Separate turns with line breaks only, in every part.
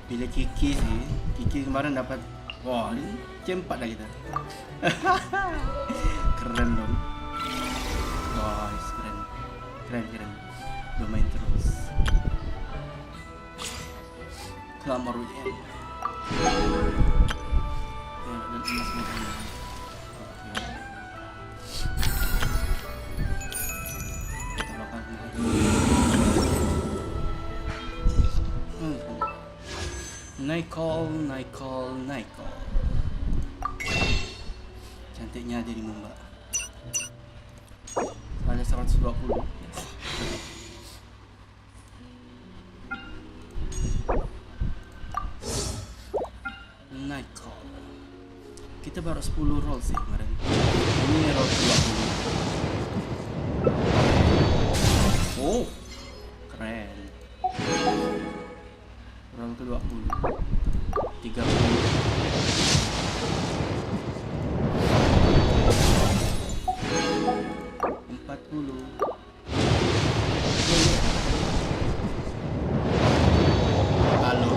Bila Kiki sih, Kiki kemarin dapat, wah ini C4 dah kita. Keren dong. Wah, keren. Keren. Bermain terus. Glamour weekend. Ya, dan emas muda. Kita bakal Nicole. Cantiknya jadi Mumba. Ada 120. Nicole. Kita baru 10 roll sih kemarin. Ini roll 20. Oh, keren. Roll ke 20. 30. 40. Halo.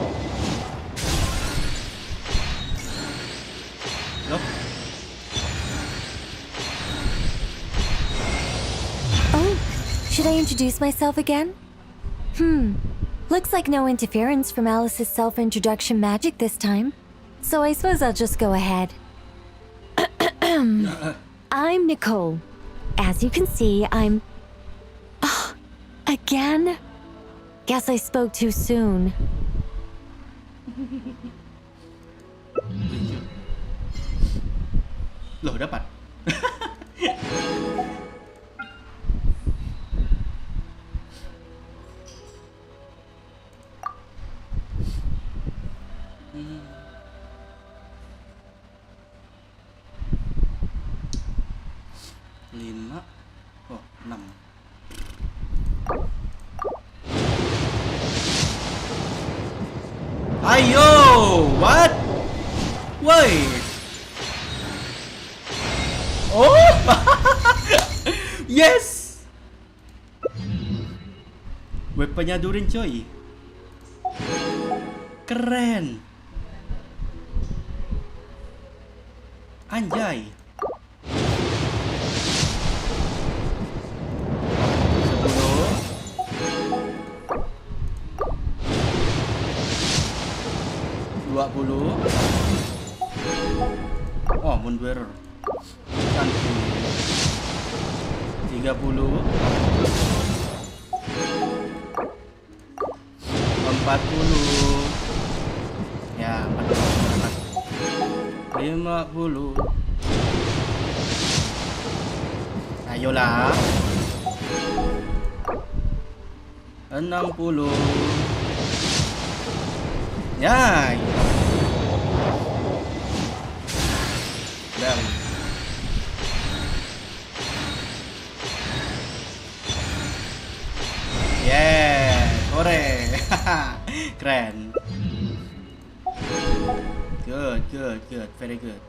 Loh.
Oh, should I introduce myself again? Looks like no interference from Alice's self-introduction magic this time. So I suppose I'll just go ahead. I'm Nicole. As you can see, I'm... Oh, again? Guess I spoke too soon.
Loh, dapat. Lima. Oh, 6. Ayo, what? Wait. Oh, yes. Weaponnya Durin coy. Keren. Anjay. 20. Oh, Moonbearer. Cantik. 30. 40. Ya, 40. 50. Ayolah. 60. Ya. Dan sore. Keren. Good, very good.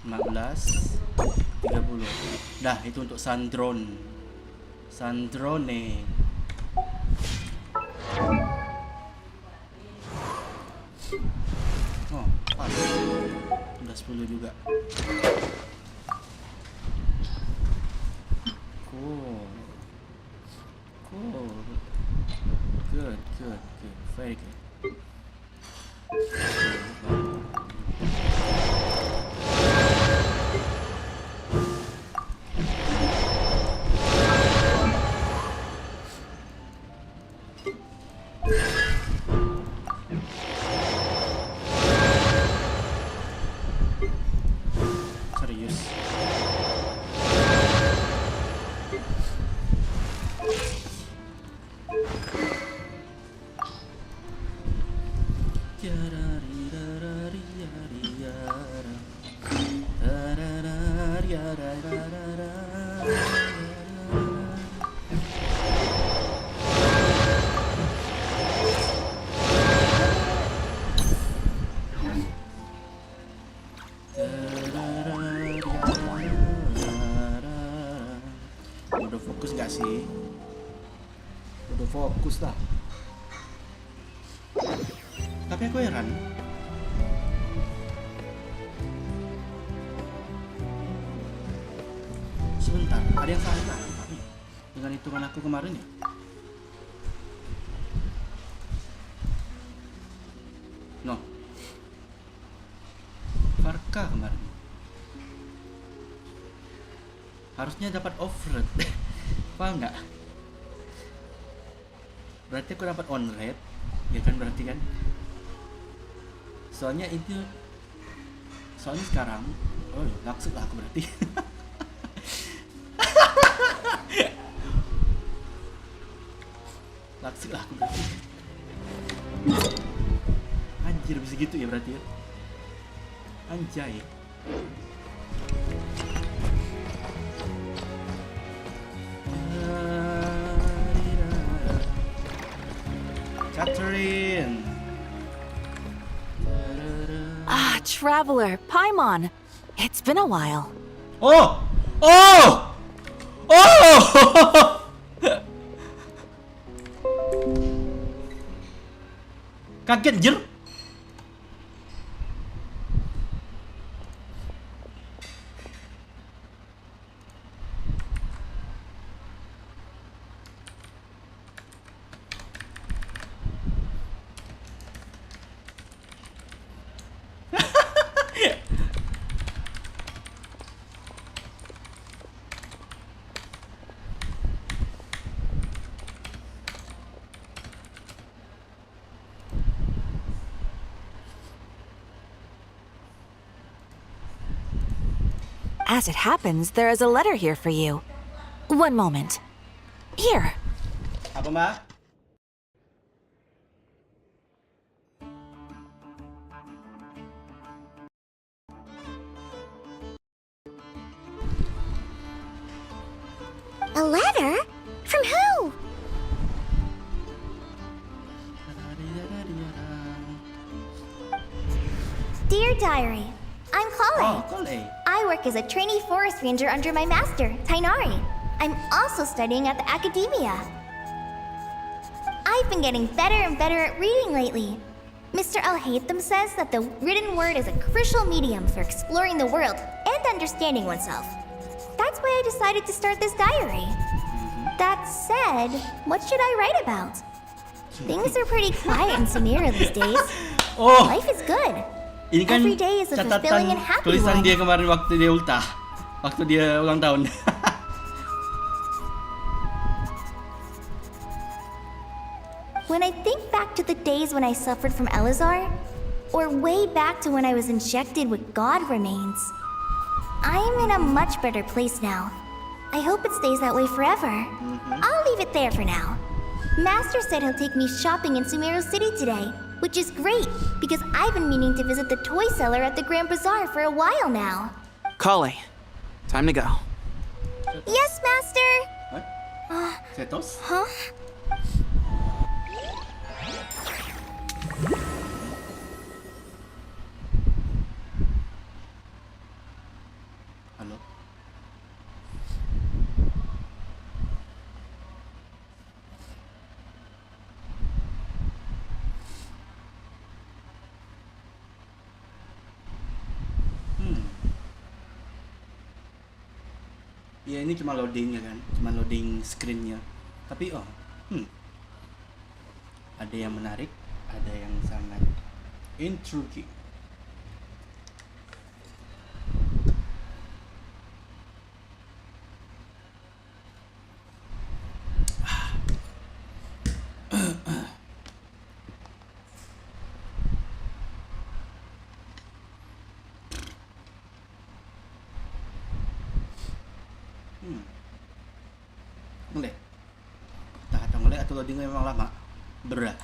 15, 30. Dah, itu untuk Sandrone. Oh, pas. Udah 10 juga. Cool. Good. Very good. Serius. Udah fokus gak sih? Udah fokus lah. Tapi aku heran. Sebentar, ada yang salah nampaknya dengan hitungan aku kemarin ya? No. Farka kemarin. Harusnya dapat overrate. Paham nggak? Berarti aku dapat on rate, ya kan, berarti kan? Soalnya sekarang, oh laksud lah aku berarti. Laksud lah aku berarti. Anjir, bisa gitu ya berarti ya? Anjay. Catherine.
Ah, Traveler, Paimon. It's been a while.
Oh! Oh! Oh! Kaget jer.
As it happens, there is a letter here for you. One moment. Here.
Apa, Mbak?
A letter? From who? Dear Diary, I'm Chloe.
Oh, Chloe.
I work as a trainee forest ranger under my master, Tainari. I'm also studying at the academia. I've been getting better and better at reading lately. Mr. Al-Haytham says that the written word is a crucial medium for exploring the world and understanding oneself. That's why I decided to start this diary. That said, what should I write about? Things are pretty quiet in Sumeru these days.
Oh,
Life is good.
ini kan
Every day is a fulfilling
catatan
and happy
tulisan
one.
dia kemarin waktu dia ultah. Waktu dia ulang tahun.
When I think back to the days when I suffered from Elazar, or way back to when I was injected with God remains, I am in a much better place now. I hope it stays that way forever. I'll leave it there for now. Master said he'll take me shopping in Sumeru City today, which is great because I've been meaning to visit the toy seller at the Grand Bazaar for a while now.
Kale, time to go.
Yes, Master!
What? Setos?
Huh?
Halo. Ya ini cuma loadingnya kan, cuma loading screennya. Tapi ada yang menarik, ada yang sangat intriguing. Ngelek. Entah atau ngelek atau loadingnya memang lama. Berat.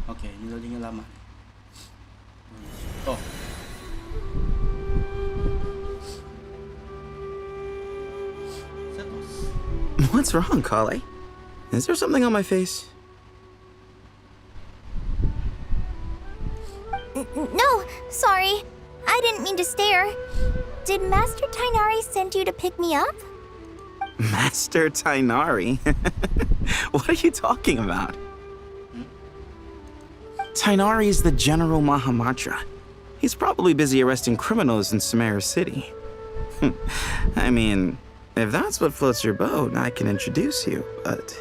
Oke, ini loadingnya lama. Oh. Setos.
What's wrong, Kale? Is there something on my face?
No, sorry. I didn't mean to stare. Did Master Tainari send you to pick me up?
Master Tainari? What are you talking about? Tainari is the General Mahamatra. He's probably busy arresting criminals in Sumeru City. I mean, if that's what floats your boat, I can introduce you, but...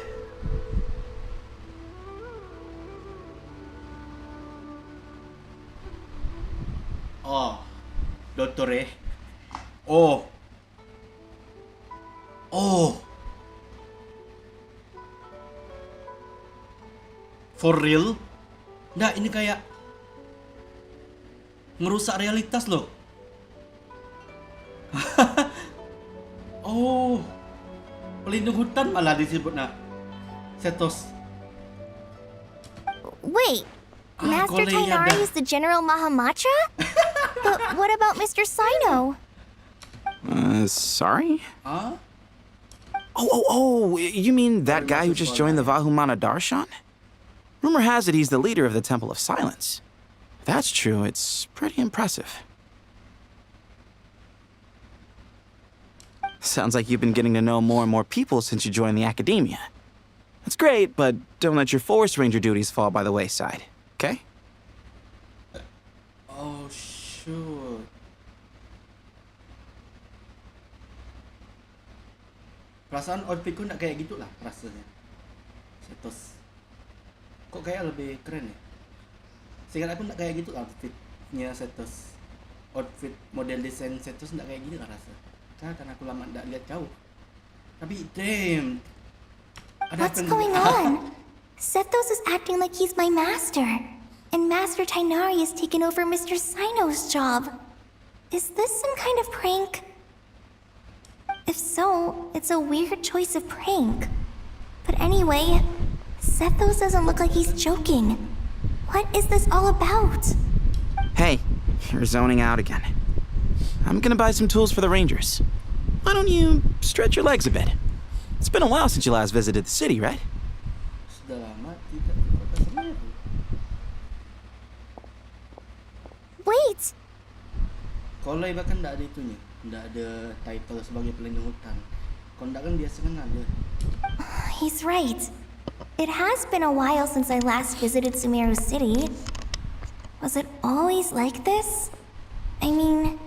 Oh, Dottore. Oh. Oh. For real? Nggak, ini kayak ngerusak realitas loh. Oh, pelindung hutan malah disebut nah. Setos.
Wait, Master
Golly,
Tainari
yada.
is the General Mahamatra? But what about Mr. Sino?
Sorry?
Huh?
Oh, you mean that guy who just joined the Vahumana Darshan? Rumor has it he's the leader of the Temple of Silence. If that's true, it's pretty impressive. Sounds like you've been getting to know more and more people since you joined the academia. That's great, but don't let your Forest Ranger duties fall by the wayside, okay?
Oh, sure. Perasaan outfitku nak kayak gitu lah rasanya. Setos. Kok kayak lebih keren ya? Seingat aku nak kayak gitu lah outfitnya Setos. Outfit model desain Setos nak kayak gini lah rasa. Karena aku lama tak lihat jauh. Tapi damn.
What's going on? Sethos is acting like he's my master. And Master Tainari has taken over Mr. Sino's job. Is this some kind of prank? If so, it's a weird choice of prank. But anyway, Sethos doesn't look like he's joking. What is this all about?
Hey, you're zoning out again. I'm gonna buy some tools for the Rangers. Why don't you stretch your legs a bit? It's been a while since you last visited the city, right?
Sudah lama tidak ke kota Sumeru.
Wait!
Kalau bahkan tidak ada itunya. Tidak ada title sebagai pelindung hutan. Kalau tidak kan biasa kan ada.
He's right. It has been a while since I last visited Sumeru City. Was it always like this? I mean,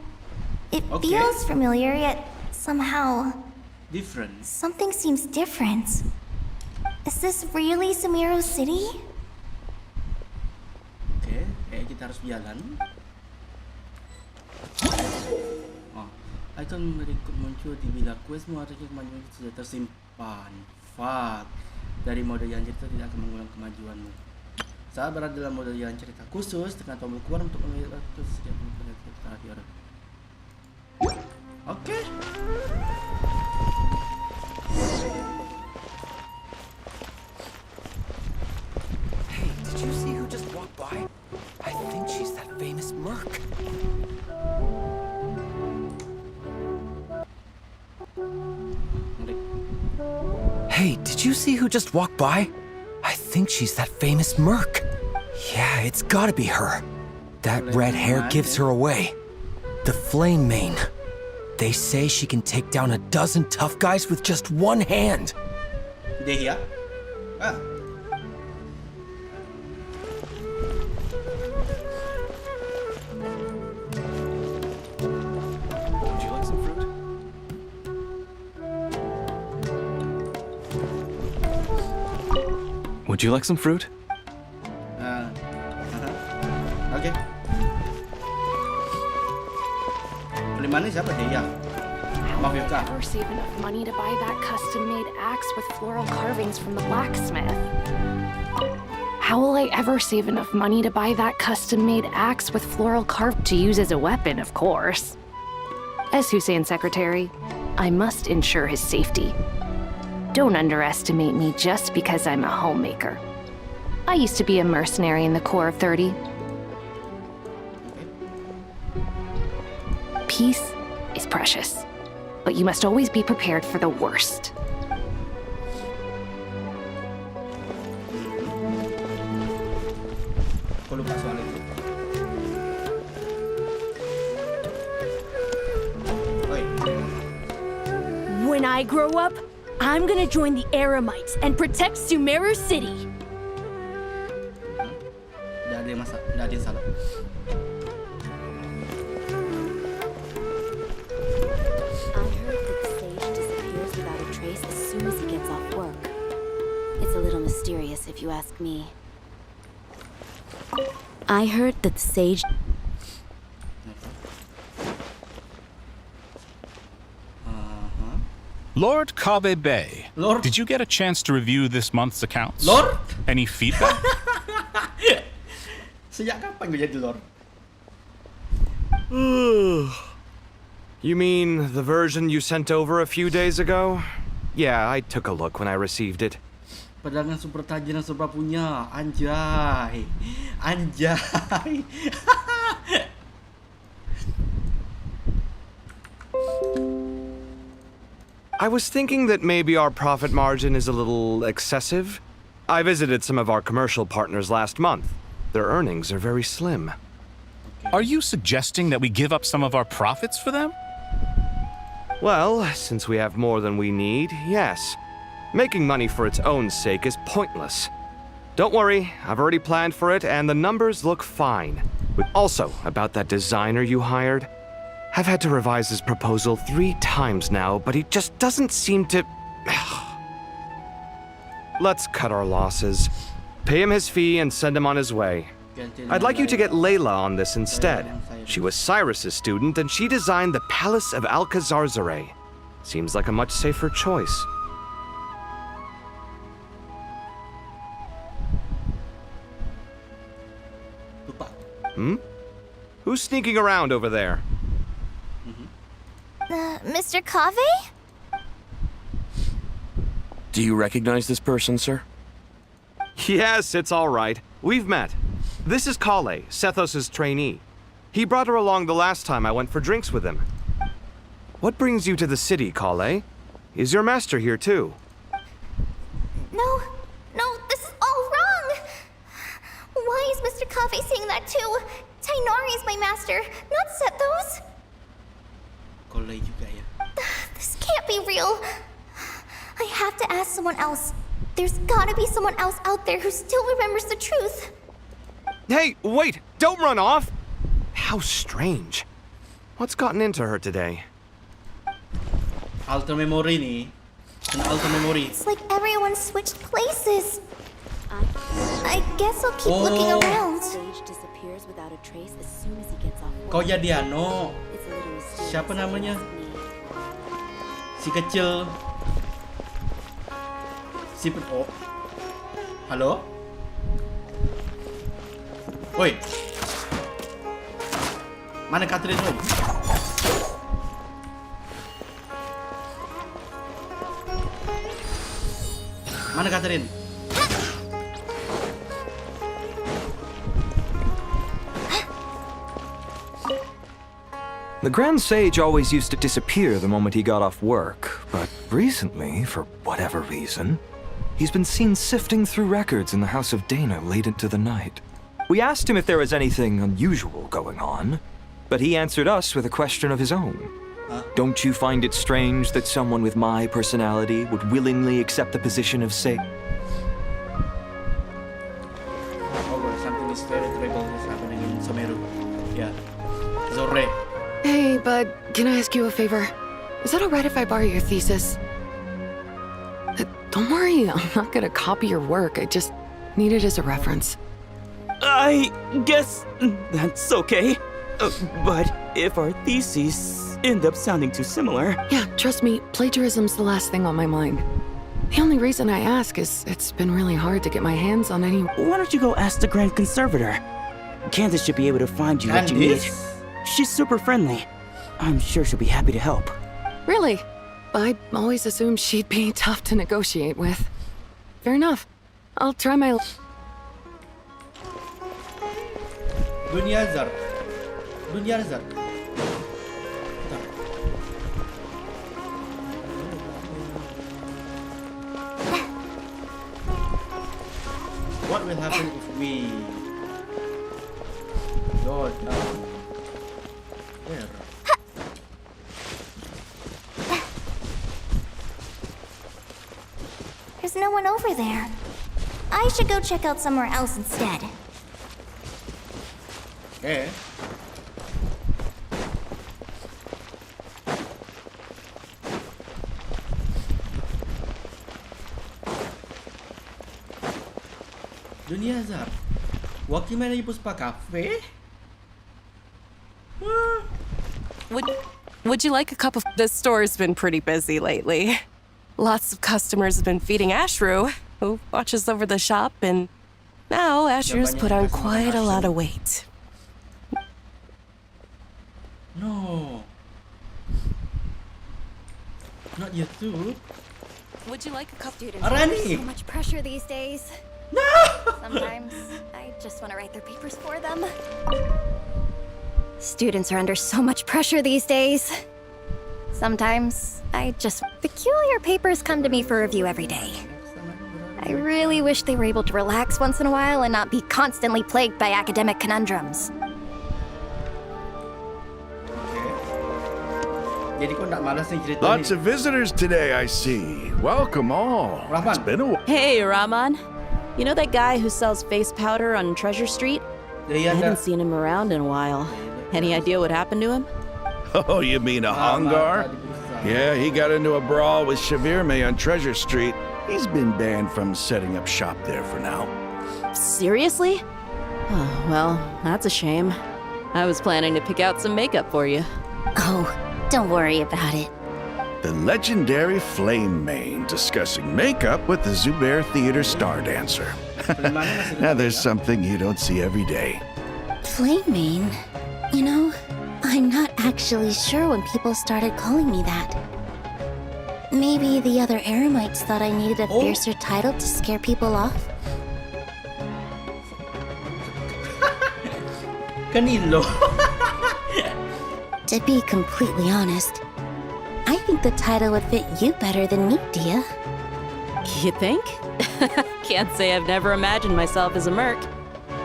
it
Okay.
feels familiar, yet somehow
Different.
something seems different. Is this really Sumeru City?
Oke, kayak kita harus jalan. Oh, icon berikut muncul di bila quest artinya kemajuan sudah tersimpan. Fuck. Dari mode yang cerita tidak akan mengulang kemajuanmu. Saat berada dalam mode yang cerita khusus, tekan tombol keluar untuk melihat setiap cerita. Oke.
Hey, did you see who just walked by? I think she's that famous merc. Hey, did you see who just walked by? I think she's that famous merc. Yeah, it's gotta be her. That red hair gives her away. The Flame Mane. They say she can take down a dozen tough guys with just one hand.
Deh ya. Ah.
Would you like some fruit? Would you like some fruit?
Oke. Beli mana siapa deh ya? Maaf ya kak.
Ever save enough money to buy that custom-made axe with floral carvings from the blacksmith? How will I ever save enough money to buy that custom-made axe with floral carved to use as a weapon, of course? As Hussein's secretary, I must ensure his safety. Don't underestimate me just because I'm a homemaker. I used to be a mercenary in the Corps of 30. Peace is precious, but you must always be prepared for the worst.
aku lupa soal itu. Oi.
When I grow up, I'm gonna join the Eremites and protect Sumeru City.
Nggak ada yang salah.
I heard that the sage disappears without a trace as soon as he gets off work. It's a little mysterious if you ask me. I heard that the sage...
Lord Kabe Bay,
Lord?
did you get a chance to review this month's accounts?
Lord?
Any feedback?
Sejak kapan gue jadi Lord?
You mean the version you sent over a few days ago? Yeah, I took a look when I received it.
Pedangan super tajam yang serba punya. Anjay. Anjay.
I was thinking that maybe our profit margin is a little excessive. I visited some of our commercial partners last month. Their earnings are very slim.
Are you suggesting that we give up some of our profits for them?
Well, since we have more than we need, yes. Making money for its own sake is pointless. Don't worry, I've already planned for it, and the numbers look fine. Also, about that designer you hired, I've had to revise his proposal 3 times now, but he just doesn't seem to... Let's cut our losses. Pay him his fee and send him on his way. I'd like you to get Layla on this instead. She was Cyrus's student, and she designed the Palace of Alcazarzare. Seems like a much safer choice.
Lupa.
Who's sneaking around over there?
Mr. Kave?
Do you recognize this person, sir?
Yes, it's all right. We've met. This is Kale, Sethos' trainee. He brought her along the last time I went for drinks with him. What brings you to the city, Kale? Is your master here too?
No, this is all wrong! Why is Mr. Kave saying that too? Tainari is my master, not Sethos.
Kolei juga ya.
This can't be real. I have to ask someone else. There's gotta be someone else out there who still remembers the truth.
Hey, wait! Don't run off! How strange. What's gotten into her today?
Alter memory nih. Kena alter memory.
It's like everyone switched places. I guess I'll keep looking around.
Sage disappears without a trace as soon as he gets off work.
Kau jadi Ano.
It's a little mysterious
Siapa
if you
namanya?
ask me.
Si kecil. Si oh. Halo? Woi. Mana Catherine woi? Mana Catherine?
The Grand Sage always used to disappear the moment he got off work, but recently, for whatever reason, he's been seen sifting through records in the House of Dana late into the night. We asked him if there was anything unusual going on, but he answered us with a question of his own. Don't you find it strange that someone with my personality would willingly accept the position of Sage?
Oh, something is very terrible is happening in Sumeru. Yeah. Zorre.
Hey, bud, can I ask you a favor? Is it alright if I borrow your thesis? Don't worry, I'm not gonna copy your work. I just need it as a reference.
I guess that's okay. But if our theses end up sounding too similar...
Yeah, trust me, plagiarism's the last thing on my mind. The only reason I ask is it's been really hard to get my hands on any...
Why don't you go ask the Grand Conservator? Candace should be able to find you what you need. She's super friendly. I'm sure she'll be happy to help.
Really? I always assumed she'd be tough to negotiate with. Fair enough. I'll try my...
Dunia Zar. Dunia Zar. What will happen if we God, no. Where?
There's no one over there. I should go check out somewhere else instead.
Okay. Dunia Azhar. Wakimana di Puspa Cafe?
Would you like a cup of... This store's been pretty busy lately. Lots of customers have been feeding Ashru, who watches over the shop, and now Ashru's put on quite a lot of weight.
No. Not you too.
Would you like a cup?
Students
Arani!
so much pressure these days.
No!
Sometimes I just want to write their papers for them. Students are under so much pressure these days. Sometimes I just... Peculiar papers come to me for review every day. I really wish they were able to relax once in a while and not be constantly plagued by academic conundrums.
Jadi kau nak malas nih cerita
Lots
ni?
of visitors today, I see. Welcome all. It's been a while.
Hey, Rahman. You know that guy who sells face powder on Treasure Street? I haven't seen him around in a while. Any idea what happened to him?
Oh, you mean a Hongar? Yeah, he got into a brawl with Shavirme on Treasure Street. He's been banned from setting up shop there for now.
Seriously? Oh, well, that's a shame. I was planning to pick out some makeup for you.
Oh, don't worry about it.
The legendary Flame Mane discussing makeup with the Zubair Theater star dancer. Now there's something you don't see every day.
Flame Mane? You know, I'm not actually sure when people started calling me that. Maybe the other Eremites thought I needed a fiercer title to scare people off?
Kanilo.
To be completely honest, I think the title would fit you better than me, Dia.
You think? Can't say I've never imagined myself as a merc.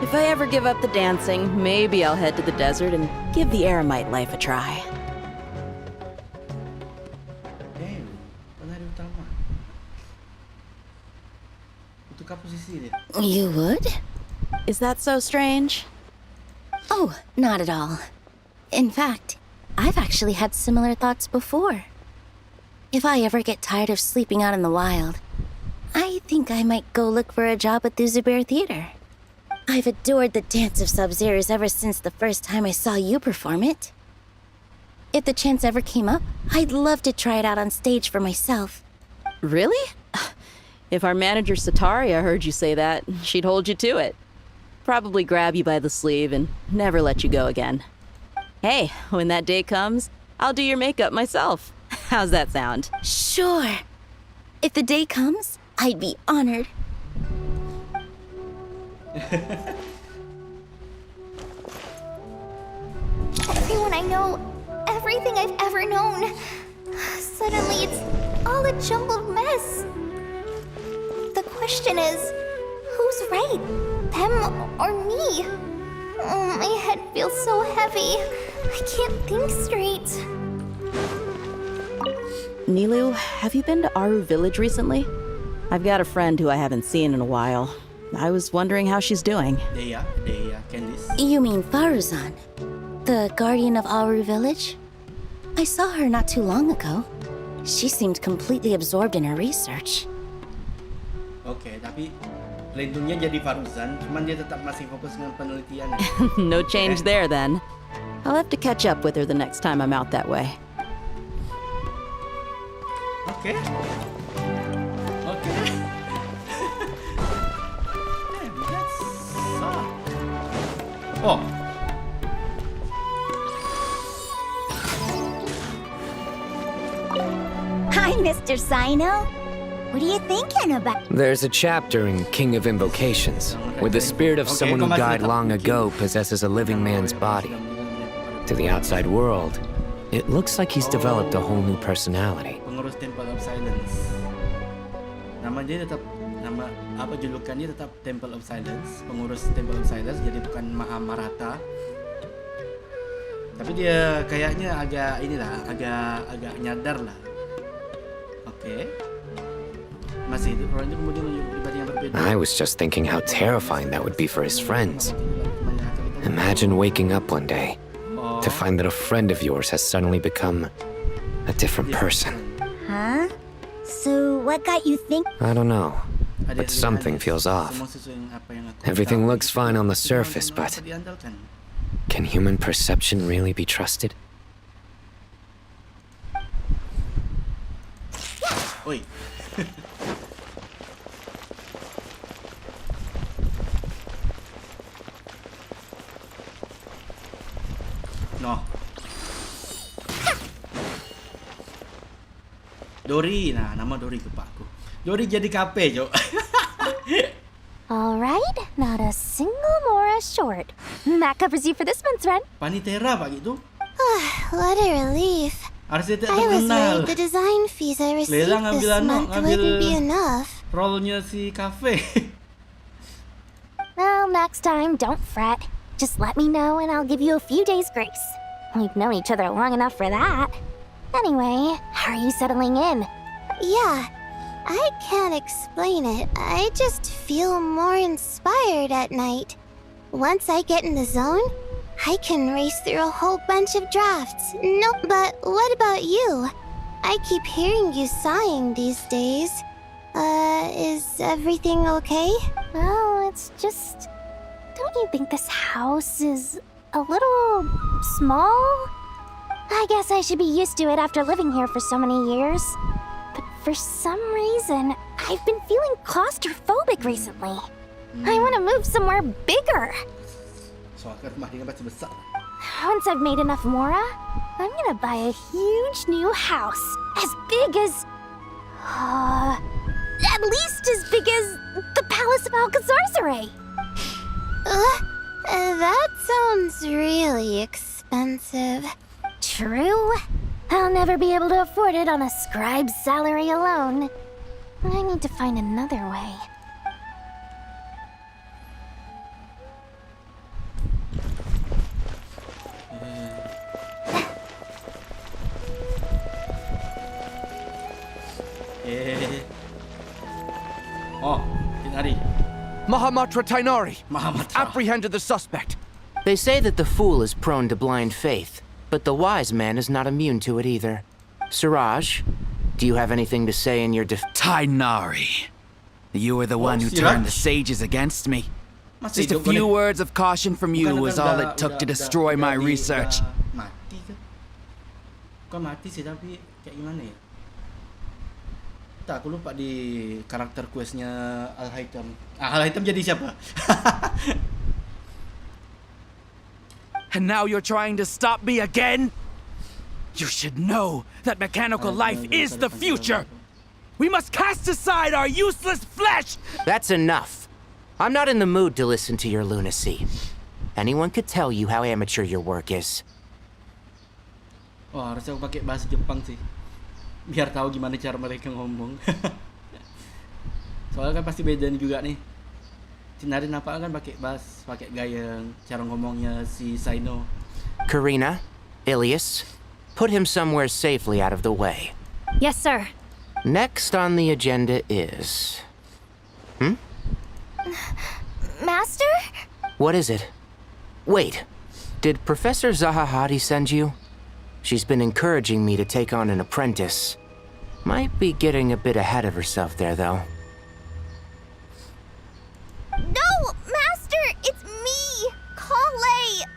If I ever give up the dancing, maybe I'll head to the desert and give the Eremite life a try.
Damn, penari utama. Tukar posisi dia.
You would?
Is that so strange?
Oh, not at all. In fact, I've actually had similar thoughts before. If I ever get tired of sleeping out in the wild, I think I might go look for a job at the Zubair Theater. I've adored the dance of Sub-Zeros ever since the first time I saw you perform it. If the chance ever came up, I'd love to try it out on stage for myself.
Really? If our manager Sataria heard you say that, she'd hold you to it. Probably grab you by the sleeve and never let you go again. Hey, when that day comes, I'll do your makeup myself. How's that sound?
Sure. If the day comes, I'd be honored. Everyone I know, everything I've ever known. Suddenly it's all a jumbled mess. The question is, who's right? Them or me? Oh, my head feels so heavy. I can't think straight.
Nilu, have you been to Aru Village recently? I've got a friend who I haven't seen in a while. I was wondering how she's doing.
Deya, Candice.
You mean Faruzan, the guardian of Aru Village? I saw her not too long ago. She seemed completely absorbed in her research.
Okay, tapi pelindungnya jadi Faruzan, cuman dia tetap masih fokus dengan penelitian.
No change there then. I'll have to catch up with her the next time I'm out that way.
Okay. Okay. Damn, that sucked. Oh.
Hi, Mr. Sino. What are you thinking about?
There's a chapter in King of Invocations where the spirit of someone who died long ago possesses a living man's body. To the outside world, it looks like he's developed a whole new personality.
Pengurus Temple of Silence. Nama dia tetap julukan dia tetap Temple of Silence, pengurus Temple of Silence, jadi bukan Mahamarata. Tapi dia kayaknya agak agak nyadar lah. Oke. Masih itu orang itu kemudian menunjuk pribadi yang berbeda.
I was just thinking how terrifying that would be for his friends. Imagine waking up one day to find that a friend of yours has suddenly become a different person.
Huh? So, what got you think?
I don't know, but something feels off. Everything looks fine on the surface, but can human perception really be trusted?
Oi. No. Dori, nah nama Dori lupa aku. Dori jadi kape, Jo.
Alright, not a single Mora short. That covers you for this month's rent.
Panitera pak gitu.
What a relief.
Arsitek
I was
terkenal.
worried the design fees I received
Lela
this
ngambil
month wouldn't be enough.
Role-nya si kafe.
Well, next time, don't fret. Just let me know and I'll give you a few days' grace. We've known each other long enough for that. Anyway, how are you settling in? Yeah, I can't explain it. I just feel more inspired at night. Once I get in the zone, I can race through a whole bunch of drafts. Nope, but what about you? I keep hearing you sighing these days. Is everything okay? Well, it's just... Don't you think this house is a little small? I guess I should be used to it after living here for so many years. But for some reason, I've been feeling claustrophobic recently. I want to move somewhere bigger. Once I've made enough Mora, I'm gonna buy a huge new house. As big as... at least as big as the Palace of Alcazarzaray. That sounds really expensive. True. I'll never be able to afford it on a scribe's salary alone. I need to find another way.
Oh, Tinari.
Mahamatra Tainari!
Mahamatra.
Apprehended the suspect.
They say that the fool is prone to blind faith, but the wise man is not immune to it either. Siraj, do you have anything to say in your
Tainari, you were the one who turned the sages against me. Just a few words of caution from you was all it took to destroy my research.
Mati ke? Bukan mati sih, tapi kayak gimana ya? Tak, aku lupa di karakter questnya Al-Haytham. Al-Haytham jadi siapa?
And now you're trying to stop me again? You should know that mechanical life is the future. We must cast aside our useless flesh!
That's enough. I'm not in the mood to listen to your lunacy. Anyone could tell you how amateur your work is.
Oh, harusnya aku pakai bahasa Jepang sih. Biar tahu gimana cara mereka ngomong. Soalnya kan pasti beda juga nih. Cinari nampak kan pakai gaya cara ngomongnya si Saino.
Karina, Ilias, put him somewhere safely out of the way.
Yes, sir.
Next on the agenda is...
Master?
What is it? Wait, did Professor Zahahati send you? She's been encouraging me to take on an apprentice. Might be getting a bit ahead of herself there, though.
No, Master! It's me! Kale!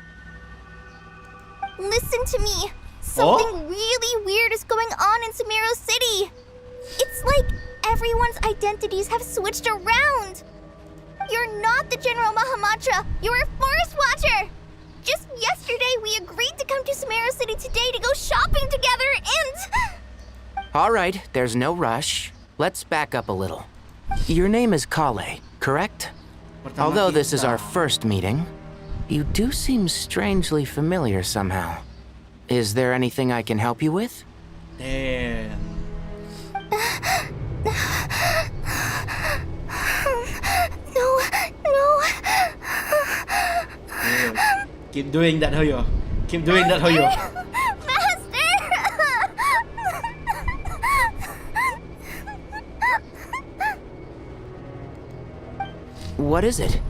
Listen to me. Something really weird is going on in Sumeru City. It's like everyone's identities have switched around. You're not the General Mahamatra. You're a Forest Watcher. Just yesterday, we agreed to come to Sumeru City today to go shopping together and...
All right, there's no rush. Let's back up a little. Your name is Kale, correct? Although this is our first meeting, you do seem strangely familiar somehow. Is there anything I can help you with?
Damn.
No.
Keep doing that, Hoyo. Keep doing that, Hoyo.
What is it?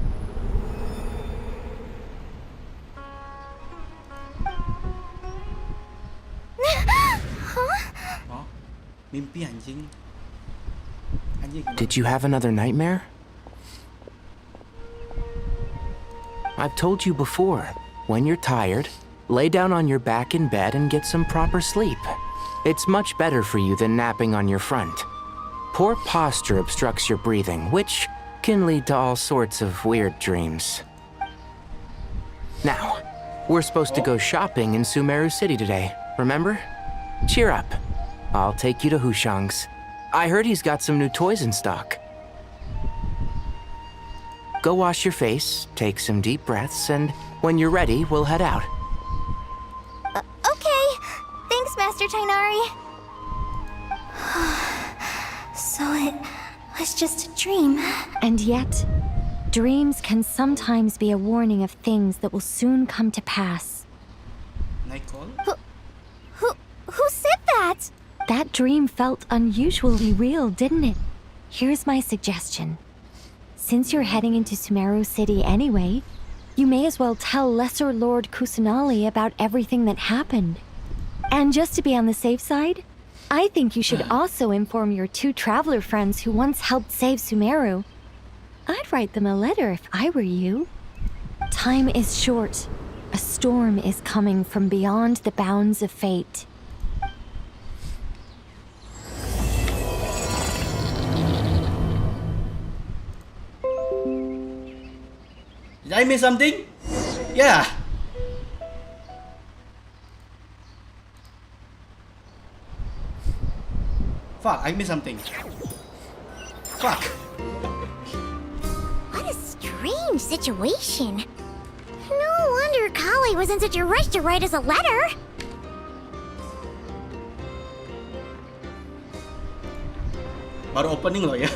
Oh, mimpi anjing.
Did you have another nightmare? I've told you before, when you're tired, lay down on your back in bed and get some proper sleep. It's much better for you than napping on your front. Poor posture obstructs your breathing, which can lead to all sorts of weird dreams. Now, we're supposed to go shopping in Sumeru City today, remember? Cheer up. I'll take you to Hushang's. I heard he's got some new toys in stock. Go wash your face, take some deep breaths, and when you're ready, we'll head out.
Okay. Thanks, Master Tainari. So it was just a dream.
And yet, dreams can sometimes be a warning of things that will soon come to pass.
Nicole?
Who said that?
That dream felt unusually real, didn't it? Here's my suggestion. Since you're heading into Sumeru City anyway, you may as well tell Lesser Lord Kusanali about everything that happened. And just to be on the safe side, I think you should also inform your 2 traveler friends who once helped save Sumeru. I'd write them a letter if I were you. Time is short. A storm is coming from beyond the bounds of fate.
Did I miss something? Yeah. Fuck, I missed something. Fuck.
What a strange situation. No wonder Kali was in such a rush to write us a letter.
Baru opening loh ya.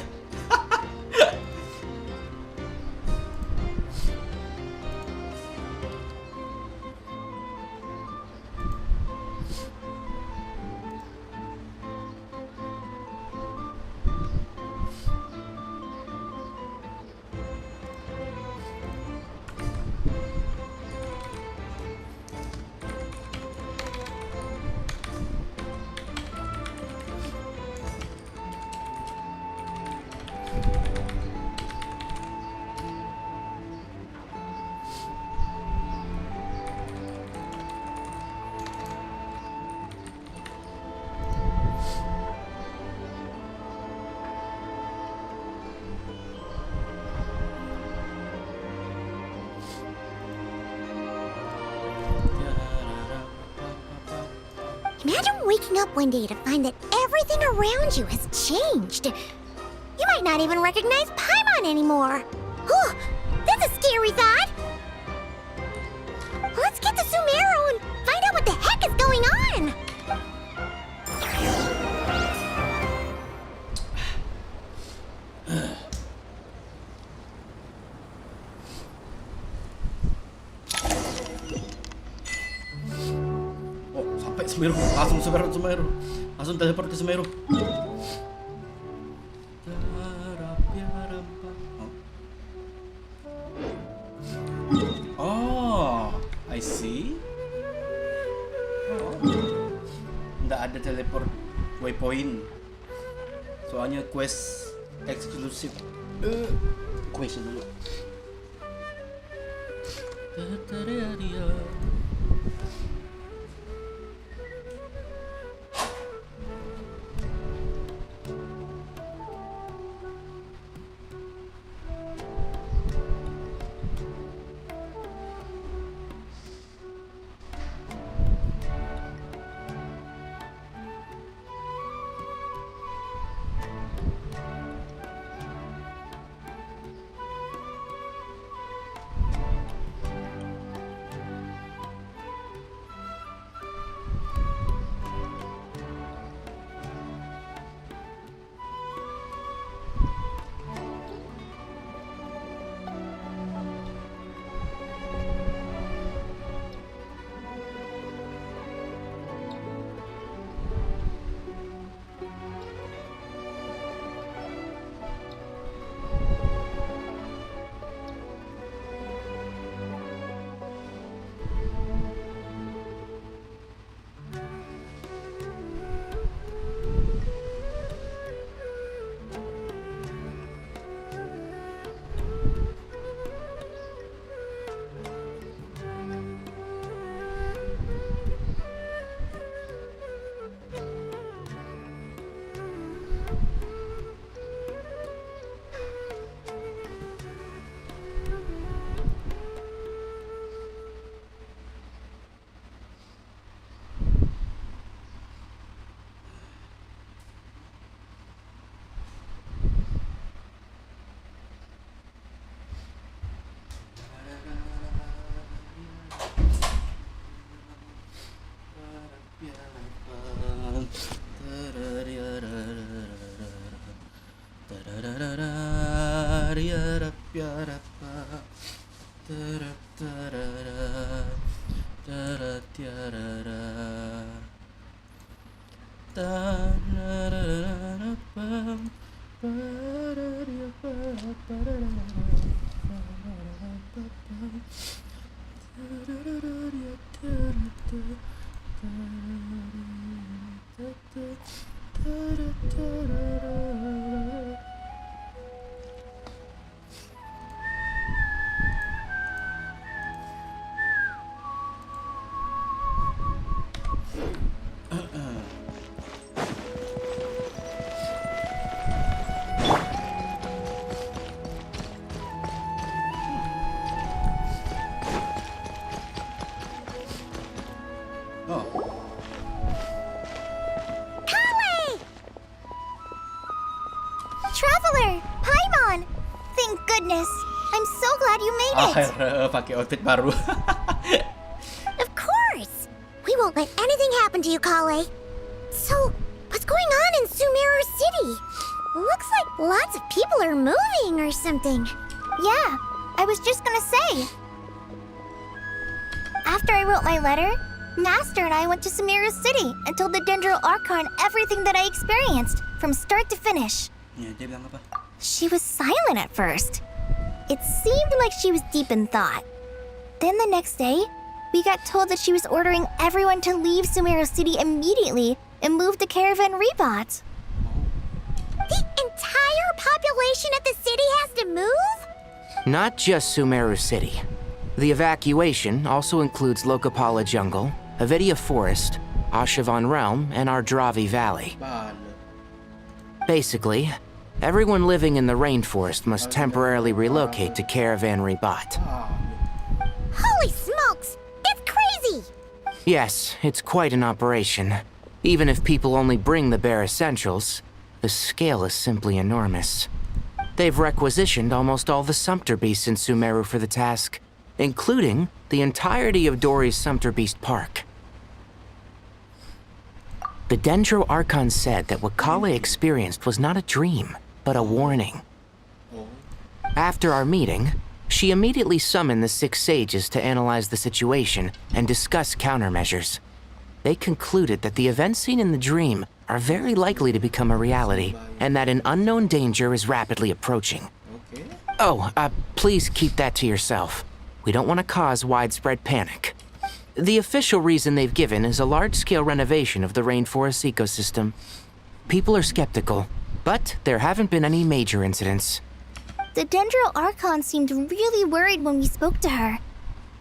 Imagine waking up one day to find that everything around you has changed. You might not even recognize Paimon anymore. Whew, that's a scary thought. Let's get to Sumeru and find out what the heck is going on.
Sumeru, langsung Sumeru, langsung teleport ke Sumeru. Oh, I see. Oh. Nggak ada teleport waypoint. Soalnya quest eksklusif. Quest dulu. प्यारा पा तरा तरा tara tiara ta pam pararia pa
Traveler! Paimon! Thank goodness! I'm so glad you made it!
Pakai outfit baru.
Of course! We won't let anything happen to you, Kale. So, what's going on in Sumeru City? Looks like lots of people are moving or something. Yeah, I was just gonna say. After I wrote my letter, Master and I went to Sumeru City and told the Dendro Archon everything that I experienced, from start to finish.
Dia bilang apa?
She was silent at first. It seemed like she was deep in thought. Then the next day, we got told that she was ordering everyone to leave Sumeru City immediately and move to Caravan Rebot. The entire population of the city has to move?
Not just Sumeru City. The evacuation also includes Lokapala Jungle, Avidia Forest, Ashavan Realm, and Ardravi Valley. Basically, everyone living in the rainforest must temporarily relocate to Caravan Rebot.
Holy smokes! That's crazy!
Yes, it's quite an operation. Even if people only bring the bare essentials, the scale is simply enormous. They've requisitioned almost all the Sumpter Beasts in Sumeru for the task, including the entirety of Dori's Sumpter Beast Park. The Dendro Archon said that what Kale experienced was not a dream, but a warning. After our meeting, she immediately summoned the 6 sages to analyze the situation and discuss countermeasures. They concluded that the events seen in the dream are very likely to become a reality, and that an unknown danger is rapidly approaching. Oh, please keep that to yourself. We don't want to cause widespread panic. The official reason they've given is a large-scale renovation of the rainforest ecosystem. People are skeptical, but there haven't been any major incidents.
The Dendro Archon seemed really worried when we spoke to her.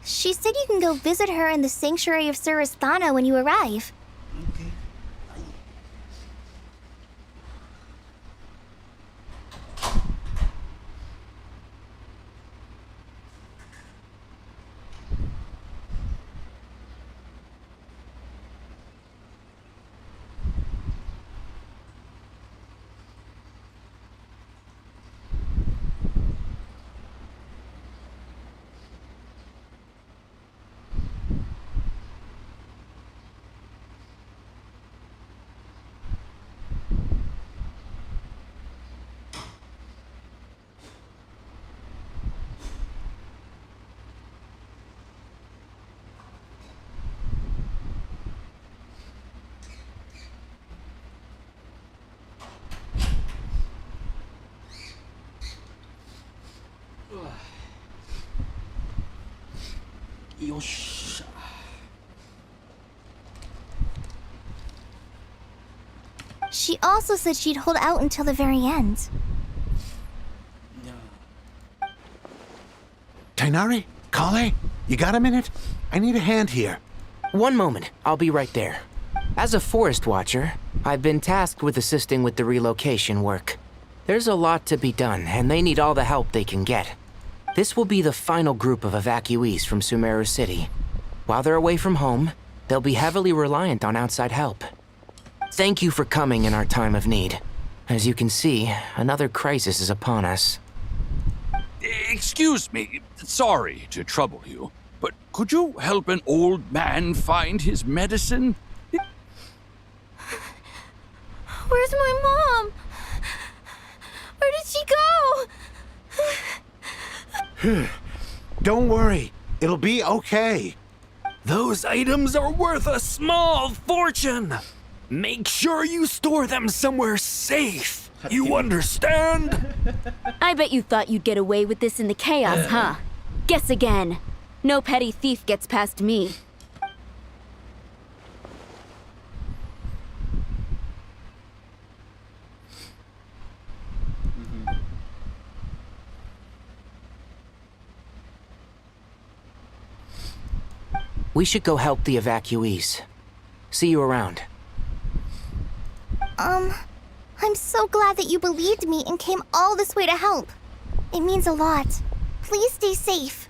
She said you can go visit her in the Sanctuary of Surasthana when you arrive.
Yosh.
She also said she'd hold out until the very end.
Tainari? Kale? You got a minute? I need a hand here.
One moment, I'll be right there. As a forest watcher, I've been tasked with assisting with the relocation work. There's a lot to be done, and they need all the help they can get. This will be the final group of evacuees from Sumeru City. While they're away from home, they'll be heavily reliant on outside help. Thank you for coming in our time of need. As you can see, another crisis is upon us.
Excuse me, sorry to trouble you, but could you help an old man find his medicine?
Where's my mom? Where did she go?
Don't worry, it'll be okay.
Those items are worth a small fortune. Make sure you store them somewhere safe. You understand?
I bet you thought you'd get away with this in the chaos, huh? Guess again. No petty thief gets past me.
We should go help the evacuees. See you around.
I'm so glad that you believed me and came all this way to help. It means a lot. Please stay safe.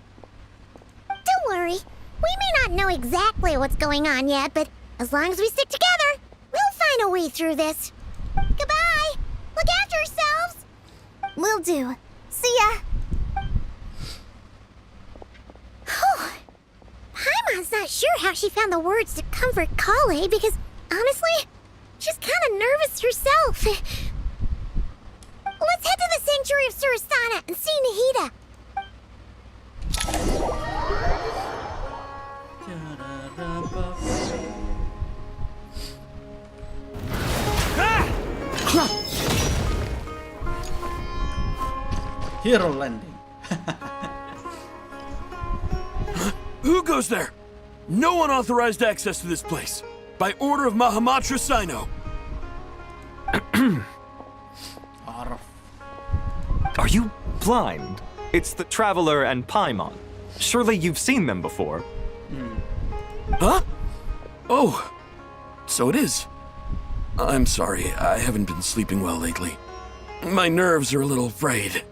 Don't worry. We may not know exactly what's going on yet, but as long as we stick together, we'll find a way through this. Goodbye. Look after yourselves.
Will do. See ya.
Paimon's not sure how she found the words to comfort Kale because, honestly, she's kind of nervous herself. Let's head to the Sanctuary of Surasana and see Nahida.
Hero landing.
Who goes there? No unauthorized access to this place. By order of Mahamatra Sino.
Are you blind? It's the Traveler and Paimon. Surely you've seen them before.
Huh? Oh, so it is. I'm sorry, I haven't been sleeping well lately. My nerves are a little frayed.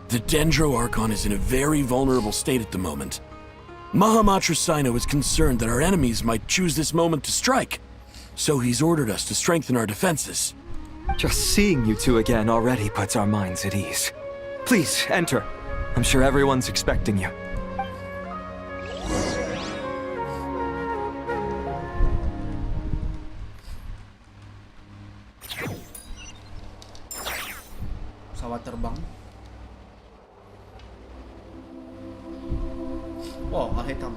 The Dendro Archon is in a very vulnerable state at the moment. Mahamatra Sino is concerned that our enemies might choose this moment to strike, so he's ordered us to strengthen our defenses.
Just seeing you two again already puts our minds at ease. Please, enter. I'm sure everyone's expecting you.
Pesawat terbang. Oh, al-hitam.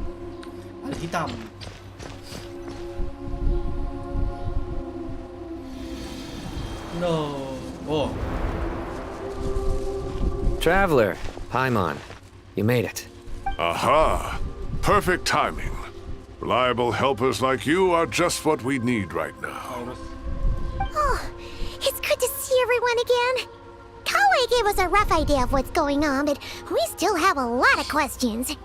Al-hitam. No. Oh.
Traveler, Paimon, you made it.
Aha! Perfect timing. Reliable helpers like you are just what we need right now.
Oh, it's good to see everyone again. Kale gave us a rough idea of what's going on, but we still have a lot of questions.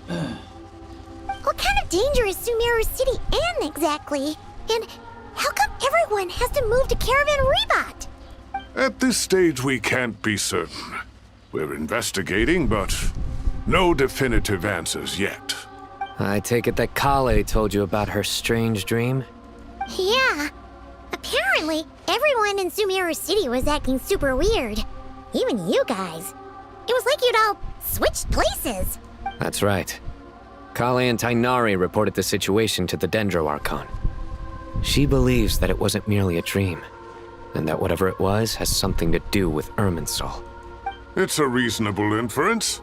What kind of danger is Sumeru City in exactly? And how come everyone has to move to Caravan Rebat?
At this stage, we can't be certain. We're investigating, but no definitive answers yet.
I take it that Kale told you about her strange dream?
Yeah. Apparently, everyone in Sumeru City was acting super weird. Even you guys. It was like you'd all switched places.
That's right. Kale and Tainari reported the situation to the Dendro Archon. She believes that it wasn't merely a dream, and that whatever it was has something to do with Irminsul.
It's a reasonable inference.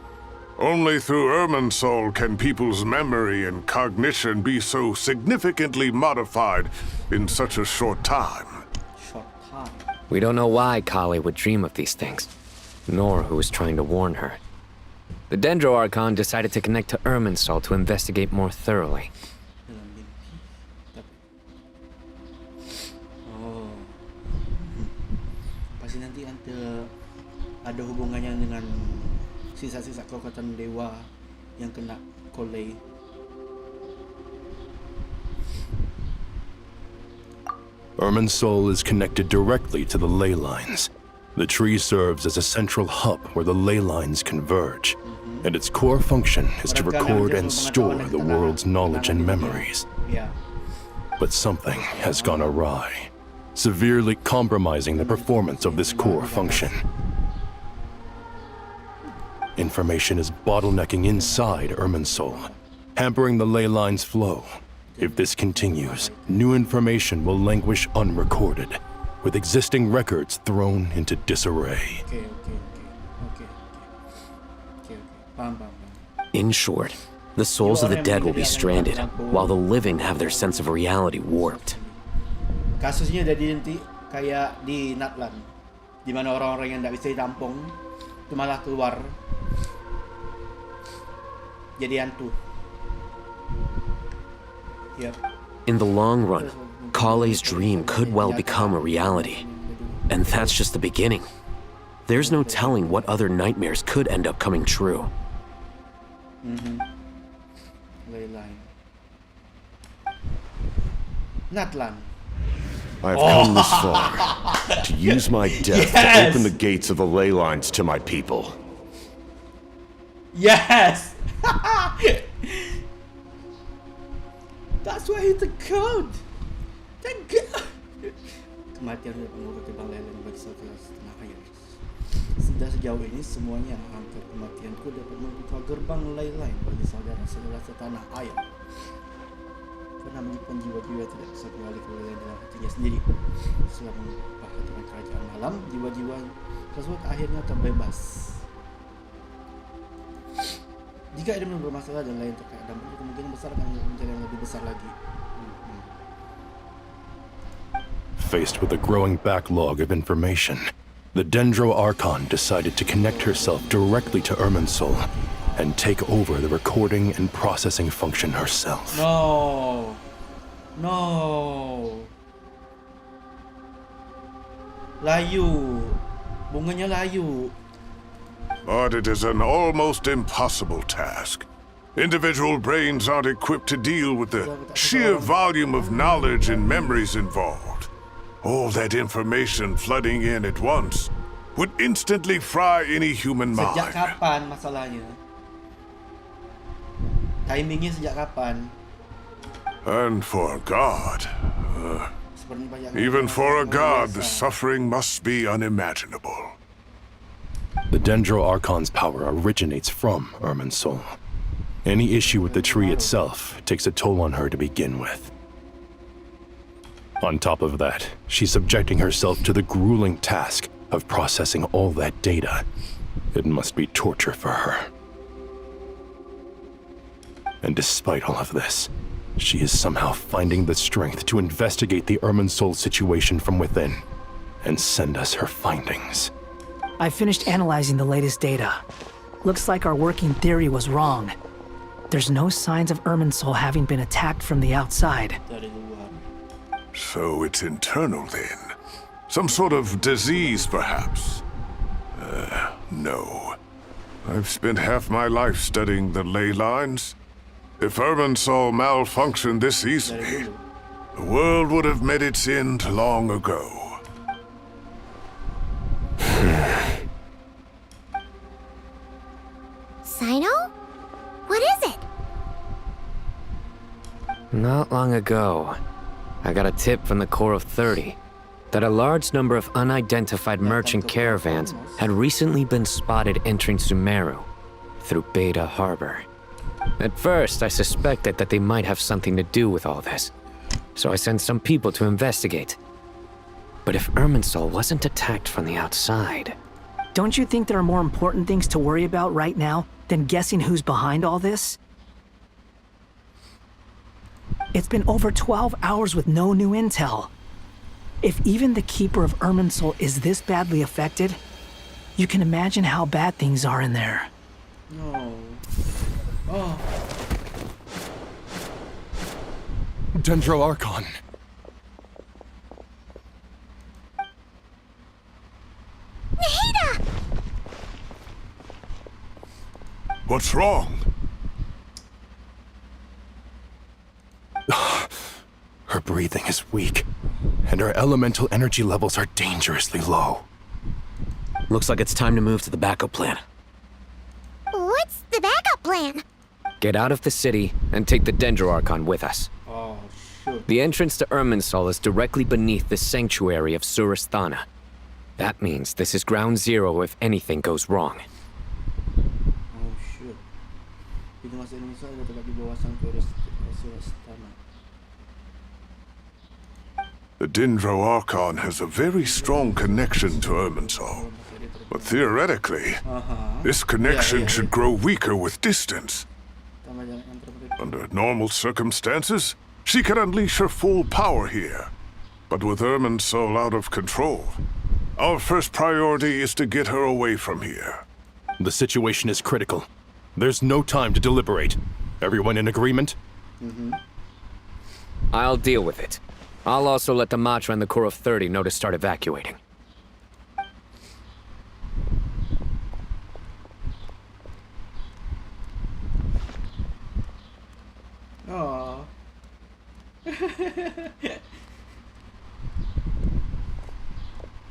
Only through Irminsul can people's memory and cognition be so significantly modified in such a short time.
We don't know why Kale would dream of these things, nor who was trying to warn her. The Dendro Archon decided to connect to Irminsul to investigate more thoroughly.
Oh. Pasti nanti ada hubungannya dengan sisa-sisa kekuatan dewa yang kena Kale.
Irminsul is connected directly to the ley lines. The tree serves as a central hub where the ley lines converge, and its core function is to record and store the world's knowledge and memories. But something has gone awry, severely compromising the performance of this core function. Information is bottlenecking inside Irminsul, hampering the ley line's flow. If this continues, new information will languish unrecorded, with existing records thrown into disarray.
Paham, paham, paham.
In short, the souls of the dead will be stranded, while the living have their sense of reality warped.
Kasusnya jadi nanti kayak di Natlan, di mana orang-orang yang tidak bisa ditampung itu malah keluar jadi hantu. Yep.
In the long run, Kale's dream could well become a reality. And that's just the beginning. There's no telling what other nightmares could end up coming true.
Natlan.
I've come this far to use my death to open the gates of the ley lines to my people.
Yes! That's why it's a code! Thank God! Kematian sudah mengurut bang lelen bagi saudara setanah air. Sudah sejauh ini semuanya angka kematianku dapat membuka gerbang lain-lain bagi saudara-saudara setanah air. Karena menyimpan jiwa-jiwa tidak bisa kembali ke wilayah dalam hatinya sendiri. Setelah mengubah aturan kerajaan malam, jiwa-jiwa tersebut akhirnya terbebas. Jika ada bermasalah dan lain terkait dampaknya, kemungkinan besar akan menjadi yang lebih besar lagi.
Faced with a growing backlog of information, the Dendro Archon decided to connect herself directly to Irminsul and take over the recording and processing function herself.
No. Layu. Bunganya layu.
But it is an almost impossible task. Individual brains aren't equipped to deal with the sheer volume of knowledge and memories involved. All that information flooding in at once would instantly fry any human mind.
Sejak kapan masalahnya? Timingnya sejak kapan?
And for a god, even for a god, the suffering must be unimaginable.
The Dendro Archon's power originates from Irminsul. Any issue with the tree itself takes a toll on her to begin with. On top of that, she's subjecting herself to the grueling task of processing all that data. It must be torture for her. And despite all of this, she is somehow finding the strength to investigate the Irminsul situation from within and send us her findings.
I finished analyzing the latest data. Looks like our working theory was wrong. There's no signs of Irminsul having been attacked from the outside.
So it's internal then? Some sort of disease, perhaps? No. I've spent half my life studying the ley lines. If Irminsul malfunctioned this easily, the world would have met its end long ago.
Sino? What is it?
Not long ago, I got a tip from the Core of 30 that a large number of unidentified merchant caravans had recently been spotted entering Sumeru through Beta Harbor. At first, I suspected that they might have something to do with all this, so I sent some people to investigate. But if Irminsul wasn't attacked from the outside...
Don't you think there are more important things to worry about right now than guessing who's behind all this? It's been over 12 hours with no new intel. If even the Keeper of Irminsul is this badly affected, you can imagine how bad things are in there.
No. Oh.
Dendro Archon.
Nahida!
What's wrong?
Her breathing is weak, and her elemental energy levels are dangerously low.
Looks like it's time to move to the backup plan.
What's the backup plan?
Get out of the city and take the Dendro Archon with us.
Oh, shoot.
The entrance to Irminsul is directly beneath the sanctuary of Surasthana. That means this is ground zero if anything goes wrong.
Oh, shoot. Pintu masuk Indonesia ada di bawah sanctuary Surasthana.
The Dendro Archon has a very strong connection to Irminsul. But theoretically, this connection should grow weaker with distance. Under normal circumstances, she can unleash her full power here. But with Irminsul out of control, our first priority is to get her away from here.
The situation is critical. There's no time to deliberate. Everyone in agreement?
I'll deal with it. I'll also let the Matra and the Core of 30 know to start evacuating.
Oh.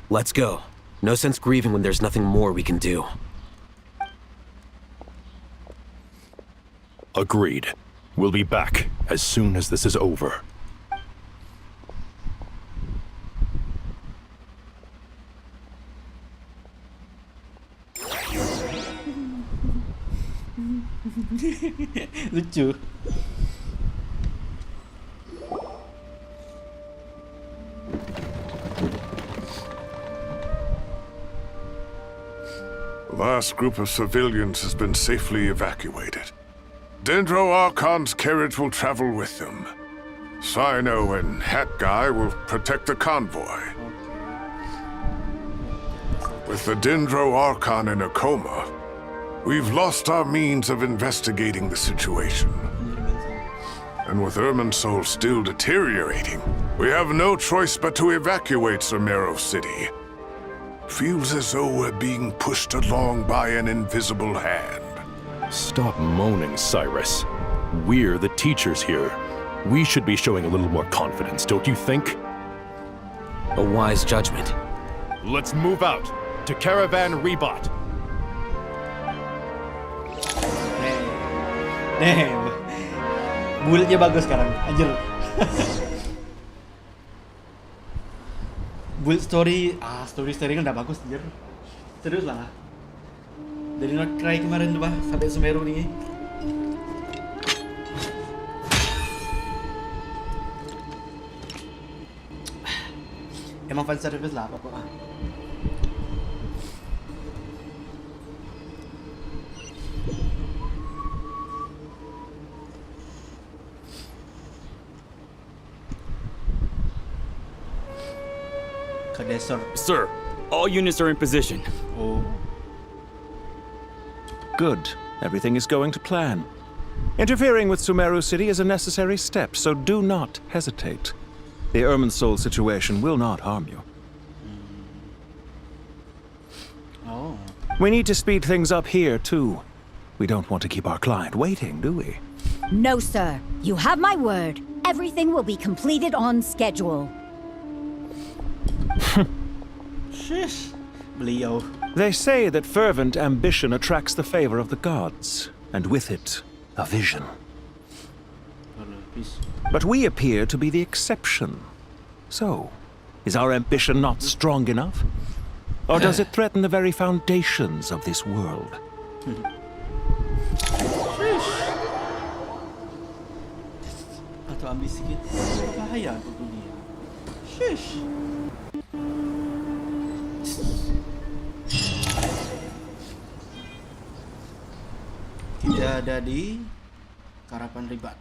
Let's go. No sense grieving when there's nothing more we can do.
Agreed. We'll be back as soon as this is over.
Lucu.
The last group of civilians has been safely evacuated. Dendro Archon's carriage will travel with them. Sino and Hat Guy will protect the convoy. With the Dendro Archon in a coma, we've lost our means of investigating the situation. And with Irminsul still deteriorating, we have no choice but to evacuate Sumeru City. Feels as though we're being pushed along by an invisible hand.
Stop moaning, Cyrus. We're the teachers here. We should be showing a little more confidence, don't you think?
A wise judgment.
Let's move out to Caravan Rebot.
Damn. Build-nya bagus sekarang, anjir. Build story, story kan udah bagus anjir. Serius lah. Dari Not Cry kemarin tuh bah, sampai Sumeru nih. Emang fan service lah pokoknya.
Sir, all units are in position.
Oh.
Good. Everything is going to plan. Interfering with Sumeru City is a necessary step, so do not hesitate. The Irminsul situation will not harm you.
Oh.
We need to speed things up here, too. We don't want to keep our client waiting, do we?
No, sir. You have my word. Everything will be completed on schedule.
Shish. Beliau.
They say that fervent ambition attracts the favor of the gods, and with it, a vision. But we appear to be the exception. So, is our ambition not strong enough? Or does it threaten the very foundations of this world?
Atau ambisi kita bahaya untuk dunia. Shish. Kita ada di Karapan Ribat.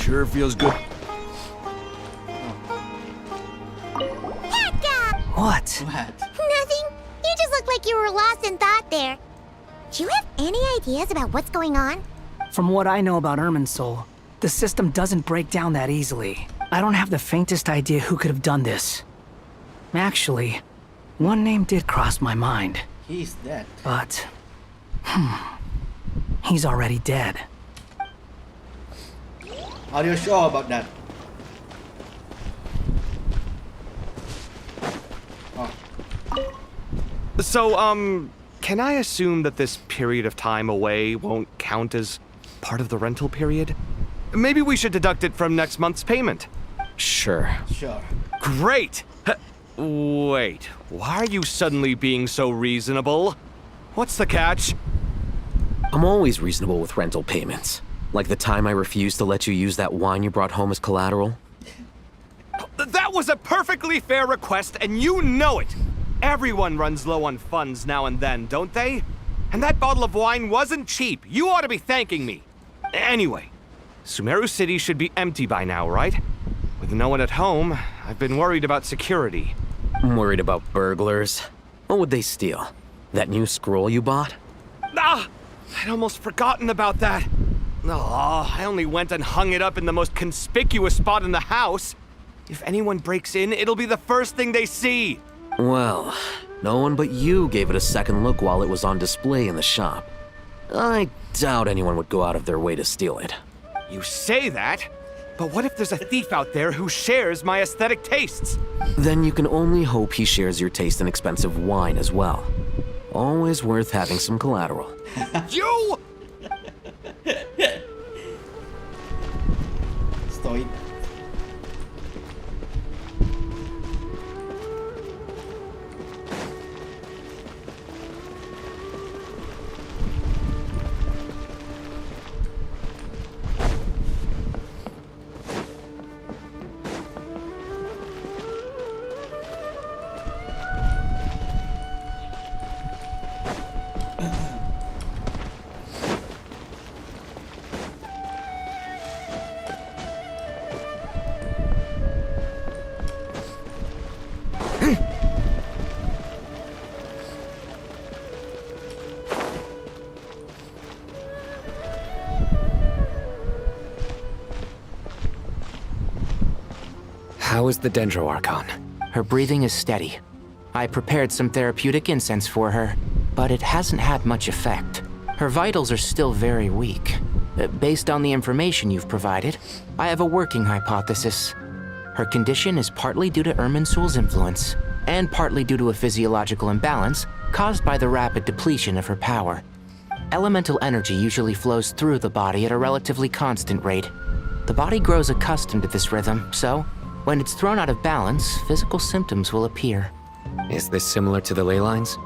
Sure feels good.
What?
Nothing. You just look like you were lost in thought there. Do you have any ideas about what's going on?
From what I know about Irminsul, the system doesn't break down that easily. I don't have the faintest idea who could have done this. Actually, one name did cross my mind.
He's dead.
But, he's already dead.
Are you sure about that?
So, can I assume that this period of time away won't count as part of the rental period? Maybe we should deduct it from next month's payment.
Sure.
Sure.
Great! Wait, why are you suddenly being so reasonable? What's the catch?
I'm always reasonable with rental payments. Like the time I refused to let you use that wine you brought home as collateral.
That was a perfectly fair request, and you know it! Everyone runs low on funds now and then, don't they? And that bottle of wine wasn't cheap. You ought to be thanking me. Anyway, Sumeru City should be empty by now, right? With no one at home, I've been worried about security.
I'm worried about burglars. What would they steal? That new scroll you bought?
Ah! I'd almost forgotten about that. Oh, I only went and hung it up in the most conspicuous spot in the house. If anyone breaks in, it'll be the first thing they see.
Well, no one but you gave it a second look while it was on display in the shop. I doubt anyone would go out of their way to steal it.
You say that, but what if there's a thief out there who shares my aesthetic tastes?
Then you can only hope he shares your taste in expensive wine as well. Always worth having some collateral.
You!
Stoid.
How is the Dendro Archon? Her breathing is steady. I prepared some therapeutic incense for her, but it hasn't had much effect. Her vitals are still very weak. Based on the information you've provided, I have a working hypothesis. Her condition is partly due to Irminsul's influence, and partly due to a physiological imbalance caused by the rapid depletion of her power. Elemental energy usually flows through the body at a relatively constant rate. The body grows accustomed to this rhythm, so when it's thrown out of balance, physical symptoms will appear. Is this similar to the ley lines?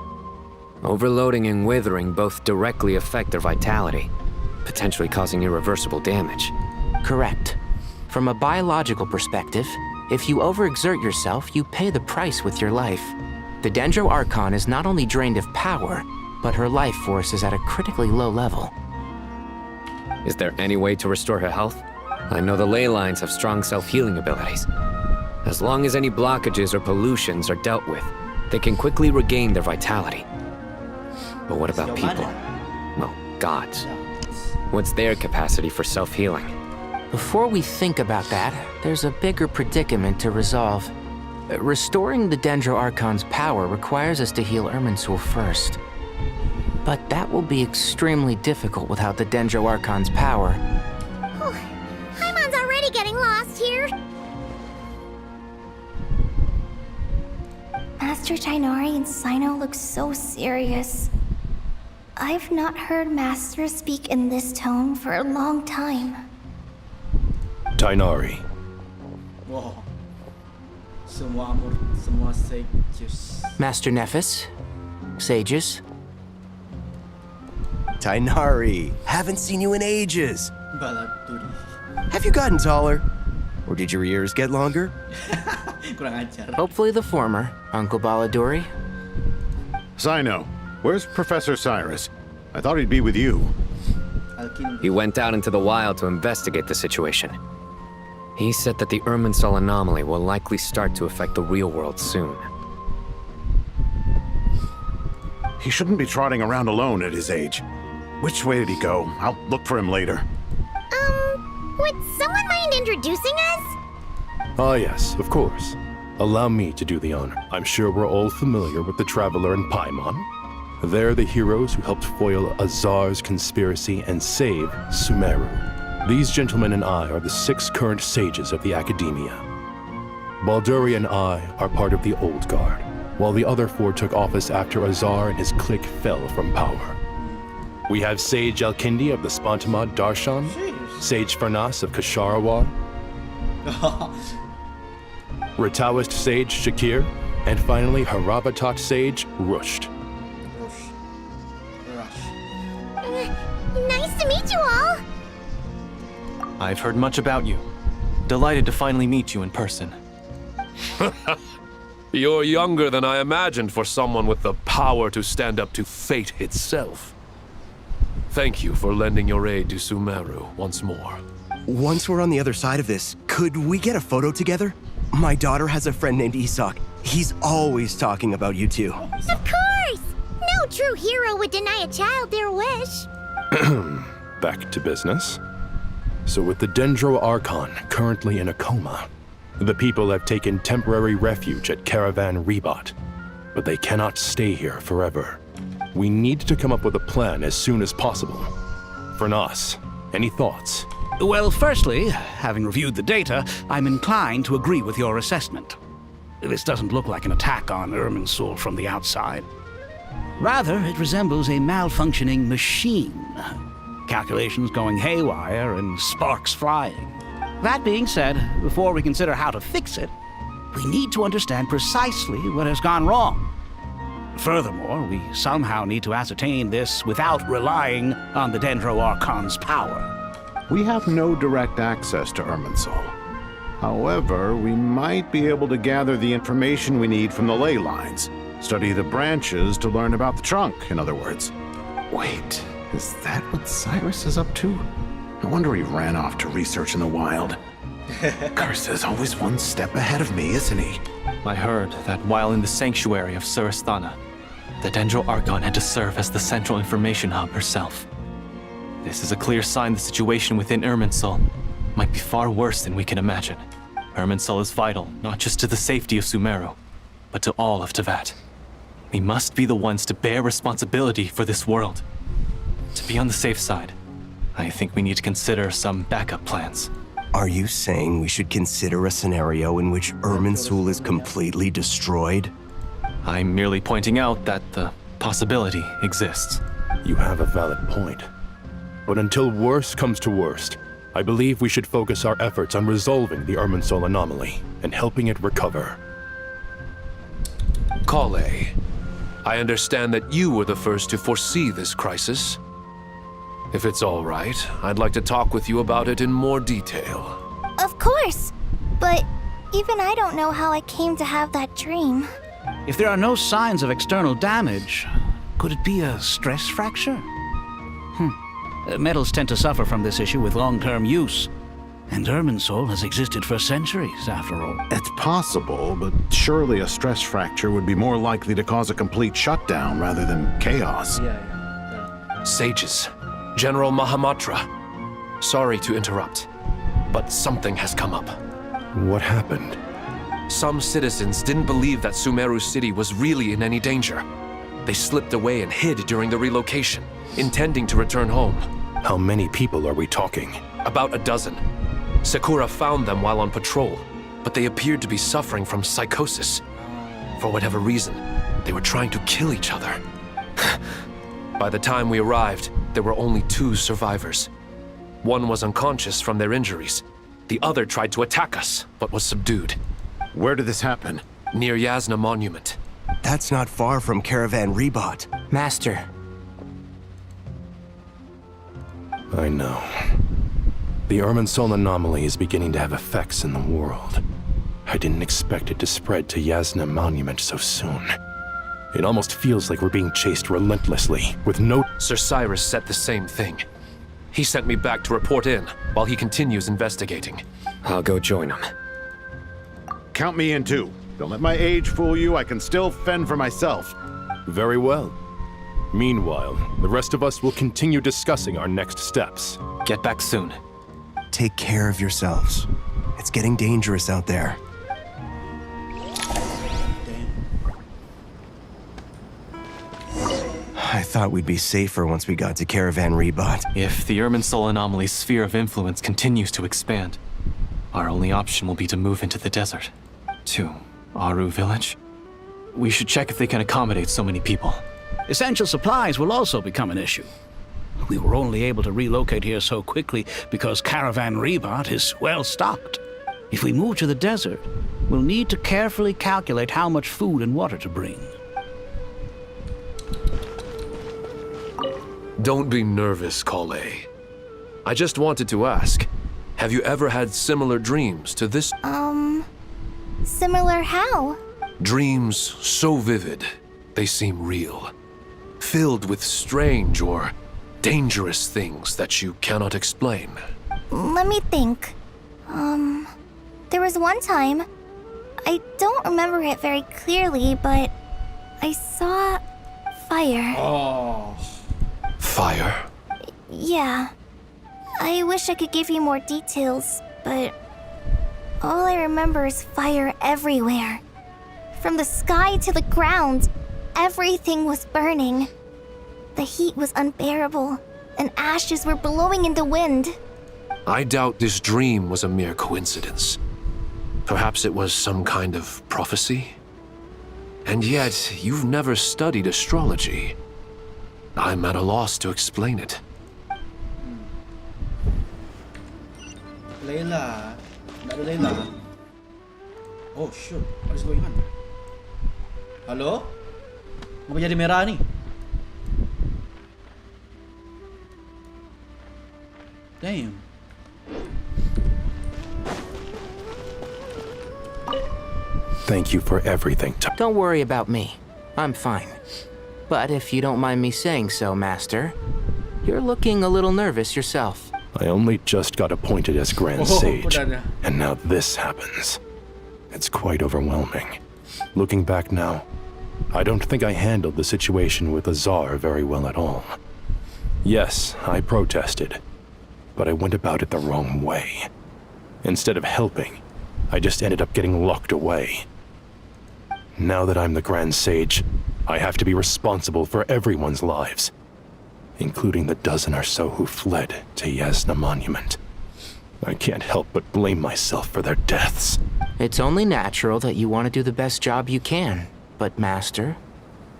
Overloading and withering both directly affect their vitality, potentially causing irreversible damage. Correct. From a biological perspective, if you overexert yourself, you pay the price with your life. The Dendro Archon is not only drained of power, but her life force is at a critically low level. Is there any way to restore her health? I know the ley lines have strong self-healing abilities. As long as any blockages or pollutions are dealt with, they can quickly regain their vitality. But what about people? Well, gods. What's their capacity for self-healing? Before we think about that, there's a bigger predicament to resolve. Restoring the Dendro Archon's power requires us to heal Irminsul first. But that will be extremely difficult without the Dendro Archon's power.
Paimon's already getting lost here.
Master Tainari and Sino look so serious. I've not heard Master speak in this tone for a long time.
Tainari.
Wow. Semua amur, semua sages.
Master Nephis? Sages?
Tainari, haven't seen you in ages.
Balaturi.
Have you gotten taller? Or did your ears get longer?
Kurang ajar.
Hopefully the former, Uncle Baladuri.
Sino, where's Professor Cyrus? I thought he'd be with you.
He went out into the wild to investigate the situation. He said that the Irminsul anomaly will likely start to affect the real world soon.
He shouldn't be trotting around alone at his age. Which way did he go? I'll look for him later.
Would someone mind introducing us?
Ah, yes, of course. Allow me to do the honor. I'm sure we're all familiar with the Traveler and Paimon. They're the heroes who helped foil Azar's conspiracy and save Sumeru. These gentlemen and I are the 6 current sages of the Academia. Balduri and I are part of the Old Guard, while the other 4 took office after Azar and his clique fell from power. We have Sage Elkindi of the Spontamod Darshan, Sage Farnas of Kasharawar, Rataoist Sage Shakir, and finally Harabatot Sage Rusht.
Nice to meet you all!
I've heard much about you. Delighted to finally meet you in person.
You're younger than I imagined for someone with the power to stand up to fate itself. Thank you for lending your aid to Sumeru once more.
Once we're on the other side of this, could we get a photo together? My daughter has a friend named Isak. He's always talking about you two.
Of course! No true hero would deny a child their wish.
Back to business. So with the Dendro Archon currently in a coma, the people have taken temporary refuge at Caravan Rebot. But they cannot stay here forever. We need to come up with a plan as soon as possible. Fernas, any thoughts?
Well, firstly, having reviewed the data, I'm inclined to agree with your assessment. This doesn't look like an attack on Irminsul from the outside. Rather, it resembles a malfunctioning machine. Calculations going haywire and sparks flying. That being said, before we consider how to fix it, we need to understand precisely what has gone wrong. Furthermore, we somehow need to ascertain this without relying on the Dendro Archon's power.
We have no direct access to Irminsul. However, we might be able to gather the information we need from the ley lines. Study the branches to learn about the trunk, in other words. Wait, is that what Cyrus is up to? No wonder he ran off to research in the wild. Curse always one step ahead of me, isn't he?
I heard that while in the sanctuary of Surasthana, the Dendro Archon had to serve as the central information hub herself. This is a clear sign the situation within Irminsul might be far worse than we can imagine. Irminsul is vital, not just to the safety of Sumeru, but to all of Teyvat. We must be the ones to bear responsibility for this world. To be on the safe side, I think we need to consider some backup plans.
Are you saying we should consider a scenario in which Irminsul is completely destroyed?
I'm merely pointing out that the possibility exists.
You have a valid point. But until worst comes to worst, I believe we should focus our efforts on resolving the Irminsul anomaly and helping it recover.
Kale, I understand that you were the first to foresee this crisis. If it's all right, I'd like to talk with you about it in more detail.
Of course, but even I don't know how I came to have that dream.
If there are no signs of external damage, could it be a stress fracture? Metals tend to suffer from this issue with long-term use. And Irminsul has existed for centuries, after all.
It's possible, but surely a stress fracture would be more likely to cause a complete shutdown rather than chaos.
Sages, General Mahamatra, sorry to interrupt, but something has come up.
What happened?
Some citizens didn't believe that Sumeru City was really in any danger. They slipped away and hid during the relocation, intending to return home.
How many people are we talking?
About a dozen. Sakura found them while on patrol, but they appeared to be suffering from psychosis. For whatever reason, they were trying to kill each other. By the time we arrived, there were only 2 survivors. One was unconscious from their injuries. The other tried to attack us, but was subdued.
Where did this happen?
Near Yasna Monument.
That's not far from Caravan Rebot.
Master.
I know. The Irminsul anomaly is beginning to have effects in the world. I didn't expect it to spread to Yasna Monument so soon. It almost feels like we're being chased relentlessly, with no—
Sir Cyrus said the same thing. He sent me back to report in, while he continues investigating.
I'll go join him.
Count me in too. Don't let my age fool you, I can still fend for myself.
Very well. Meanwhile, the rest of us will continue discussing our next steps.
Get back soon.
Take care of yourselves. It's getting dangerous out there. I thought we'd be safer once we got to Caravan Rebot.
If the Irminsul anomaly's sphere of influence continues to expand, our only option will be to move into the desert. To Aru village? We should check if they can accommodate so many people.
Essential supplies will also become an issue. We were only able to relocate here so quickly because Caravan Rebot is well stocked. If we move to the desert, we'll need to carefully calculate how much food and water to bring.
Don't be nervous, Kale. I just wanted to ask, have you ever had similar dreams to this?
Similar how?
Dreams so vivid, they seem real. Filled with strange or dangerous things that you cannot explain.
Let me think. There was one time, I don't remember it very clearly, but I saw fire.
Oh.
Fire?
Yeah. I wish I could give you more details, but all I remember is fire everywhere. From the sky to the ground, everything was burning. The heat was unbearable, and ashes were blowing in the wind.
I doubt this dream was a mere coincidence. Perhaps it was some kind of prophecy? And yet, you've never studied astrology. I'm at a loss to explain it.
Layla. Nggak ada Layla. Oh shoot, what is going on? Halo? Kenapa jadi merah nih? Damn.
Thank you for everything.
Don't worry about me. I'm fine. But if you don't mind me saying so, Master, you're looking a little nervous yourself.
I only just got appointed as Grand Sage, and now this happens. It's quite overwhelming. Looking back now, I don't think I handled the situation with Azar very well at all. Yes, I protested, but I went about it the wrong way. Instead of helping, I just ended up getting locked away. Now that I'm the Grand Sage, I have to be responsible for everyone's lives, including the dozen or so who fled to Yasna Monument. I can't help but blame myself for their deaths.
It's only natural that you want to do the best job you can. But, Master,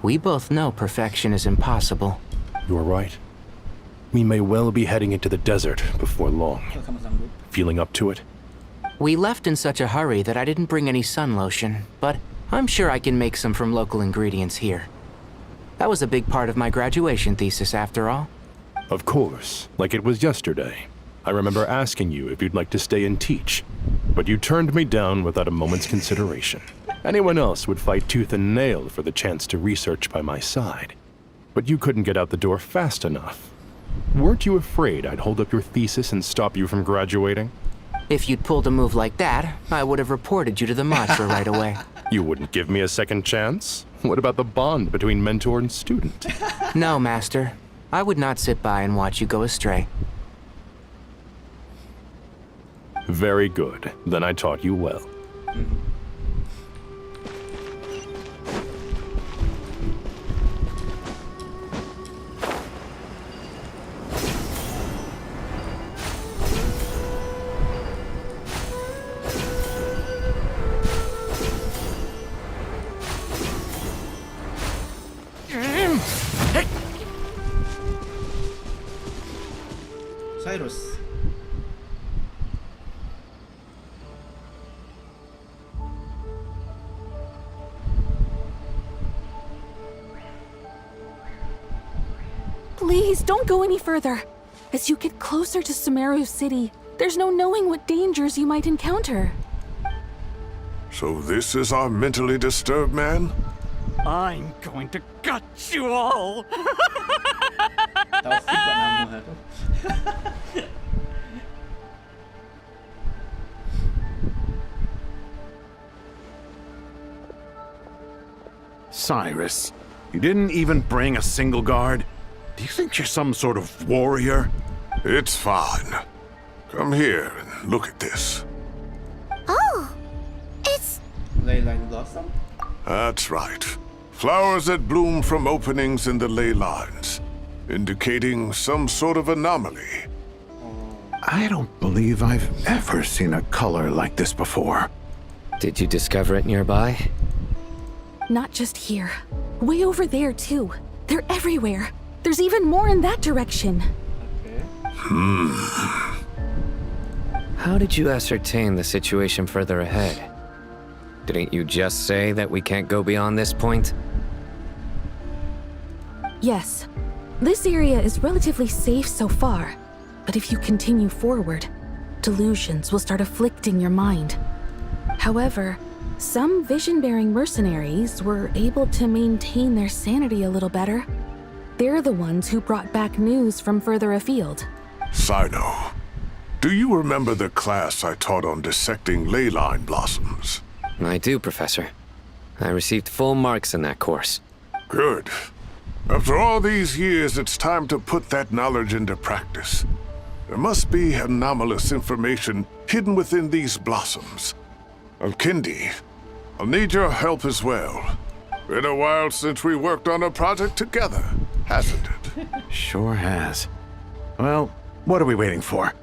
we both know perfection is impossible.
You're right. We may well be heading into the desert before long. Feeling up to it?
We left in such a hurry that I didn't bring any sun lotion, but I'm sure I can make some from local ingredients here. That was a big part of my graduation thesis, after all.
Of course, like it was yesterday. I remember asking you if you'd like to stay and teach, but you turned me down without a moment's consideration. Anyone else would fight tooth and nail for the chance to research by my side, but you couldn't get out the door fast enough. Weren't you afraid I'd hold up your thesis and stop you from graduating?
If you'd pulled a move like that, I would have reported you to the Mantra right away.
You wouldn't give me a second chance? What about the bond between mentor and student?
No, Master. I would not sit by and watch you go astray.
Very good. Then I taught you well.
Cyrus.
Please, don't go any further. As you get closer to Sumeru City, there's no knowing what dangers you might encounter.
So this is our mentally disturbed man?
I'm going to gut you all!
Cyrus, you didn't even bring a single guard? Do you think you're some sort of warrior?
It's fine. Come here and look at this.
Oh, it's...
Leyline blossom?
That's right. Flowers that bloom from openings in the ley lines, indicating some sort of anomaly.
I don't believe I've ever seen a color like this before.
Did you discover it nearby?
Not just here. Way over there, too. They're everywhere. There's even more in that direction.
How did you ascertain the situation further ahead? Didn't you just say that we can't go beyond this point?
Yes. This area is relatively safe so far. But if you continue forward, delusions will start afflicting your mind. However, some vision-bearing mercenaries were able to maintain their sanity a little better. They're the ones who brought back news from further afield.
Sino, do you remember the class I taught on dissecting ley line blossoms?
I do, Professor. I received full marks in that course.
Good. After all these years, it's time to put that knowledge into practice. There must be anomalous information hidden within these blossoms. Alkindi, I'll need your help as well. Been a while since we worked on a project together, hasn't it?
Sure has. Well, what are we waiting for?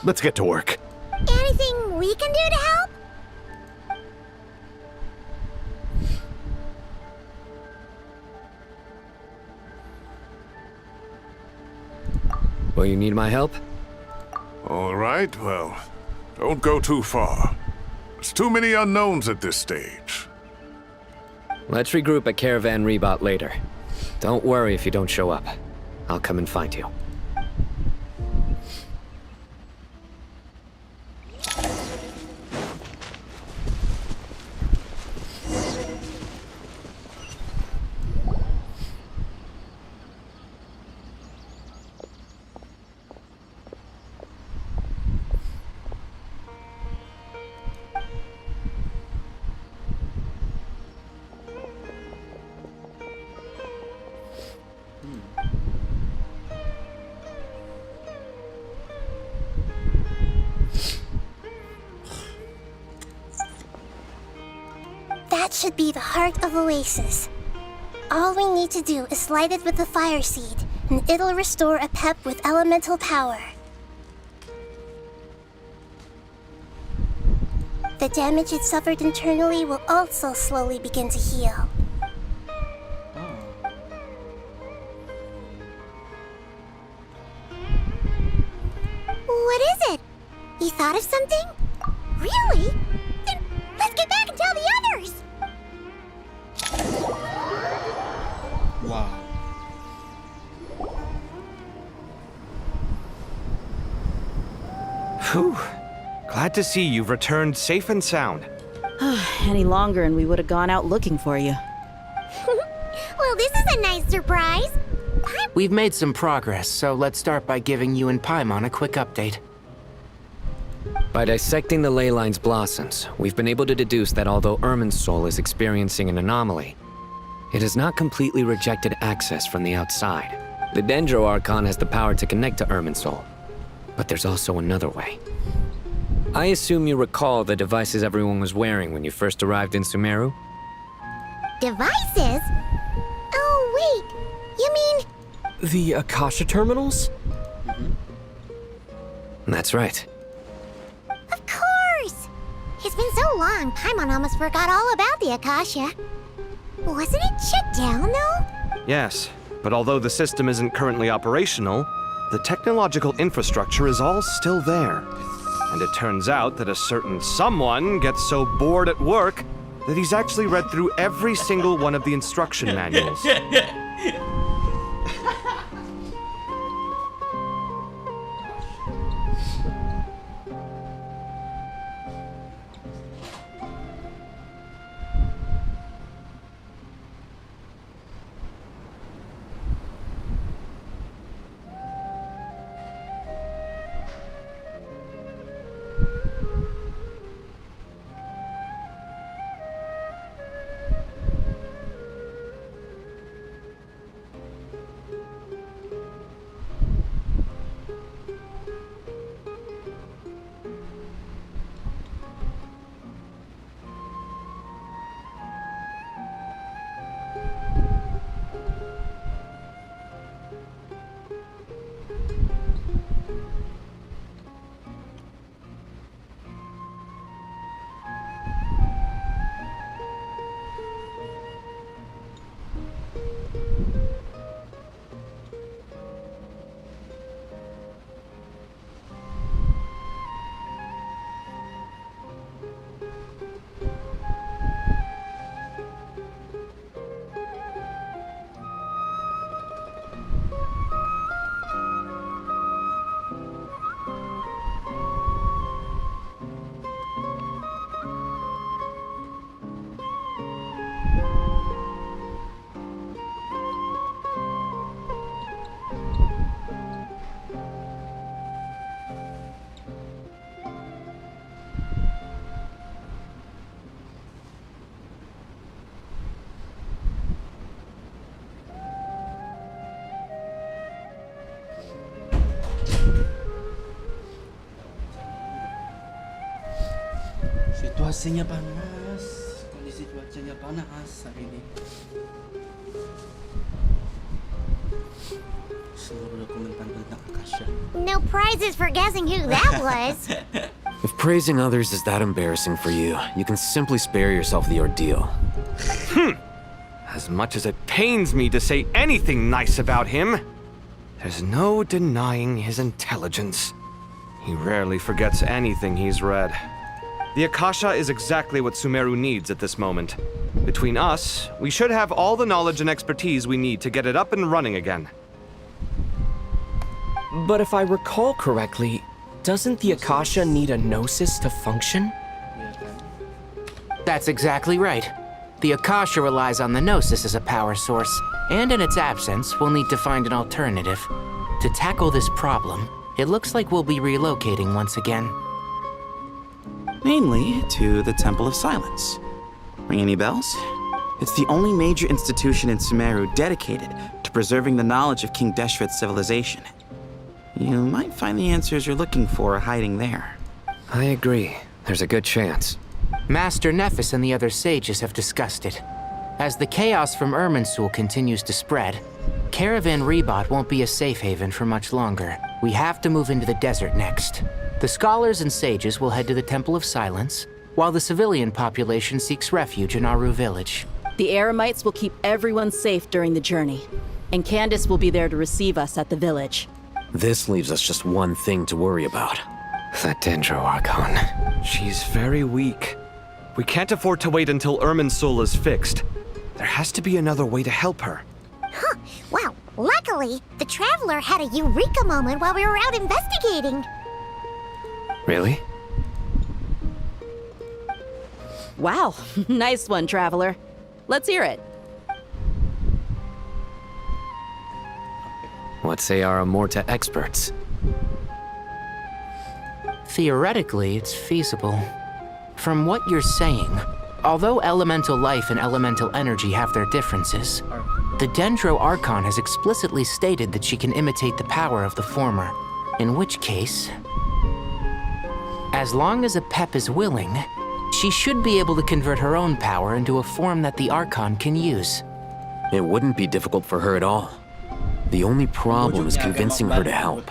Let's get to work.
Anything we can do to help?
Will you need my help?
All right, well, don't go too far. There's too many unknowns at this stage.
Let's regroup at Caravan Rebot later. Don't worry if you don't show up. I'll come and find you.
That should be the heart of Oasis. All we need to do is light it with the fire seed, and it'll restore a pep with elemental power. The damage it suffered internally will also slowly begin to heal. What is it? You thought of something? Really? Then let's get back and tell the others!
Wow.
Whew. Glad to see you've returned safe and sound.
Any longer and we would have gone out looking for you.
Well, this is a nice surprise.
We've made some progress, so let's start by giving you and Paimon a quick update.
By dissecting the ley line's blossoms, we've been able to deduce that although Irmin's soul is experiencing an anomaly, it has not completely rejected access from the outside. The Dendro Archon has the power to connect to Irmin's soul, but there's also another way. I assume you recall the devices everyone was wearing when you first arrived in Sumeru?
Devices? Oh, wait. You mean...
The Akasha terminals?
That's right.
Of course! It's been so long, Paimon almost forgot all about the Akasha. Wasn't it shut down, though?
Yes, but although the system isn't currently operational, the technological infrastructure is all still there. And it turns out that a certain someone gets so bored at work that he's actually read through every single one of the instruction manuals.
Situasinya panas. Kondisi cuacanya panas hari ini. Seluruh dokumen tentang Akasha.
No prizes for guessing who that was.
If praising others is that embarrassing for you, you can simply spare yourself the ordeal.
As much as it pains me to say anything nice about him, there's no denying his intelligence. He rarely forgets anything he's read. The Akasha is exactly what Sumeru needs at this moment. Between us, we should have all the knowledge and expertise we need to get it up and running again.
But if I recall correctly, doesn't the Akasha need a gnosis to function?
That's exactly right. The Akasha relies on the Gnosis as a power source, and in its absence, we'll need to find an alternative. To tackle this problem, it looks like we'll be relocating once again.
Mainly to the Temple of Silence. Ring any bells? It's the only major institution in Sumeru dedicated to preserving the knowledge of King Deshret's civilization. You might find the answers you're looking for hiding there.
I agree. There's a good chance.
Master Nephis and the other sages have discussed it. As the chaos from Irminsul continues to spread, Caravan Rebot won't be a safe haven for much longer. We have to move into the desert next. The scholars and sages will head to the Temple of Silence, while the civilian population seeks refuge in Aru village.
The Eremites will keep everyone safe during the journey, and Candace will be there to receive us at the village.
This leaves us just one thing to worry about. That Dendro Archon.
She's very weak. We can't afford to wait until Irminsul is fixed. There has to be another way to help her.
Huh. Wow. Luckily, the Traveler had a eureka moment while we were out investigating.
Really?
Wow. Nice one, Traveler. Let's hear it.
What say our Amorta experts?
Theoretically, it's feasible. From what you're saying, although elemental life and elemental energy have their differences, the Dendro Archon has explicitly stated that she can imitate the power of the former. In which case, as long as Apep is willing, she should be able to convert her own power into a form that the Archon can use.
It wouldn't be difficult for her at all. The only problem is convincing her to help.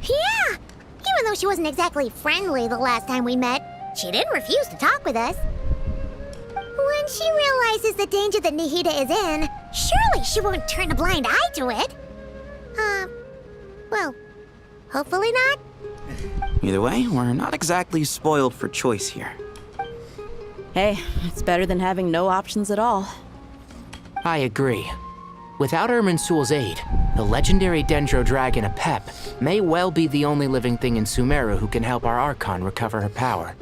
Yeah! Even though she wasn't exactly friendly the last time we met, she didn't refuse to talk with us. When she realizes the danger that Nihida is in, surely she won't turn a blind eye to it. Well, hopefully not.
Either way, we're not exactly spoiled for choice here.
Hey, it's better than having no options at all.
I agree. Without Irminsul's aid, the legendary Dendro Dragon Apep may well be the only living thing in Sumeru who can help our Archon recover her power.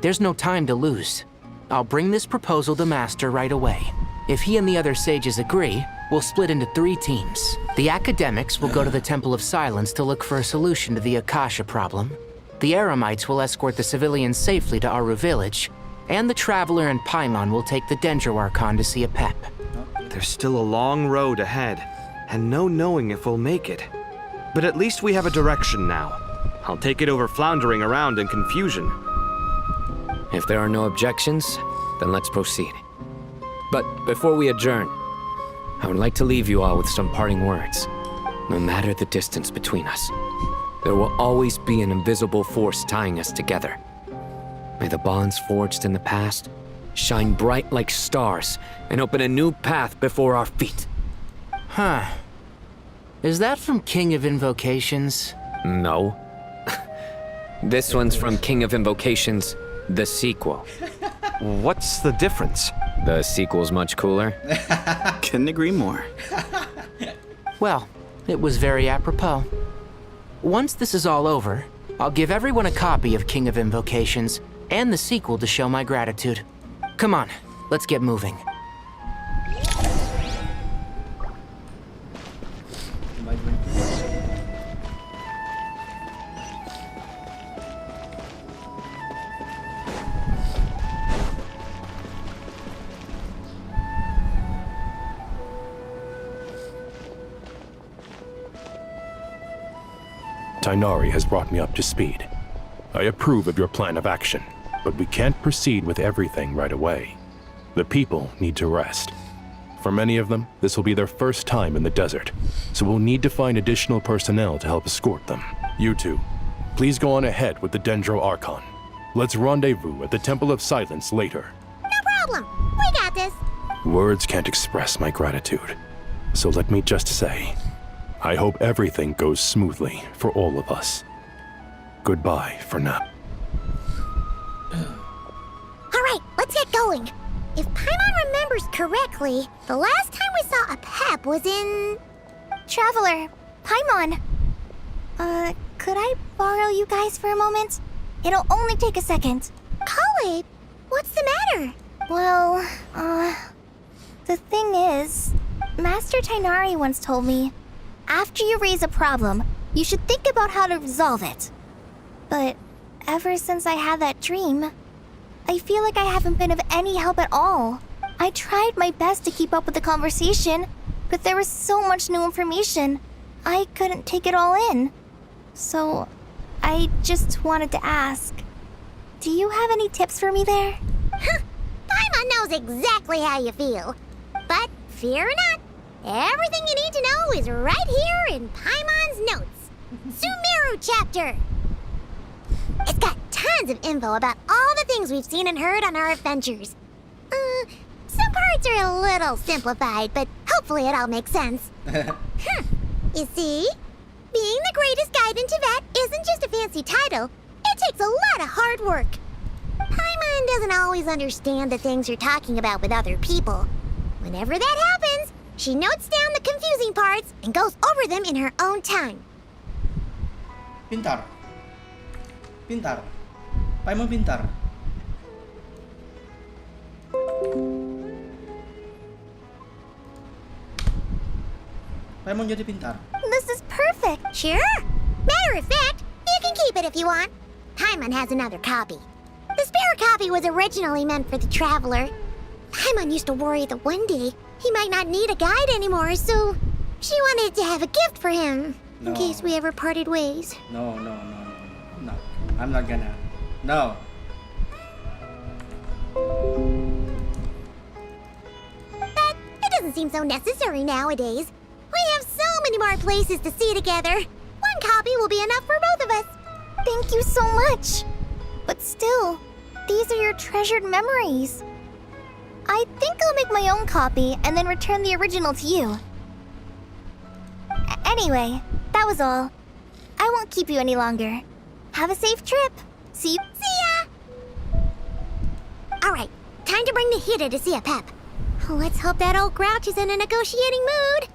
There's no time to lose. I'll bring this proposal to Master right away. If he and the other sages agree, we'll split into 3 teams. The academics will go to the Temple of Silence to look for a solution to the Akasha problem. The Eremites will escort the civilians safely to Aru village, and the Traveler and Paimon will take the Dendro Archon to see Apep.
There's still a long road ahead, and no knowing if we'll make it. But at least we have a direction now. I'll take it over floundering around in confusion.
If there are no objections, then let's proceed. But before we adjourn, I would like to leave you all with some parting words. No matter the distance between us, there will always be an invisible force tying us together. May the bonds forged in the past shine bright like stars and open a new path before our feet.
Huh. Is that from King of Invocations?
No. This one's from King of Invocations, the sequel.
What's the difference?
The sequel's much cooler.
Couldn't agree more.
Well, it was very apropos. Once this is all over, I'll give everyone a copy of King of Invocations and the sequel to show my gratitude. Come on, let's get moving.
Tainari has brought me up to speed. I approve of your plan of action, but we can't proceed with everything right away. The people need to rest. For many of them, this will be their first time in the desert, so we'll need to find additional personnel to help escort them. You two, please go on ahead with the Dendro Archon. Let's rendezvous at the Temple of Silence later.
No problem. We got this.
Words can't express my gratitude, so let me just say, I hope everything goes smoothly for all of us. Goodbye for now.
All right, let's get going. If Paimon remembers correctly, the last time we saw a Pep was in...
Traveler, Paimon. Could I borrow you guys for a moment? It'll only take a second.
Call it. What's the matter?
Well, the thing is, Master Tainari once told me, after you raise a problem, you should think about how to resolve it. But ever since I had that dream, I feel like I haven't been of any help at all. I tried my best to keep up with the conversation, but there was so much new information, I couldn't take it all in. So, I just wanted to ask, do you have any tips for me there?
Paimon knows exactly how you feel. But fear not, everything you need to know is right here in Paimon's notes. Sumeru chapter. It's got tons of info about all the things we've seen and heard on our adventures. Some parts are a little simplified, but hopefully it all makes sense. You see? Being the greatest guide in Tibet isn't just a fancy title. It takes a lot of hard work. Paimon doesn't always understand the things you're talking about with other people. Whenever that happens, she notes down the confusing parts and goes over them in her own time.
Pintar. Paimon pintar. Paimon jadi pintar.
This is perfect. Sure. Matter of fact, you can keep it if you want. Paimon has another copy. The spare copy was originally meant for the traveler. Paimon used to worry that one day he might not need a guide anymore, so she wanted to have a gift for him in case we ever parted ways.
No. I'm not gonna. No.
But it doesn't seem so necessary nowadays. We have so many more places to see together. One copy will be enough for both of us.
Thank you so much. But still, these are your treasured memories. I think I'll make my own copy and then return the original to you. Anyway, that was all. I won't keep you any longer. Have a safe trip. See
ya! Alright, time to bring the Hida to see a Pep. Let's hope that old grouch is in a negotiating mood.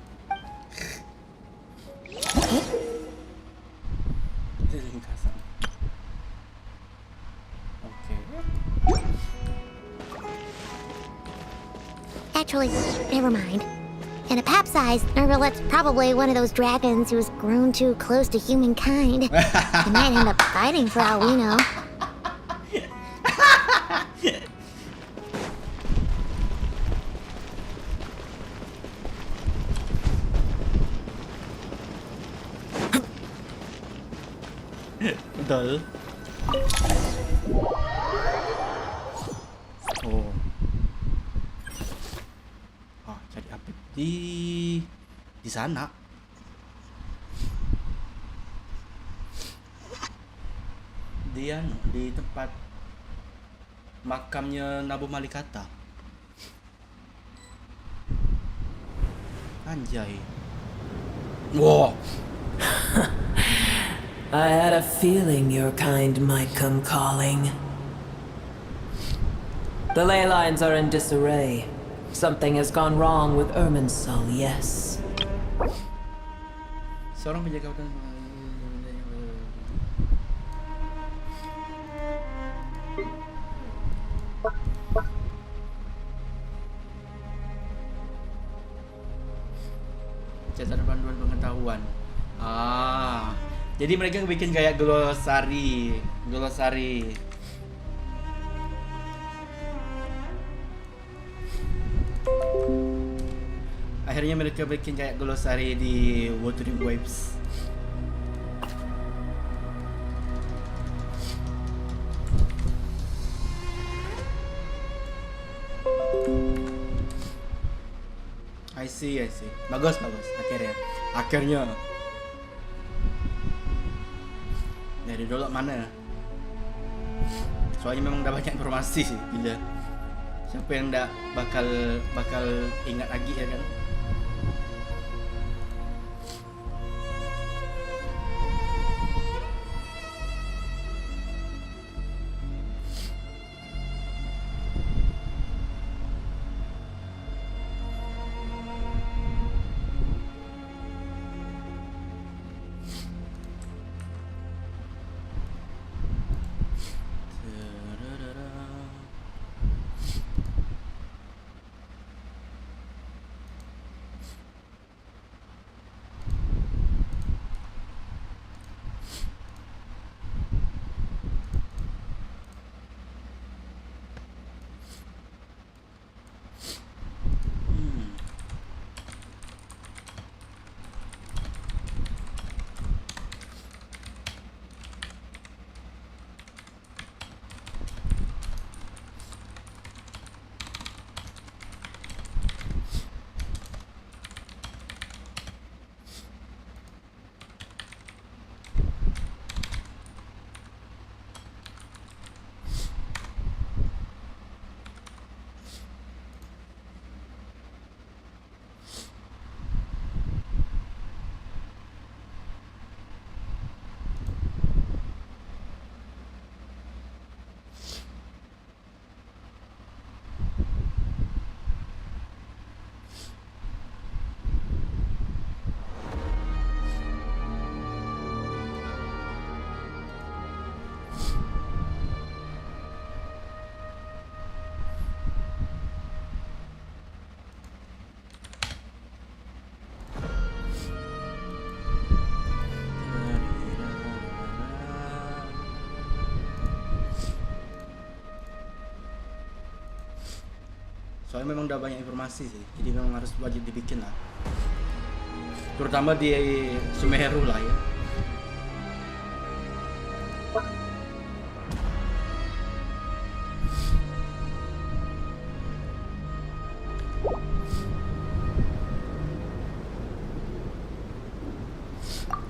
Actually, never mind. In a Pep size, Nervalet's probably one of those dragons who's grown too close to humankind. He might end up fighting for all we know.
Betul. Oh. Cari update di sana. Dia di tempat makamnya Nabu Malikata. Anjay. Wow.
I had a feeling your kind might come calling. The ley lines are in disarray. Something has gone wrong with Irminsul, yes.
Seorang penjaga hutan. Catatan panduan pengetahuan. Jadi mereka bikin kayak glosari. Akhirnya mereka bikin kayak glosari di Wuthering Waves. I see. Bagus. Akhirnya. Dari dulu mana? Soalnya memang udah banyak informasi sih, gila. Siapa yang ndak bakal ingat lagi ya kan? Soalnya memang udah banyak informasi sih, jadi memang harus wajib dibikin lah. Terutama di Sumeru lah ya.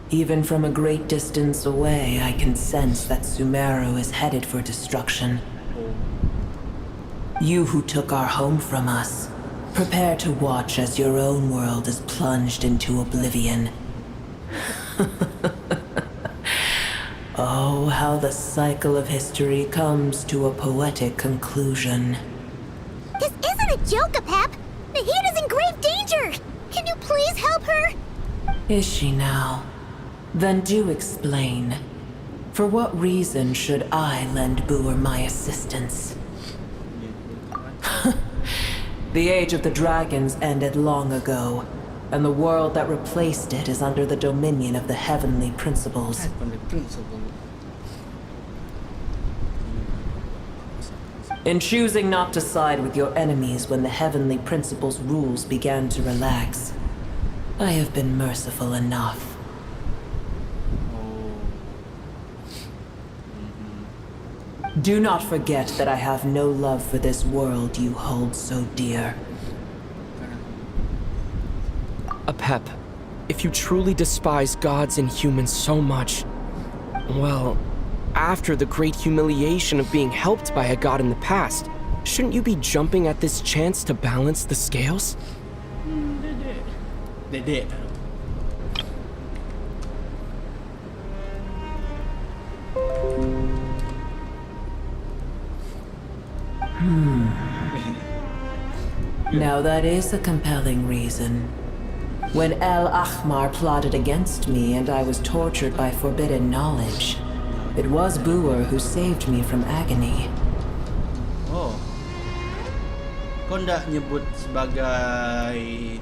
Even from a great distance away, I can sense that Sumeru is headed for destruction. You who took our home from us, prepare to watch as your own world is plunged into oblivion. Oh, how the cycle of history comes to a poetic conclusion.
This isn't a joke, Pep. Nahida's in grave danger. Can you please help her?
Is she now? Then do explain. For what reason should I lend Booer my assistance? The age of the dragons ended long ago, and the world that replaced it is under the dominion of the heavenly principles. In choosing not to side with your enemies when the heavenly principles' rules began to relax, I have been merciful enough. Do not forget that I have no love for this world you hold so dear.
Apep, if you truly despise gods and humans so much, well, after the great humiliation of being helped by a god in the past, shouldn't you be jumping at this chance to balance the scales?
Dedek.
Now that is a compelling reason. When El Ahmar plotted against me and I was tortured by forbidden knowledge, it was Booer who saved me from agony.
Oh. Kau ndak nyebut sebagai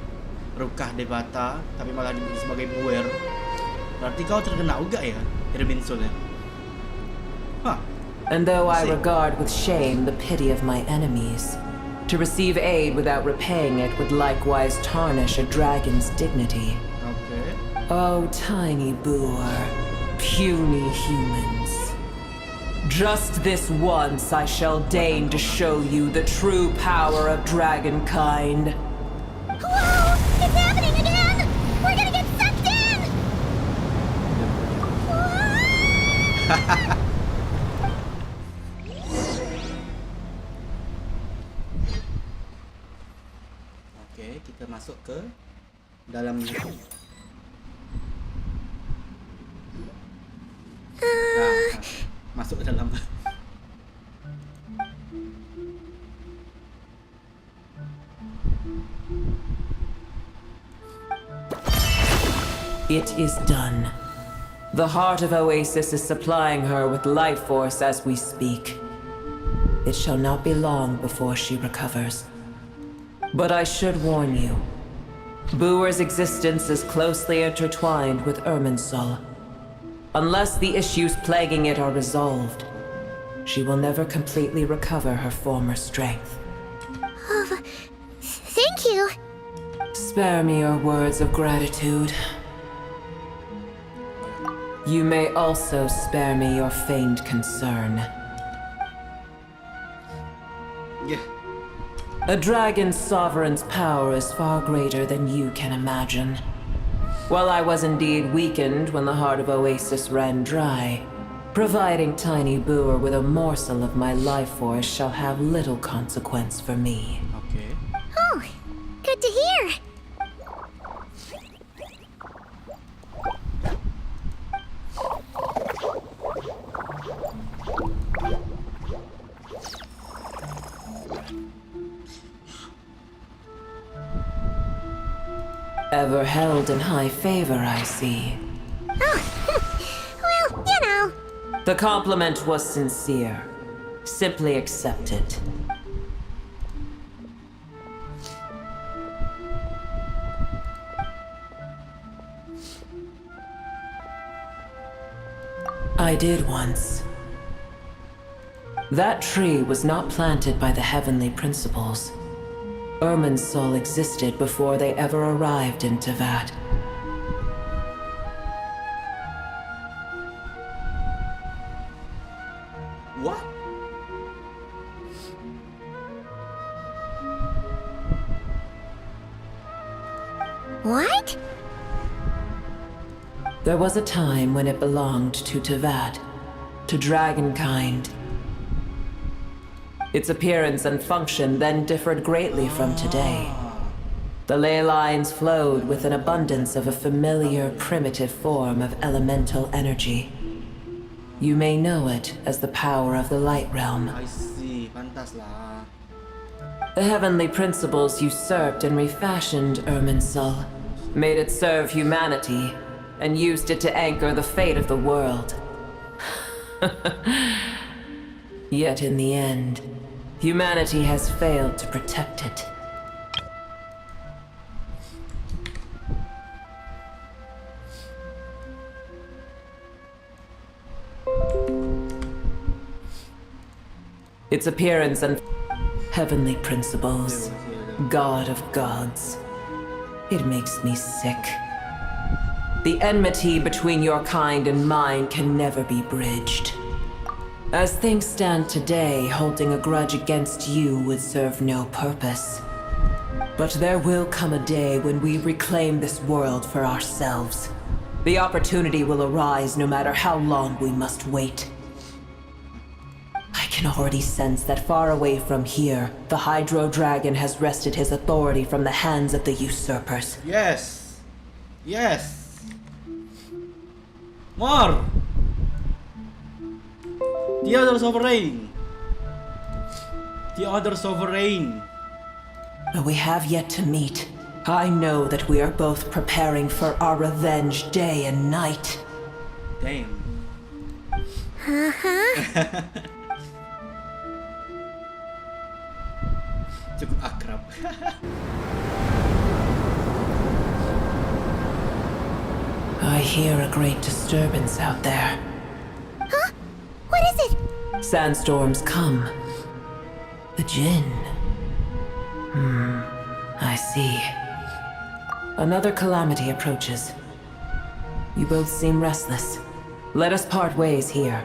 Rukah Devata, tapi malah nyebut sebagai Buer. Berarti kau terkena juga ya, Irminsul ya? Hah.
And though I regard with shame the pity of my enemies, to receive aid without repaying it would likewise tarnish a dragon's dignity.
Okay.
Oh, tiny Boor, puny humans. Just this once I shall deign to show you the true power of dragonkind.
Whoa!
dalamnya. Masuk ke dalam.
It is done. The heart of Oasis is supplying her with life force as we speak. It shall not be long before she recovers. But I should warn you. Booer's existence is closely intertwined with Irminsul. Unless the issues plaguing it are resolved, she will never completely recover her former strength.
Oh, thank you.
Spare me your words of gratitude. You may also spare me your feigned concern.
Yeah.
A dragon sovereign's power is far greater than you can imagine. While I was indeed weakened when the heart of Oasis ran dry, providing Tiny Booer with a morsel of my life force shall have little consequence for me.
Okay.
Oh, good to hear.
Ever held in high favor, I see.
Oh, well, you know.
The compliment was sincere. Simply accept it. I did once. That tree was not planted by the heavenly principles. Irminsul existed before they ever arrived in Tevat.
What?
What?
There was a time when it belonged to Tevat, to dragonkind. Its appearance and function then differed greatly from today. The ley lines flowed with an abundance of a familiar, primitive form of elemental energy. You may know it as the power of the Light Realm.
I see. Pantas lah.
The heavenly principles usurped and refashioned Irminsul, made it serve humanity, and used it to anchor the fate of the world. Yet in the end, humanity has failed to protect it. Its appearance and heavenly principles, God of gods. It makes me sick. The enmity between your kind and mine can never be bridged. As things stand today, holding a grudge against you would serve no purpose. But there will come a day when we reclaim this world for ourselves. The opportunity will arise no matter how long we must wait. I can already sense that far away from here, the Hydro Dragon has wrested his authority from the hands of the usurpers.
Yes. Yes. More. The other sovereign. The other sovereign.
Though we have yet to meet, I know that we are both preparing for our revenge day and night.
Damn.
Uh-huh.
Cukup akrab.
I hear a great disturbance out there.
Huh? What is it?
Sandstorms come. The Jinn. I see. Another calamity approaches. You both seem restless. Let us part ways here.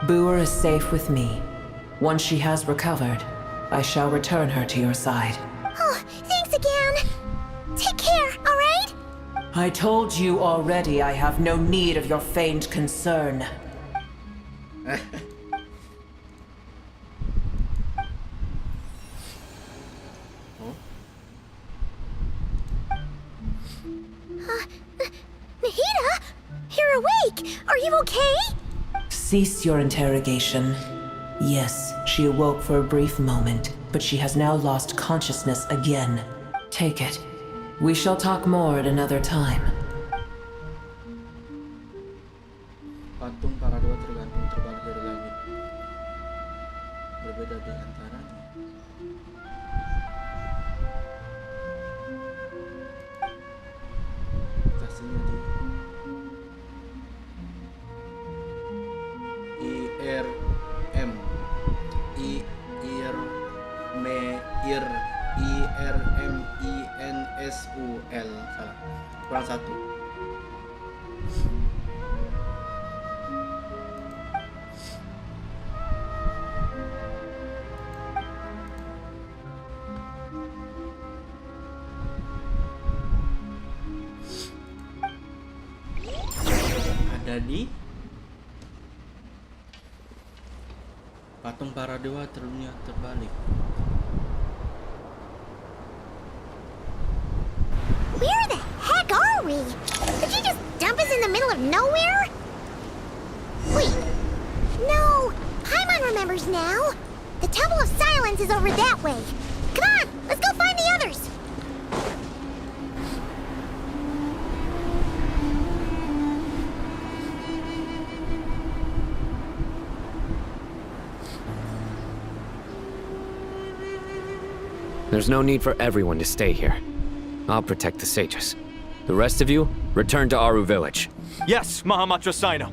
Booer is safe with me. Once she has recovered, I shall return her to your side.
Oh, thanks again. Take care, alright?
I told you already I have no need of your feigned concern.
Nahida? You're awake! Are you okay?
Cease your interrogation. Yes, she awoke for a brief moment, but she has now lost consciousness again. Take it. We shall talk more at another time.
Patung para dua tergantung terbalik dari langit. Berbeda di antaranya. Kasihnya di IRM IRMINSUL salah kurang satu. Ada di patung para dewa dunia terbalik.
Where the heck are we? Did you just dump us in the middle of nowhere? Wait. No. Paimon remembers now. The Temple of Silence is over that way. Come on, let's go find the others.
There's no need for everyone to stay here. I'll protect the sages. The rest of you, return to Aru village.
Yes, Mahamatra Sino.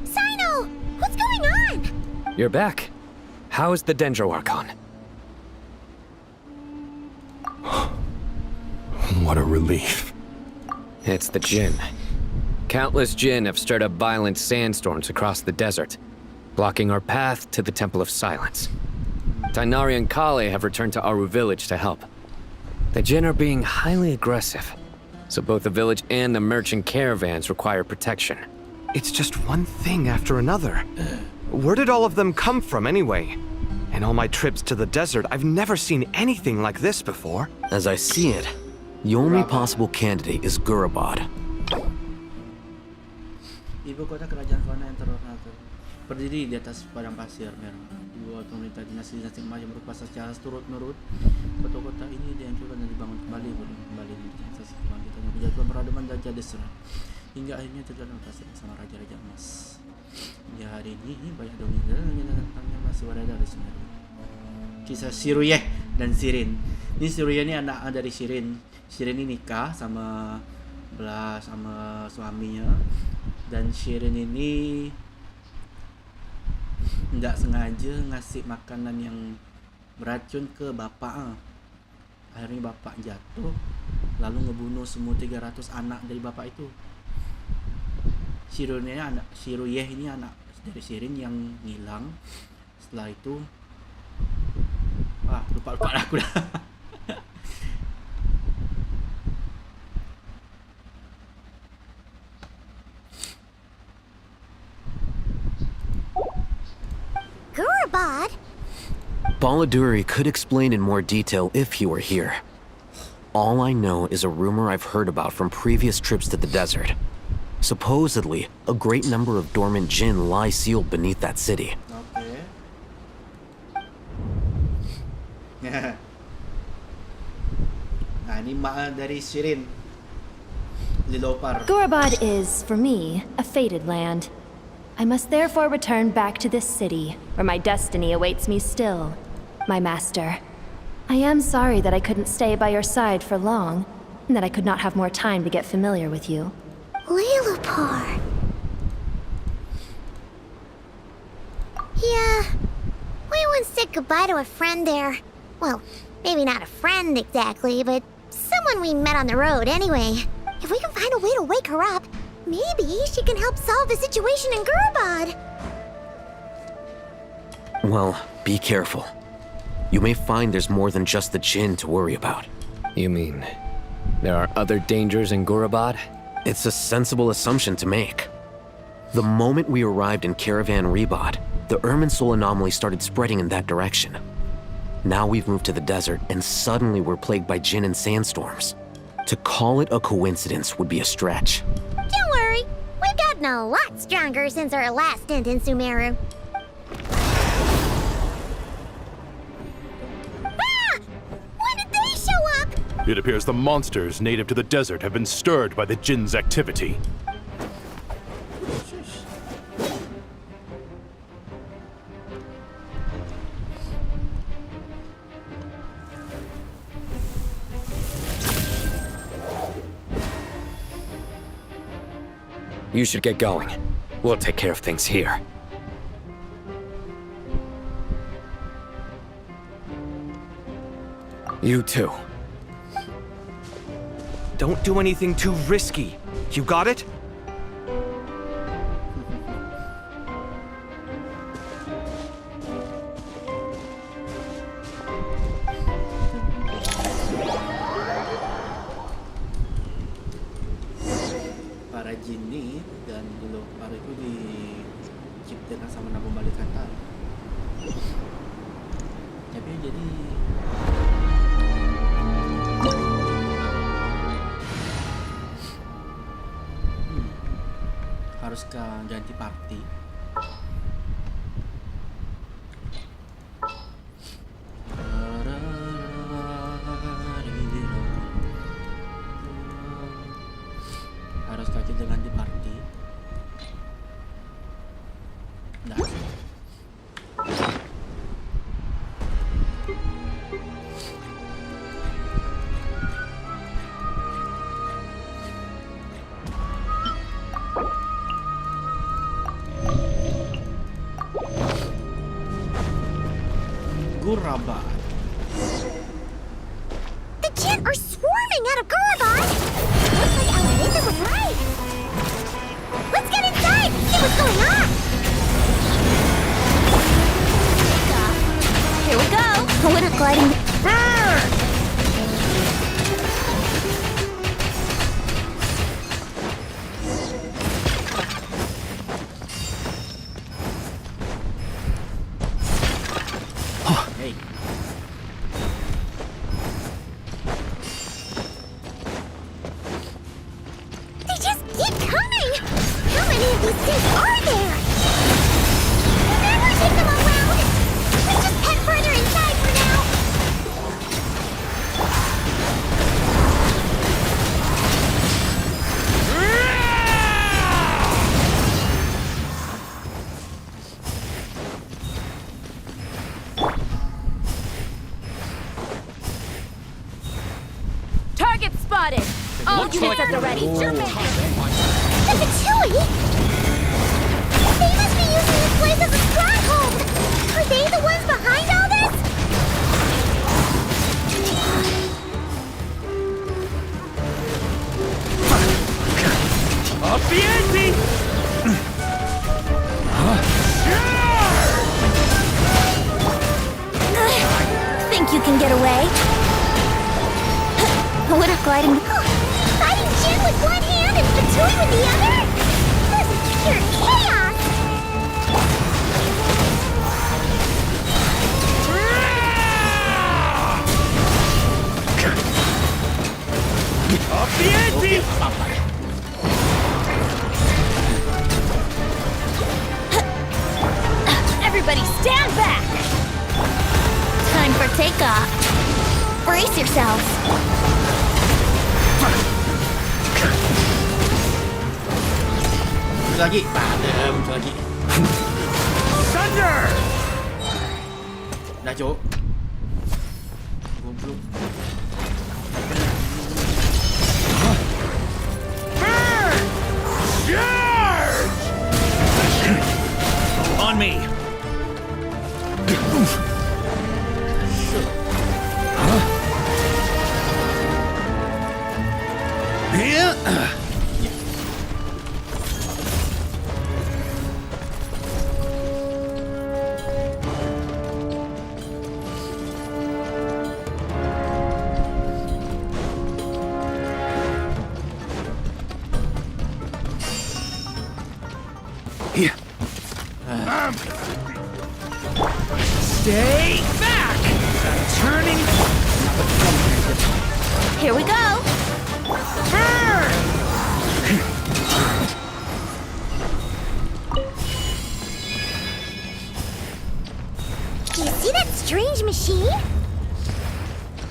Sino! What's going on?
You're back. How is the Dendro Archon?
What a relief.
It's the Jinn. Countless Jinn have stirred up violent sandstorms across the desert, blocking our path to the Temple of Silence. Tainari and Kale have returned to Aru village to help. The Jinn are being highly aggressive, so both the village and the merchant caravans require protection.
It's just one thing after another. Where did all of them come from anyway? In all my trips to the desert, I've never seen anything like this before.
As I see it, the only possible candidate is Gurabad.
Ibu kota kerajaan Purana yang terhormat berdiri di atas padang pasir merah. Dua pemerintah dinasti maju berkuasa secara turut-menurut. Kota-kota ini dihancurkan dan dibangun kembali dengan sensasi kebangkitan yang berjatuhan peradaban dan diserang. Hingga akhirnya terjadi mutasi bersama raja-raja emas. Hingga hari ini banyak dongeng dan tentangnya masih beredar di Sumeru. Kisah Shiruyeh dan Shirin. Ini Shiruyeh ini anak dari Shirin. Shirin ini nikah sama suaminya, dan Shirin ini nggak sengaja ngasih makanan yang beracun ke bapak. Akhirnya bapak jatuh, lalu ngebunuh semua 300 anak dari bapak itu. Shiruyeh ini anak dari Shirin yang hilang. Setelah itu lupa aku dah.
Gurabad?
Baladuri could explain in more detail if he were here. All I know is a rumor I've heard about from previous trips to the desert. Supposedly, a great number of dormant Jinn lie sealed beneath that city.
Okay. Nah, ini mak dari Shirin. Lilopar.
Gurabad is, for me, a fated land. I must therefore return back to this city, where my destiny awaits me still. My master. I am sorry that I couldn't stay by your side for long, and that I could not have more time to get familiar with you.
Lilopar. Yeah. We once said goodbye to a friend there. Well, maybe not a friend exactly, but someone we met on the road anyway. If we can find a way to wake her up, maybe she can help solve the situation in Gurabad.
Well, be careful. You may find there's more than just the Jinn to worry about.
You mean there are other dangers in Gurabad?
It's a sensible assumption to make. The moment we arrived in Caravan Rebad, the Irminsul anomaly started spreading in that direction. Now we've moved to the desert, and suddenly we're plagued by Jinn and sandstorms. To call it a coincidence would be a stretch.
Don't worry, we've gotten a lot stronger since our last stint in Sumeru. Ah! When did they show up?
It appears the monsters native to the desert have been stirred by the Jinn's activity.
You should get going. We'll take care of things here. You too.
Don't do anything too risky. You got it?
Para Jinni dan dulu para itu diciptakan sama nama balik kata. Tapi jadi haruskah ganti party? Haruskah kita ganti party? Nah. Gurabat.
The Jinn are swarming out of Gurabat! Looks like Alariza was right. Let's get inside and see what's going on!
Here we go. We're not gliding.
Hey.
They just keep coming! How many of these things are there? We'll never take them all round! Let's just head further inside for now!
Target spotted! All units at the ready.
The Patui! They must be using this place as a stronghold! Are they the ones behind all this?
Up the ante!
Think you can get away? We're not gliding.
Fighting Jin with one hand and Patui with the other? This is pure chaos!
Up the ante!
Everybody stand back! Time for takeoff. Brace yourselves.
Muncul lagi. Pada muncul lagi.
Thunder!
Dah, Cok. Goblok.
On me! Stay back!
Here we go. Do you see that strange machine?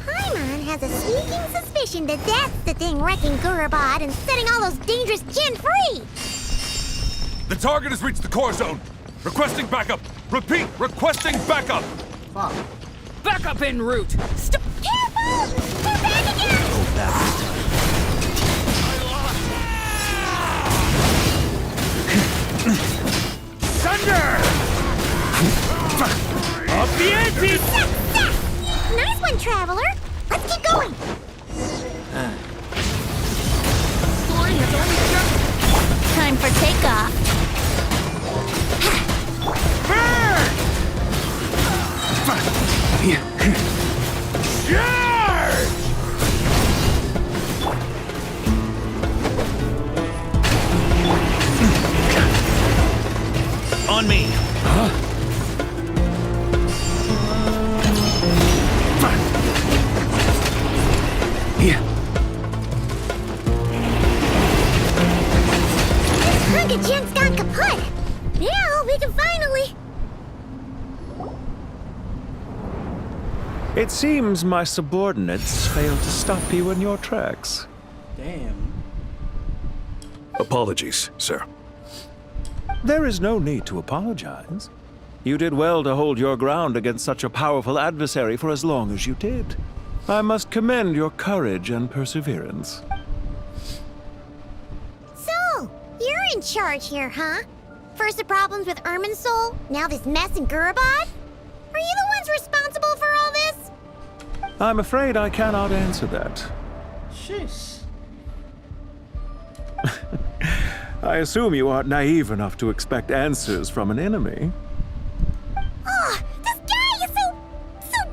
Paimon has a sneaking suspicion that that's the thing wrecking Gurabad and setting all those dangerous Jinn free.
The target has reached the core zone. Requesting backup. Repeat, requesting backup.
Fuck.
Backup en route.
Stop! Careful! They're back again!
Thunder! Up the ante!
Success! Nice one, Traveler. Let's keep going. Time for takeoff.
Burn! Charge! On me.
Hunk of Jin's gone kaput. Now we can finally...
It seems my subordinates failed to stop you in your tracks.
Damn.
Apologies, sir.
There is no need to apologize. You did well to hold your ground against such a powerful adversary for as long as you did. I must commend your courage and perseverance.
So, you're in charge here, huh? First the problems with Irminsul, now this mess in Gurabad? Are you the ones responsible for all this?
I'm afraid I cannot answer that.
Sheesh.
I assume you aren't naive enough to expect answers from an enemy.
Oh, this guy is so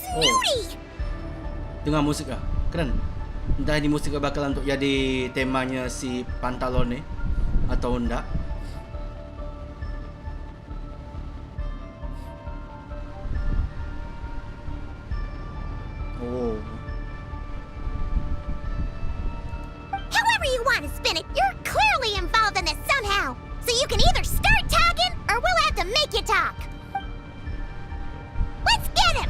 snooty!
Dengar musik ah, keren. Entah ini musik bakal untuk jadi temanya si Pantalone atau enggak. Oh.
However you want to spin it, you're clearly involved in this somehow. So you can either start talking, or we'll have to make you talk. Let's get him!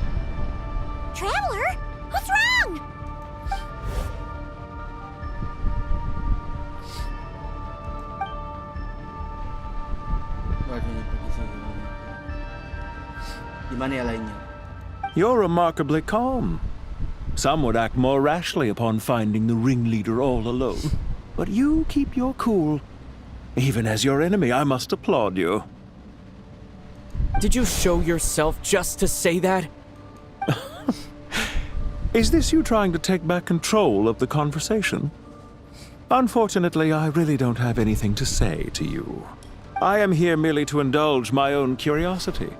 Traveler, what's wrong?
Di mana yang lainnya?
You're remarkably calm. Some would act more rashly upon finding the ringleader all alone. But you keep your cool. Even as your enemy, I must applaud you.
Did you show yourself just to say that?
Is this you trying to take back control of the conversation? Unfortunately, I really don't have anything to say to you. I am here merely to indulge my own curiosity.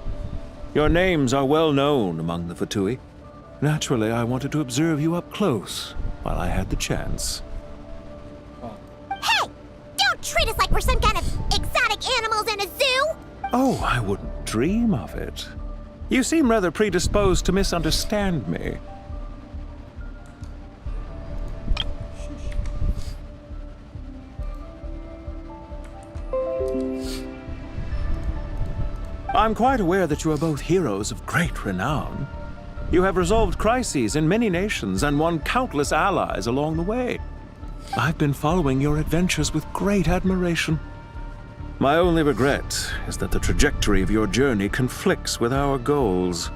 Your names are well known among the Fatui. Naturally, I wanted to observe you up close while I had the chance.
Hey! Don't treat us like we're some kind of exotic animals in a zoo!
Oh, I wouldn't dream of it. You seem rather predisposed to misunderstand me. I'm quite aware that you are both heroes of great renown. You have resolved crises in many nations and won countless allies along the way. I've been following your adventures with great admiration. My only regret is that the trajectory of your journey conflicts with our goals.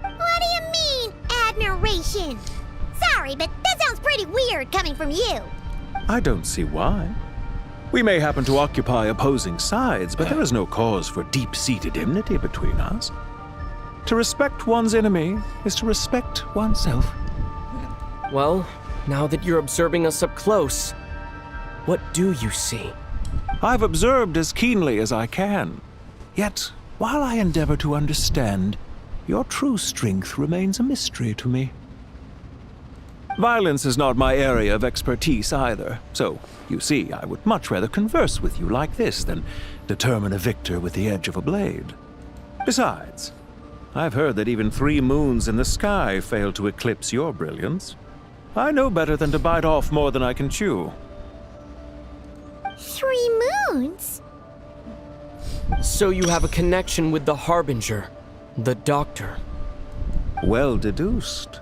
What do you mean, admiration? Sorry, but that sounds pretty weird coming from you.
I don't see why. We may happen to occupy opposing sides, but there is no cause for deep-seated enmity between us. To respect one's enemy is to respect oneself.
Well, now that you're observing us up close, what do you see?
I've observed as keenly as I can. Yet, while I endeavor to understand, your true strength remains a mystery to me. Violence is not my area of expertise either, so, you see, I would much rather converse with you like this than determine a victor with the edge of a blade. Besides, I've heard that even 3 moons in the sky fail to eclipse your brilliance. I know better than to bite off more than I can chew.
3 moons?
So you have a connection with the Harbinger, the Doctor.
Well deduced.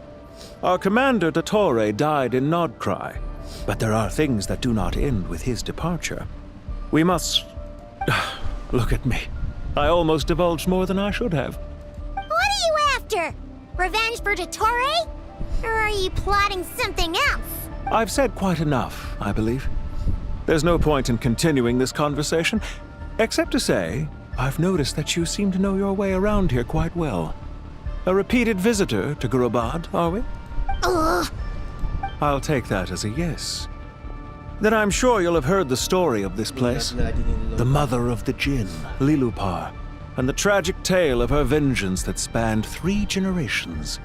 Our commander, Dottore, died in Nodcry, but there are things that do not end with his departure. We must... Look at me. I almost divulged more than I should have.
What are you after? Revenge for Dottore? Or are you plotting something else?
I've said quite enough, I believe. There's no point in continuing this conversation, except to say, I've noticed that you seem to know your way around here quite well. A repeated visitor to Gurubad, are we?
Ugh.
I'll take that as a yes. Then I'm sure you'll have heard the story of this place. The mother of the Jinn, Lilupar, and the tragic tale of her vengeance that spanned 3 generations.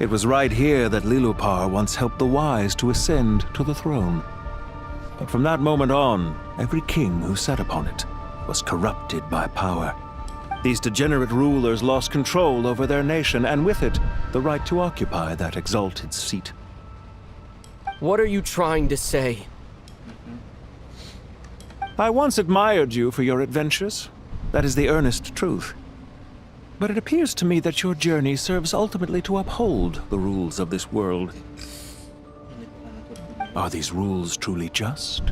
It was right here that Lilupar once helped the wise to ascend to the throne. But from that moment on, every king who sat upon it was corrupted by power. These degenerate rulers lost control over their nation, and with it, the right to occupy that exalted seat.
What are you trying to say?
I once admired you for your adventures. That is the earnest truth. But it appears to me that your journey serves ultimately to uphold the rules of this world. Are these rules truly just?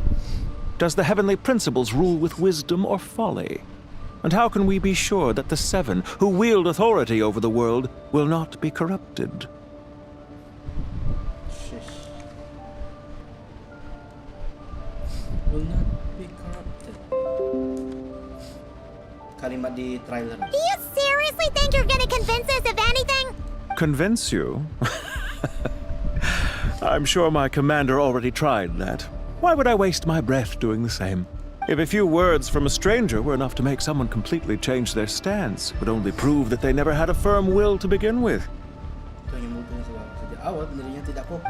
Does the heavenly principles rule with wisdom or folly? And how can we be sure that the 7 who wield authority over the world will not be corrupted?
Will not be corrupted. Kalimat di trailer.
Do you seriously think you're gonna convince us of anything?
Convince you? I'm sure my commander already tried that. Why would I waste my breath doing the same? If a few words from a stranger were enough to make someone completely change their stance, it would only prove that they never had a firm will to begin with.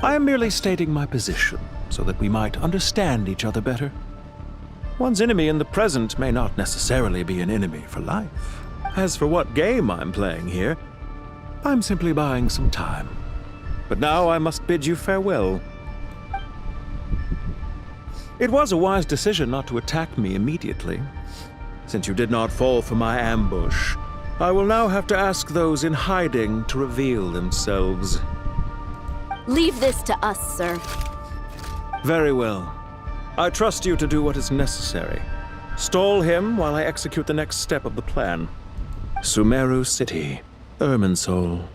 I am merely stating my position, so that we might understand each other better. One's enemy in the present may not necessarily be an enemy for life. As for what game I'm playing here, I'm simply buying some time. But now I must bid you farewell. It was a wise decision not to attack me immediately. Since you did not fall for my ambush, I will now have to ask those in hiding to reveal themselves.
Leave this to us, sir.
Very well. I trust you to do what is necessary. Stall him while I execute the next step of the plan. Sumeru City, Irminsul.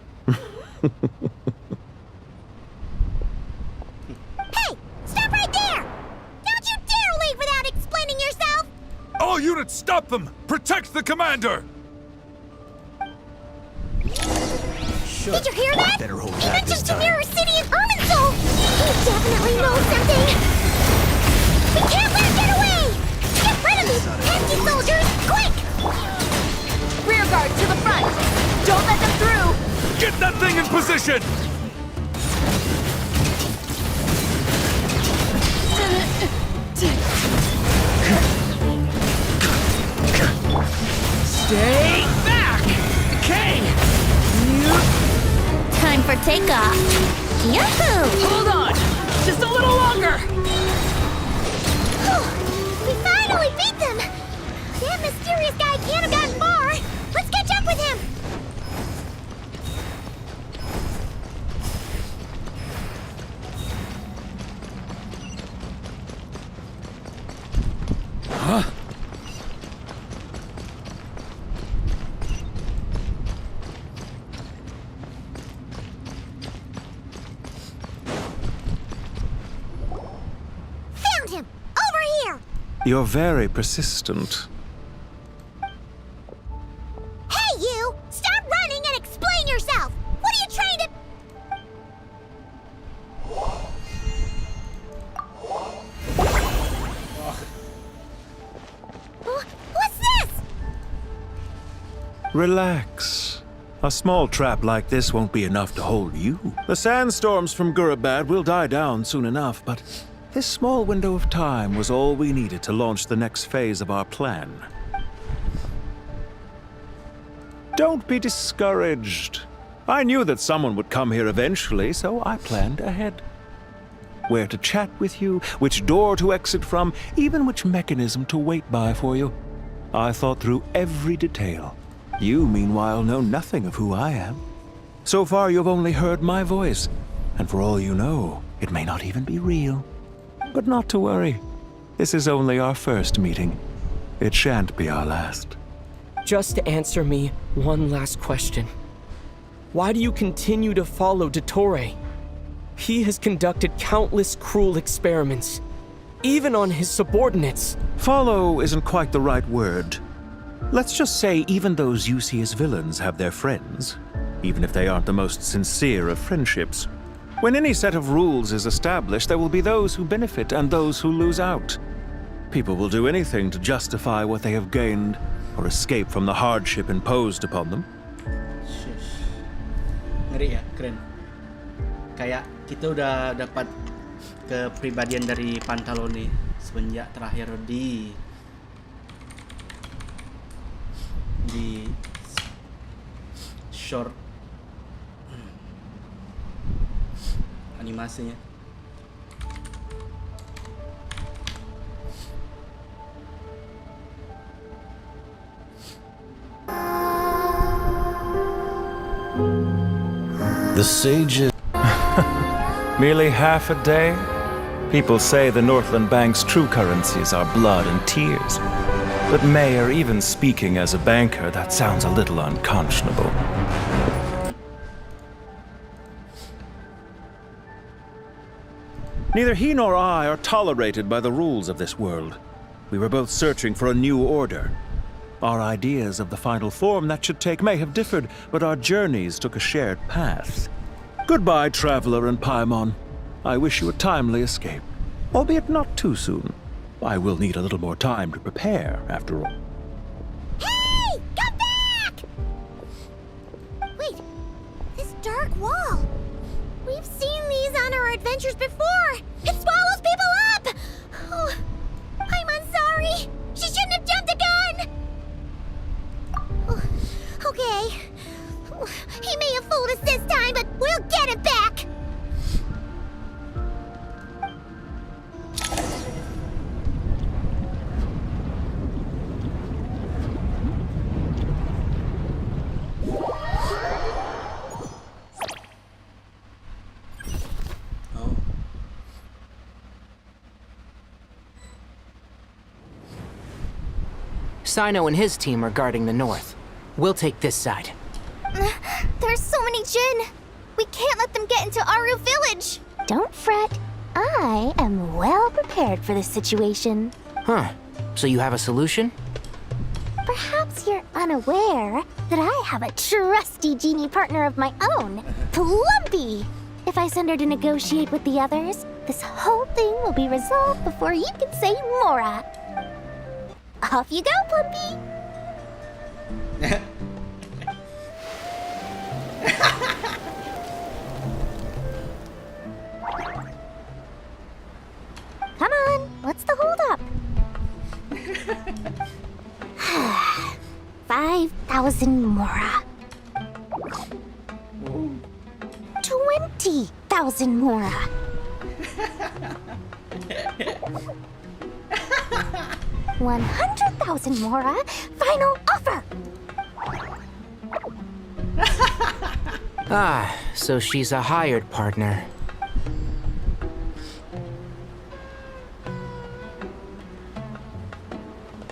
All units, stop them! Protect the commander!
Did you hear that? He mentioned Sumeru City and Irminsul! He definitely knows something! We can't let him get away! Get rid of these pesky soldiers, quick!
Rear guard to the front! Don't let them through!
Get that thing in position!
Stay back! Okay!
Time for takeoff! Yahoo!
Hold on! Just a little longer!
We finally beat them! That mysterious guy can't have gotten far! Let's catch up with him!
Huh?
Found him! Over here!
You're very persistent.
Hey, you! Stop running and explain yourself! What are you trying to... What's this?
Relax. A small trap like this won't be enough to hold you. The sandstorms from Gurubad will die down soon enough, but this small window of time was all we needed to launch the next phase of our plan. Don't be discouraged.
I knew that someone would come here eventually, so I planned ahead. Where to chat with you, which door to exit from, even which mechanism to wait by for you. I thought through every detail. You, meanwhile, know nothing of who I am. So far, you've only heard my voice, and for all you know, it may not even be real. But not to worry. This is only our first meeting. It shan't be our last.
Just answer me one last question. Why do you continue to follow Dottore? He has conducted countless cruel experiments, even on his subordinates.
Follow isn't quite the right word. Let's just say even those you see as villains have their friends, even if they aren't the most sincere of friendships. When any set of rules is established, there will be those who benefit and those who lose out. People will do anything to justify what they have gained or escape from the hardship imposed upon them.
Ngeri ya, keren. Kayak kita udah dapat kepribadian dari Pantalone semenjak terakhir di short animasinya.
The sages... Merely half a day? People say the Northland Bank's true currencies are blood and tears. But Mayor, even speaking as a banker, that sounds a little unconscionable. Neither he nor I are tolerated by the rules of this world. We were both searching for a new order. Our ideas of the final form that should take may have differed, but our journeys took a shared path. Goodbye, Traveler and Paimon. I wish you a timely escape, albeit not too soon. I will need a little more time to prepare, after all.
Hey! Come back! Wait, this dark wall. We've seen these on our adventures before. It swallows people up! Oh, I'm sorry. She shouldn't have jumped the gun! Oh, okay. He may have fooled us this time, but we'll get him back!
Sino and his team are guarding the north. We'll take this side.
There's so many Jin. We can't let them get into Aru village. Don't fret. I am well prepared for this situation.
Huh. So you have a solution?
Perhaps you're unaware that I have a trusty genie partner of my own, Plumpy. If I send her to negotiate with the others, this whole thing will be resolved before you can say Mora. Off you go, Plumpy. Come on, what's the holdup? 5,000 Mora. 20,000 Mora. 100,000 Mora. Final offer.
Ah, so she's a hired partner.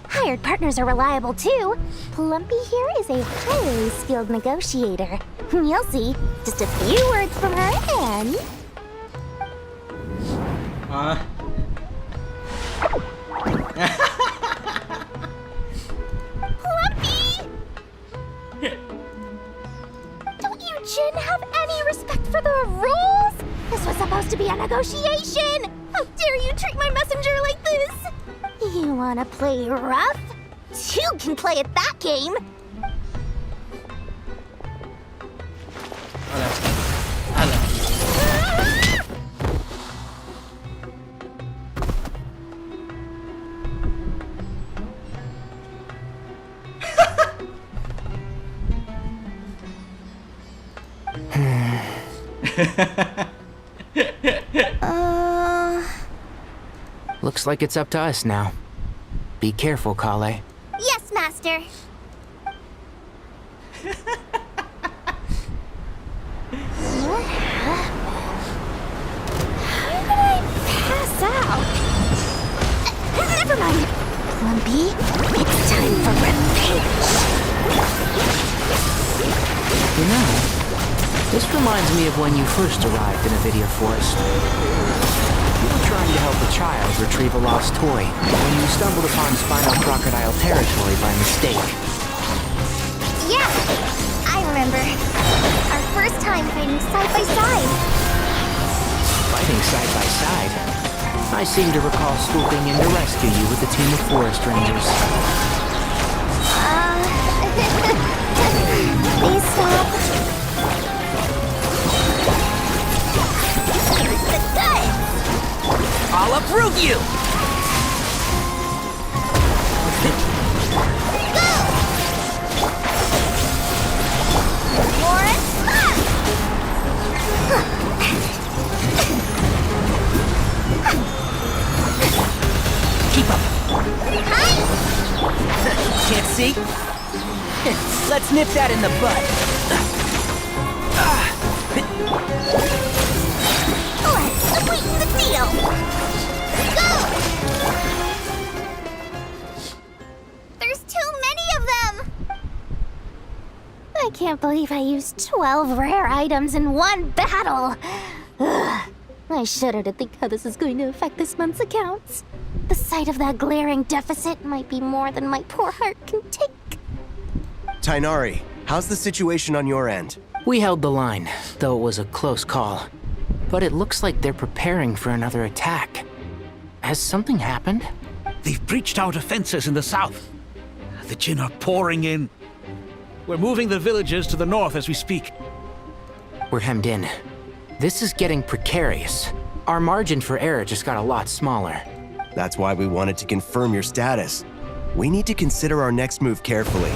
Hired partners are reliable too. Plumpy here is a highly skilled negotiator. You'll see. Just a few words from her and... Plumpy! Don't you Jin have any respect for the rules? This was supposed to be a negotiation! How dare you treat my messenger like this? You wanna play rough? You can play at that game!
Looks like it's up to us now. Be careful, Kale.
Yes, Master. What happened? How did I pass out? Never mind. Plumpy, it's time for revenge.
You know, this reminds me of when you first arrived in Avidia Forest. You were trying to help a child retrieve a lost toy when you stumbled upon Spinal Crocodile territory by mistake.
Yeah, I remember. Our first time fighting side by side.
Fighting side by side? I seem to recall swooping in to rescue you with a team of forest rangers.
Please stop. The goods!
I'll uproot you!
More fun!
Keep up.
Hi!
Can't see? Let's nip that in the bud.
Let's sweeten the deal! Go! There's too many of them! I can't believe I used 12 rare items in one battle! Ugh. I shudder to think how this is going to affect this month's accounts. The sight of that glaring deficit might be more than my poor heart can take.
Tainari, how's the situation on your end?
We held the line, though it was a close call. But it looks like they're preparing for another attack. Has something happened?
They've breached our defenses in the south. The Jinn are pouring in. We're moving the villagers to the north as we speak.
We're hemmed in. This is getting precarious. Our margin for error just got a lot smaller.
That's why we wanted to confirm your status. We need to consider our next move carefully.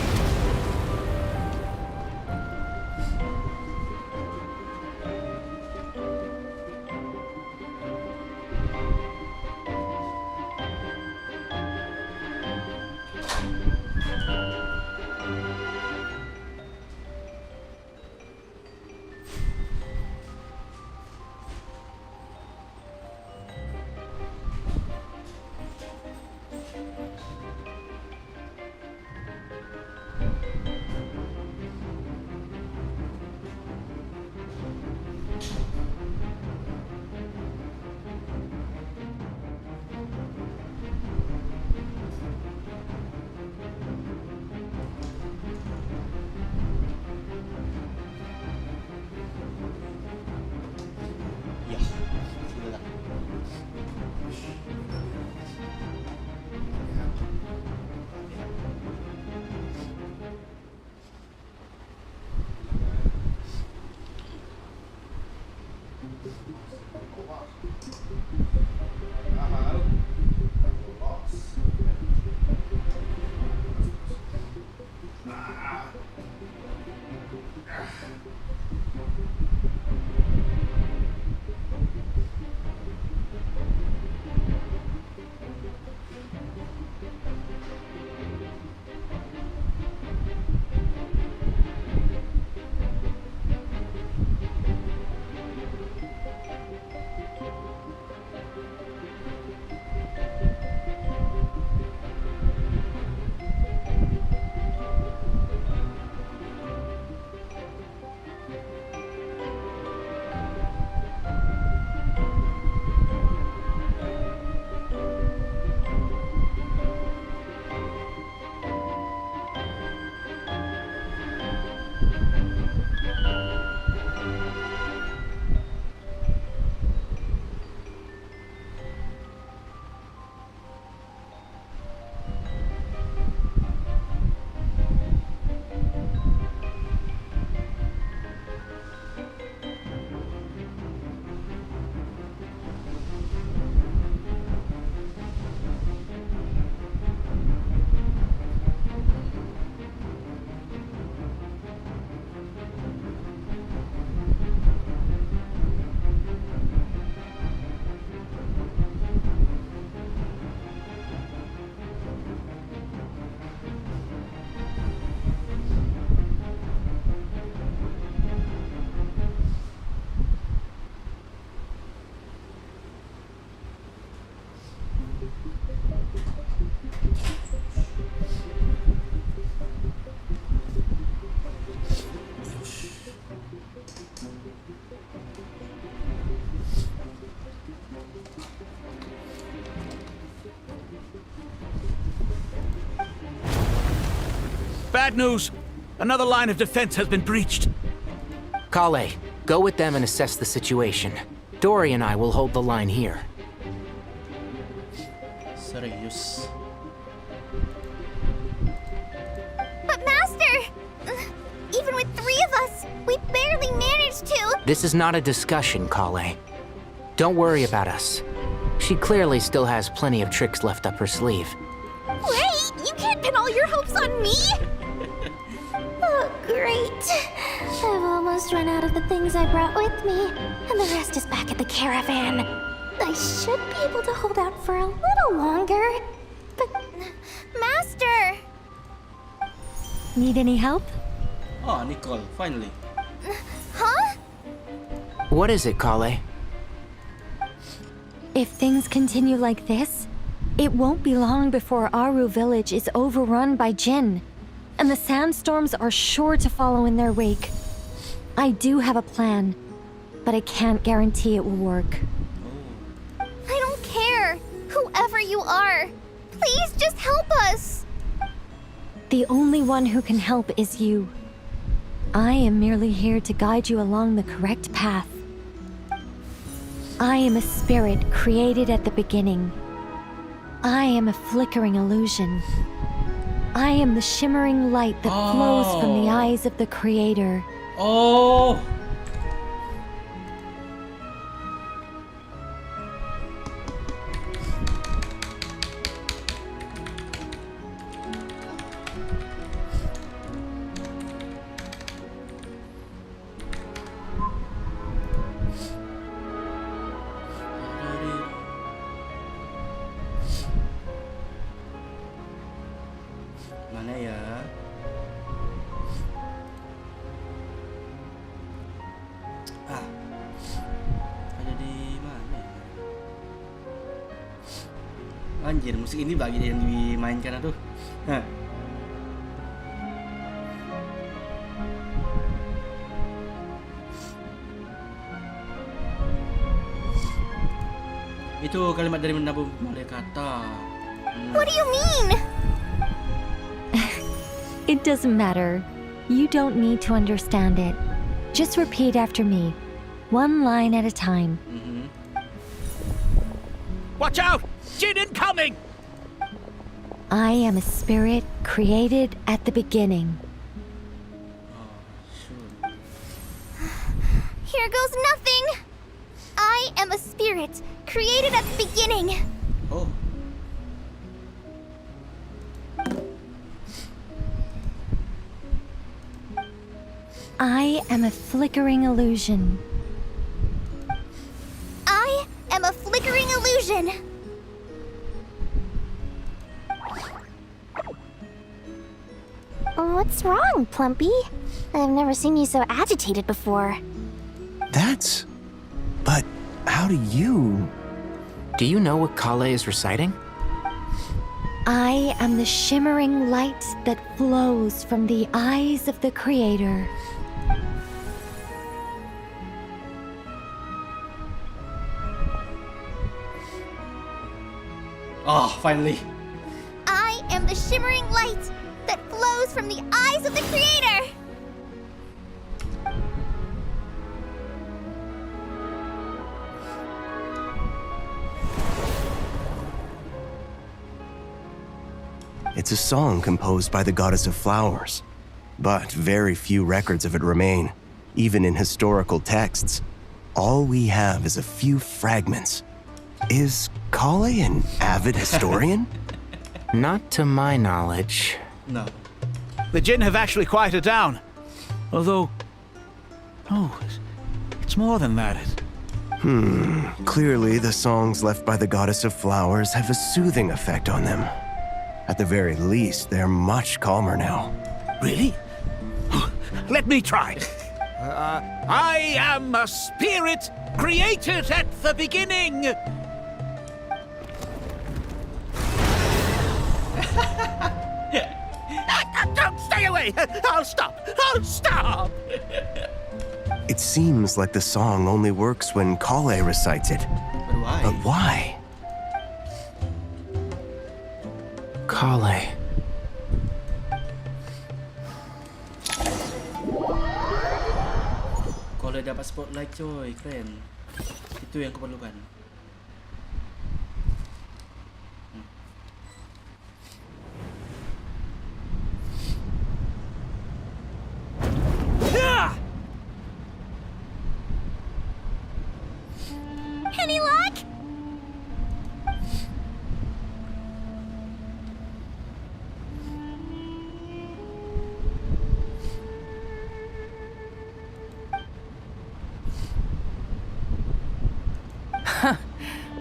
bad news. Another line of defense has been breached.
Kale, go with them and assess the situation. Dory and I will hold the line here.
Serius.
But Master! Even with 3 of us, we barely managed to.
This is not a discussion, Kale. Don't worry about us. She clearly still has plenty of tricks left up her sleeve.
Wait, you can't pin all your hopes on me! Oh, great. I've almost run out of the things I brought with me, and the rest is back at the caravan. I should be able to hold out for a little longer, but... Master!
Need any help?
Oh, Nicole, finally.
Huh?
What is it, Kale?
If things continue like this, it won't be long before Aru village is overrun by Jinn, and the sandstorms are sure to follow in their wake. I do have a plan, but I can't guarantee it will work.
I don't care, whoever you are. Please just help us.
The only one who can help is you. I am merely here to guide you along the correct path. I am a spirit created at the beginning. I am a flickering illusion. I am the shimmering light that flows from the eyes of the Creator.
Oh! Mana ya? Ada di mana ya? Anjir, musik ini bagi yang dimainkan aduh. Hah. Itu kalimat dari menabung kata.
What do you mean?
It doesn't matter. You don't need to understand it. Just repeat after me, one line at a time.
Watch out! Jinn incoming!
I am a spirit created at the beginning.
Here goes nothing. I am a spirit created at the beginning.
Oh.
I am a flickering illusion.
I am a flickering illusion. What's wrong, Plumpy? I've never seen you so agitated before.
That's... But how do you...
Do you know what Kale is reciting?
I am the shimmering light that flows from the eyes of the Creator.
Oh, finally.
I am the shimmering light that flows from the eyes of the Creator.
It's a song composed by the goddess of flowers, but very few records of it remain, even in historical texts. All we have is a few fragments. Is Kale an avid historian?
Not to my knowledge.
No.
The Jinn have actually quieted down. Although... No, it's more than that.
Clearly, the songs left by the goddess of flowers have a soothing effect on them. At the very least, they're much calmer now.
Really? Let me try. I am a spirit created at the beginning. Don't stay away. I'll stop. I'll stop.
It seems like the song only works when Kale recites it.
But why?
But why?
Kale.
Udah dapat spotlight coy, keren. Itu yang kuperlukan.
Any luck?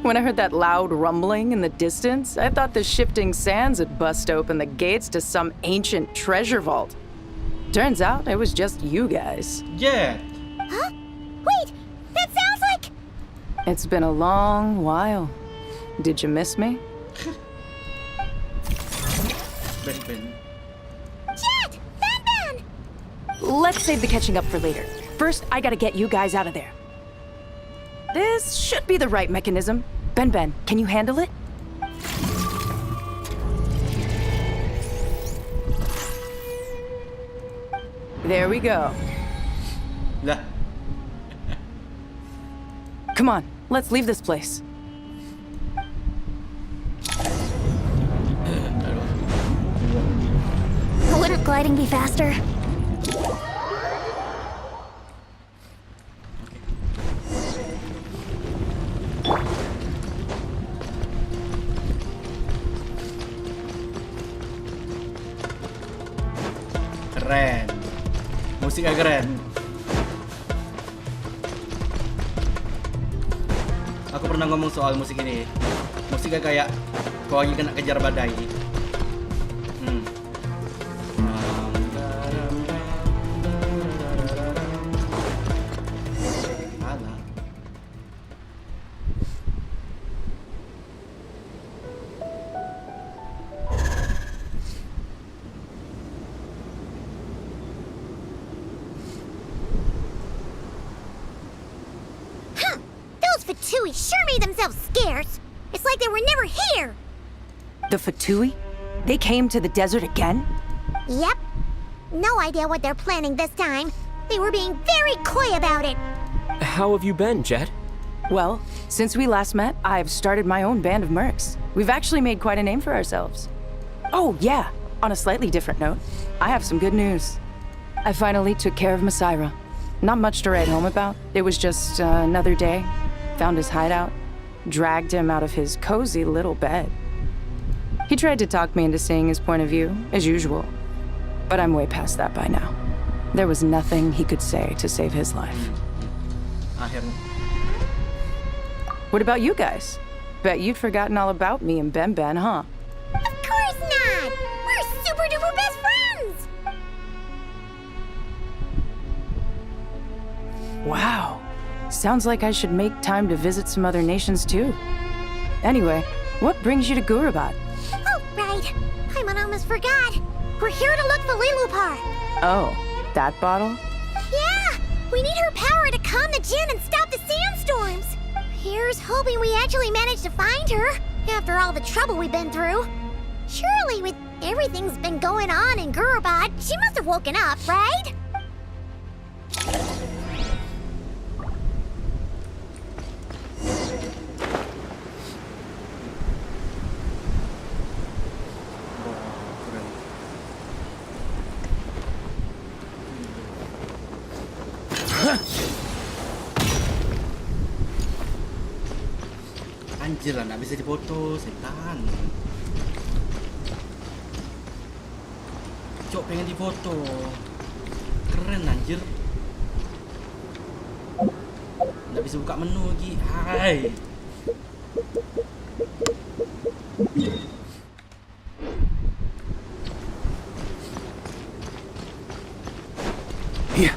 When I heard that loud rumbling in the distance, I thought the shifting sands had bust open the gates to some ancient treasure vault. Turns out it was just you guys.
Yeah.
Huh? Wait, that sounds like...
It's been a long while. Did you miss me?
Jet! Ben!
Let's save the catching up for later. First, I gotta get you guys out of there. This should be the right mechanism. Ben, can you handle it? There we go.
Lah.
Come on, let's leave this place.
Wouldn't gliding be faster?
Keren. Musiknya keren. Aku pernah ngomong soal musik ini. Musiknya kayak kau lagi kena kejar badai. Alah.
Those Fatui sure made themselves scarce. It's like they were never here.
The Fatui? They came to the desert again?
Yep. No idea what they're planning this time. They were being very coy about it.
How have you been, Jet?
Well, since we last met, I've started my own band of mercs. We've actually made quite a name for ourselves. Oh, yeah. On a slightly different note, I have some good news. I finally took care of Masaira. Not much to write home about. It was just another day. Found his hideout. Dragged him out of his cozy little bed. He tried to talk me into seeing his point of view, as usual. But I'm way past that by now. There was nothing he could say to save his life. What about you guys? Bet you'd forgotten all about me and Ben, huh?
Of course not! We're super duper best friends!
Wow. Sounds like I should make time to visit some other nations too. Anyway, what brings you to Gurabat?
Oh, right. I almost forgot. We're here to look for Lilupar.
Oh, that bottle?
Yeah! We need her power to calm the Jinn and stop the sandstorms. Here's hoping we actually manage to find her, after all the trouble we've been through. Surely, with everything's been going on in Gurabat, she must have woken up, right?
Anjir lah, nggak bisa dipoto, setan. Cok pengen dipoto. Keren anjir. Nggak bisa buka menu lagi. Hai.
Here.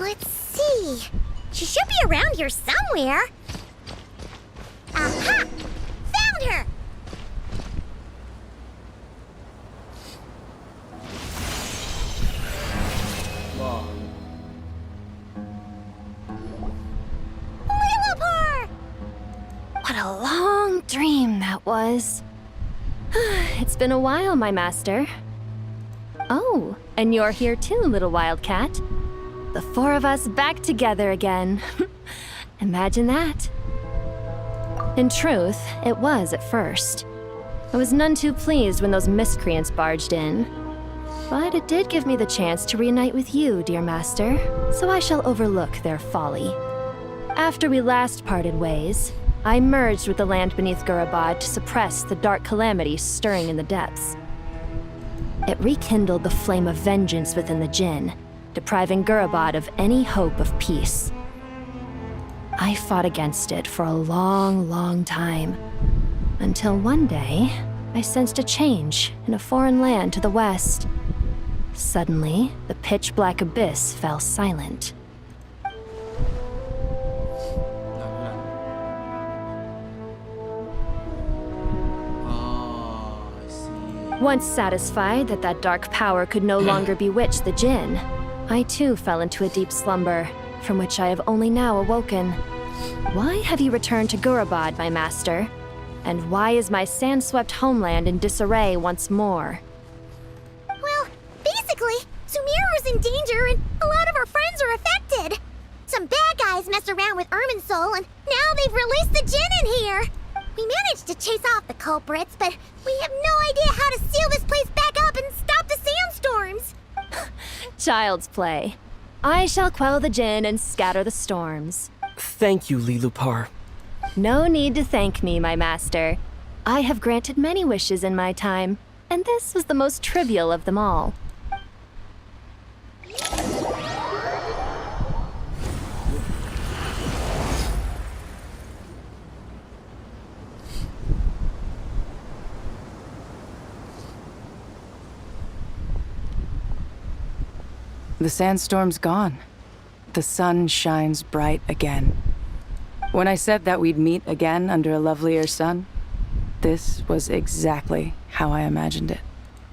Let's see. She should be around here somewhere. Aha! Found her!
Wow.
What a long dream that was. It's been a while, my master. Oh, and you're here too, little wildcat. The four of us back together again. Imagine that. In truth, it was at first. I was none too pleased when those miscreants barged in. But it did give me the chance to reunite with you, dear master, so I shall overlook their folly. After we last parted ways, I merged with the land beneath Gurabad to suppress the dark calamity stirring in the depths. It rekindled the flame of vengeance within the Jinn, depriving Gurabad of any hope of peace. I fought against it for a long, long time, until one day, I sensed a change in a foreign land to the west. Suddenly, the pitch-black abyss fell silent. Once satisfied that that dark power could no longer bewitch the Jinn, I too fell into a deep slumber, from which I have only now awoken. Why have you returned to Gurabad, my master? And why is my sand-swept homeland in disarray once more?
Well, basically, Sumeru's in danger and a lot of our friends are affected. Some bad guys messed around with Irminsul and now they've released the Jinn in here. We managed to chase off the culprits, but we have no idea how to seal this place back up and stop the sandstorms.
Child's play. I shall quell the Jinn and scatter the storms.
Thank you, Lilupar.
No need to thank me, my master. I have granted many wishes in my time, and this was the most trivial of them all.
The sandstorm's gone. The sun shines bright again. When I said that we'd meet again under a lovelier sun, this was exactly how I imagined it.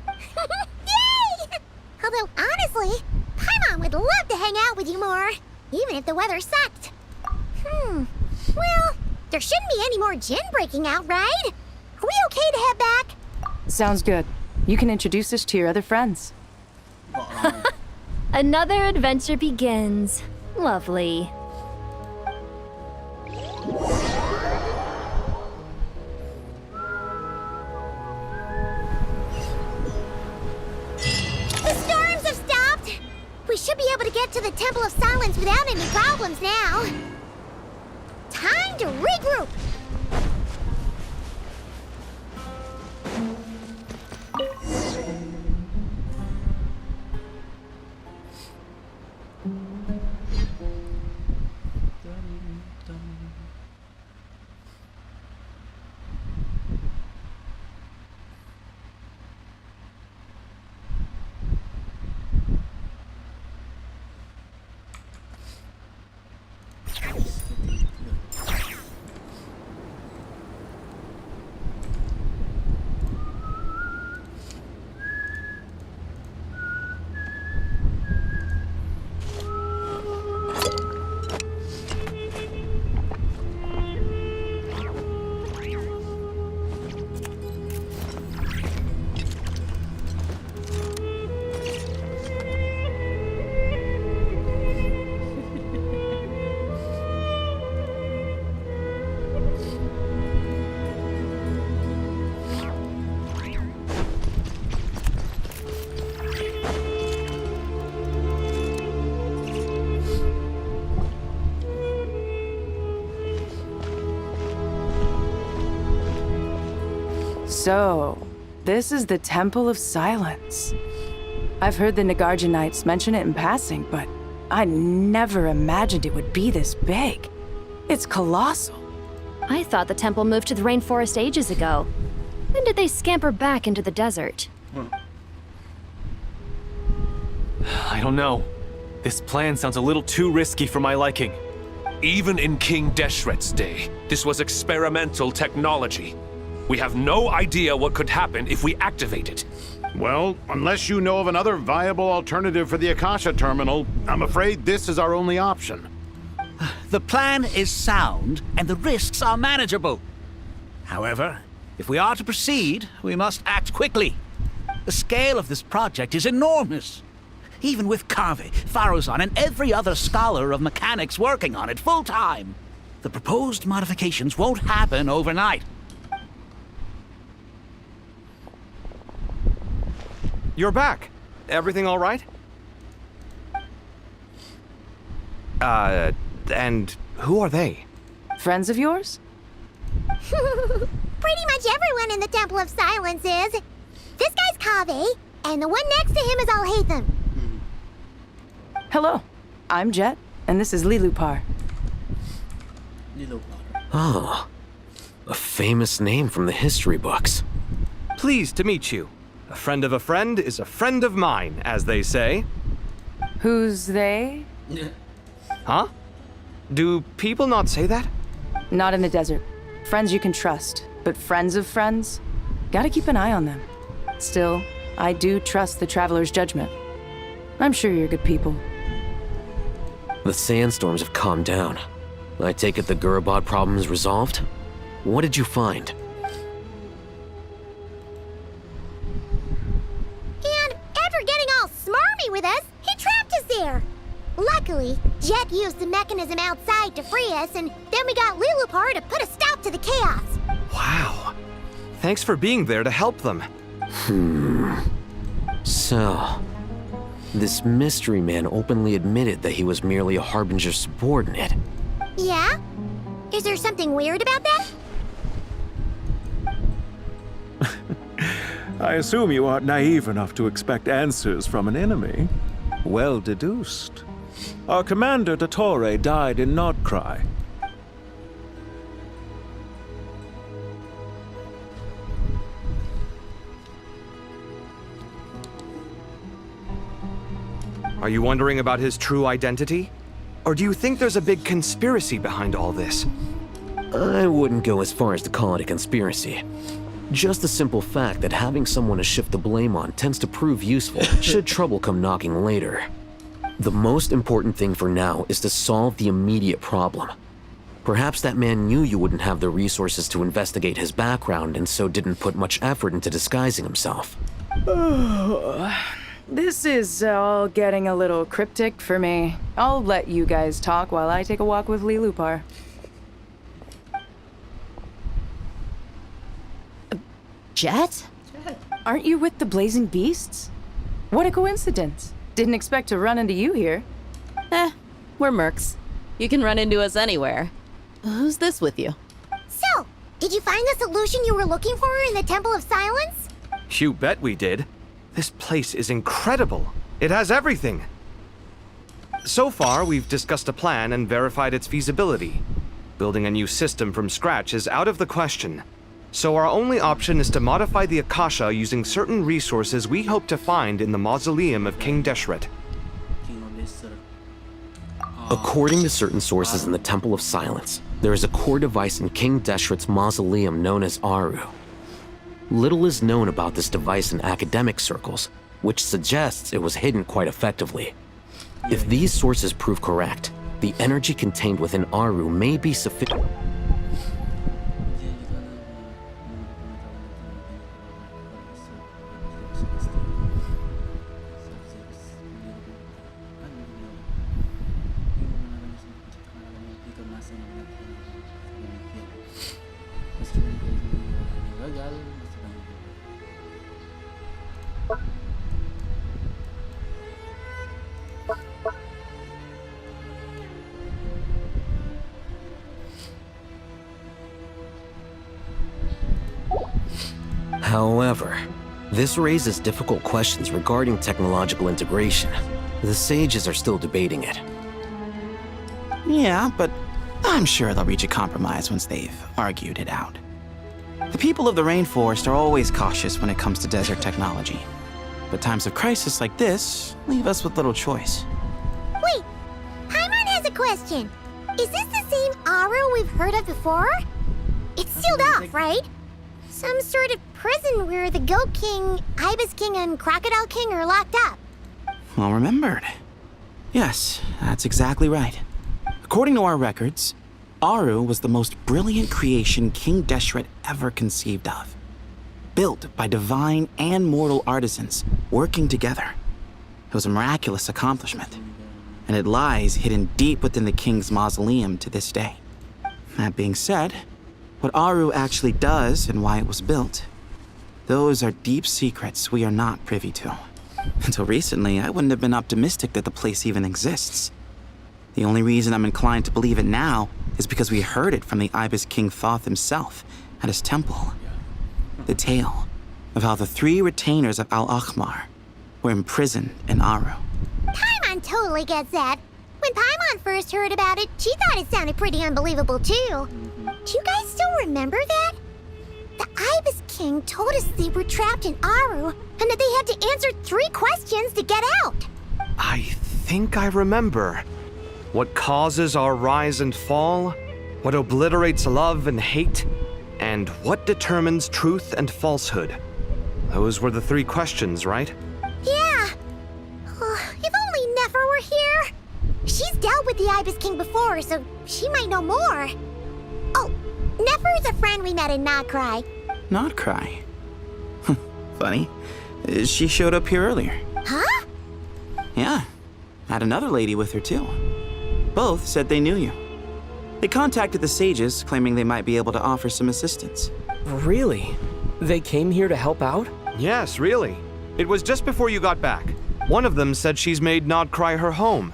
Yay! Although, honestly, Paimon would love to hang out with you more, even if the weather sucked. Well, there shouldn't be any more Jinn breaking out, right? Are we okay to head back?
Sounds good. You can introduce us to your other friends.
Another adventure begins. Lovely.
The storms have stopped! We should be able to get to the Temple of Silence without any problems now. Time to regroup!
So, this is the Temple of Silence. I've heard the Nagarjanites mention it in passing, but I never imagined it would be this big. It's colossal.
I thought the temple moved to the rainforest ages ago. When did they scamper back into the desert?
I don't know. This plan sounds a little too risky for my liking.
Even in King Deshret's day, this was experimental technology. We have no idea what could happen if we activate it.
Well, unless you know of another viable alternative for the Akasha terminal, I'm afraid this is our only option.
The plan is sound, and the risks are manageable. However, if we are to proceed, we must act quickly. The scale of this project is enormous. Even with Carvey, Faruzan, and every other scholar of mechanics working on it full-time, the proposed modifications won't happen overnight.
You're back. Everything all right? And who are they?
Friends of yours?
Pretty much everyone in the Temple of Silence is. This guy's Kaveh, and the one next to him is Alhaitham.
Hello, I'm Jet, and this is Lilupar.
Oh, a famous name from the history books.
Pleased to meet you. A friend of a friend is a friend of mine, as they say.
Who's they?
Huh? Do people not say that?
Not in the desert. Friends you can trust, but friends of friends? Gotta keep an eye on them. Still, I do trust the Traveler's judgment. I'm sure you're good people.
The sandstorms have calmed down. I take it the Gurabot problem is resolved? What did you find?
And after getting all smarmy with us, he trapped us there. Luckily, Jet used the mechanism outside to free us, and then we got Lilupar to put a stop to the chaos.
Wow. Thanks for being there to help them.
So, this mystery man openly admitted that he was merely a Harbinger subordinate.
Yeah? Is there something weird about that?
I assume you aren't naive enough to expect answers from an enemy. Well deduced. Our commander, Dottore, died in Nordcry.
Are you wondering about his true identity? Or do you think there's a big conspiracy behind all this?
I wouldn't go as far as to call it a conspiracy. Just the simple fact that having someone to shift the blame on tends to prove useful should trouble come knocking later. The most important thing for now is to solve the immediate problem. Perhaps that man knew you wouldn't have the resources to investigate his background and so didn't put much effort into disguising himself.
This is all getting a little cryptic for me. I'll let you guys talk while I take a walk with Lilupar.
Jet?
Aren't you with the Blazing Beasts? What a coincidence. Didn't expect to run into you here.
We're mercs. You can run into us anywhere. Who's this with you?
So, did you find the solution you were looking for in the Temple of Silence?
You bet we did. This place is incredible. It has everything. So far, we've discussed a plan and verified its feasibility. Building a new system from scratch is out of the question. So our only option is to modify the Akasha using certain resources we hope to find in the mausoleum of King Deshret.
According to certain sources in the Temple of Silence, there is a core device in King Deshret's mausoleum known as Aru. Little is known about this device in academic circles, which suggests it was hidden quite effectively. If these sources prove correct, the energy contained within Aru may be sufficient. However, this raises difficult questions regarding technological integration. The sages are still debating it.
Yeah, but I'm sure they'll reach a compromise once they've argued it out. The people of the rainforest are always cautious when it comes to desert technology. But times of crisis like this leave us with little choice.
Wait, Paimon has a question. Is this the same Aru we've heard of before? It's sealed off, right? Some sort of prison where the Goat King, Ibis King, and Crocodile King are locked up.
Well remembered. Yes, that's exactly right. According to our records, Aru was the most brilliant creation King Deshret ever conceived of. Built by divine and mortal artisans working together. It was a miraculous accomplishment, and it lies hidden deep within the king's mausoleum to this day. That being said, what Aru actually does and why it was built, those are deep secrets we are not privy to. Until recently, I wouldn't have been optimistic that the place even exists. The only reason I'm inclined to believe it now is because we heard it from the Ibis King Thoth himself at his temple. The tale of how the 3 retainers of Al-Akhmar were imprisoned in Aru.
Paimon totally gets that. When Paimon first heard about it, she thought it sounded pretty unbelievable too. Do you guys still remember that? The Ibis King told us they were trapped in Aru and that they had to answer 3 questions to get out.
I think I remember. What causes our rise and fall? What obliterates love and hate? And what determines truth and falsehood? Those were the 3 questions, right?
Yeah. If only Nefer were here. She's dealt with the Ibis King before, so she might know more. Oh, Nefer's a friend we met in Notcry.
Notcry? Funny. She showed up here earlier.
Huh?
Yeah. Had another lady with her too. Both said they knew you. They contacted the sages, claiming they might be able to offer some assistance.
Really? They came here to help out?
Yes, really. It was just before you got back. One of them said she's made Nodcry her home.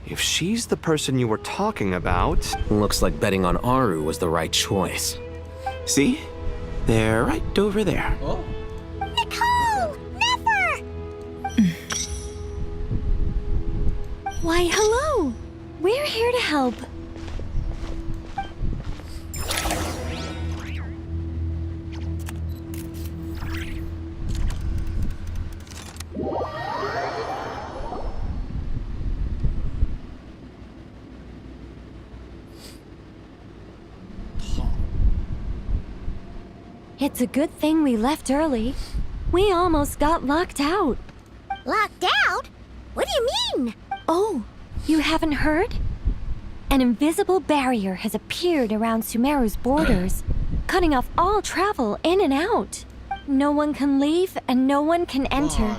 If she's the person you were talking about...
Looks like betting on Aru was the right choice.
See? They're right over there.
Oh.
Nicole! Nefer!
Why, hello! We're here to help. It's a good thing we left early. We almost got locked out.
Locked out? What do you mean?
Oh, you haven't heard? An invisible barrier has appeared around Sumeru's borders, cutting off all travel in and out. No one can leave and no one can enter.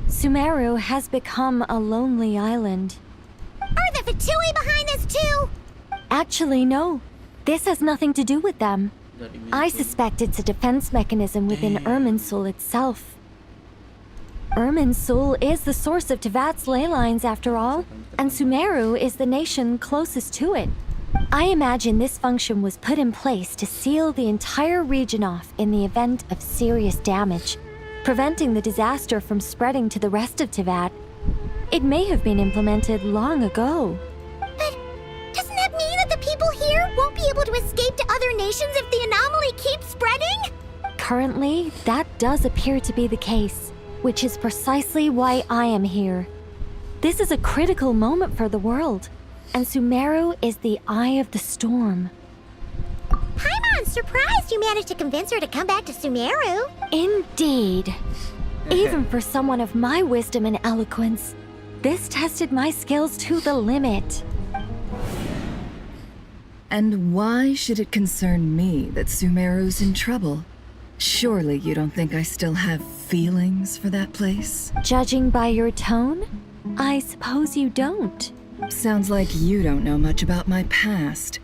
Sumeru has become a lonely island.
Are the Fatui behind this too?
Actually, no. This has nothing to do with them. I suspect it's a defense mechanism within Irminsul itself. Irminsul is the source of Tevat's ley lines, after all, and Sumeru is the nation closest to it. I imagine this function was put in place to seal the entire region off in the event of serious damage, preventing the disaster from spreading to the rest of Tevat. It may have been implemented long ago.
But doesn't that mean that the people here won't be able to escape to other nations if the anomaly keeps spreading?
Currently, that does appear to be the case, which is precisely why I am here. This is a critical moment for the world, and Sumeru is the eye of the storm.
Paimon's surprised you managed to convince her to come back to Sumeru.
Indeed. Even for someone of my wisdom and eloquence, this tested my skills to the limit.
And why should it concern me that Sumeru's in trouble? Surely you don't think I still have feelings for that place?
Judging by your tone, I suppose you don't.
Sounds like you don't know much about my past.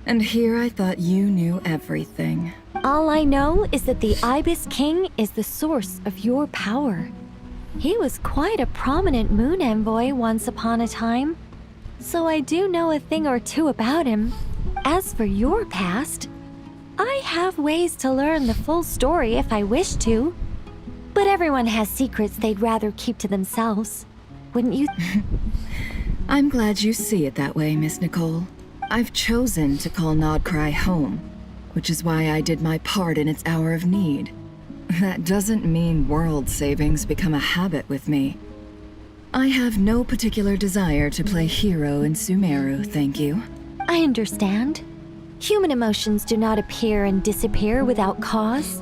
And here I thought you knew everything.
All I know is that the Ibis King is the source of your power. He was quite a prominent moon envoy once upon a time, so I do know a thing or two about him. As for your past, I have ways to learn the full story if I wish to. But everyone has secrets they'd rather keep to themselves. Wouldn't you?
I'm glad you see it that way, Miss Nicole. I've chosen to call Nodcry home, which is why I did my part in its hour of need. That doesn't mean world savings become a habit with me. I have no particular desire to play hero in Sumeru, thank you.
I understand. Human emotions do not appear and disappear without cause.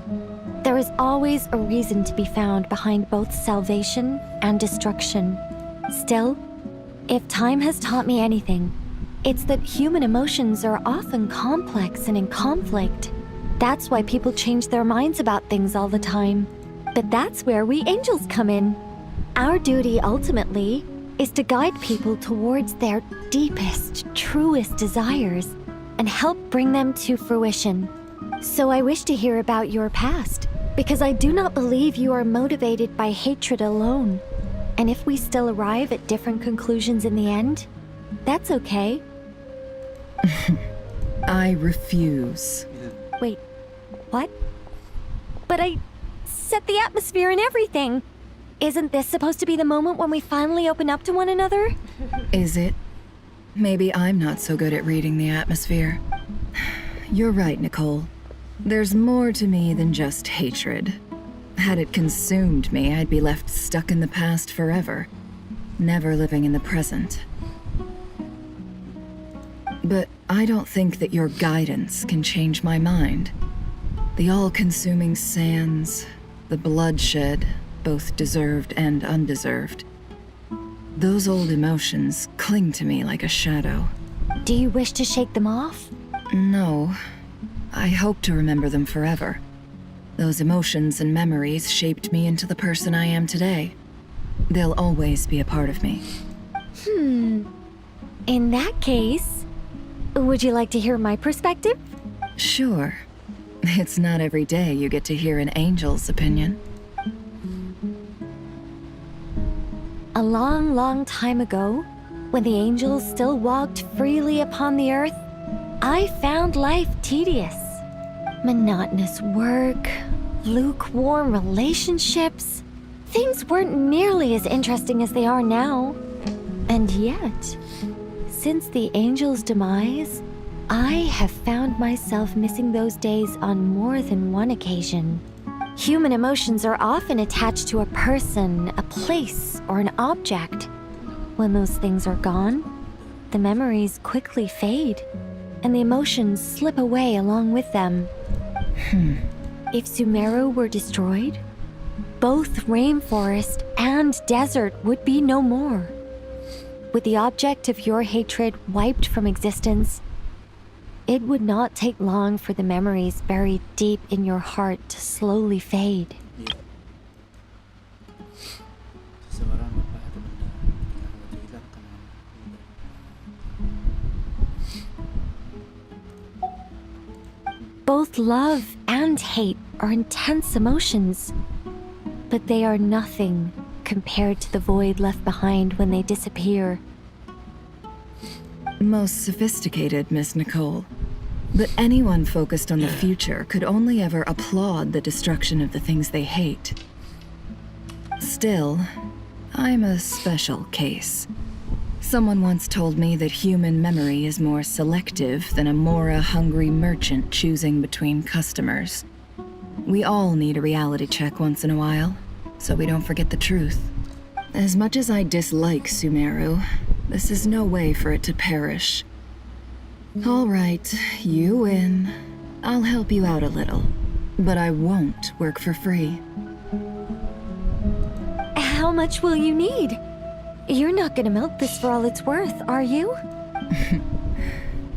There is always a reason to be found behind both salvation and destruction. Still, if time has taught me anything, It's that human emotions are often complex and in conflict. That's why people change their minds about things all the time. But that's where we angels come in. Our duty, ultimately, is to guide people towards their deepest, truest desires and help bring them to fruition. So I wish to hear about your past, because I do not believe you are motivated by hatred alone. And if we still arrive at different conclusions in the end, that's okay.
I refuse.
Wait, what? But I set the atmosphere and everything. Isn't this supposed to be the moment when we finally open up to one another?
Is it? Maybe I'm not so good at reading the atmosphere. You're right, Nicole. There's more to me than just hatred. Had it consumed me, I'd be left stuck in the past forever, never living in the present. But I don't think that your guidance can change my mind. The all-consuming sands, the bloodshed, both deserved and undeserved. Those old emotions cling to me like a shadow.
Do you wish to shake them off?
No. I hope to remember them forever. Those emotions and memories shaped me into the person I am today. They'll always be a part of me.
In that case, would you like to hear my perspective?
Sure. It's not every day you get to hear an angel's opinion.
A long, long time ago, when the angels still walked freely upon the earth, I found life tedious. Monotonous work, lukewarm relationships. Things weren't nearly as interesting as they are now. And yet, since the angels' demise, I have found myself missing those days on more than one occasion. Human emotions are often attached to a person, a place, or an object. When those things are gone, the memories quickly fade, and the emotions slip away along with them. If Sumeru were destroyed, both rainforest and desert would be no more. With the object of your hatred wiped from existence, it would not take long for the memories buried deep in your heart to slowly fade.
Seseorang lupa atau benda yang hilang karena
Both love and hate are intense emotions, but they are nothing compared to the void left behind when they disappear.
Most sophisticated, Miss Nicole. But anyone focused on the future could only ever applaud the destruction of the things they hate. Still, I'm a special case. Someone once told me that human memory is more selective than a Mora-hungry merchant choosing between customers. We all need a reality check once in a while, so we don't forget the truth. As much as I dislike Sumeru, this is no way for it to perish. All right, you win. I'll help you out a little, but I won't work for free.
How much will you need? You're not gonna milk this for all it's worth, are you?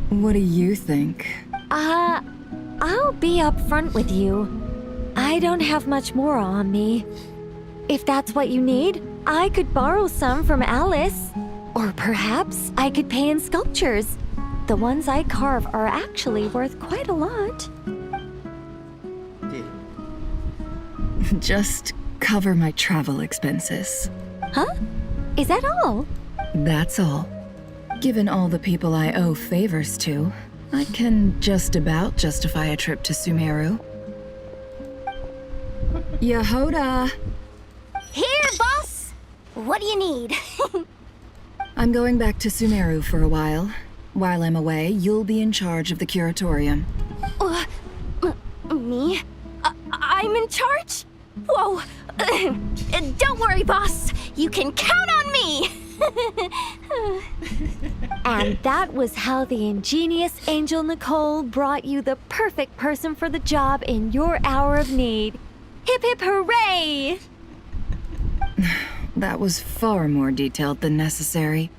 What do you think?
I'll be upfront with you. I don't have much more on me. If that's what you need, I could borrow some from Alice. Or perhaps I could pay in sculptures. The ones I carve are actually worth quite a lot.
Just cover my travel expenses.
Huh? Is that all?
That's all. Given all the people I owe favors to, I can just about justify a trip to Sumeru. Yehoda!
Here, boss! What do you need?
I'm going back to Sumeru for a while. While I'm away, you'll be in charge of the curatorium.
Me? I'm in charge? Whoa! Don't worry, boss. You can count on me!
And that was how the ingenious Angel Nicole brought you the perfect person for the job in your hour of need. Hip hip hooray!
That was far more detailed than necessary.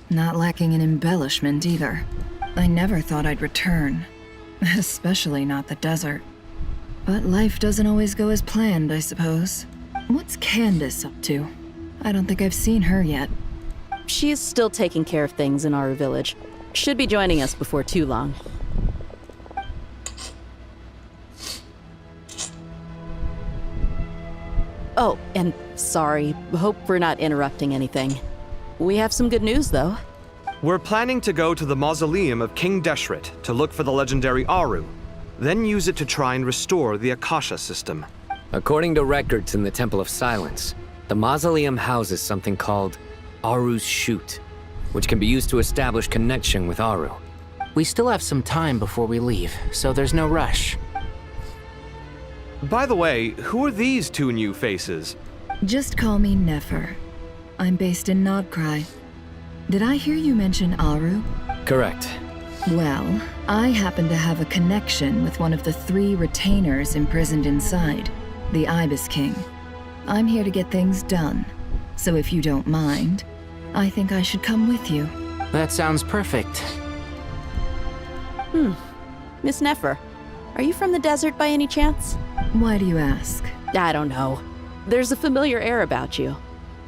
Not lacking in embellishment either. I never thought I'd return. Especially not the desert. But life doesn't always go as planned, I suppose. What's Candace up to? I don't think I've seen her yet.
She is still taking care of things in our village. Should be joining us before too long. Oh, and sorry. Hope we're not interrupting anything. We have some good news, though.
We're planning to go to the mausoleum of King Deshret to look for the legendary Aru, then use it to try and restore the Akasha system.
According to records in the Temple of Silence, the mausoleum houses something called Aru's Chute, which can be used to establish connection with Aru.
We still have some time before we leave, so there's no rush.
By the way, who are these two new faces?
Just call me Nefer. I'm based in Nodcry. Did I hear you mention Aru?
Correct.
Well, I happen to have a connection with one of the 3 retainers imprisoned inside, the Ibis King. I'm here to get things done, so if you don't mind, I think I should come with you.
That sounds perfect.
Miss Nefer, are you from the desert by any chance?
Why do you ask?
I don't know. There's a familiar air about you.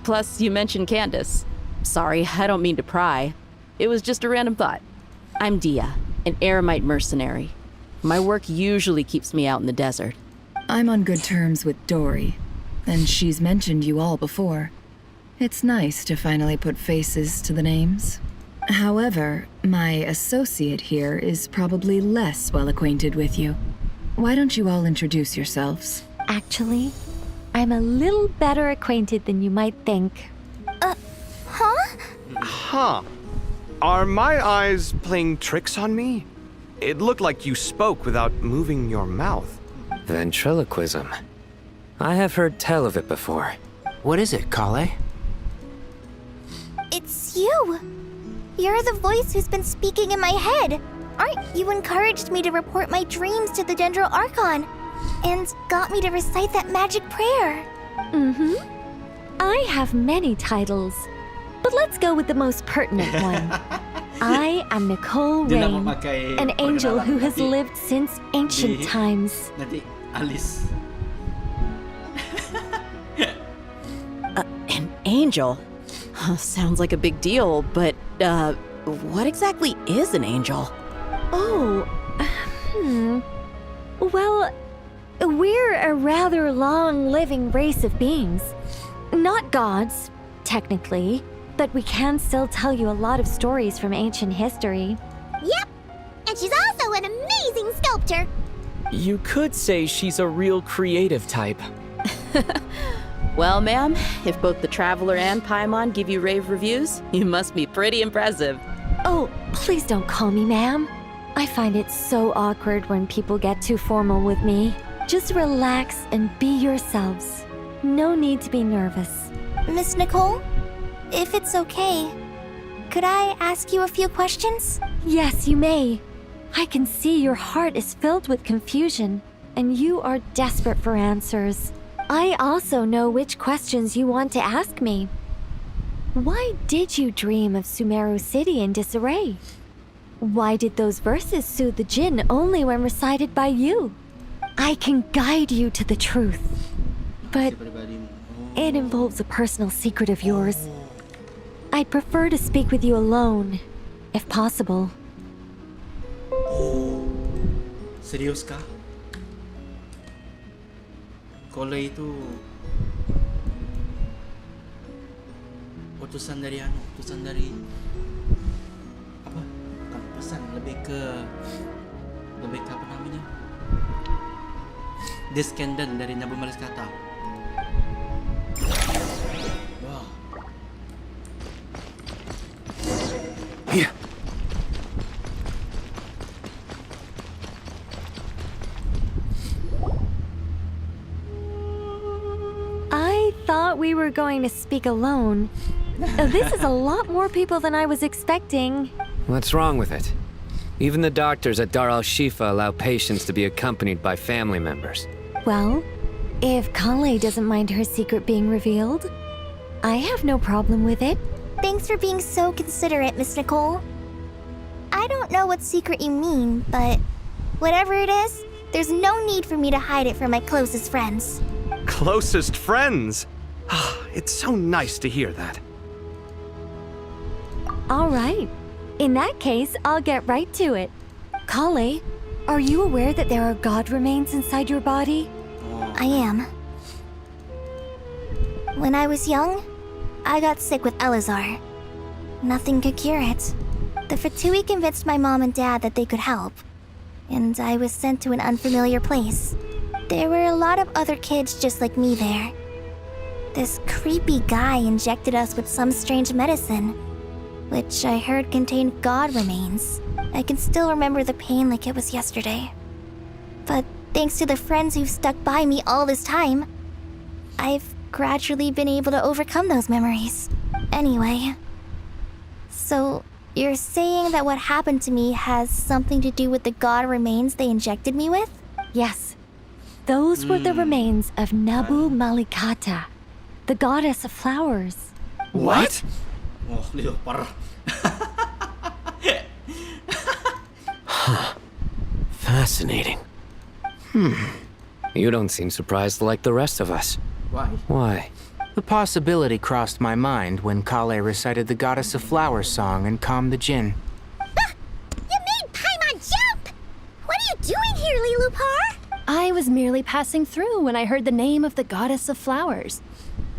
Plus, you mentioned Candace. Sorry, I don't mean to pry. It was just a random thought. I'm Dia, an eremite mercenary. My work usually keeps me out in the desert.
I'm on good terms with Dory, and she's mentioned you all before. It's nice to finally put faces to the names. However, my associate here is probably less well acquainted with you. Why don't you all introduce yourselves?
Actually, I'm a little better acquainted than you might think.
Huh. Are my eyes playing tricks on me? It looked like you spoke without moving your mouth.
Ventriloquism. I have heard tell of it before.
What is it, Kale?
It's you! You're the voice who's been speaking in my head. Aren't you encouraged me to report my dreams to the Dendro Archon? And got me to recite that magic prayer.
Mm-hmm. I have many titles, but let's go with the most pertinent one. I am Nicole
Dia nak
Rain,
memakai
an angel who has
nanti
lived since ancient times.
Nanti Alice.
An angel? Sounds like a big deal, but, what exactly is an angel?
Oh, Well, we're a rather long-living race of beings. Not gods, technically, but we can still tell you a lot of stories from ancient history.
Yep, and she's also an amazing sculptor.
You could say she's a real creative type.
Well, ma'am, if both the Traveler and Paimon give you rave reviews, you must be pretty impressive.
Oh, please don't call me ma'am. I find it so awkward when people get too formal with me. Just relax and be yourselves. No need to be nervous.
Miss Nicole, if it's okay, could I ask you a few questions?
Yes, you may. I can see your heart is filled with confusion, and you are desperate for answers. I also know which questions you want to ask me. Why did you dream of Sumeru City in disarray? Why did those verses soothe the Jinn only when recited by you? I can guide you to the truth, but it involves a personal secret of yours. I'd prefer to speak with you alone, if possible.
Serius kah? Kole itu utusan dari apa? Bukan pesan, lebih ke apa namanya? Descendant dari Nabi Malaiskata. Wah.
Here.
I thought we were going to speak alone. This is a lot more people than I was expecting.
What's wrong with it? Even the doctors at Dar al-Shifa allow patients to be accompanied by family members.
Well, if Kale doesn't mind her secret being revealed, I have no problem with it.
Thanks for being so considerate, Miss Nicole. I don't know what secret you mean, but whatever it is, there's no need for me to hide it from my closest friends.
Closest friends? It's so nice to hear that.
All right. In that case, I'll get right to it. Kale, are you aware that there are god remains inside your body?
I am. When I was young, I got sick with Elazar. Nothing could cure it. The Fatui convinced my mom and dad that they could help, and I was sent to an unfamiliar place. There were a lot of other kids just like me there. This creepy guy injected us with some strange medicine, which I heard contained god remains. I can still remember the pain like it was yesterday. But thanks to the friends who've stuck by me all this time, I've gradually been able to overcome those memories. Anyway, so you're saying that what happened to me has something to do with the god remains they injected me with?
Yes. Those were the remains of Nabu Malikata, the goddess of flowers.
What? Oh, lihat parah.
Fascinating. You don't seem surprised like the rest of us.
Why?
Why?
The possibility crossed my mind when Kale recited the Goddess of Flowers song and calmed the Jinn.
You made Paimon jump! What are you doing here, Lilupar?
I was merely passing through when I heard the name of the Goddess of Flowers.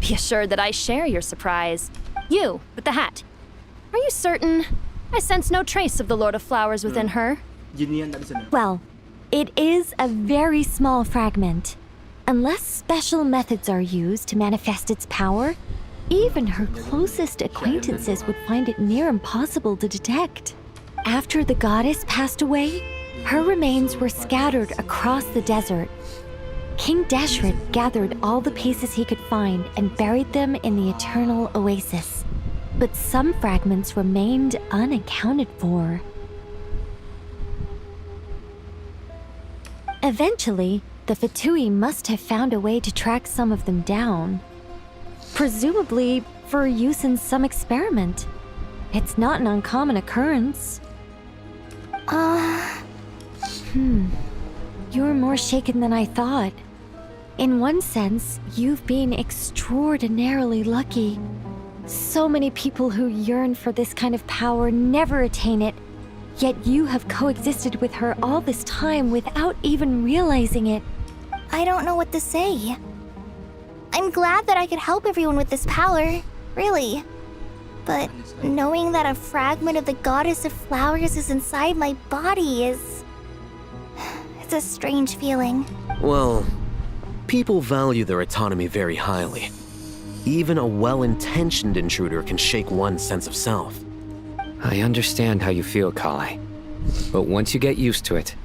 Be assured that I share your surprise. You, with the hat. Are you certain? I sense no trace of the Lord of Flowers within her.
Well, it is a very small fragment. Unless special methods are used to manifest its power, even her closest acquaintances would find it near impossible to detect. After the goddess passed away, her remains were scattered across the desert. King Deshret gathered all the pieces he could find and buried them in the eternal oasis. But some fragments remained unaccounted for. Eventually, the Fatui must have found a way to track some of them down. Presumably for use in some experiment. It's not an uncommon occurrence. You're more shaken than I thought. In one sense, you've been extraordinarily lucky. So many people who yearn for this kind of power never attain it, yet you have coexisted with her all this time without even realizing it.
I don't know what to say. I'm glad that I could help everyone with this power, really. But knowing that a fragment of the Goddess of Flowers is inside my body is... it's a strange feeling.
Well, people value their autonomy very highly. Even a well-intentioned intruder can shake one's sense of self.
I understand how you feel, Kale. But once you get used to it,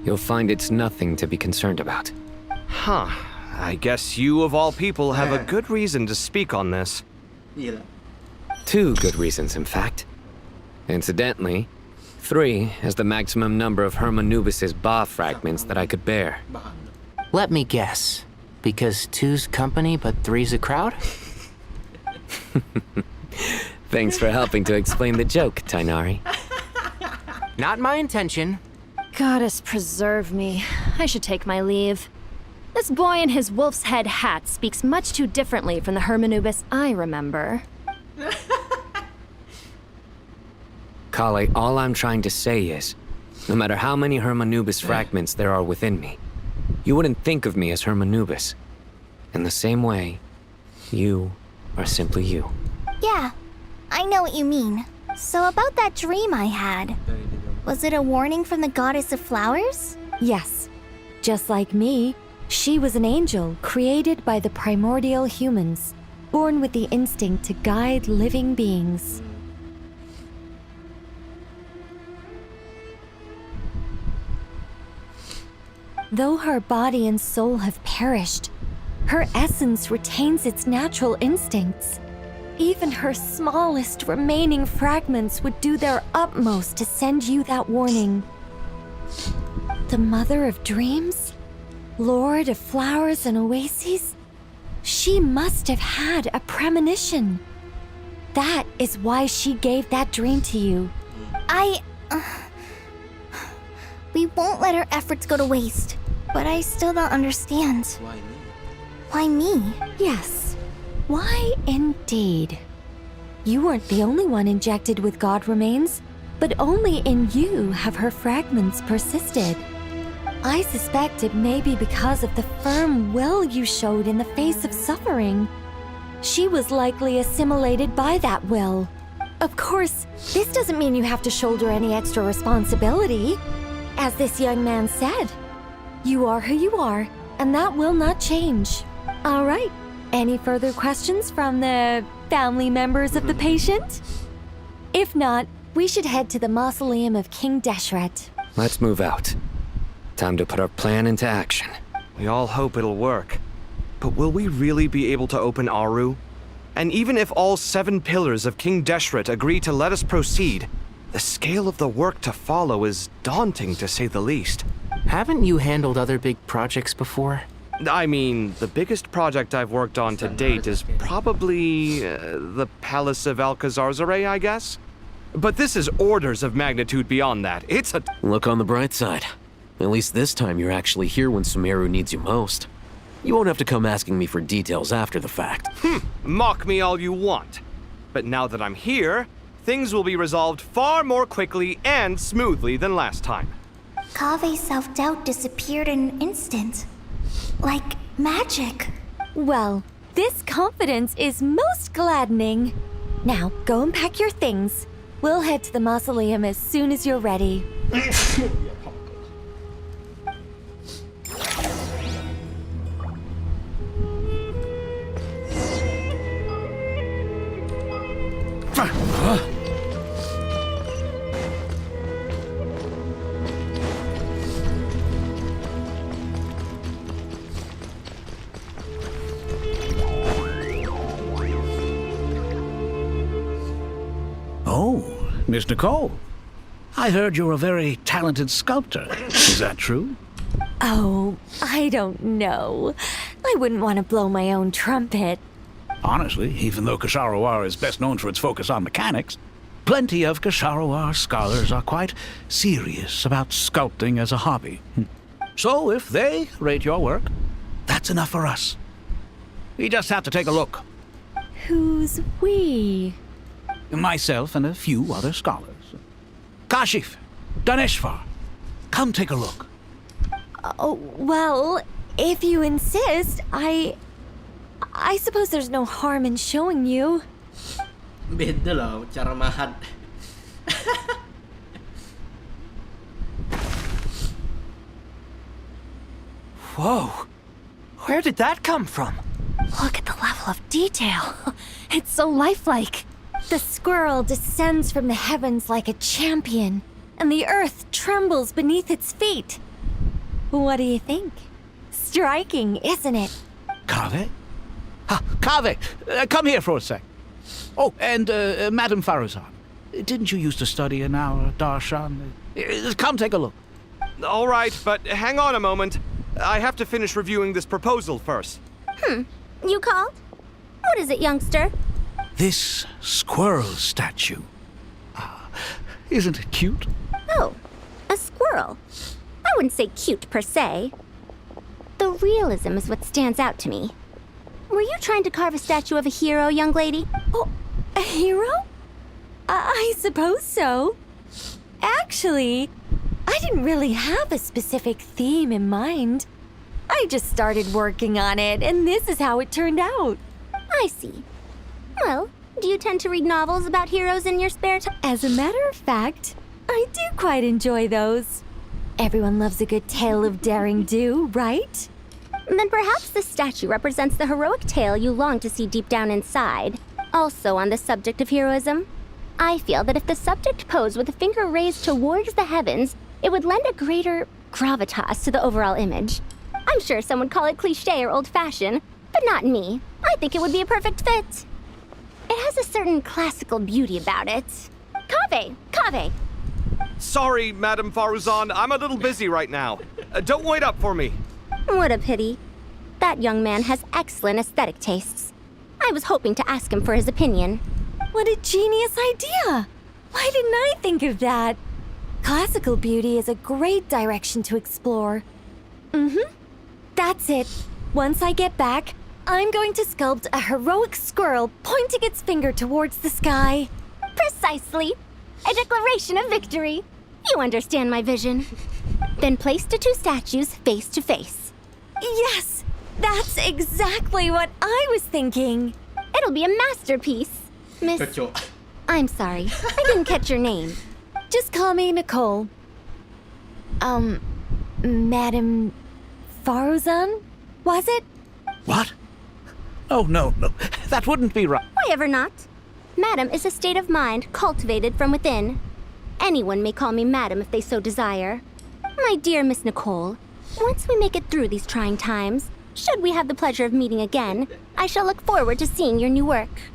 you'll find it's nothing to be concerned about.
Huh. I guess you, of all people, have a good reason to speak on this.
Two good reasons, in fact. Incidentally, 3 is the maximum number of Hermanubis' Ba fragments that I could bear.
Let me guess. Because 2's company, but 3's a crowd?
Thanks for helping to explain the joke, Tainari.
Not my intention.
Goddess preserve me. I should take my leave. This boy in his wolf's head hat speaks much too differently from the Hermanubis I remember.
Kale, all I'm trying to say is, no matter how many Hermanubis fragments there are within me, you wouldn't think of me as Hermanubis. In the same way, you are simply you.
Yeah, I know what you mean. So about that dream I had, was it a warning from the Goddess of Flowers?
Yes. Just like me, she was an angel created by the primordial humans, born with the instinct to guide living beings. Though her body and soul have perished, her essence retains its natural instincts. Even her smallest remaining fragments would do their utmost to send you that warning. The Mother of Dreams? Lord of Flowers and Oases? She must have had a premonition. That is why she gave that dream to you.
We won't let our efforts go to waste. But I still don't understand.
Why me?
Why me?
Yes. Why indeed? You weren't the only one injected with God remains, but only in you have her fragments persisted. I suspect it may be because of the firm will you showed in the face of suffering. She was likely assimilated by that will. Of course, this doesn't mean you have to shoulder any extra responsibility. As this young man said, you are who you are, and that will not change. All right. Any further questions from the family members of the patient? If not, we should head to the mausoleum of King Deshret.
Let's move out. Time to put our plan into action.
We all hope it'll work. But will we really be able to open Aru? And even if all 7 pillars of King Deshret agree to let us proceed, the scale of the work to follow is daunting, to say the least.
Haven't you handled other big projects before?
I mean, the biggest project I've worked on to date is probably the Palace of Alcazarzaray, I guess? But this is orders of magnitude beyond that. It's a...
Look on the bright side. At least this time you're actually here when Sumeru needs you most. You won't have to come asking me for details after the fact.
Mock me all you want. But now that I'm here, things will be resolved far more quickly and smoothly than last time.
Kave's self-doubt disappeared in an instant. Like magic.
Well, this confidence is most gladdening. Now, go and pack your things. We'll head to the mausoleum as soon as you're ready.
Oh, Miss Nicole. I heard you're a very talented sculptor. Is that true?
Oh, I don't know. I wouldn't want to blow my own trumpet.
Honestly, even though Kasharawar is best known for its focus on mechanics, plenty of Kasharawar scholars are quite serious about sculpting as a hobby. So if they rate your work, that's enough for us. We just have to take a look.
Who's we?
Myself and a few other scholars. Kashif, Daneshvar, come take a look.
Oh, well, if you insist, I suppose there's no harm in showing you.
Beda loh cara mahat.
Whoa! Where did that come from?
Look at the level of detail. It's so lifelike. The squirrel descends from the heavens like a champion, and the earth trembles beneath its feet. What do you think? Striking, isn't it?
Kave? Kave, come here for a sec. Oh, and Madame Faruzan, didn't you used to study in our darshan? Come take a look.
All right, but hang on a moment. I have to finish reviewing this proposal first.
You called? What is it, youngster?
This squirrel statue. Isn't it cute?
Oh, a squirrel. I wouldn't say cute per se. The realism is what stands out to me. Were you trying to carve a statue of a hero, young lady?
Oh, a hero? I suppose so. Actually, I didn't really have a specific theme in mind. I just started working on it, and this is how it turned out.
I see. Well, do you tend to read novels about heroes in your spare time?
As a matter of fact, I do quite enjoy those. Everyone loves a good tale of daring do, right?
Then perhaps the statue represents the heroic tale you long to see deep down inside. Also on the subject of heroism, I feel that if the subject posed with a finger raised towards the heavens, it would lend a greater gravitas to the overall image. I'm sure some would call it cliché or old-fashioned, but not me. I think it would be a perfect fit. It has a certain classical beauty about it. Kave!
Sorry, Madame Faruzan, I'm a little busy right now. Don't wait up for me.
What a pity. That young man has excellent aesthetic tastes. I was hoping to ask him for his opinion.
What a genius idea! Why didn't I think of that? Classical beauty is a great direction to explore. That's it. Once I get back, I'm going to sculpt a heroic squirrel pointing its finger towards the sky.
Precisely. A declaration of victory. You understand my vision. Then place the two statues face to face.
Yes! That's exactly what I was thinking.
It'll be a masterpiece. Miss... I'm sorry. I didn't catch your name.
Just call me Nicole. Madam Faruzan? Was it?
What? Oh, no. That wouldn't be right.
Why ever not? Madam is a state of mind cultivated from within. Anyone may call me Madam if they so desire. My dear Miss Nicole, once we make it through these trying times, should we have the pleasure of meeting again, I shall look forward to seeing your new work.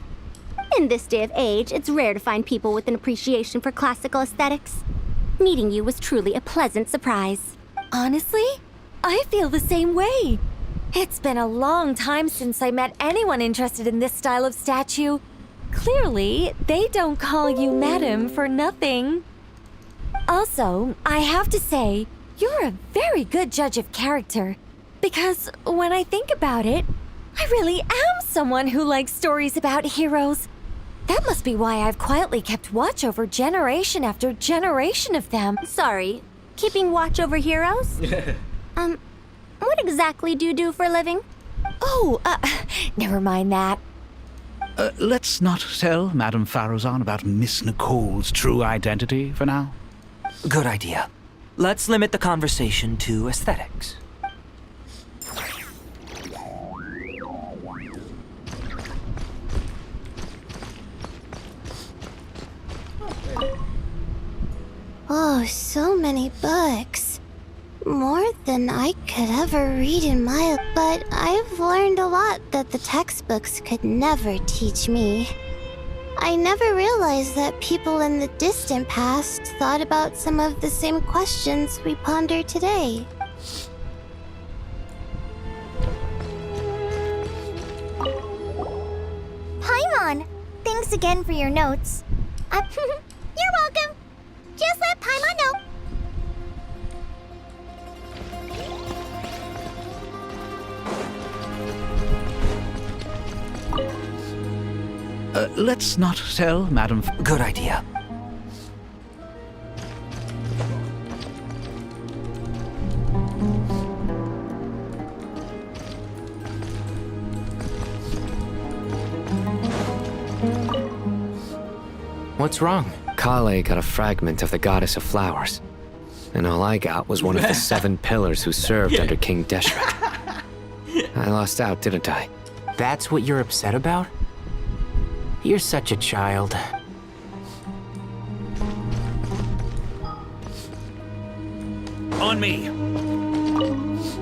In this day of age, it's rare to find people with an appreciation for classical aesthetics. Meeting you was truly a pleasant surprise.
Honestly, I feel the same way. It's been a long time since I met anyone interested in this style of statue. Clearly, they don't call you Madam for nothing. Also, I have to say, you're a very good judge of character. Because when I think about it, I really am someone who likes stories about heroes. That must be why I've quietly kept watch over generation after generation of them.
Sorry, keeping watch over heroes? What exactly do you do for a living?
Oh, never mind that.
Let's not tell Madame Faruzan about Miss Nicole's true identity for now.
Good idea. Let's limit the conversation to aesthetics.
Oh, so many books. More than I could ever read in my... But I've learned a lot that the textbooks could never teach me. I never realized that people in the distant past thought about some of the same questions we ponder today. Paimon, thanks again for your notes. You're welcome. Just let Paimon know.
Let's not tell Madame...
Good idea.
What's wrong?
Kale got a fragment of the Goddess of Flowers. And all I got was one of the 7 pillars who served under King Deshret. I lost out, didn't I?
That's what you're upset about? You're such a child.
On me!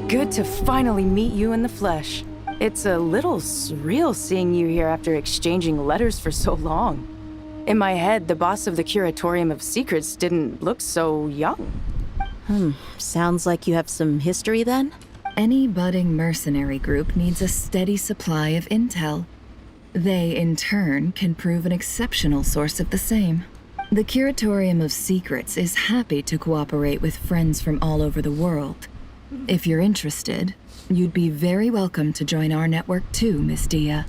Good to finally meet you in the flesh. It's a little surreal seeing you here after exchanging letters for so long. In my head, the boss of the Curatorium of Secrets didn't look so young.
Sounds like you have some history then?
Any budding mercenary group needs a steady supply of intel. They, in turn, can prove an exceptional source of the same. The Curatorium of Secrets is happy to cooperate with friends from all over the world. If you're interested, you'd be very welcome to join our network too, Miss Dia.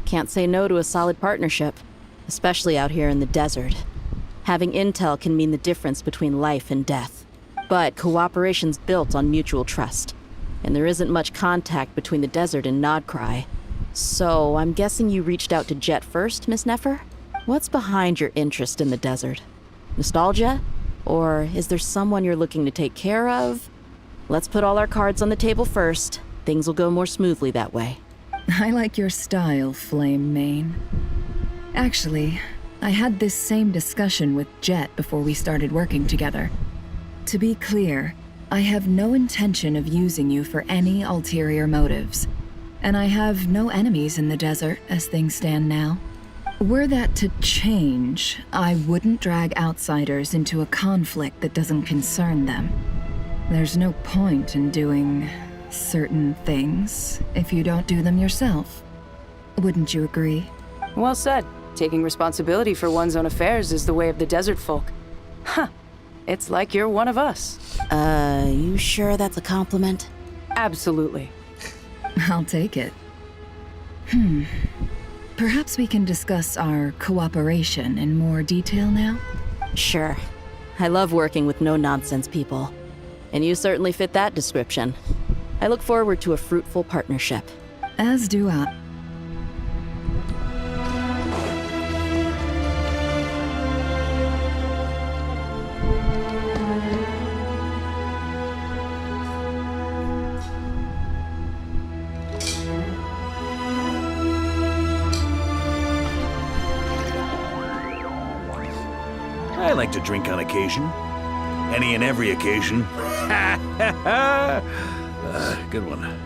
Can't say no to a solid partnership, especially out here in the desert. Having intel can mean the difference between life and death. But cooperation's built on mutual trust, and there isn't much contact between the desert and Nodcry. So, I'm guessing you reached out to Jet first, Miss Nefer? What's behind your interest in the desert? Nostalgia? Or is there someone you're looking to take care of? Let's put all our cards on the table first. Things will go more smoothly that way.
I like your style, Flame Mane. Actually, I had this same discussion with Jet before we started working together. To be clear, I have no intention of using you for any ulterior motives. And I have no enemies in the desert as things stand now. Were that to change, I wouldn't drag outsiders into a conflict that doesn't concern them. There's no point in doing certain things if you don't do them yourself. Wouldn't you agree?
Well said. Taking responsibility for one's own affairs is the way of the desert folk. Huh. It's like you're one of us.
You sure that's a compliment?
Absolutely.
I'll take it. Perhaps we can discuss our cooperation in more detail now?
Sure. I love working with no-nonsense people. And you certainly fit that description. I look forward to a fruitful partnership.
As do I.
I like to drink on occasion. Any and every occasion. Good one.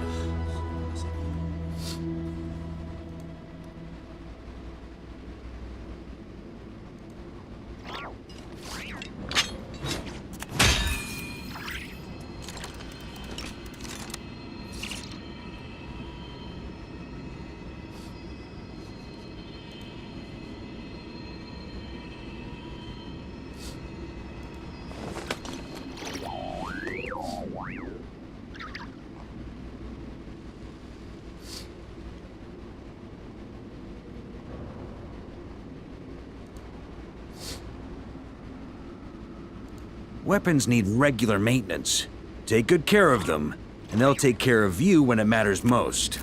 Weapons need regular maintenance. Take good care of them, and they'll take care of you when it matters most.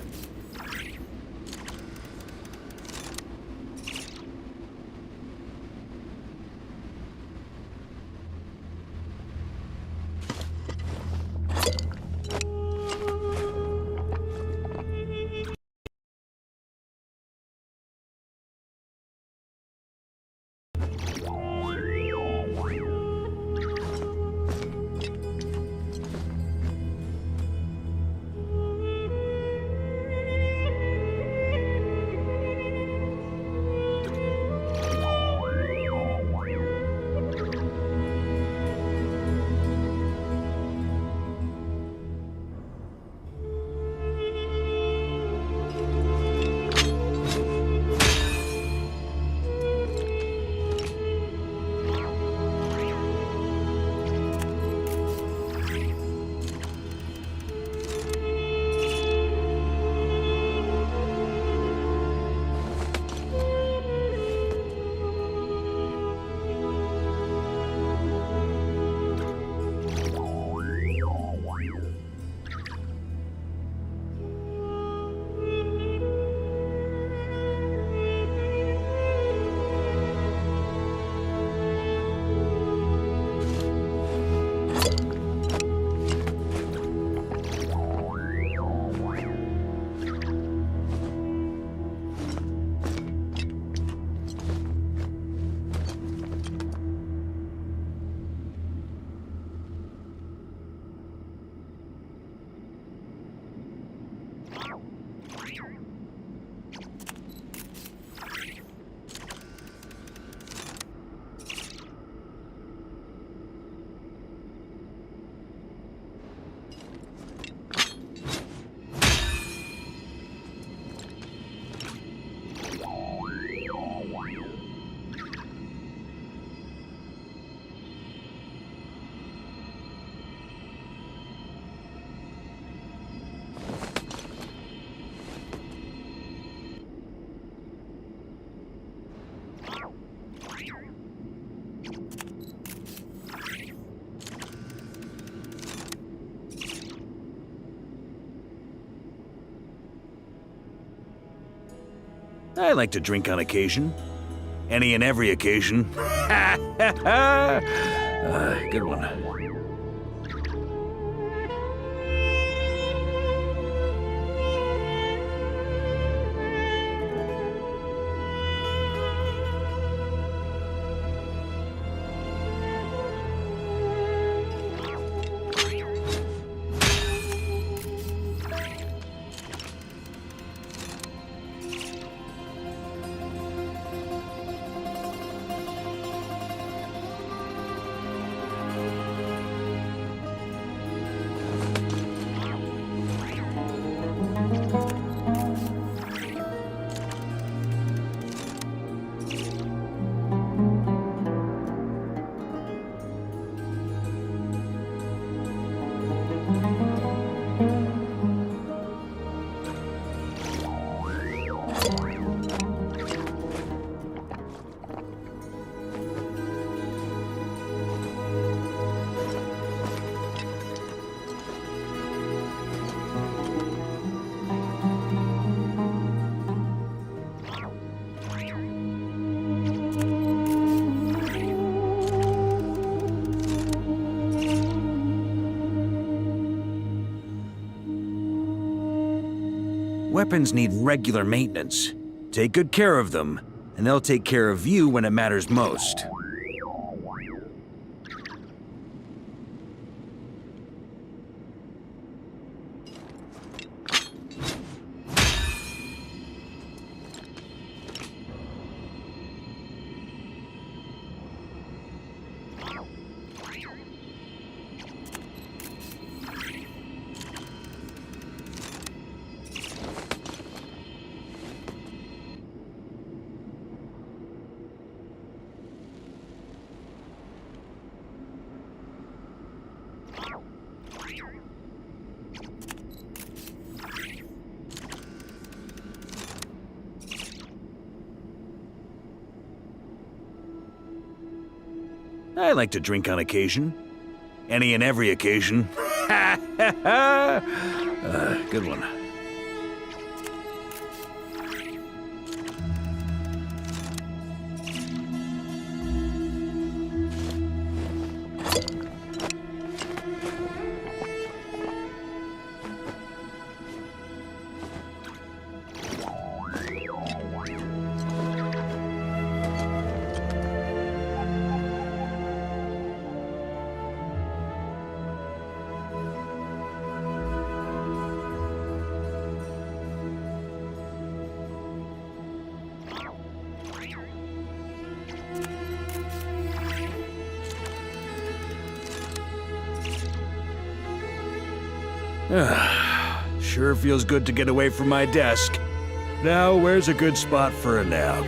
I like to drink on occasion. Any and every occasion. Good one. Weapons need regular maintenance. Take good care of them, and they'll take care of you when it matters most. I like to drink on occasion. Any and every occasion. Good one. Sure feels good to get away from my desk. Now, where's a good spot for a nap?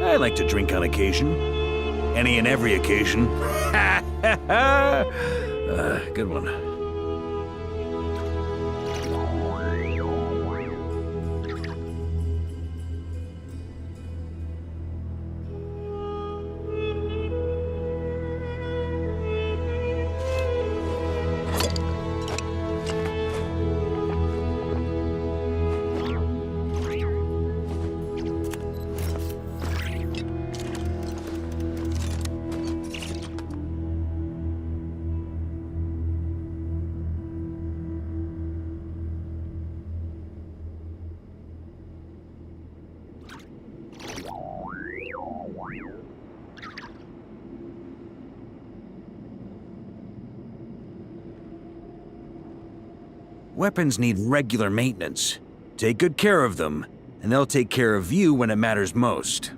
I like to drink on occasion. Any and every occasion. Good one. Weapons need regular maintenance. Take good care of them, and they'll take care of you when it matters most.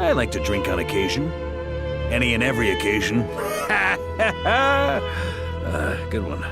I like to drink on occasion. Any and every occasion. Good one.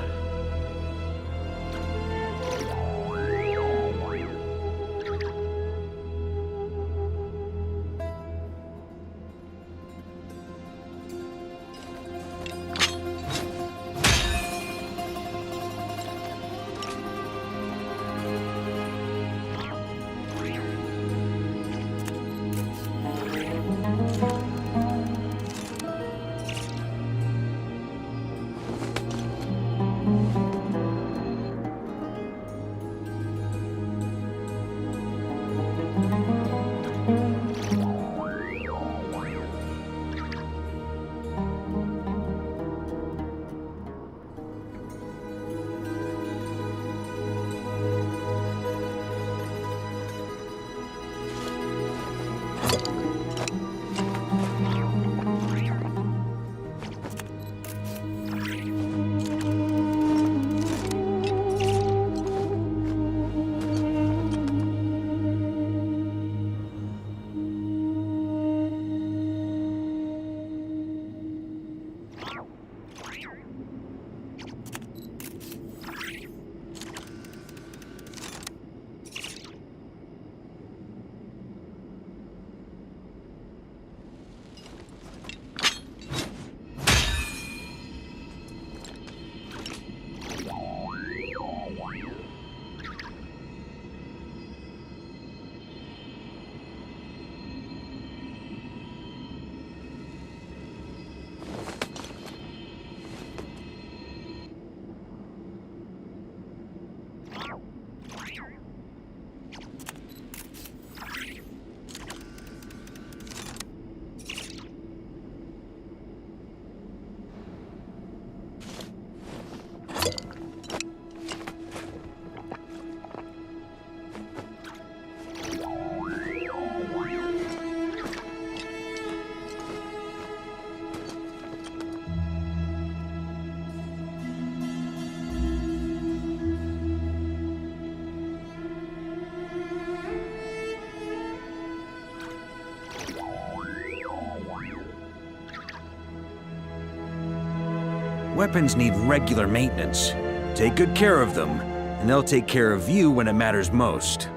Weapons need regular maintenance. Take good care of them, and they'll take care of you when it matters most.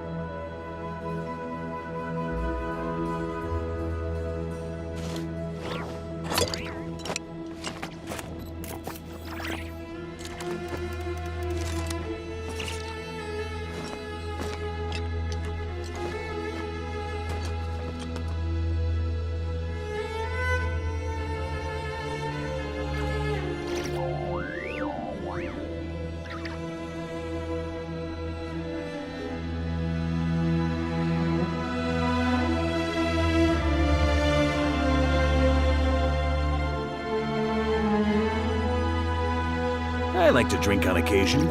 I like to drink on occasion.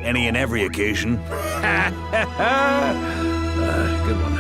Any and every occasion. Good one.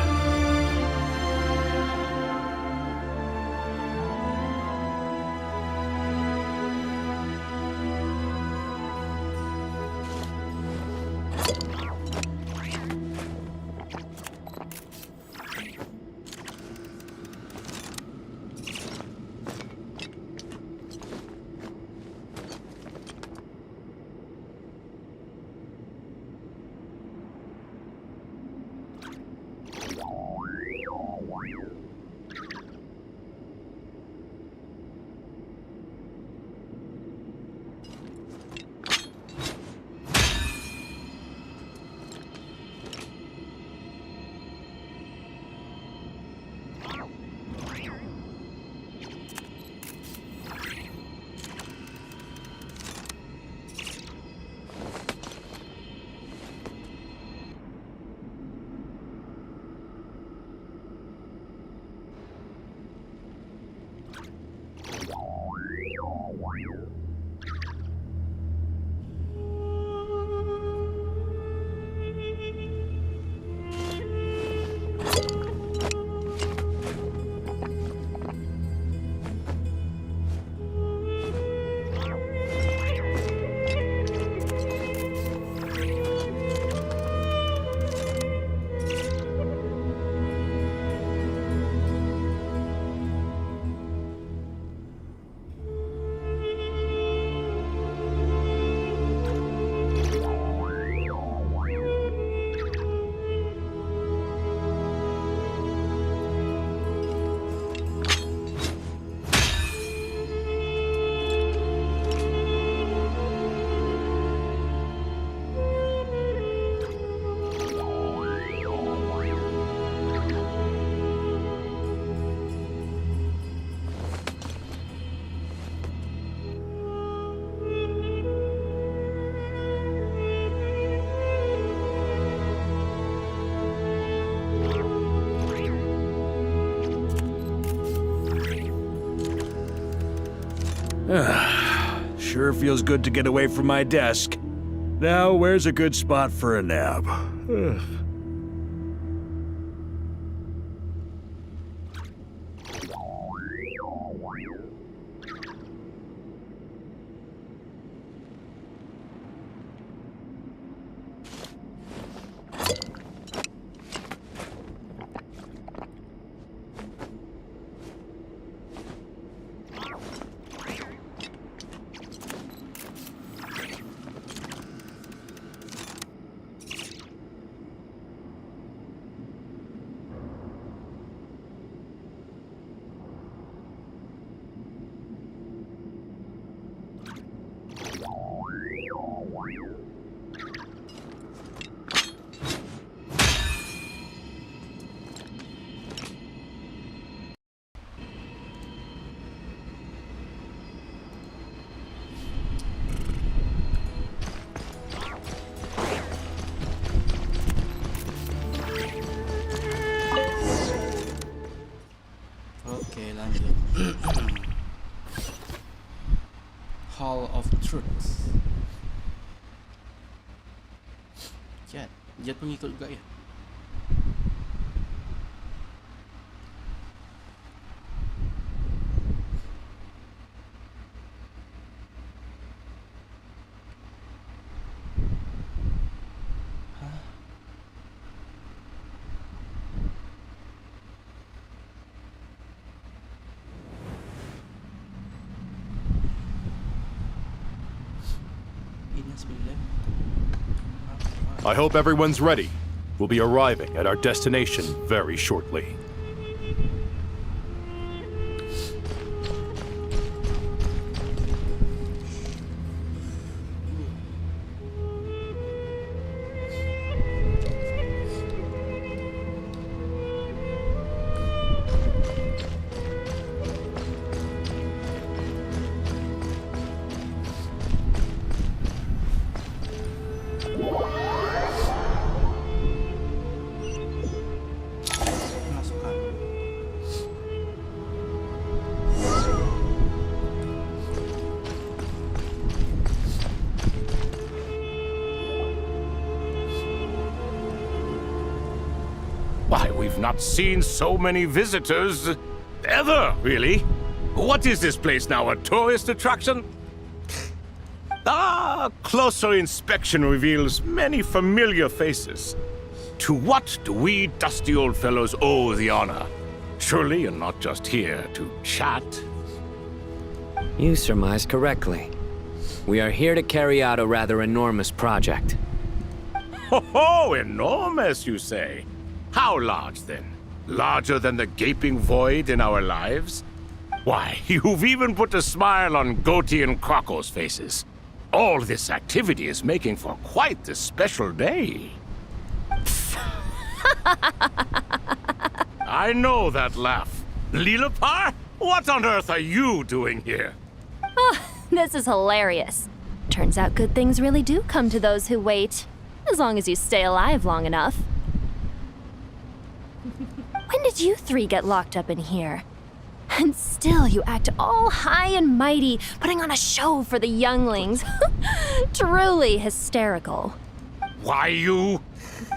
Sure feels good to get away from my desk. Now, where's a good spot for a nap?
Oke, lanjut. Hall of Truth. Jet pengikut juga ya.
I hope everyone's ready. We'll be arriving at our destination very shortly.
Why, we've not seen so many visitors ever, really. What is this place now, a tourist attraction? Closer inspection reveals many familiar faces. To what do we dusty old fellows owe the honor? Surely you're not just here to chat.
You surmise correctly. We are here to carry out a rather enormous project.
Ho, enormous, you say? How large, then? Larger than the gaping void in our lives? Why, you've even put a smile on Goatee and Crocco's faces. All this activity is making for quite the special day. I know that laugh. Lilapar, what on earth are you doing here?
Oh, this is hilarious. Turns out good things really do come to those who wait, as long as you stay alive long enough. When did you three get locked up in here? And still you act all high and mighty, putting on a show for the younglings. Truly hysterical.
Why, you?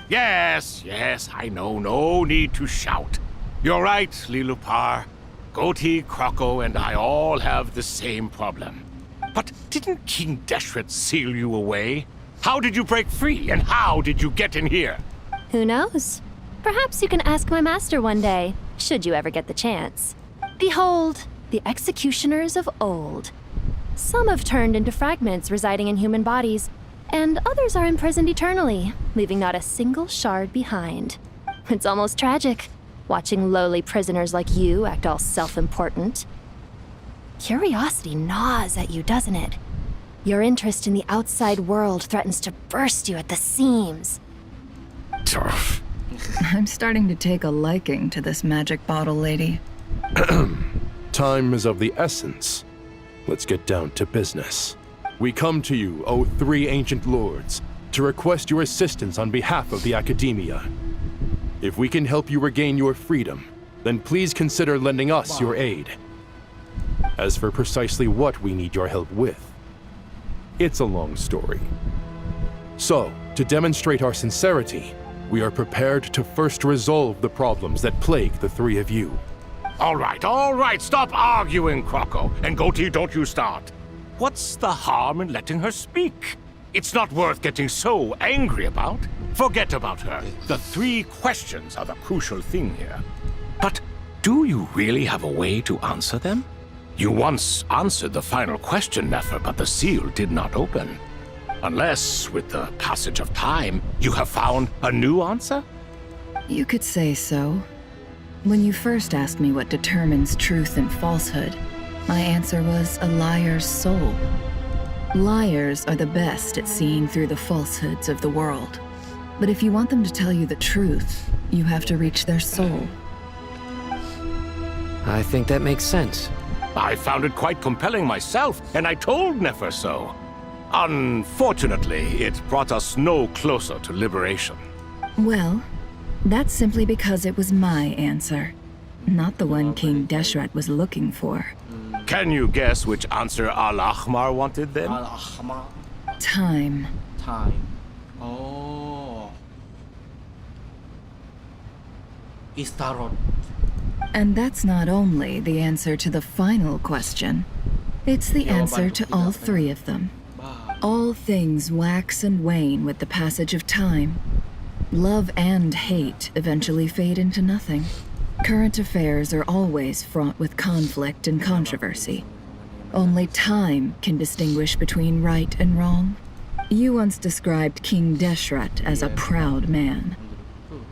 Yes, I know. No need to shout. You're right, Lilupar. Goatee, Crocco, and I all have the same problem. But didn't King Deshret seal you away? How did you break free, and how did you get in here?
Who knows? Perhaps you can ask my master one day, should you ever get the chance. Behold, the executioners of old. Some have turned into fragments residing in human bodies, and others are imprisoned eternally, leaving not a single shard behind. It's almost tragic, watching lowly prisoners like you act all self-important. Curiosity gnaws at you, doesn't it? Your interest in the outside world threatens to burst you at the seams.
Turf.
I'm starting to take a liking to this magic bottle lady.
Time is of the essence. Let's get down to business. We come to you, O three ancient lords, to request your assistance on behalf of the Academia. If we can help you regain your freedom, then please consider lending us your aid. As for precisely what we need your help with, it's a long story. So, to demonstrate our sincerity, we are prepared to first resolve the problems that plague the three of you.
All right, stop arguing, Croco. And Goatee, don't you start. What's the harm in letting her speak? It's not worth getting so angry about. Forget about her. The 3 questions are the crucial thing here. But do you really have a way to answer them? You once answered the final question, Nefer, but the seal did not open. Unless, with the passage of time, you have found a new answer?
You could say so. When you first asked me what determines truth and falsehood, my answer was a liar's soul. Liars are the best at seeing through the falsehoods of the world. But if you want them to tell you the truth, you have to reach their soul.
I think that makes sense.
I found it quite compelling myself, and I told Nefer so. Unfortunately, it brought us no closer to liberation.
Well, that's simply because it was my answer, not the one King Deshret was looking for.
Can you guess which answer Al-Ahmar wanted then?
Al-Ahmar.
Time.
Time. Oh. Istarot.
And that's not only the answer to the final question, it's the answer to all 3 of them. All things wax and wane with the passage of time. Love and hate eventually fade into nothing. Current affairs are always fraught with conflict and controversy. Only time can distinguish between right and wrong. You once described King Deshret as a proud man.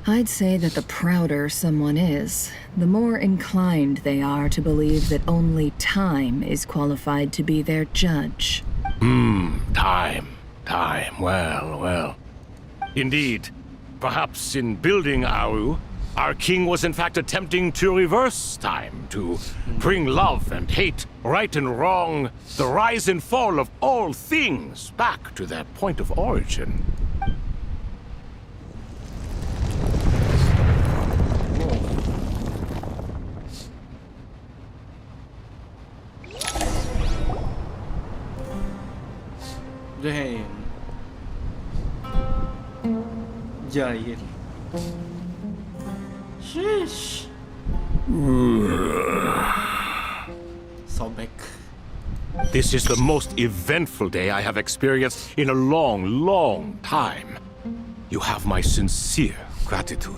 I'd say that the prouder someone is, the more inclined they are to believe that only time is qualified to be their judge.
Time. Well. Indeed. Perhaps in building Aru, our king was in fact attempting to reverse time, to bring love and hate, right and wrong, the rise and fall of all things back to their point of origin.
Damn. Jahil. Sheesh. Sobek.
This is the most eventful day I have experienced in a long time. You have my sincere gratitude.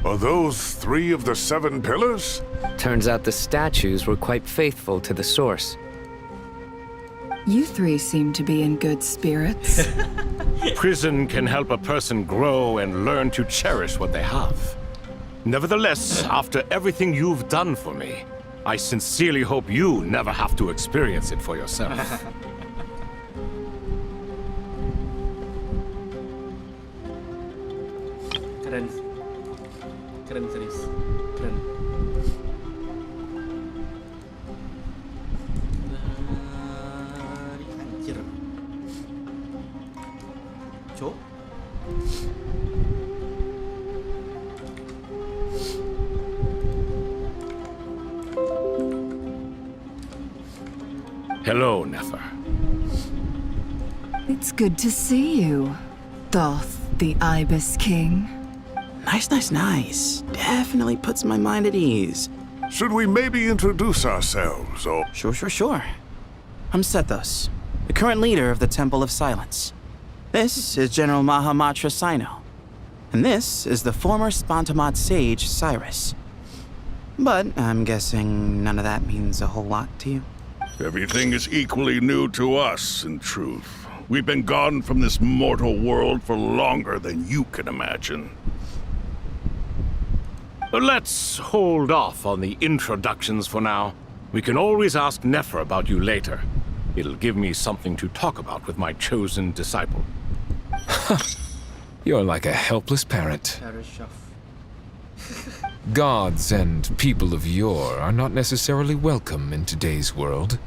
Are those 3 of the 7 pillars?
Turns out the statues were quite faithful to the source.
You 3 seem to be in good spirits.
Prison can help a person grow and learn to cherish what they have. Nevertheless, after everything you've done for me, I sincerely hope you never have to experience it for yourself.
Keren. Keren serius. Keren. Anjir. Cok.
Hello, Nefer.
It's good to see you, Thoth, the Ibis King.
Nice. Definitely puts my mind at ease.
Should we maybe introduce ourselves, or...
Sure. I'm Sethos, the current leader of the Temple of Silence. This is General Mahamatra Sino. And this is the former Spantamad sage, Cyrus. But I'm guessing none of that means a whole lot to you.
Everything is equally new to us, in truth. We've been gone from this mortal world for longer than you can imagine.
Let's hold off on the introductions for now. We can always ask Nefer about you later. It'll give me something to talk about with my chosen disciple.
You're like a helpless parent. Gods and people of yore are not necessarily welcome in today's world.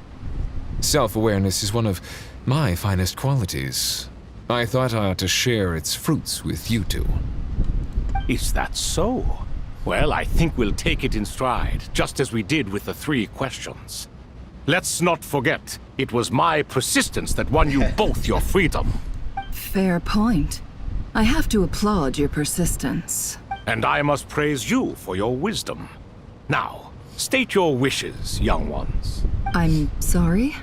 Self-awareness is one of my finest qualities. I thought I ought to share its fruits with you two.
Is that so? Well, I think we'll take it in stride, just as we did with the 3 questions. Let's not forget, it was my persistence that won you both your freedom.
Fair point. I have to applaud your persistence.
And I must praise you for your wisdom. Now, state your wishes, young ones.
I'm sorry?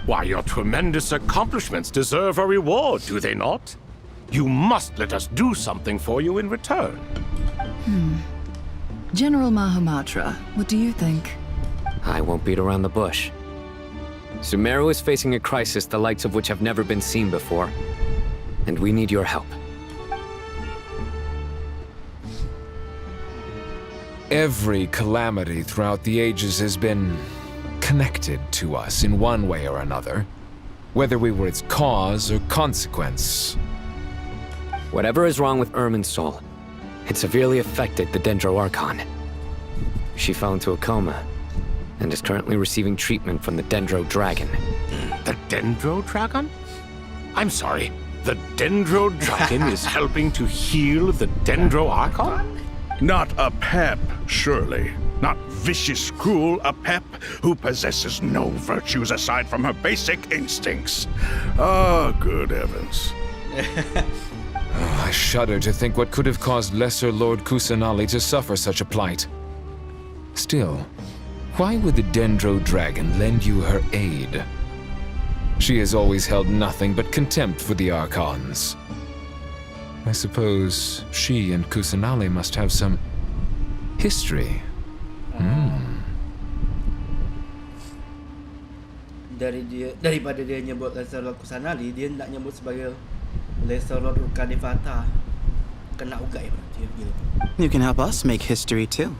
Why, your tremendous accomplishments deserve a reward, do they not? You must let us do something for you in return.
General Mahamatra, what do you think?
I won't beat around the bush. Sumeru is facing a crisis the likes of which have never been seen before, and we need your help.
Every calamity throughout the ages has been connected to us in one way or another, whether we were its cause or consequence.
Whatever is wrong with Irminsul, it severely affected the Dendro Archon. She fell into a coma and is currently receiving treatment from the Dendro Dragon.
The Dendro Dragon? I'm sorry, the Dendro Dragon is helping to heal the Dendro Archon?
Not a pep, surely. Not vicious, cruel a pep who possesses no virtues aside from her basic instincts. Ah, good heavens.
I shudder to think what could have caused Lesser Lord Kusanali to suffer such a plight. Still, why would the Dendro Dragon lend you her aid? She has always held nothing but contempt for the Archons. I suppose she and Kusanali must have some history.
Daripada dia nyebut Lesser Lord Kusanali, dia nak nyebut sebagai Lesser Lord Ukadivata. Kena ugai berarti gitu.
You can help us make history too.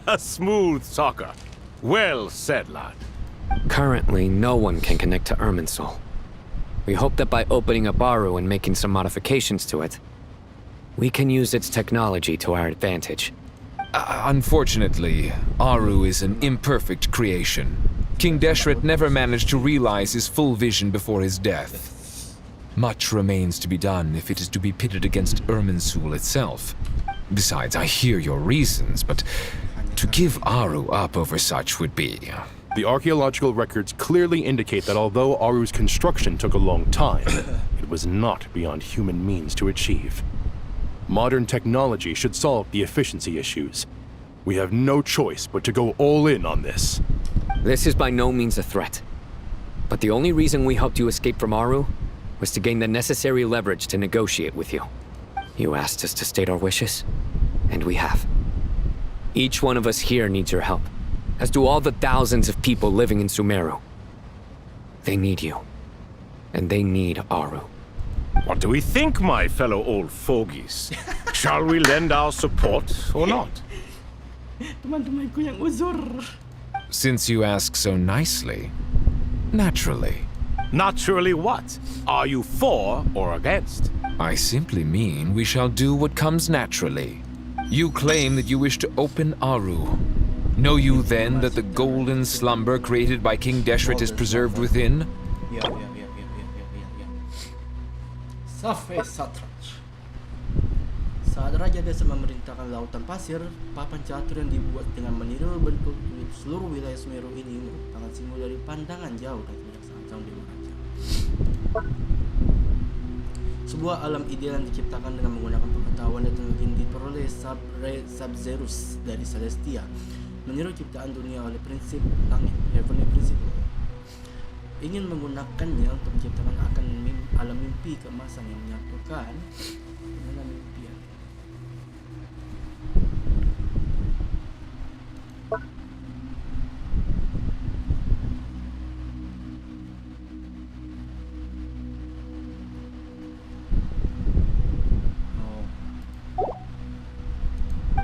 A smooth talker. Well said, lad.
Currently, no one can connect to Irminsul. We hope that by opening up Aru and making some modifications to it, we can use its technology to our advantage.
Unfortunately, Aru is an imperfect creation. King Deshret never managed to realize his full vision before his death. Much remains to be done if it is to be pitted against Irminsul itself. Besides, I hear your reasons, but to give Aru up over such would be...
The archaeological records clearly indicate that although Aru's construction took a long time, it was not beyond human means to achieve. Modern technology should solve the efficiency issues. We have no choice but to go all in on this.
This is by no means a threat. But the only reason we helped you escape from Aru was to gain the necessary leverage to negotiate with you. You asked us to state our wishes, and we have. Each one of us here needs your help, as do all the thousands of people living in Sumeru. They need you, and they need Aru.
What do we think, my fellow old fogies? Shall we lend our support or not?
Teman-temanku yang uzur.
Since you ask so nicely, naturally.
Naturally what? Are you for or against?
I simply mean we shall do what comes naturally. You claim that you wish to open Aru. Know you then that the golden slumber created by King Deshret is preserved within?
Safe Satraj. Saat Raja Desa memerintahkan lautan pasir, papan catur yang dibuat dengan meniru bentuk seluruh wilayah Sumeru ini merupakan simbol dari pandangan jauh dan kebijaksanaan sang Dewa Raja. Sebuah alam ideal yang diciptakan dengan menggunakan pengetahuan dan teknologi yang diperoleh Sub-Zerus dari Celestia, meniru ciptaan dunia oleh prinsip langit, Heavenly Principle. Ingin menggunakannya untuk menciptakan alam mimpi keemasan yang menyatukan dengan mimpian.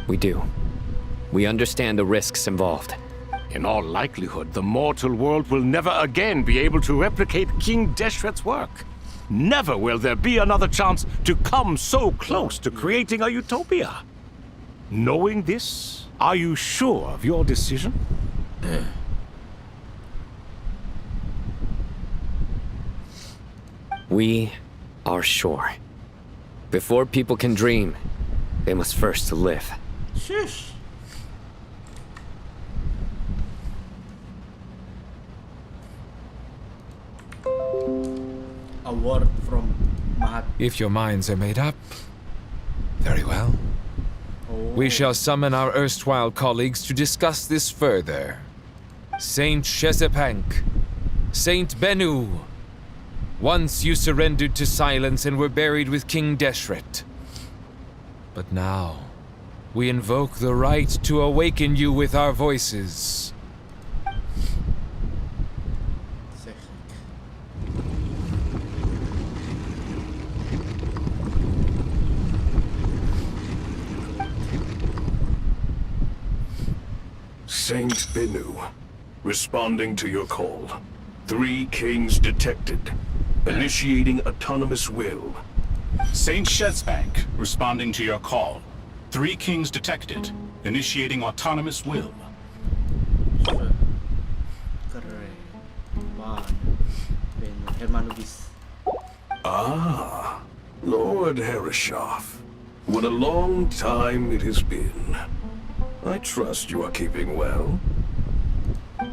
We do. We understand the risks involved.
In all likelihood, the mortal world will never again be able to replicate King Deshret's work. Never will there be another chance to come so close to creating a utopia. Knowing this, are you sure of your decision?
We are sure. Before people can dream, they must first live.
Shush. A word from Mahat.
If your minds are made up, very well. We shall summon our erstwhile colleagues to discuss this further. Saint Chesepank, Saint Bennu, once you surrendered to silence and were buried with King Deshret. But now, we invoke the right to awaken you with our voices.
Saint Bennu, responding to your call. 3 kings detected. Initiating autonomous will.
Saint Shezbank, responding to your call. 3 kings detected. Initiating autonomous will.
Ah, Lord Herreshoff. What a long time it has been. I trust you are keeping well.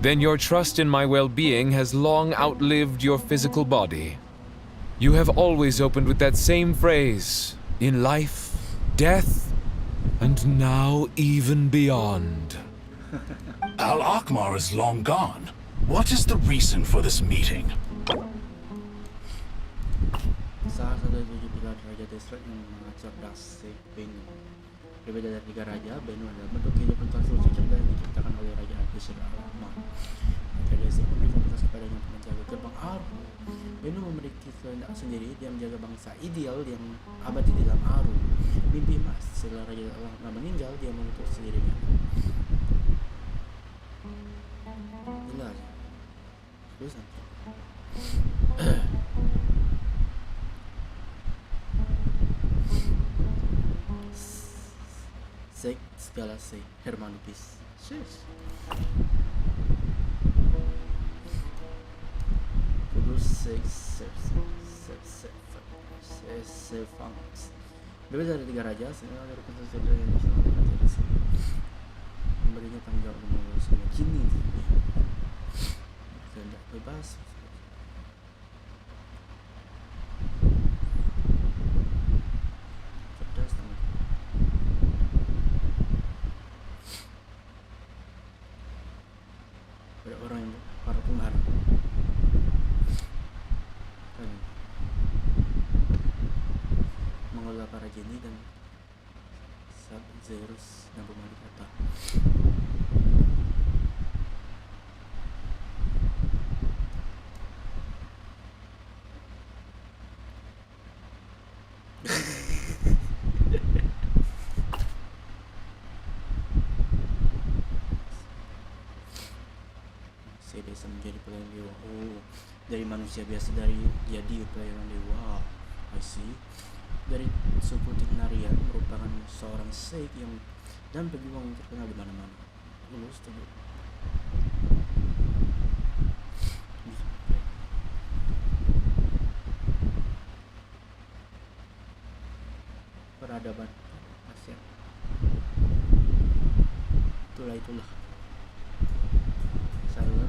Then your trust in my well-being has long outlived your physical body. You have always opened with that same phrase, in life, death, and now even beyond.
Al-Akmar is long gone. What is the reason for this meeting?
Salah satu dari 7 pilar Raja Deshret yang cerdas si Bennu. Berbeda dari 3 raja, Bennu adalah bentuk kehidupan konstruksi cerdas yang diciptakan oleh Raja Deshret Al-Akmar. Raja Deshret memberikan tugas kepadanya untuk menjaga gerbang Aru. Bennu memiliki kehendak sendiri, dia menjaga bangsa ideal yang abadi di dalam Aru. Mimpi emas, setelah Raja Al-Akmar meninggal, dia menutup sendirinya. Gila aja. Terus nanti. Sek segala se Hermanubis. Shush. Kudus Sefans. Berbeda dari 3 raja, sehingga ada konsensus yang disampaikan Raja Deshret. Memberinya tanggung jawab untuk mengurus semua kini. Kehendak bebas. Cerdas tangan. Pada orang yang para pengharap kan mengelola para jini dan Sub-Zerus dan pemilik kata. Saya biasa menjadi pelayan dewa. Oh, dari manusia biasa jadi pelayan dewa. I see. Dari suku Tignarian merupakan seorang Sheikh yang dan pejuang yang terkenal di mana-mana. Lulus tuh. Peradaban Asia. Itulah. Salah.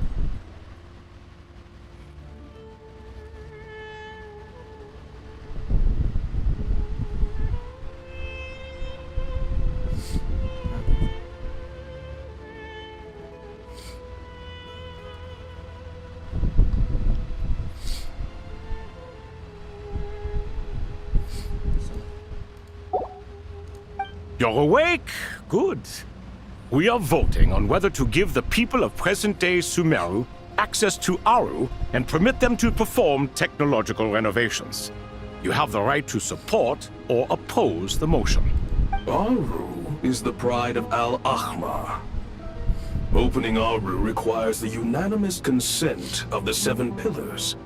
You're awake? Good. We are voting on whether to give the people of present-day Sumeru access to Aru and permit them to perform technological renovations. You have the right to support or oppose the motion.
Aru is the pride of Al-Ahmar. Opening Aru requires the unanimous consent of the 7 pillars.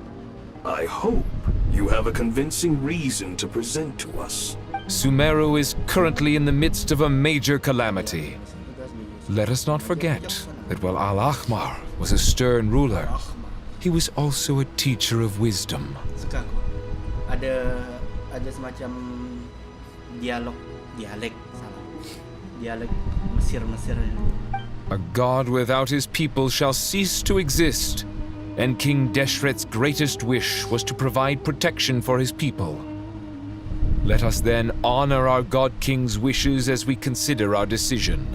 I hope you have a convincing reason to present to us.
Sumeru is currently in the midst of a major calamity. Let us not forget that while Al-Ahmar was a stern ruler, he was also a teacher of wisdom.
ada semacam dialek Mesir.
A god without his people shall cease to exist, and King Deshret's greatest wish was to provide protection for his people. Let us then honor our god king's wishes as we consider our decision.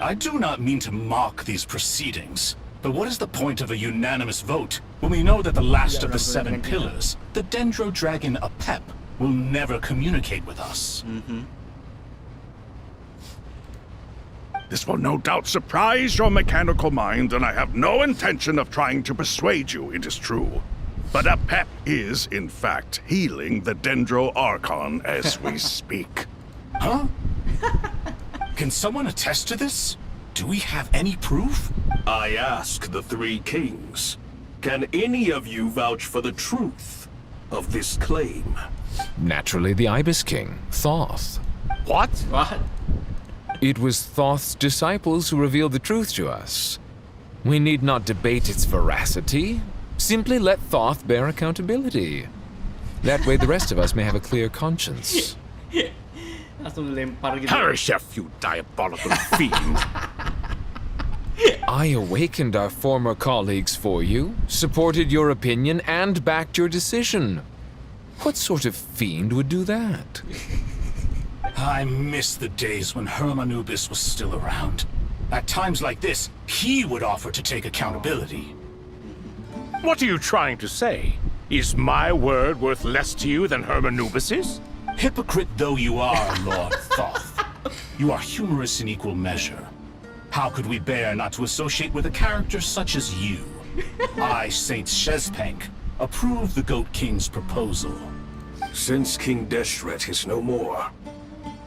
I do not mean to mock these proceedings, but what is the point of a unanimous vote when we know that the last of the 7 pillars, the Dendro Dragon Apep, will never communicate with us?
This will no doubt surprise your mechanical mind, and I have no intention of trying to persuade you it is true. But Apep is, in fact, healing the Dendro Archon as we speak.
Huh? Can someone attest to this? Do we have any proof?
I ask the 3 kings. Can any of you vouch for the truth of this claim?
Naturally, the Ibis King, Thoth.
What?
It was Thoth's disciples who revealed the truth to us. We need not debate its veracity. Simply let Thoth bear accountability. That way the rest of us may have a clear conscience.
Langsung lempar gitu.
Perish, you diabolical fiend!
I awakened our former colleagues for you, supported your opinion, and backed your decision. What sort of fiend would do that?
I miss the days when Hermanubis was still around. At times like this, he would offer to take accountability.
What are you trying to say? Is my word worth less to you than Hermanubis's?
Hypocrite though you are, Lord Thoth, you are humorous in equal measure. How could we bear not to associate with a character such as you? I, Saint Shezpank, approve the Goat King's proposal.
Since King Deshret is no more,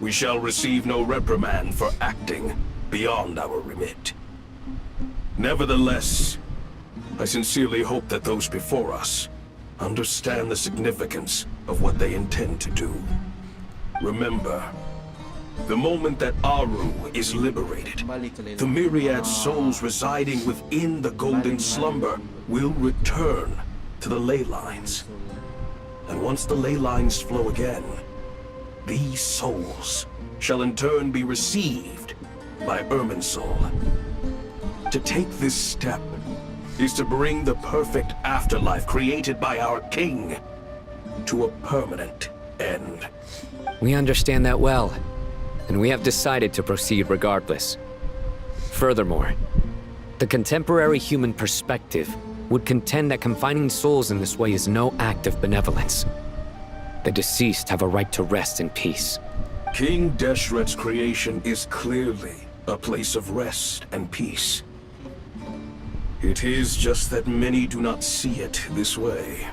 we shall receive no reprimand for acting beyond our remit. Nevertheless, I sincerely hope that those before us understand the significance of what they intend to do. Remember, the moment that Aru is liberated, the myriad souls residing within the Golden Slumber will return to the ley lines. And once the ley lines flow again, these souls shall in turn be received by Irminsul. To take this step is to bring the perfect afterlife created by our king to a permanent end.
We understand that well, and we have decided to proceed regardless. Furthermore, the contemporary human perspective would contend that confining souls in this way is no act of benevolence. The deceased have a right to rest in peace.
King Deshret's creation is clearly a place of rest and peace. It is just that many do not see it this way.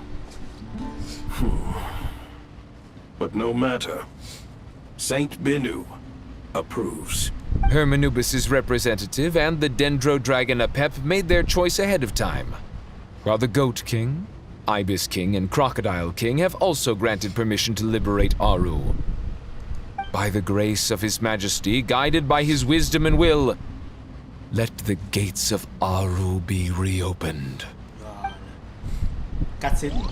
But no matter. Saint Binu approves.
Hermanubis' representative and the Dendro Dragon Apep made their choice ahead of time, while the Goat King, Ibis King, and Crocodile King have also granted permission to liberate Aru. By the grace of His Majesty, guided by his wisdom and will, let the gates of Aru be reopened.
Cutscene.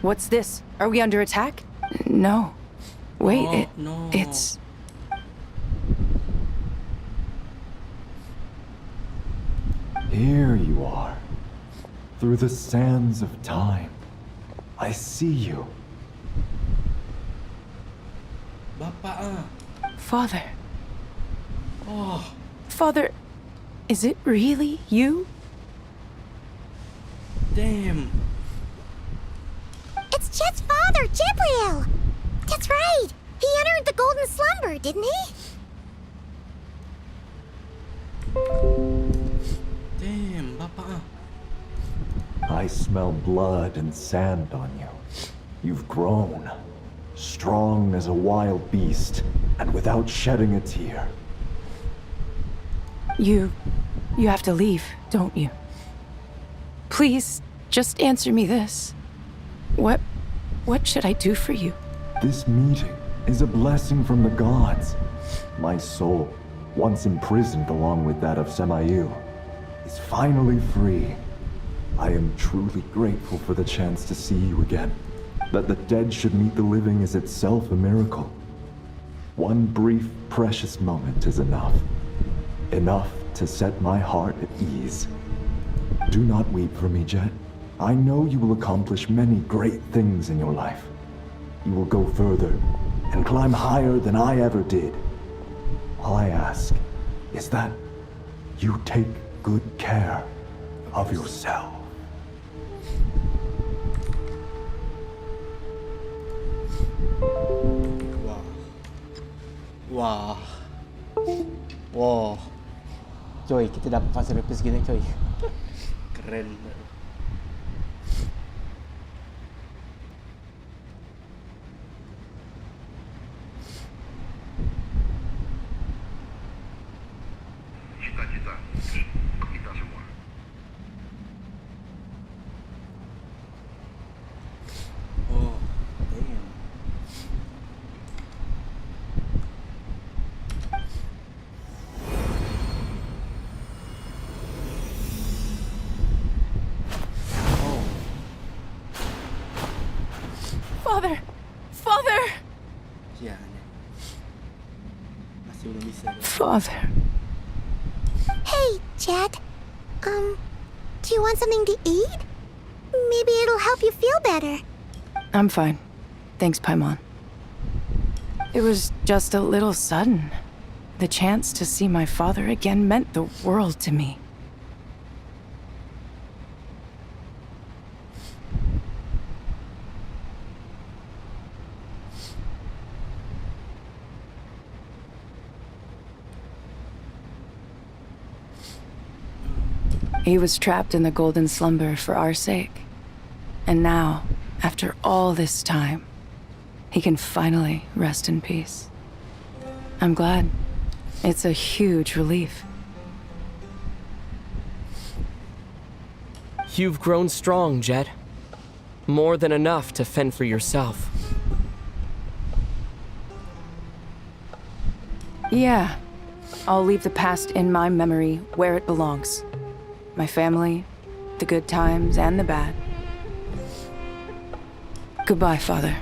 What's this? Are we under attack? No. Wait,
no.
It's...
Here you are. Through the sands of time. I see you.
Father.
Oh.
Father, is it really you?
Damn.
It's Chet's father, Jibriel! That's right! He entered the Golden Slumber, didn't he?
Damn, Papa.
I smell blood and sand on you. You've grown. strong as a wild beast, and without shedding a tear.
You have to leave, don't you? Please, just answer me this. What should I do for you?
This meeting is a blessing from the gods. My soul, once imprisoned along with that of Sumeru, is finally free. I am truly grateful for the chance to see you again. That the dead should meet the living is itself a miracle. One brief, precious moment is enough. Enough to set my heart at ease. Do not weep for me, Jet. I know you will accomplish many great things in your life. You will go further and climb higher than I ever did. All I ask is that you take good care of yourself.
Wah. Wow. Coy, kita dapat fast service gini, coy. Keren.
Cita-cita kita semua.
Oh, damn.
Father! Father!
Ya, masih belum bisa.
Father.
Hey, Jet. Do you want something to eat? Maybe it'll help you feel better.
I'm fine. Thanks, Paimon. It was just a little sudden. The chance to see my father again meant the world to me. He was trapped in the golden slumber for our sake. And now, after all this time, he can finally rest in peace. I'm glad. It's a huge relief.
You've grown strong, Jet. More than enough to fend for yourself.
Yeah. I'll leave the past in my memory where it belongs. My family, the good times and the bad. Goodbye, Father.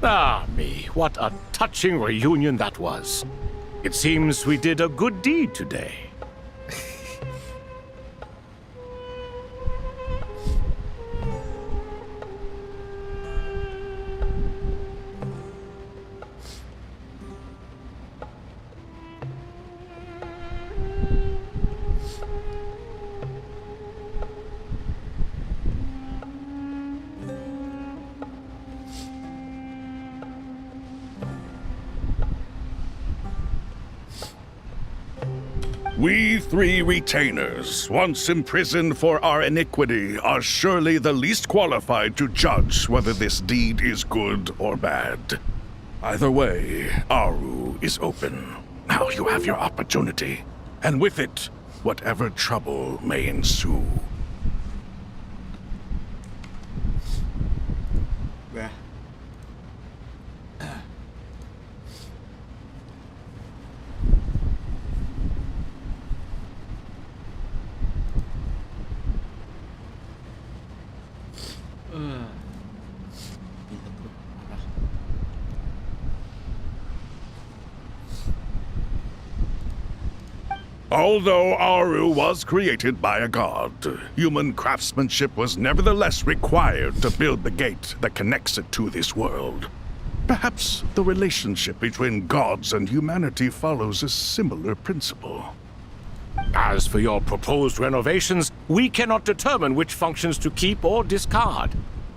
Ah, me, what a touching reunion that was. It seems we did a good deed today. We three retainers, once imprisoned for our iniquity, are surely the least qualified to judge whether this deed is good or bad. Either way, Aru is open. Now you have your opportunity, and with it, whatever trouble may ensue. Although Aru was created by a god, human craftsmanship was nevertheless required to build the gate that connects it to this world. Perhaps the relationship between gods and humanity follows a similar principle. As for your proposed renovations, we cannot determine which functions to keep or discard.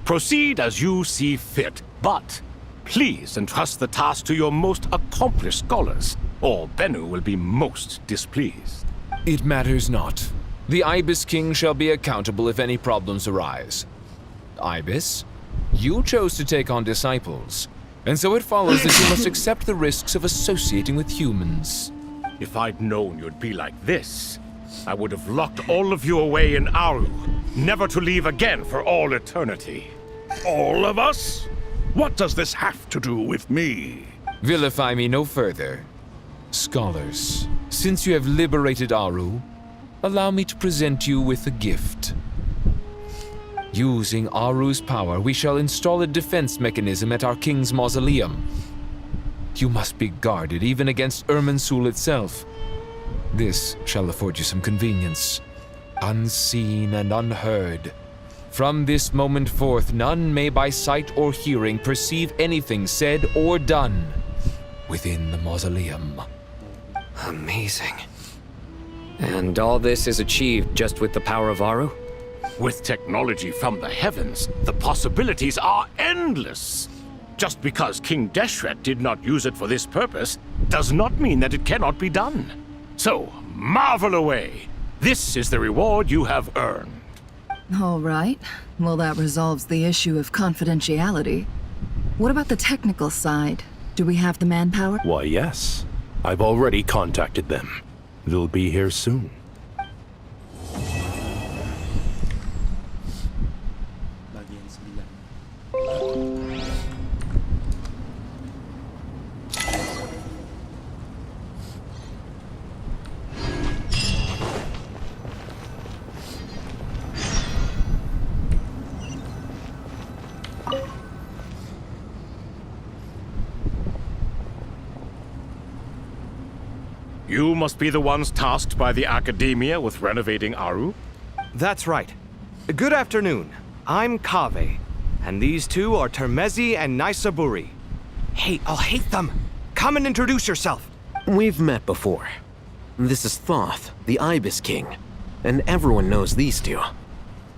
Proceed as you see fit, but please entrust the task to your most accomplished scholars, or Bennu will be most displeased.
It matters not. The Ibis King shall be accountable if any problems arise. Ibis, you chose to take on disciples, and so it follows that you must accept the risks of associating with humans.
If I'd known you'd be like this, I would have locked all of you away in Aru, never to leave again for all eternity.
All of us? What does this have to do with me?
Vilify me no further. Scholars, since you have liberated Aru, allow me to present you with a gift. Using Aru's power, we shall install a defense mechanism at our king's mausoleum. You must be guarded even against Irminsul itself. This shall afford you some convenience. Unseen and unheard. From this moment forth, none may by sight or hearing perceive anything said or done within the mausoleum.
Amazing. And all this is achieved just with the power of Aru?
With technology from the heavens, the possibilities are endless. Just because King Deshret did not use it for this purpose does not mean that it cannot be done. So, marvel away. This is the reward you have earned.
All right. Well, that resolves the issue of confidentiality. What about the technical side? Do we have the manpower?
Why, yes. I've already contacted them. They'll be here soon.
Bagian 9.
You must be the ones tasked by the Academia with renovating Aru?
That's right. Good afternoon. I'm Kaveh, and these two are Termezi and Naisaburi. Hey, I'll hate them. Come and introduce yourself.
We've met before. This is Thoth, the Ibis King, and everyone knows these two.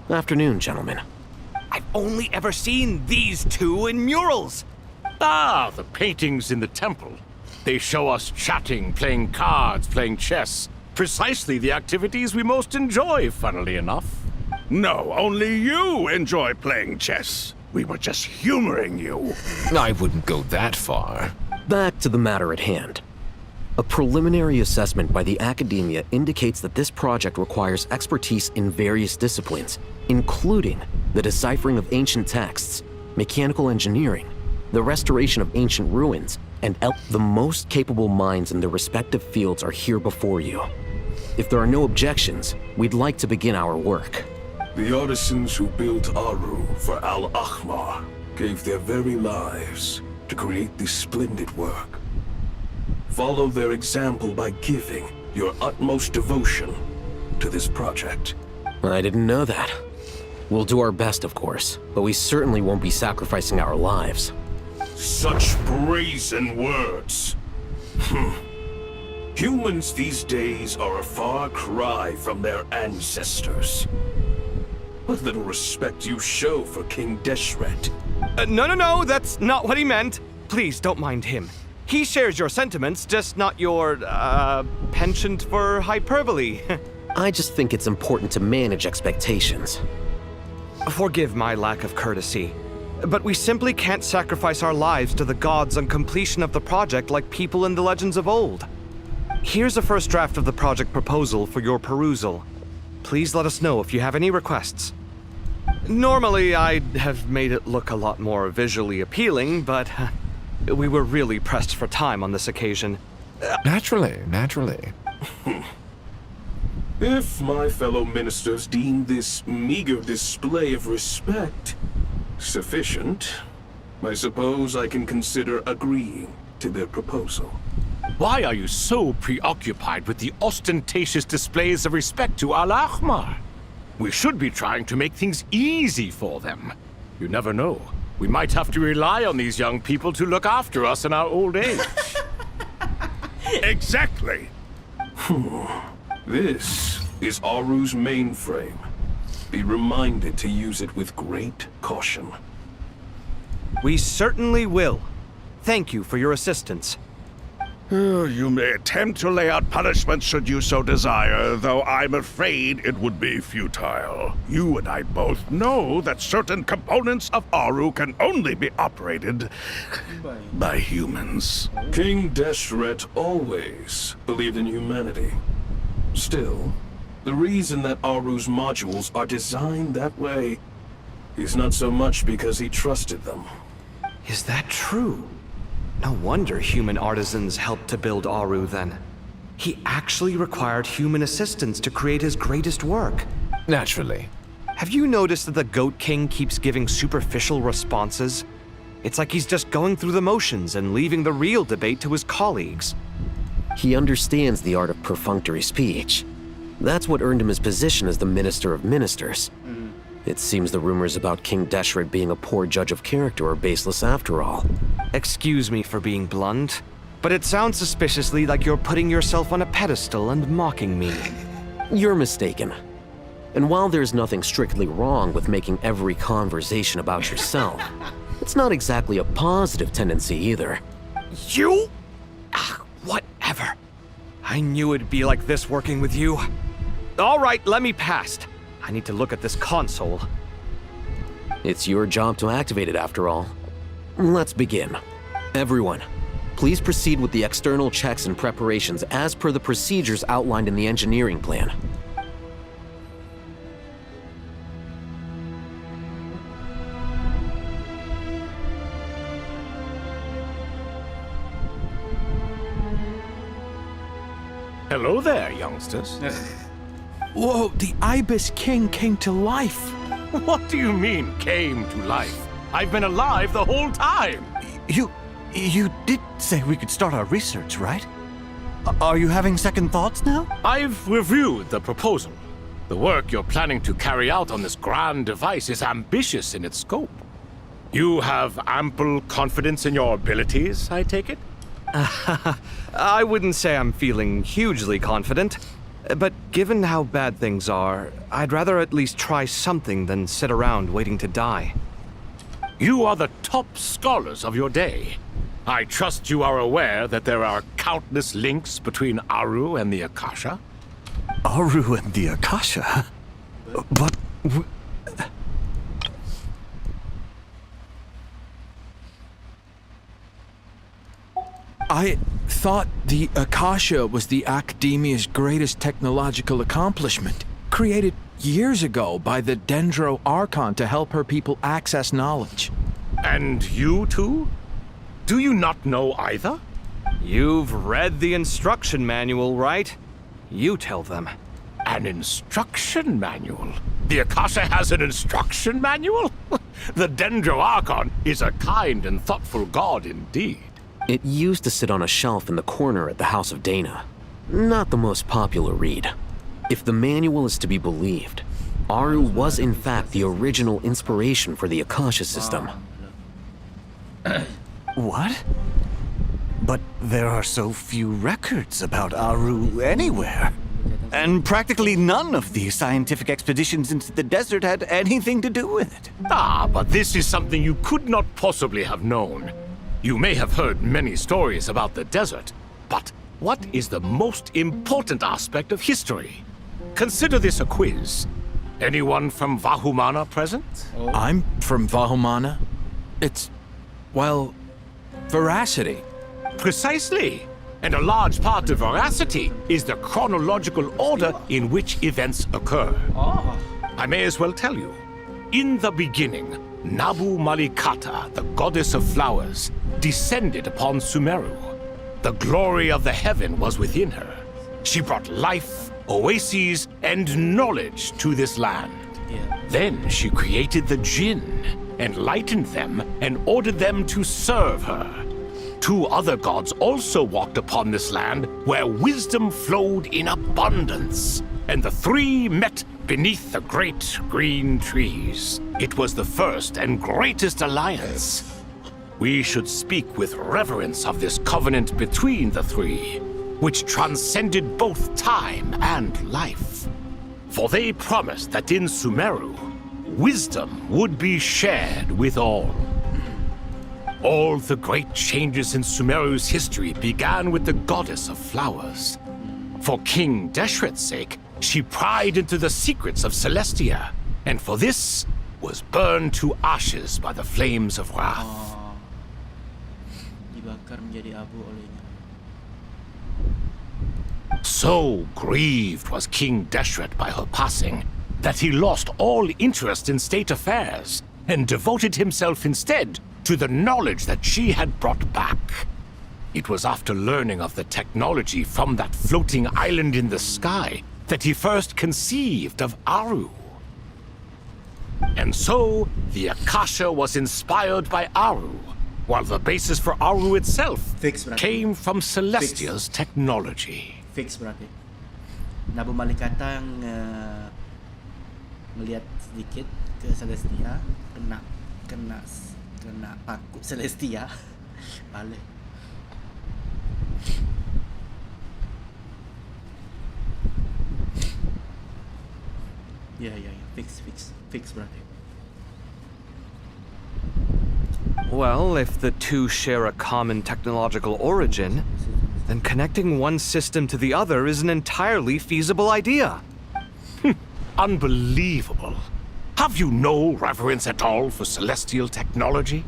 Afternoon, gentlemen.
I've only ever seen these two in murals.
Ah, the paintings in the temple. They show us chatting, playing cards, playing chess. Precisely the activities we most enjoy, funnily enough.
No, only you enjoy playing chess. We were just humoring you.
I wouldn't go that far.
Back to the matter at hand. A preliminary assessment by the Academia indicates that this project requires expertise in various disciplines, including the deciphering of ancient texts, mechanical engineering, the restoration of ancient ruins, and the most capable minds in their respective fields are here before you. If there are no objections, we'd like to begin our work.
The artisans who built Aru for Al-Ahmar gave their very lives to create this splendid work. Follow their example by giving your utmost devotion to this project.
I didn't know that. We'll do our best, of course, but we certainly won't be sacrificing our lives.
Such brazen words. Humans these days are a far cry from their ancestors. What little respect you show for King Deshret.
No, that's not what he meant. Please don't mind him. He shares your sentiments, just not your, penchant for hyperbole.
I just think it's important to manage expectations.
Forgive my lack of courtesy, but we simply can't sacrifice our lives to the gods on completion of the project like people in the legends of old. Here's a first draft of the project proposal for your perusal. Please let us know if you have any requests. Normally, I'd have made it look a lot more visually appealing, but we were really pressed for time on this occasion.
Naturally.
If my fellow ministers deem this meager display of respect sufficient, I suppose I can consider agreeing to their proposal.
Why are you so preoccupied with the ostentatious displays of respect to Al-Ahmar? We should be trying to make things easy for them. You never know. We might have to rely on these young people to look after us in our old age.
Exactly. This is Aru's mainframe. Be reminded to use it with great caution.
We certainly will. Thank you for your assistance.
You may attempt to lay out punishment should you so desire, though I'm afraid it would be futile. You and I both know that certain components of Aru can only be operated by humans.
King Deshret always believed in humanity. Still, the reason that Aru's modules are designed that way is not so much because he trusted them.
Is that true? No wonder human artisans helped to build Aru then. He actually required human assistance to create his greatest work.
Naturally.
Have you noticed that the Goat King keeps giving superficial responses? It's like he's just going through the motions and leaving the real debate to his colleagues.
He understands the art of perfunctory speech. That's what earned him his position as the Minister of Ministers. It seems the rumors about King Deshret being a poor judge of character are baseless after all.
Excuse me for being blunt, but it sounds suspiciously like you're putting yourself on a pedestal and mocking me.
You're mistaken. And while there's nothing strictly wrong with making every conversation about yourself, it's not exactly a positive tendency either.
You? Whatever. I knew it'd be like this working with you. All right, let me past. I need to look at this console.
It's your job to activate it after all. Let's begin. Everyone, please proceed with the external checks and preparations as per the procedures outlined in the engineering plan.
Hello there, youngsters.
Whoa, the Ibis King came to life.
What do you mean, came to life? I've been alive the whole time.
You did say we could start our research, right? Are you having second thoughts now?
I've reviewed the proposal. The work you're planning to carry out on this grand device is ambitious in its scope. You have ample confidence in your abilities, I take it?
I wouldn't say I'm feeling hugely confident, but given how bad things are, I'd rather at least try something than sit around waiting to die.
You are the top scholars of your day. I trust you are aware that there are countless links between Aru and the Akasha?
Aru and the Akasha? But... I thought the Akasha was the Academia's greatest technological accomplishment, created years ago by the Dendro Archon to help her people access knowledge.
And you too? Do you not know either?
You've read the instruction manual, right? You tell them.
An instruction manual? The Akasha has an instruction manual? The Dendro Archon is a kind and thoughtful god indeed.
It used to sit on a shelf in the corner at the House of Dana. Not the most popular read. If the manual is to be believed, Aru was in fact the original inspiration for the Akasha system.
What? But there are so few records about Aru anywhere. And practically none of the scientific expeditions into the desert had anything to do with it.
Ah, but this is something you could not possibly have known. You may have heard many stories about the desert, but what is the most important aspect of history? Consider this a quiz. Anyone from Vahumana present?
I'm from Vahumana. It's, well, veracity.
Precisely. And a large part of veracity is the chronological order in which events occur. I may as well tell you. In the beginning, Nabu Malikata, the goddess of flowers, descended upon Sumeru. The glory of the heaven was within her. She brought life, oases, and knowledge to this land. Then she created the Jinn, enlightened them, and ordered them to serve her. Two other gods also walked upon this land where wisdom flowed in abundance, and the three met beneath the great green trees. It was the first and greatest alliance. We should speak with reverence of this covenant between the three, which transcended both time and life.
For they promised that in Sumeru, wisdom would be shared with all. All the great changes in Sumeru's history began with the goddess of flowers. For King Deshret's sake, she pried into the secrets of Celestia, and for this was burned to ashes by the flames of wrath.
Dibakar menjadi abu olehnya.
So grieved was King Deshret by her passing that he lost all interest in state affairs and devoted himself instead to the knowledge that she had brought back. It was after learning of the technology from that floating island in the sky that he first conceived of Aru. And so, the Akasha was inspired by Aru, while the basis for Aru itself came from Celestia's technology.
Fix berarti. Nabu Malikata yang melihat sedikit ke Celestia, kena paku Celestia, balik. Ya, fix berarti.
Well, if the two share a common technological origin, then connecting one system to the other is an entirely feasible idea.
Unbelievable. Have you no reverence at all for celestial technology?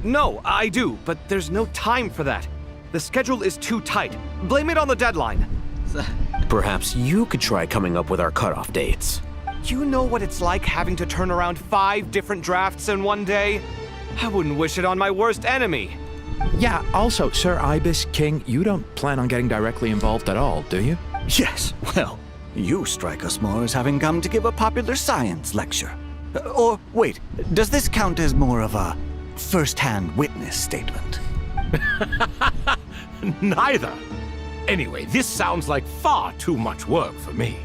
No, I do, but there's no time for that. The schedule is too tight. Blame it on the deadline.
Perhaps you could try coming up with our cutoff dates.
You know what it's like having to turn around 5 different drafts in one day? I wouldn't wish it on my worst enemy.
Yeah, also, Sir Ibis King, you don't plan on getting directly involved at all, do you?
Yes, well, you strike us more as having come to give a popular science lecture. Or, wait, does this count as more of a first-hand witness statement?
Neither. Anyway, this sounds like far too much work for me.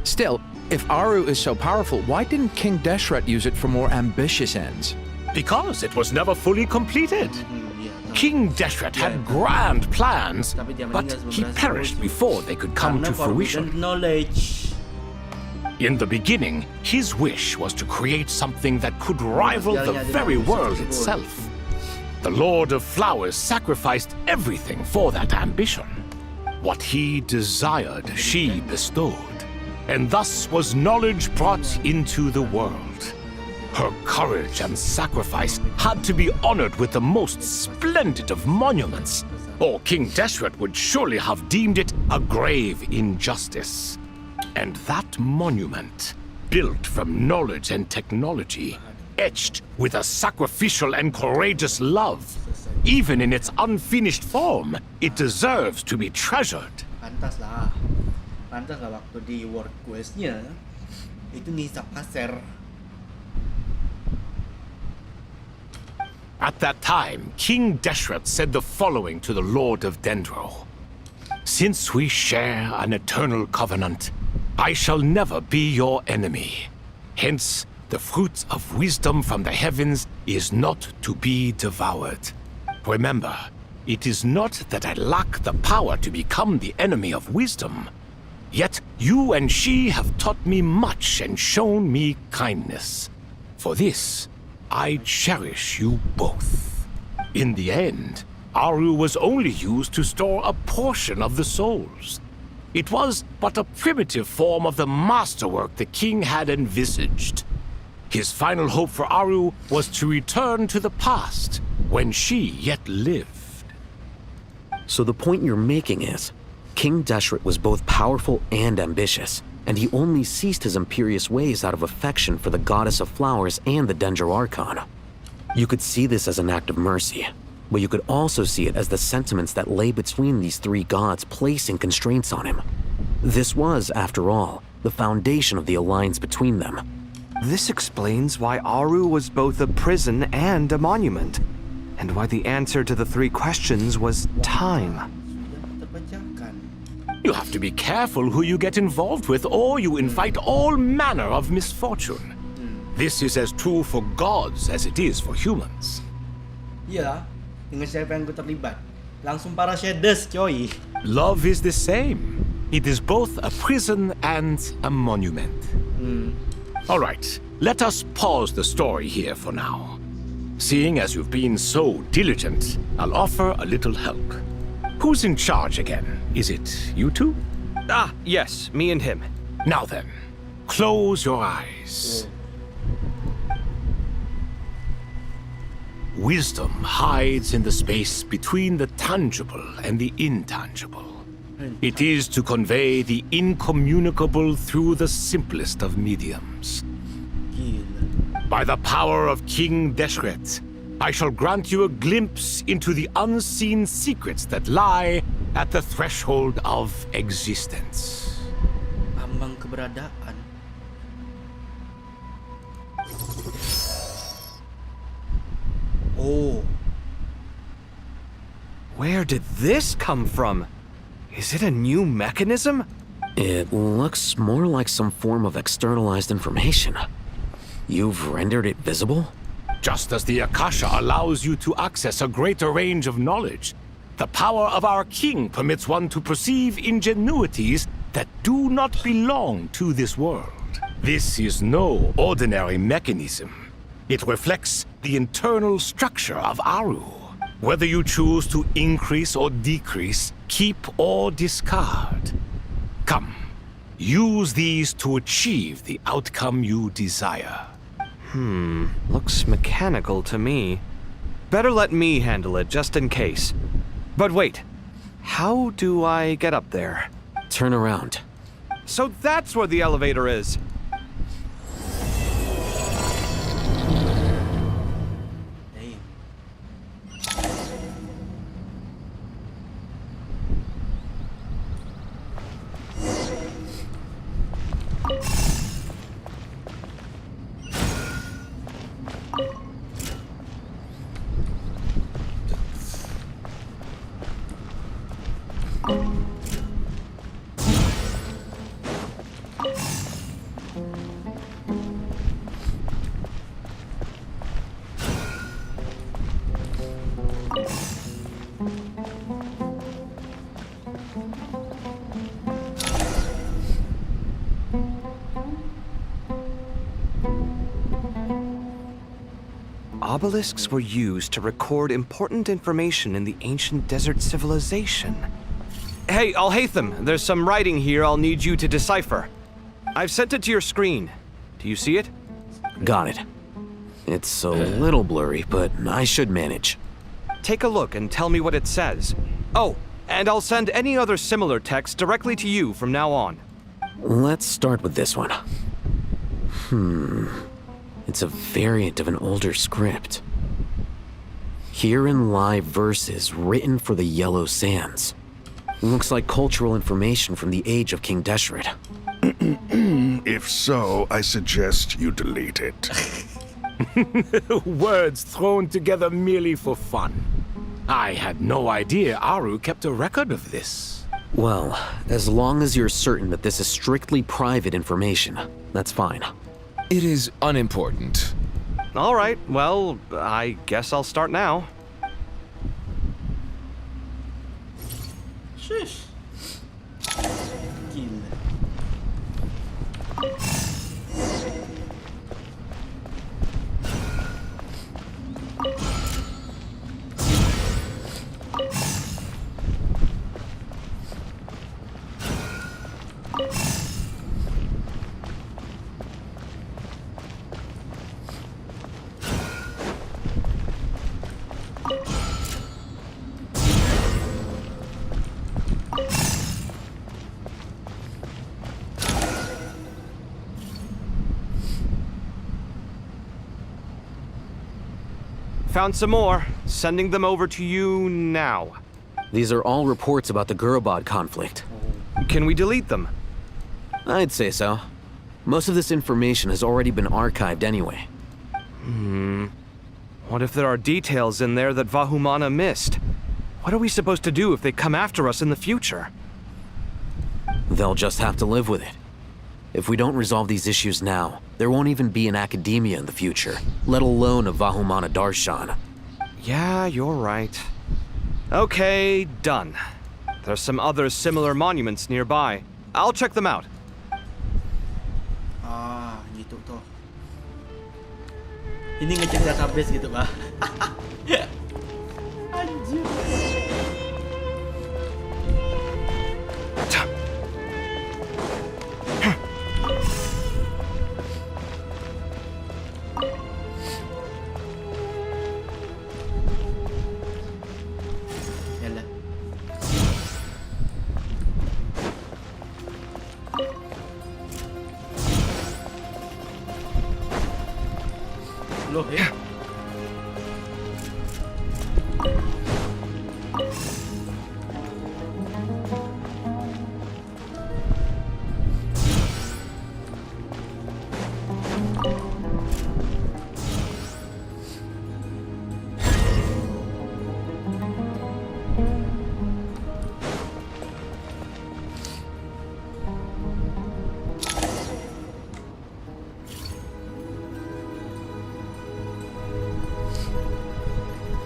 Still, if Aru is so powerful, why didn't King Deshret use it for more ambitious ends?
Because it was never fully completed. King Deshret had grand plans, but he perished before they could come to fruition. In the beginning, his wish was to create something that could rival the very world itself. The Lord of Flowers sacrificed everything for that ambition. What he desired, she bestowed, and thus was knowledge brought into the world. Her courage and sacrifice had to be honored with the most splendid of monuments, or King Deshret would surely have deemed it a grave injustice. And that monument, built from knowledge and technology, etched with a sacrificial and courageous love, even in its unfinished form, it deserves to be treasured.
Pantas lah waktu di World Quest-nya itu ngisap kaser.
At that time, King Deshret said the following to the Lord of Dendro. Since we share an eternal covenant, I shall never be your enemy. Hence, the fruit of wisdom from the heavens is not to be devoured. Remember, it is not that I lack the power to become the enemy of wisdom. Yet you and she have taught me much and shown me kindness. For this, I cherish you both. In the end, Aru was only used to store a portion of the souls. It was but a primitive form of the masterwork the king had envisaged. His final hope for Aru was to return to the past, when she yet lived.
So the point you're making is, King Deshret was both powerful and ambitious, and he only ceased his imperious ways out of affection for the goddess of flowers and the Dendro Archon. You could see this as an act of mercy, but you could also see it as the sentiments that lay between these three gods placing constraints on him. This was, after all, the foundation of the alliance between them.
This explains why Aru was both a prison and a monument, and why the answer to the 3 questions was time.
You have to be careful who you get involved with, or you invite all manner of misfortune. This is as true for gods as it is for humans.
Iya, dengan siapa yang gue terlibat, langsung para shaders, coy.
Love is the same.
It is both a prison and a monument. All right, let us pause the story here for now. Seeing as you've been so diligent, I'll offer a little help. Who's in charge again? Is it you two?
Ah, yes, me and him.
Now then, close your eyes. Wisdom hides in the space between the tangible and the intangible. It is to convey the incommunicable through the simplest of mediums. By the power of King Deshret, I shall grant you a glimpse into the unseen secrets that lie at the threshold of existence.
Ambang keberadaan. Oh.
Where did this come from? Is it a new mechanism?
It looks more like some form of externalized information. You've rendered it visible?
Just as the Akasha allows you to access a greater range of knowledge, the power of our king permits one to perceive ingenuities that do not belong to this world. This is no ordinary mechanism. It reflects the internal structure of Aru. Whether you choose to increase or decrease, keep or discard. Come, use these to achieve the outcome you desire.
Looks mechanical to me. Better let me handle it, just in case. But wait, how do I get up there?
Turn around.
So that's where the elevator is. Obelisks were used to record important information in the ancient desert civilization. Hey, Al-Haytham, there's some writing here I'll need you to decipher. I've sent it to your screen. Do you see it?
Got it. It's a little blurry, but I should manage.
Take a look and tell me what it says. Oh, and I'll send any other similar text directly to you from now on.
Let's start with this one. It's a variant of an older script. Herein lie verses written for the Yellow Sands. Looks like cultural information from the age of King Deshret.
If so, I suggest you delete it.
Words thrown together merely for fun. I had no idea Aru kept a record of this.
Well, as long as you're certain that this is strictly private information, that's fine.
It is unimportant.
All right, well, I guess I'll start now.
Shush. Gila.
Found some more. Sending them over to you now.
These are all reports about the Gurubad conflict.
Can we delete them?
I'd say so. Most of this information has already been archived anyway.
What if there are details in there that Vahumana missed? What are we supposed to do if they come after us in the future?
They'll just have to live with it. If we don't resolve these issues now, there won't even be an academia in the future, let alone a Vahumana Darshan.
Yeah, you're right. Okay, done. There's some other similar monuments nearby. I'll check them out.
Ah, gitu tuh. Ini ngecek database gitu, Pak. Anjir. Yalah. Loh ya.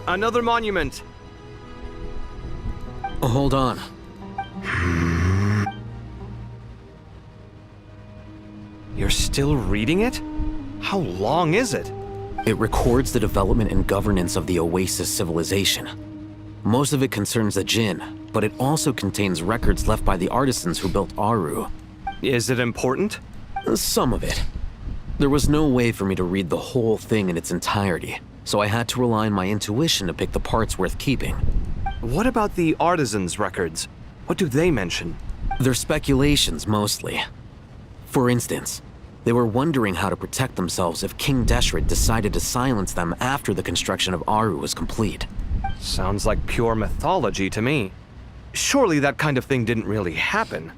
Another monument.
Hold on.
You're still reading it? How long is it?
It records the development and governance of the Oasis civilization. Most of it concerns the Jinn, but it also contains records left by the artisans who built Aru.
Is it important?
Some of it. There was no way for me to read the whole thing in its entirety, so I had to rely on my intuition to pick the parts worth keeping.
What about the artisans' records? What do they mention?
They're speculations, mostly. For instance, they were wondering how to protect themselves if King Deshret decided to silence them after the construction of Aru was complete.
Sounds like pure mythology to me. Surely that kind of thing didn't really happen.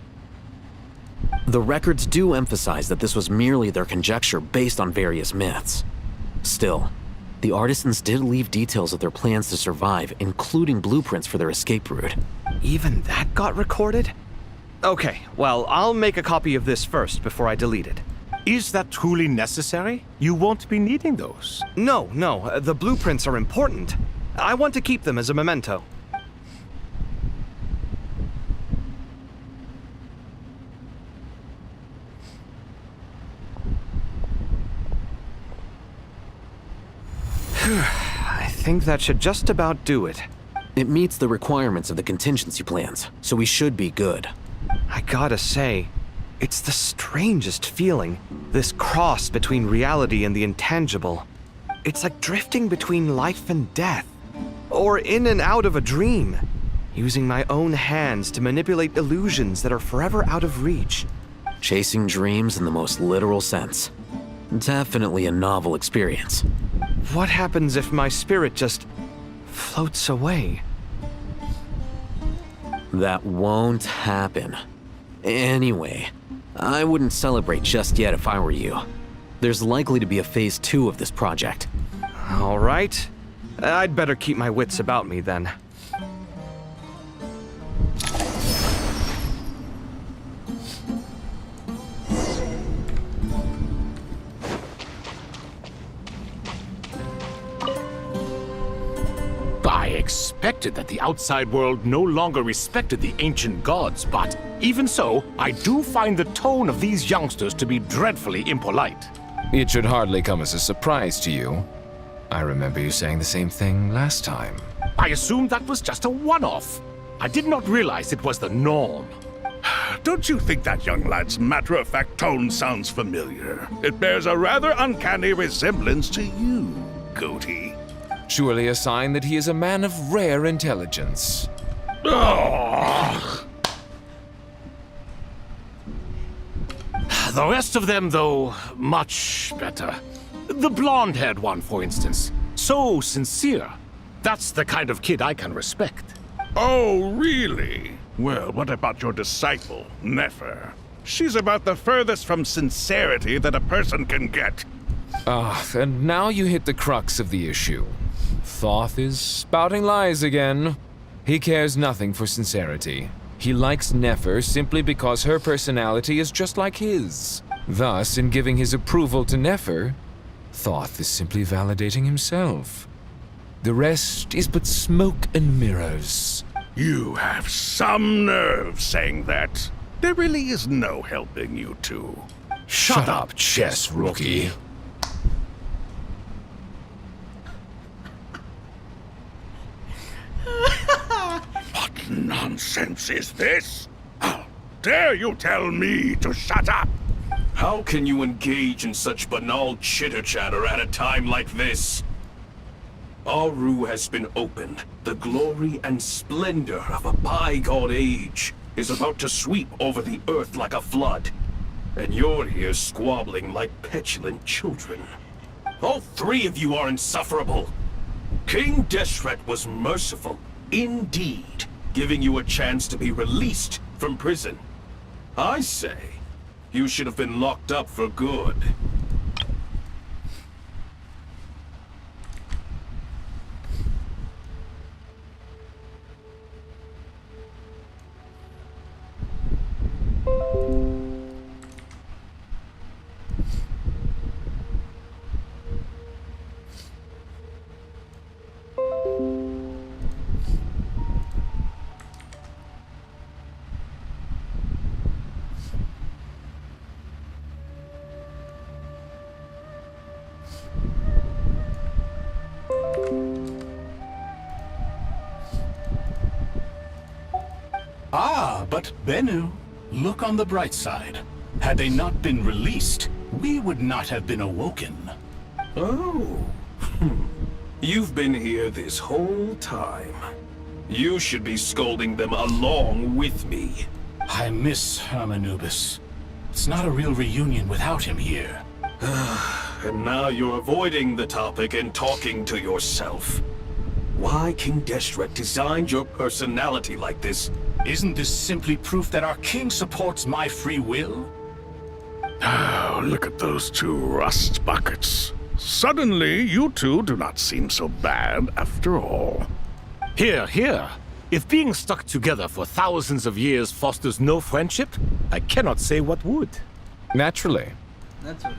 The records do emphasize that this was merely their conjecture based on various myths. Still, the artisans did leave details of their plans to survive, including blueprints for their escape route.
Even that got recorded? Okay, well, I'll make a copy of this first before I delete it.
Is that truly necessary? You won't be needing those.
No, the blueprints are important. I want to keep them as a memento. I think that should just about do it.
It meets the requirements of the contingency plans, so we should be good.
I gotta say, it's the strangest feeling, this cross between reality and the intangible. It's like drifting between life and death, or in and out of a dream, using my own hands to manipulate illusions that are forever out of reach.
Chasing dreams in the most literal sense. Definitely a novel experience.
What happens if my spirit just floats away?
That won't happen. Anyway, I wouldn't celebrate just yet if I were you. There's likely to be a phase 2 of this project.
All right. I'd better keep my wits about me then.
I expected that the outside world no longer respected the ancient gods, but even so, I do find the tone of these youngsters to be dreadfully impolite.
It should hardly come as a surprise to you. I remember you saying the same thing last time.
I assumed that was just a one-off. I did not realize it was the norm.
Don't you think that young lad's matter-of-fact tone sounds familiar? It bears a rather uncanny resemblance to you, Goatee.
Surely a sign that he is a man of rare intelligence.
The rest of them, though, much better. The blonde-haired one, for instance. So sincere. That's the kind of kid I can respect.
Oh, really? Well, what about your disciple, Nefer? She's about the furthest from sincerity that a person can get.
And now you hit the crux of the issue. Thoth is spouting lies again. He cares nothing for sincerity. He likes Nefer simply because her personality is just like his. Thus, in giving his approval to Nefer, Thoth is simply validating himself. The rest is but smoke and mirrors.
You have some nerve saying that. There really is no helping you two.
Shut up, chess rookie.
What nonsense is this? How dare you tell me to shut up?
How can you engage in such banal chitter-chatter at a time like this? Aru has been opened. The glory and splendor of a bygone age is about to sweep over the earth like a flood. And you're here squabbling like petulant children. All three of you are insufferable. King Deshret was merciful, indeed, giving you a chance to be released from prison. I say, you should have been locked up for good.
Ah, but Bennu, look on the bright side. Had they not been released, we would not have been awoken.
Oh. You've been here this whole time. You should be scolding them along with me.
I miss Hermanubis. It's not a real reunion without him here.
And now you're avoiding the topic and talking to yourself. Why King Deshret designed your personality like this?
Isn't this simply proof that our king supports my free will?
Oh, look at those two rust buckets. Suddenly, you two do not seem so bad after all.
Here, here. If being stuck together for thousands of years fosters no friendship, I cannot say what would.
Naturally.
Naturally.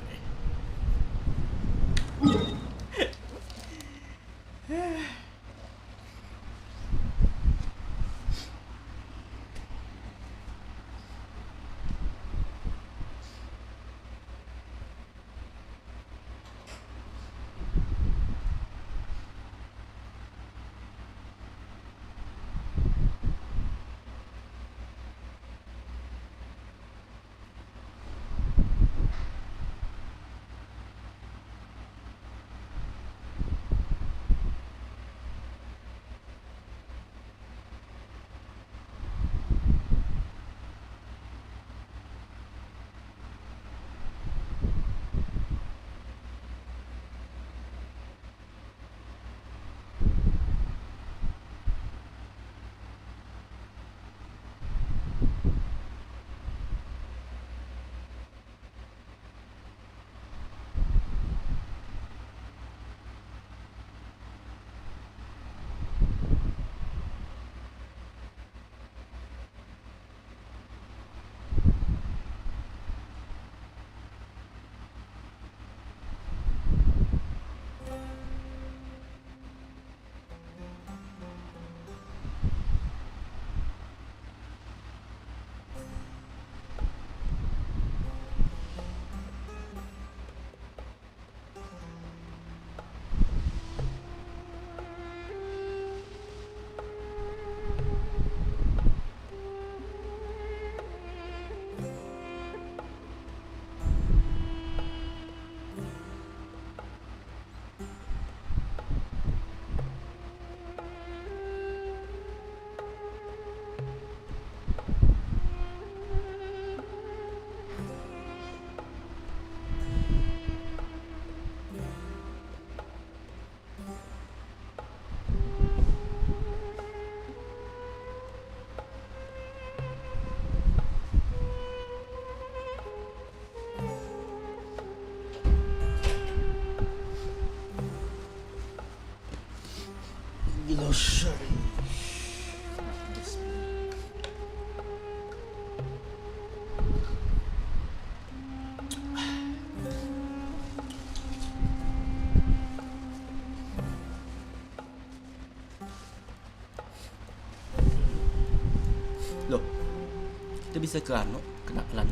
bisa ke anu, kena lan.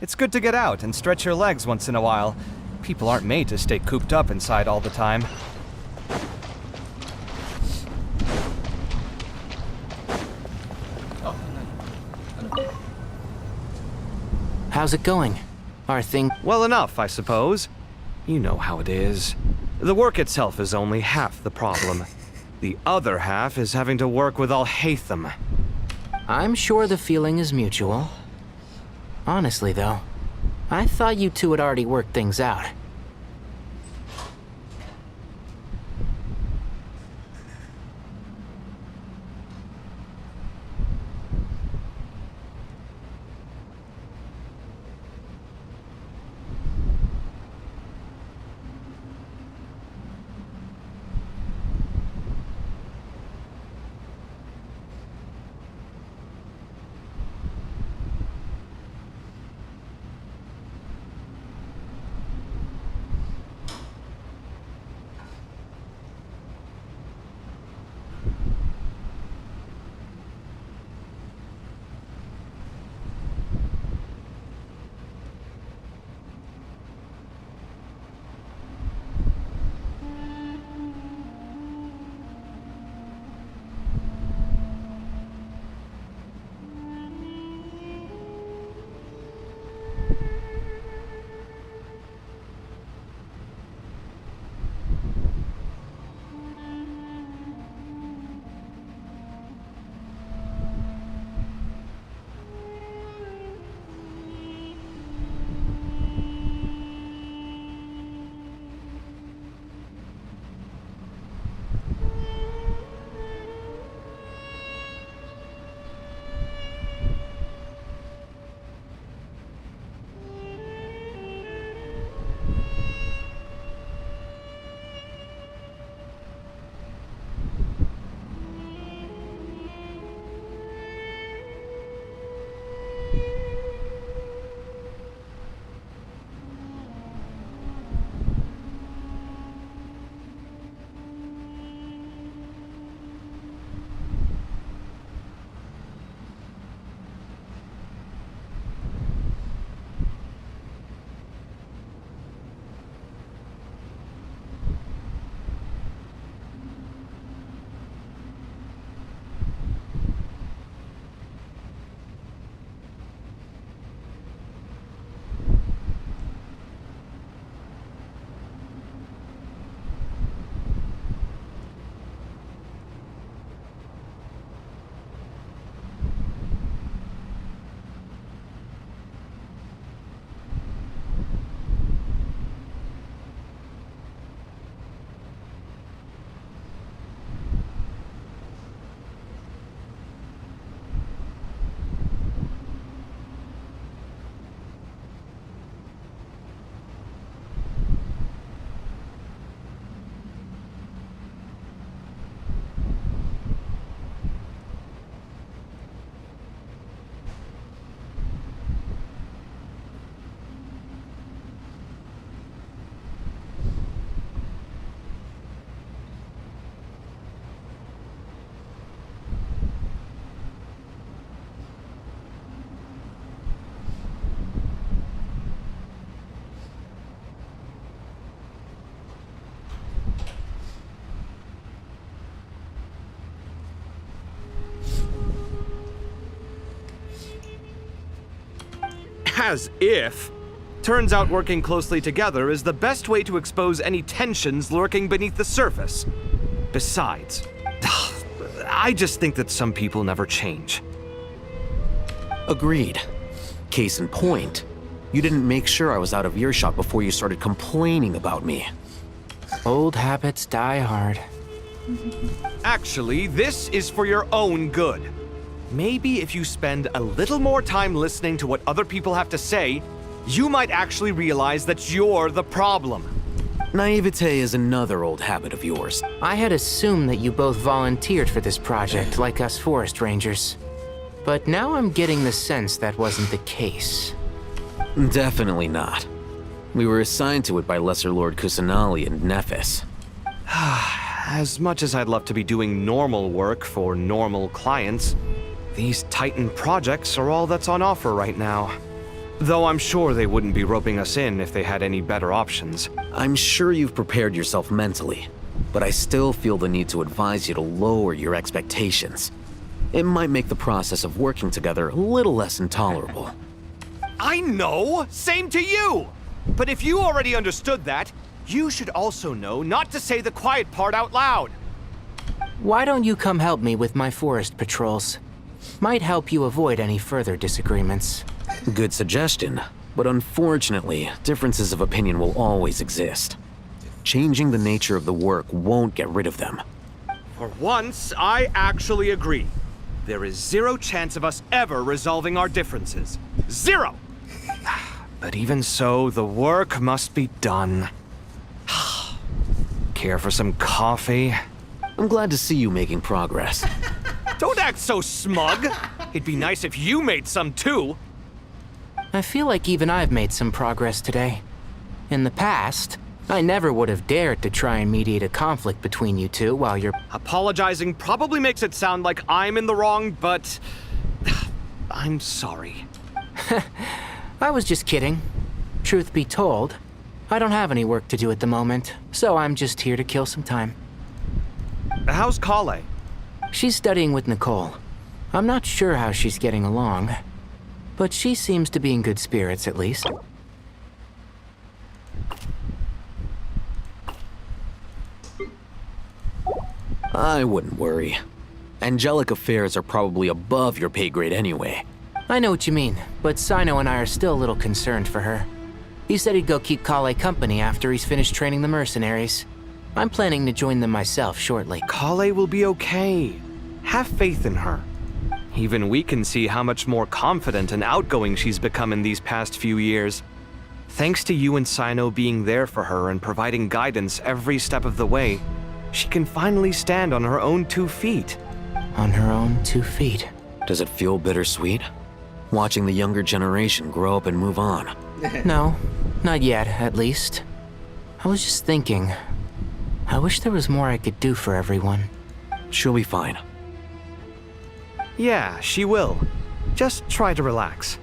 It's good to get out and stretch your legs once in a while. People aren't made to stay cooped up inside all the time.
How's it going? Are things...
Well enough, I suppose. You know how it is. The work itself is only half the problem. The other half is having to work with Al-Haytham.
I'm sure the feeling is mutual. Honestly, though, I thought you two had already worked things out.
As if. Turns out working closely together is the best way to expose any tensions lurking beneath the surface. Besides, I just think that some people never change.
Agreed. Case in point, you didn't make sure I was out of earshot before you started complaining about me. Old habits die hard.
Actually, this is for your own good. Maybe if you spend a little more time listening to what other people have to say, you might actually realize that you're the problem.
Naivete is another old habit of yours.
I had assumed that you both volunteered for this project, like us forest rangers. But now I'm getting the sense that wasn't the case.
Definitely not. We were assigned to it by Lesser Lord Kusanali and Nephis.
As much as I'd love to be doing normal work for normal clients, These Titan projects are all that's on offer right now. Though I'm sure they wouldn't be roping us in if they had any better options.
I'm sure you've prepared yourself mentally, but I still feel the need to advise you to lower your expectations. It might make the process of working together a little less intolerable.
I know! Same to you! But if you already understood that, you should also know not to say the quiet part out loud.
Why don't you come help me with my forest patrols? Might help you avoid any further disagreements.
Good suggestion, but unfortunately, differences of opinion will always exist. Changing the nature of the work won't get rid of them.
For once, I actually agree. There is zero chance of us ever resolving our differences. Zero! But even so, the work must be done. Care for some coffee?
I'm glad to see you making progress.
Don't act so smug! It'd be nice if you made some too!
I feel like even I've made some progress today. In the past, I never would have dared to try and mediate a conflict between you two while you're...
Apologizing probably makes it sound like I'm in the wrong, but... I'm sorry.
I was just kidding. Truth be told, I don't have any work to do at the moment, so I'm just here to kill some time.
How's Kale?
She's studying with Nicole. I'm not sure how she's getting along, but she seems to be in good spirits at least.
I wouldn't worry. Angelic affairs are probably above your pay grade anyway.
I know what you mean, but Sino and I are still a little concerned for her. He said he'd go keep Kale company after he's finished training the mercenaries. I'm planning to join them myself shortly.
Kale will be okay. Have faith in her. Even we can see how much more confident and outgoing she's become in these past few years. Thanks to you and Sino being there for her and providing guidance every step of the way, she can finally stand on her own 2 feet.
On her own 2 feet.
Does it feel bittersweet? Watching the younger generation grow up and move on?
No, not yet, at least. I was just thinking, I wish there was more I could do for everyone.
She'll be fine.
Yeah, she will. Just try to relax.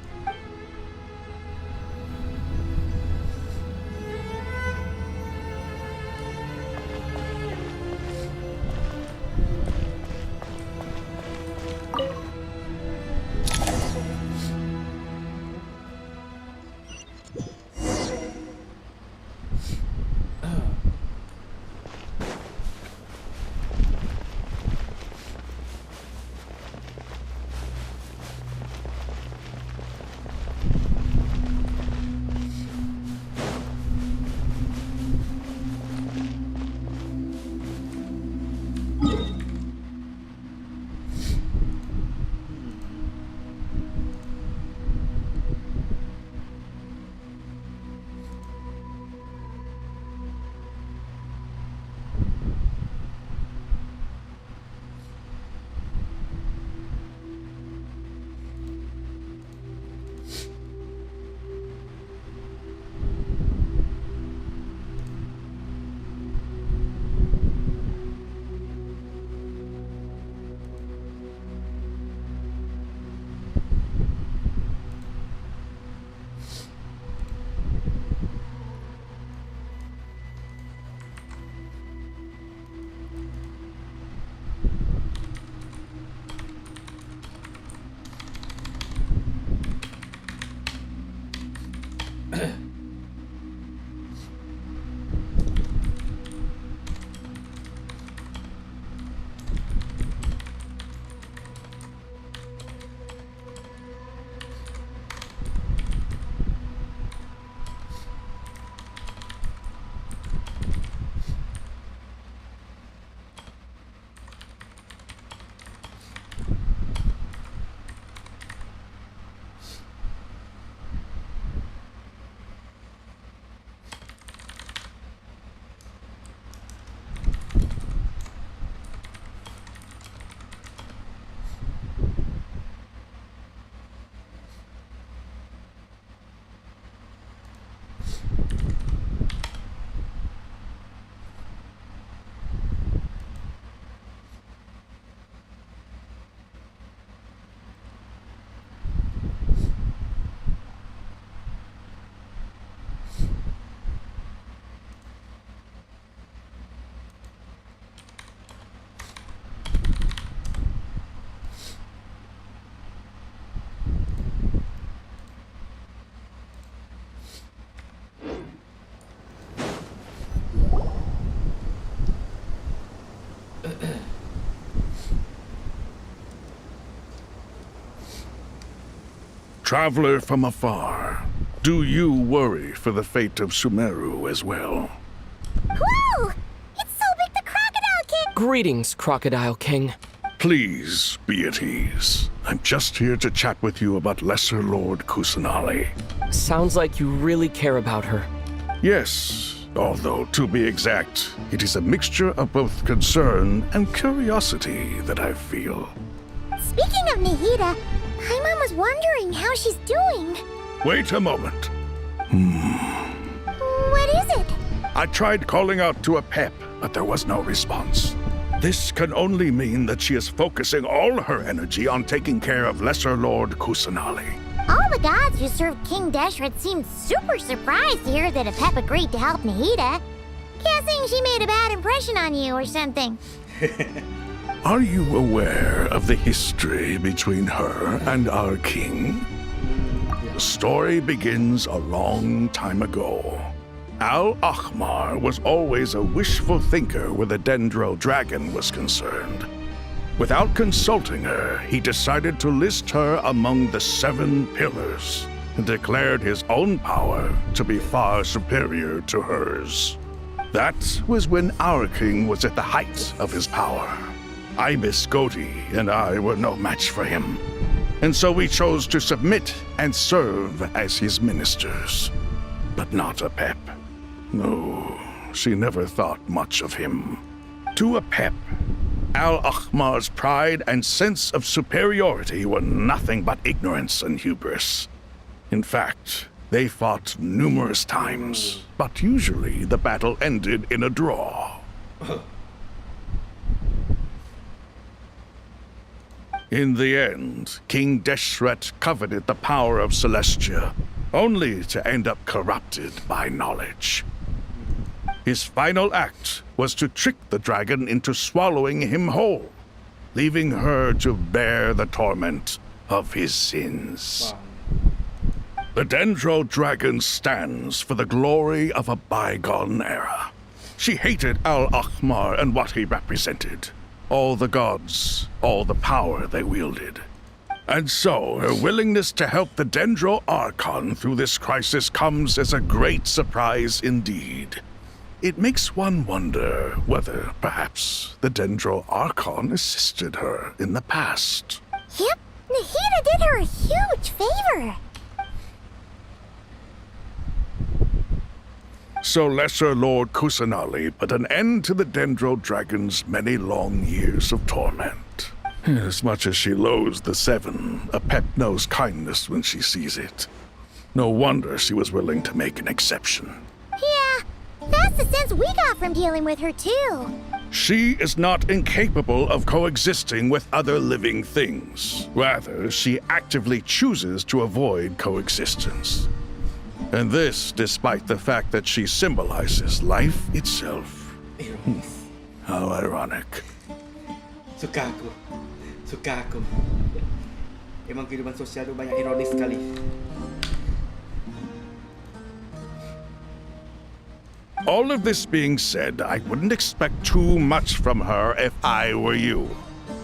Traveler from afar, do you worry for the fate of Sumeru as well?
Whoa! It's so big the Crocodile King!
Greetings, Crocodile King.
Please be at ease. I'm just here to chat with you about Lesser Lord Kusanali.
Sounds like you really care about her.
Yes, although to be exact, it is a mixture of both concern and curiosity that I feel.
Speaking of Nihida, Paimon was wondering how she's doing.
Wait a moment.
What is it?
I tried calling out to a pep, but there was no response. This can only mean that she is focusing all her energy on taking care of Lesser Lord Kusanali.
All the gods who served King Deshret seemed super surprised to hear that Apep agreed to help Nihida. Guessing she made a bad impression on you or something.
Are you aware of the history between her and our king? The story begins a long time ago. Al-Ahmar was always a wishful thinker where the Dendro dragon was concerned. Without consulting her, he decided to list her among the 7 pillars and declared his own power to be far superior to hers. That was when our king was at the height of his power. Ibis Goti and I were no match for him, and so we chose to submit and serve as his ministers. But not Apep. No, she never thought much of him. To Apep, Al-Ahmar's pride and sense of superiority were nothing but ignorance and hubris. In fact, they fought numerous times, but usually the battle ended in a draw. In the end, King Deshret coveted the power of Celestia, only to end up corrupted by knowledge. His final act was to trick the dragon into swallowing him whole, leaving her to bear the torment of his sins. The Dendro dragon stands for the glory of a bygone era. She hated Al-Ahmar and what he represented. All the gods, all the power they wielded. And so, her willingness to help the Dendro Archon through this crisis comes as a great surprise indeed. It makes one wonder whether, perhaps, the Dendro Archon assisted her in the past.
Yep, Nihida did her a huge favor.
So Lesser Lord Kusanali put an end to the Dendro Dragon's many long years of torment. As much as she loathes the 7, Apep knows kindness when she sees it. No wonder she was willing to make an exception.
Yeah, that's the sense we got from dealing with her too.
She is not incapable of coexisting with other living things. Rather, she actively chooses to avoid coexistence. And this despite the fact that she symbolizes life itself. How ironic.
Suka aku. Emang kehidupan sosial itu banyak ironis sekali.
All of this being said, I wouldn't expect too much from her if I were you.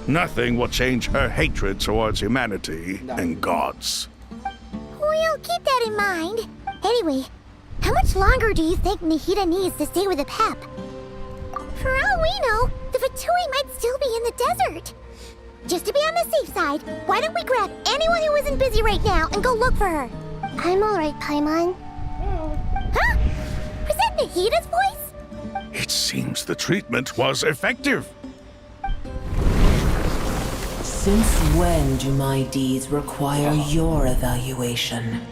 Nothing will change her hatred towards humanity and gods.
We'll keep that in mind. Anyway, how much longer do you think Nihida needs to stay with Apep? For all we know, the Fatui might still be in the desert. Just to be on the safe side, why don't we grab anyone who isn't busy right now and go look for her? I'm alright, Paimon. Huh? Was that Nahida's voice?
It seems the treatment was effective.
Since when do my deeds require your evaluation?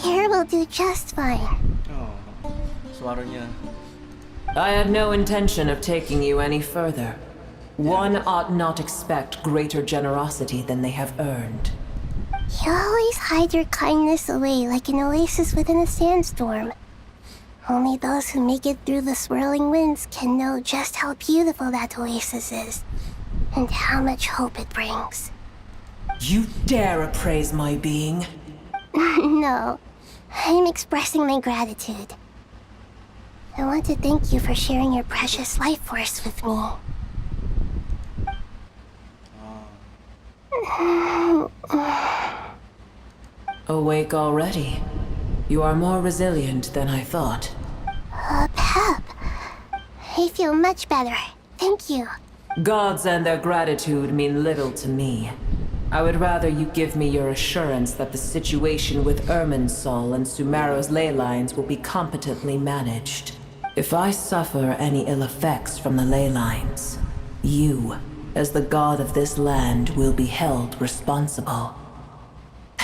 Here will do just fine.
Oh, suaranya.
I had no intention of taking you any further. One ought not expect greater generosity than they have earned.
You always hide your kindness away like an oasis within a sandstorm. Only those who make it through the swirling winds can know just how beautiful that oasis is, and how much hope it brings.
You dare appraise my being?
No, I'm expressing my gratitude. I want to thank you for sharing your precious life force with me.
Awake already. You are more resilient than I thought.
Pep. I feel much better. Thank you.
Gods and their gratitude mean little to me. I would rather you give me your assurance that the situation with Irminsul and Sumeru's ley lines will be competently managed. If I suffer any ill effects from the ley lines, you, as the god of this land, will be held responsible.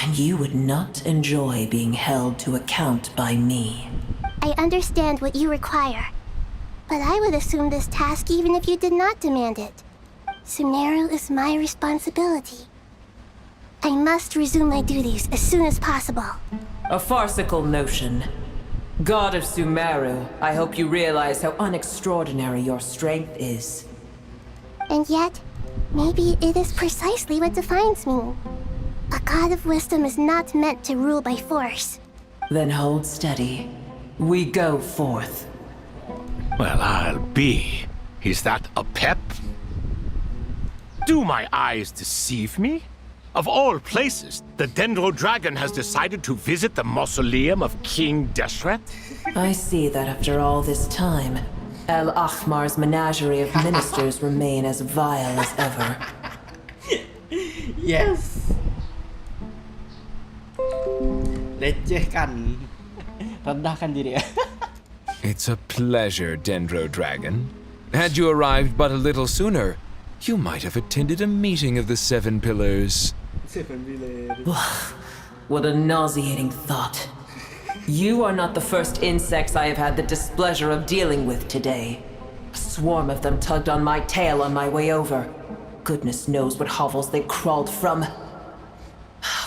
And you would not enjoy being held to account by me.
I understand what you require, but I would assume this task even if you did not demand it. Sumeru is my responsibility. I must resume my duties as soon as possible.
A farcical notion. God of Sumeru, I hope you realize how unextraordinary your strength is.
And yet, maybe it is precisely what defines me. A god of wisdom is not meant to rule by force.
Then hold steady. We go forth.
Well, I'll be. Is that a pep? Do my eyes deceive me? Of all places, the Dendro Dragon has decided to visit the mausoleum of King Deshret?
I see that after all this time, El Ahmar's menagerie of ministers remain as vile as ever.
Yes. Lecehkan. Rendahkan diri.
It's a pleasure, Dendro Dragon. Had you arrived but a little sooner, you might have attended a meeting of the Seven Pillars.
What a nauseating thought. You are not the first insects I have had the displeasure of dealing with today. A swarm of them tugged on my tail on my way over. Goodness knows what hovels they crawled from.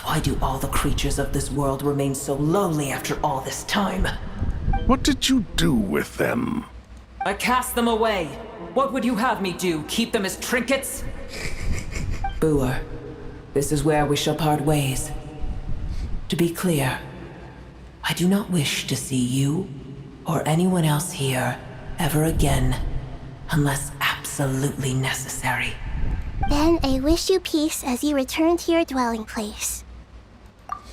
Why do all the creatures of this world remain so lowly after all this time?
What did you do with them?
I cast them away. What would you have me do? Keep them as trinkets? Boer, this is where we shall part ways. To be clear, I do not wish to see you or anyone else here ever again, unless absolutely necessary.
Then I wish you peace as you return to your dwelling place.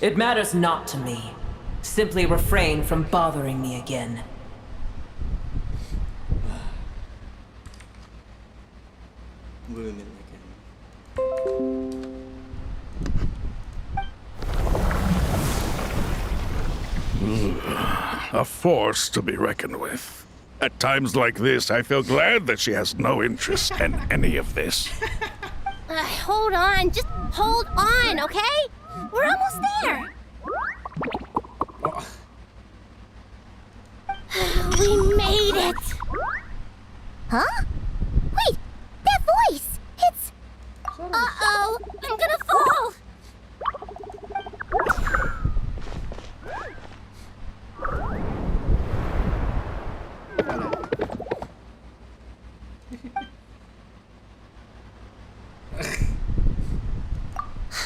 It matters not to me. Simply refrain from bothering me again.
A force to be reckoned with. At times like this, I feel glad that she has no interest in any of this.
Hold on, just hold on, okay? We're almost there. We made it! Huh? Wait, that voice! It's... Uh-oh, I'm gonna fall!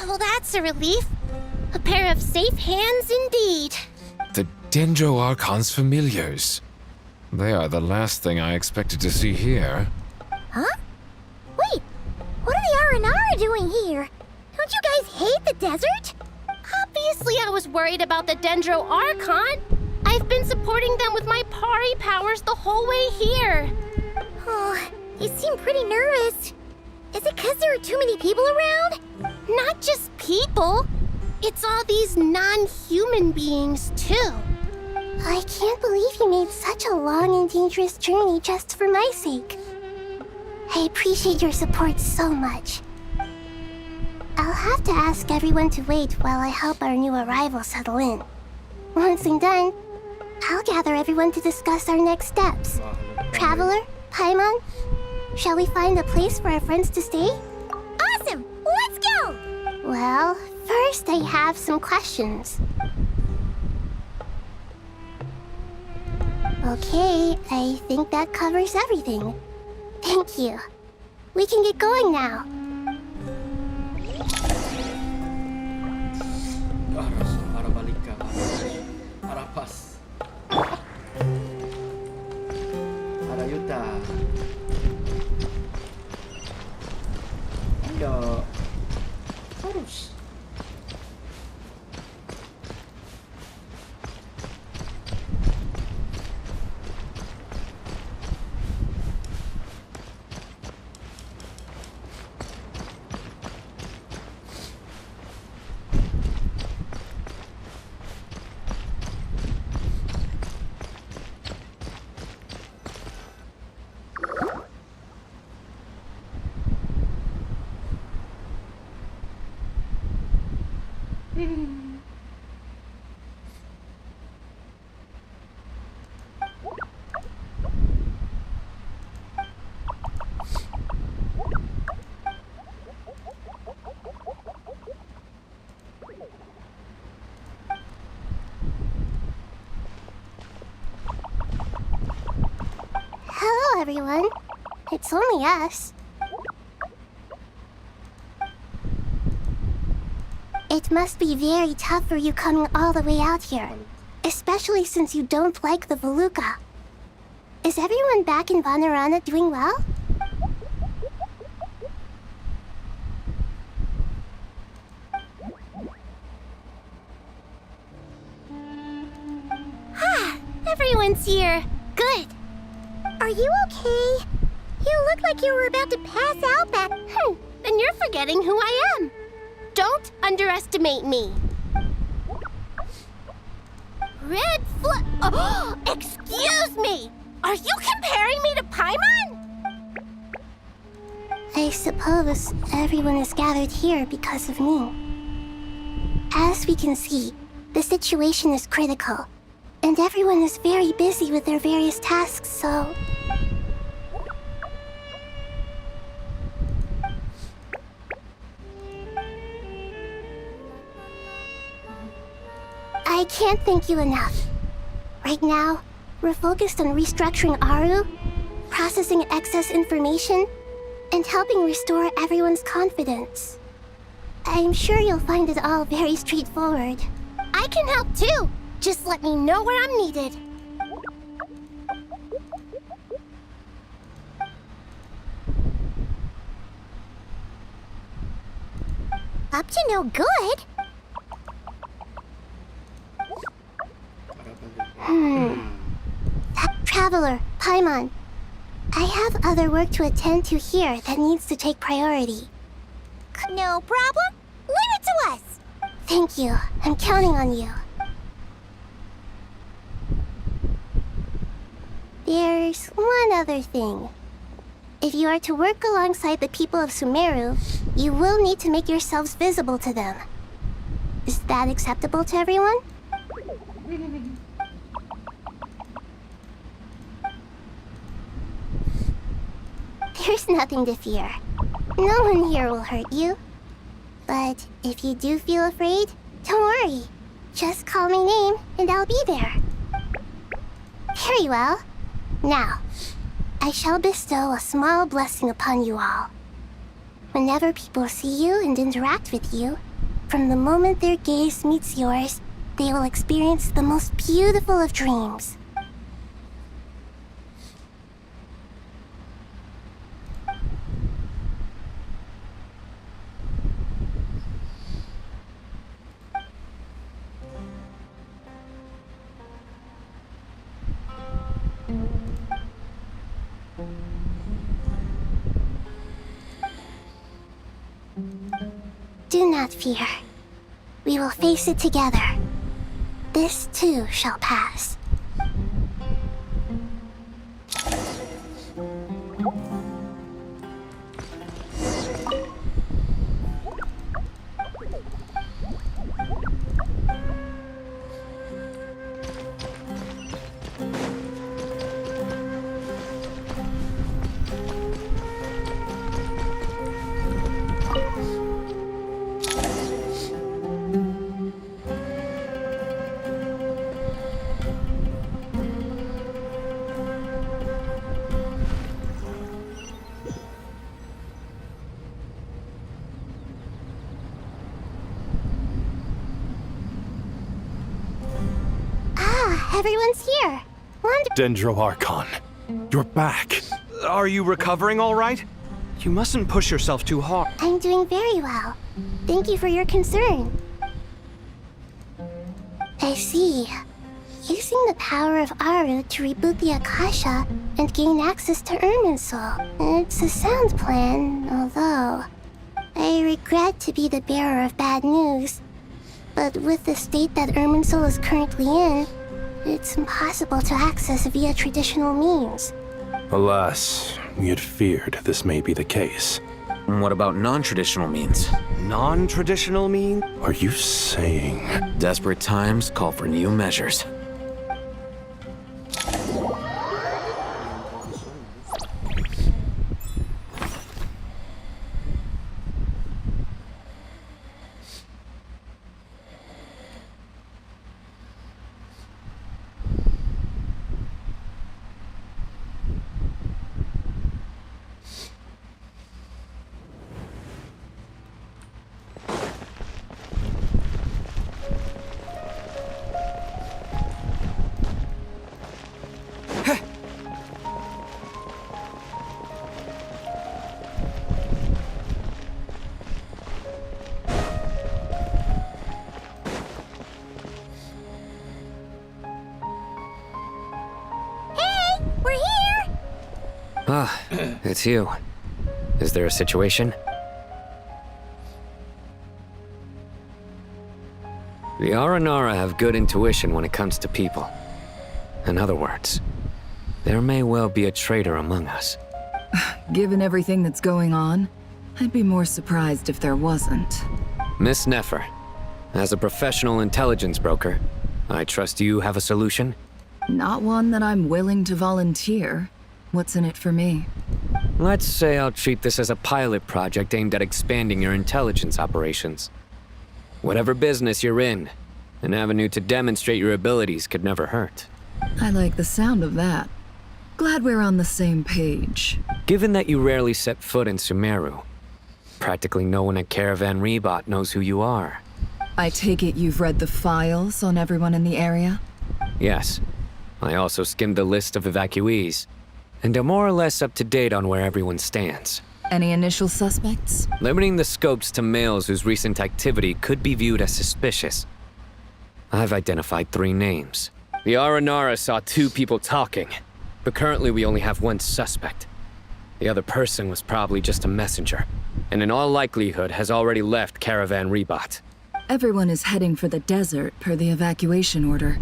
Well, that's a relief. A pair of safe hands indeed.
The Dendro Archon's familiars. They are the last thing I expected to see here.
Huh? Wait, what are the Aranara doing here? Don't you guys hate the desert? Obviously I was worried about the Dendro Archon. I've been supporting them with my Pari powers the whole way here. Oh, you seem pretty nervous. Is it because there are too many people around? Not just people. It's all these non-human beings, too. I can't believe you made such a long and dangerous journey just for my sake. I appreciate your support so much. I'll have to ask everyone to wait while I help our new arrival settle in. Once I'm done, I'll gather everyone to discuss our next steps. Traveler, Paimon, shall we find a place for our friends to stay? Awesome! Let's go! Well, first I have some questions. Okay, I think that covers everything. Thank you. We can get going now.
kita. Ayo. Terus.
Hello, everyone. It's only us. It must be very tough for you coming all the way out here, especially since you don't like the Voluka. Is everyone back in Purana doing well? Everyone's here. Good. Are you okay? You look like you were about to pass out back. Then you're forgetting who I am. Don't underestimate me. Red flag. Oh, excuse me. Are you comparing me to Paimon? I suppose everyone is gathered here because of me. As we can see, the situation is critical, and everyone is very busy with their various tasks, so... I can't thank you enough. Right now, we're focused on restructuring Aru, processing excess information, and helping restore everyone's confidence. I'm sure you'll find it all very straightforward. I can help too! Just let me know where I'm needed. Up to no good? Traveler, Paimon. I have other work to attend to here that needs to take priority. No problem. Leave it to us. Thank you. I'm counting on you. There's one other thing. If you are to work alongside the people of Sumeru, you will need to make yourselves visible to them. Is that acceptable to everyone? There's nothing to fear. No one here will hurt you. But if you do feel afraid, don't worry. Just call my name and I'll be there. Very well. Now, I shall bestow a small blessing upon you all. Whenever people see you and interact with you, from the moment their gaze meets yours, they will experience the most beautiful of dreams. Do not fear. We will face it together. This too shall pass. Everyone's here.
Dendro Archon,
You're back. Are you recovering all right? You mustn't push yourself too hard.
I'm doing very well. Thank you for your concern. I see. Using the power of Aru to reboot the Akasha and gain access to Irminsul. It's a sound plan, although I regret to be the bearer of bad news. But with the state that Irminsul is currently in, it's impossible to access via traditional means.
Alas, we had feared this may be the case.
What about non-traditional means?
Non-traditional means?
Are you saying...
Desperate times call for new measures.
Ah, it's you. Is there a situation? The Aranara have good intuition when it comes to people. In other words, there may well be a traitor among us.
Given everything that's going on, I'd be more surprised if there wasn't.
Miss Nefer, as a professional intelligence broker, I trust you have a solution?
Not one that I'm willing to volunteer. What's in it for me?
Let's say I'll treat this as a pilot project aimed at expanding your intelligence operations. Whatever business you're in, an avenue to demonstrate your abilities could never hurt.
I like the sound of that. Glad we're on the same page.
Given that you rarely set foot in Sumeru, practically no one at Caravan Rebot knows who you are.
I take it you've read the files on everyone in the area?
Yes. I also skimmed the list of evacuees, and are more or less up to date on where everyone stands.
Any initial suspects?
Limiting the scopes to males whose recent activity could be viewed as suspicious. I've identified 3 names. The Aranara saw 2 people talking, but currently we only have 1 suspect. The other person was probably just a messenger, and in all likelihood has already left Caravan Rebot.
Everyone is heading for the desert per the evacuation order.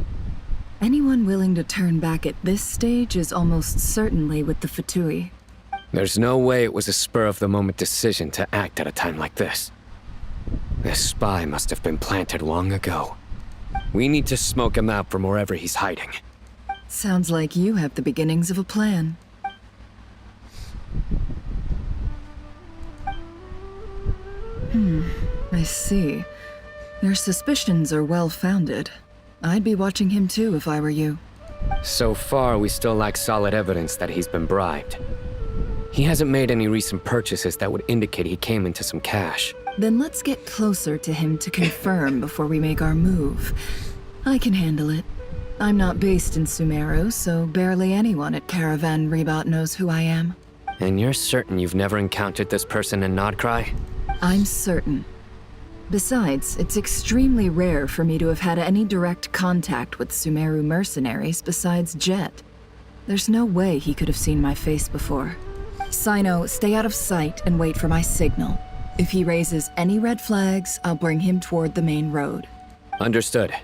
Anyone willing to turn back at this stage is almost certainly with the Fatui.
There's no way it was a spur-of-the-moment decision to act at a time like this. This spy must have been planted long ago. We need to smoke him out from wherever he's hiding.
Sounds like you have the beginnings of a plan. I see. Your suspicions are well-founded. I'd be watching him too if I were you.
So far, we still lack solid evidence that he's been bribed. He hasn't made any recent purchases that would indicate he came into some cash.
Then let's get closer to him to confirm before we make our move. I can handle it. I'm not based in Sumeru, so barely anyone at Caravan Rebot knows who I am.
And you're certain you've never encountered this person in Nodcry?
I'm certain. Besides, it's extremely rare for me to have had any direct contact with Sumeru mercenaries besides Jet. There's no way he could have seen my face before. Sino, stay out of sight and wait for my signal. If he raises any red flags, I'll bring him toward the main road.
Understood.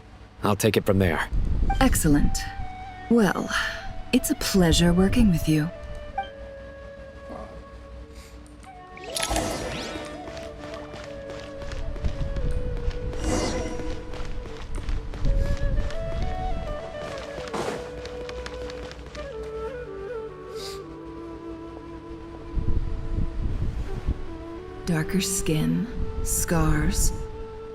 I'll take it from there.
Excellent. Well, it's a pleasure working with you. Darker skin, scars,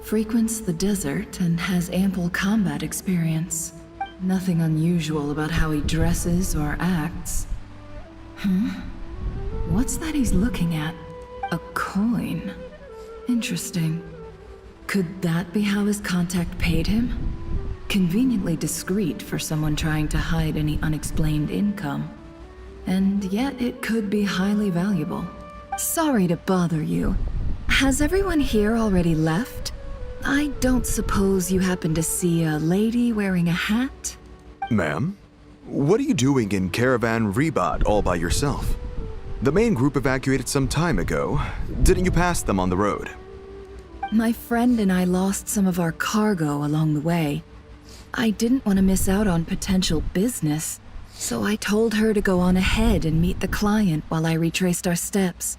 frequents the desert and has ample combat experience. Nothing unusual about how he dresses or acts. What's that he's looking at? A coin. Interesting. Could that be how his contact paid him? Conveniently discreet for someone trying to hide any unexplained income. and yet it could be highly valuable. Sorry to bother you. Has everyone here already left? I don't suppose you happen to see a lady wearing a hat?
Ma'am, what are you doing in Caravan Rebot all by yourself? The main group evacuated some time ago. Didn't you pass them on the road?
My friend and I lost some of our cargo along the way. I didn't want to miss out on potential business, so I told her to go on ahead and meet the client while I retraced our steps.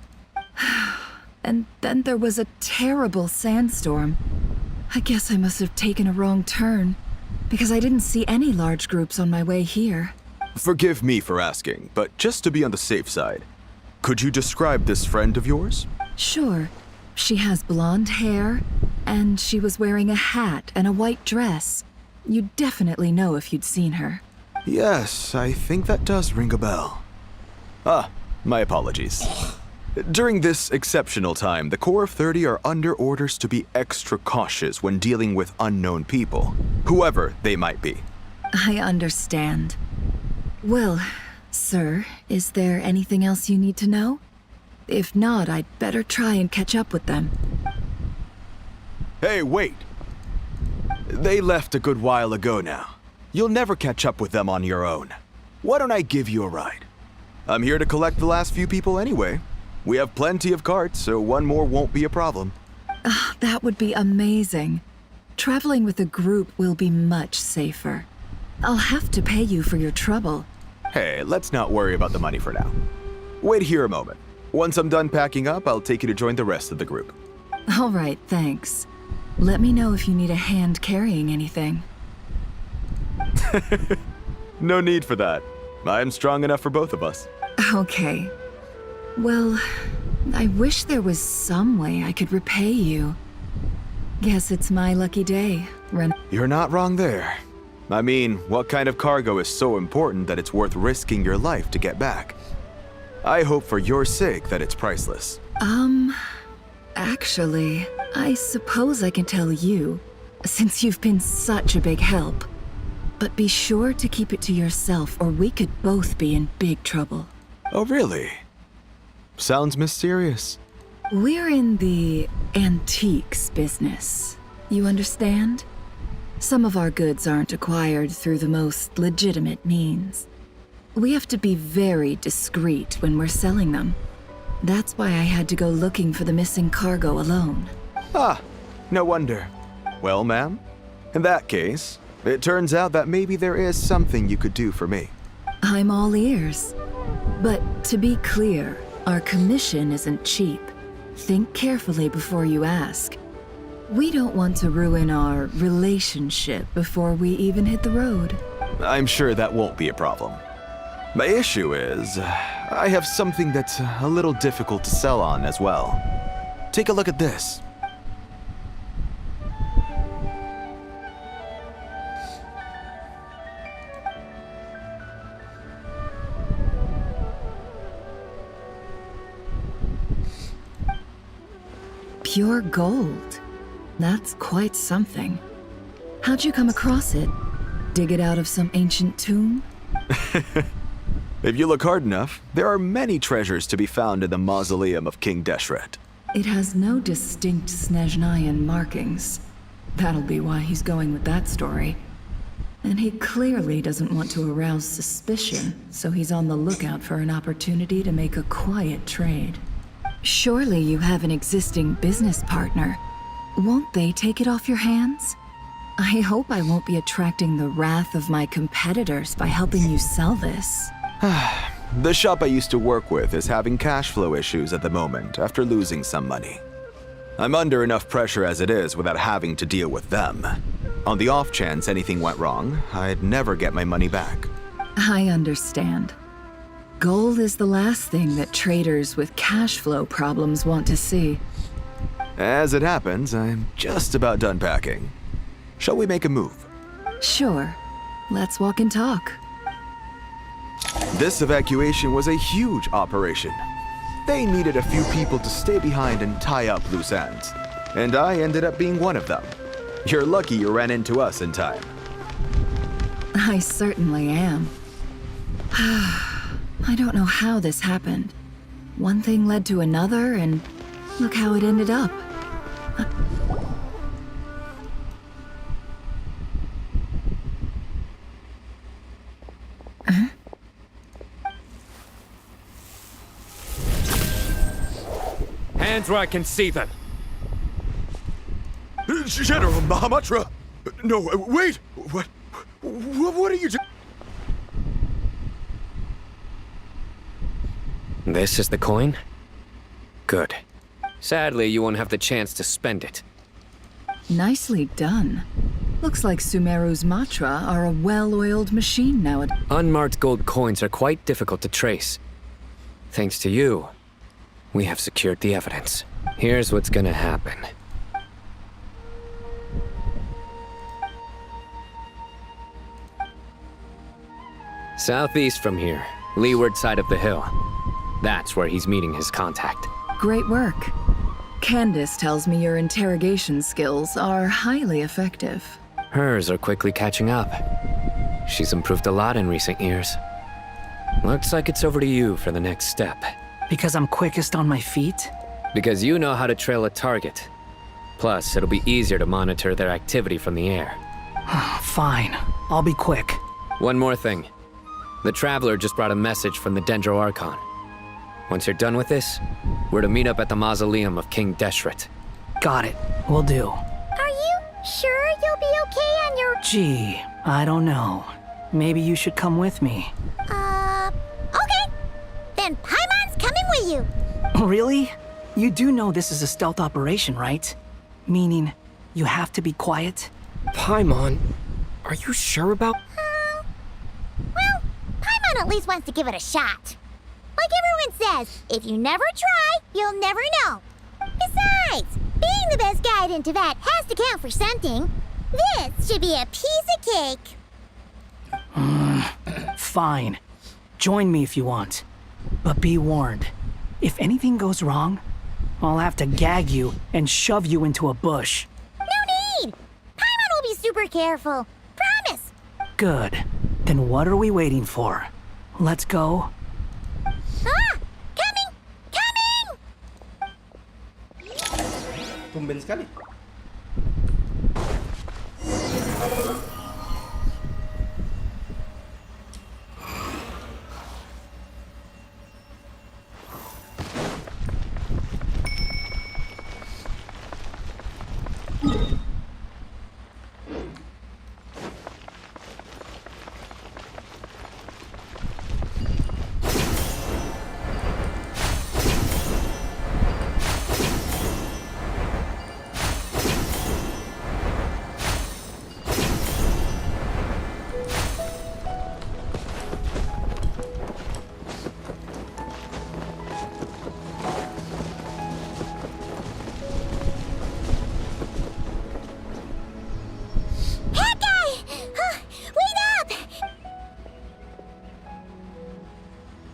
And then there was a terrible sandstorm. I guess I must have taken a wrong turn, because I didn't see any large groups on my way here.
Forgive me for asking, but just to be on the safe side, could you describe this friend of yours?
Sure. She has blonde hair, and she was wearing a hat and a white dress. You'd definitely know if you'd seen her.
Yes, I think that does ring a bell. Ah, my apologies. During this exceptional time, the Corps of 30 are under orders to be extra cautious when dealing with unknown people, whoever they might be.
I understand. Well, sir, is there anything else you need to know? If not, I'd better try and catch up with them.
Hey, wait! They left a good while ago now. You'll never catch up with them on your own. Why don't I give you a ride? I'm here to collect the last few people anyway. We have plenty of carts, so one more won't be a problem.
That would be amazing. Traveling with a group will be much safer. I'll have to pay you for your trouble.
Hey, let's not worry about the money for now. Wait here a moment. Once I'm done packing up, I'll take you to join the rest of the group.
All right, thanks. Let me know if you need a hand carrying anything.
No need for that. I'm strong enough for both of us.
Okay. Well, I wish there was some way I could repay you. Guess it's my lucky day,
You're not wrong there. I mean, what kind of cargo is so important that it's worth risking your life to get back? I hope for your sake that it's priceless.
Actually, I suppose I can tell you, since you've been such a big help. But be sure to keep it to yourself, or we could both be in big trouble.
Oh, really? Sounds mysterious.
We're in the antiques business. You understand? Some of our goods aren't acquired through the most legitimate means. We have to be very discreet when we're selling them. That's why I had to go looking for the missing cargo alone.
Ah, no wonder. Well, ma'am, in that case, it turns out that maybe there is something you could do for me.
I'm all ears. But to be clear, our commission isn't cheap. Think carefully before you ask. We don't want to ruin our relationship before we even hit the road.
I'm sure that won't be a problem. My issue is, I have something that's a little difficult to sell on as well. Take a look at this.
Pure gold. That's quite something. How'd you come across it? Dig it out of some ancient tomb?
If you look hard enough, there are many treasures to be found in the mausoleum of King Deshret.
It has no distinct Snezhnayan markings. That'll be why he's going with that story. And he clearly doesn't want to arouse suspicion, so he's on the lookout for an opportunity to make a quiet trade. Surely you have an existing business partner. Won't they take it off your hands? I hope I won't be attracting the wrath of my competitors by helping you sell this.
The shop I used to work with is having cash flow issues at the moment after losing some money. I'm under enough pressure as it is without having to deal with them. On the off chance anything went wrong, I'd never get my money back.
I understand. Gold is the last thing that traders with cash flow problems want to see.
As it happens, I'm just about done packing. Shall we make a move?
Sure. Let's walk and talk.
This evacuation was a huge operation. They needed a few people to stay behind and tie up loose ends. And I ended up being one of them. You're lucky you ran into us in time.
I certainly am. I don't know how this happened. One thing led to another, and look how it ended up.
Hands where I can see them.
General Mahamatra! No, wait! What are you doing?
This is the coin? Good. Sadly, you won't have the chance to spend it.
Nicely done. Looks like Sumeru's Matra are a well-oiled machine nowadays.
Unmarked gold coins are quite difficult to trace. Thanks to you, we have secured the evidence. Here's what's gonna happen. Southeast from here, leeward side of the hill. That's where he's meeting his contact.
Great work. Candace tells me your interrogation skills are highly effective.
Hers are quickly catching up. She's improved a lot in recent years. Looks like it's over to you for the next step.
Because I'm quickest on my feet?
Because you know how to trail a target. Plus, it'll be easier to monitor their activity from the air.
Fine. I'll be quick.
One more thing. The Traveler just brought a message from the Dendro Archon. Once you're done with this, we're to meet up at the mausoleum of King Deshret.
Got it. Will do.
Are you sure you'll be okay on your...
Gee, I don't know. Maybe you should come with me.
Okay. Then Paimon's coming with you.
Really? You do know this is a stealth operation, right? Meaning, you have to be quiet?
Paimon, are you sure about...
Well, Paimon at least wants to give it a shot. Like everyone says, if you never try, you'll never know. Besides, being the best guide in Teyvat has to count for something. This should be a piece of cake.
Fine. Join me if you want. But be warned, if anything goes wrong, I'll have to gag you and shove you into a bush.
No need! Paimon will be super careful. Promise!
Good. Then what are we waiting for? Let's go.
Tumben sekali.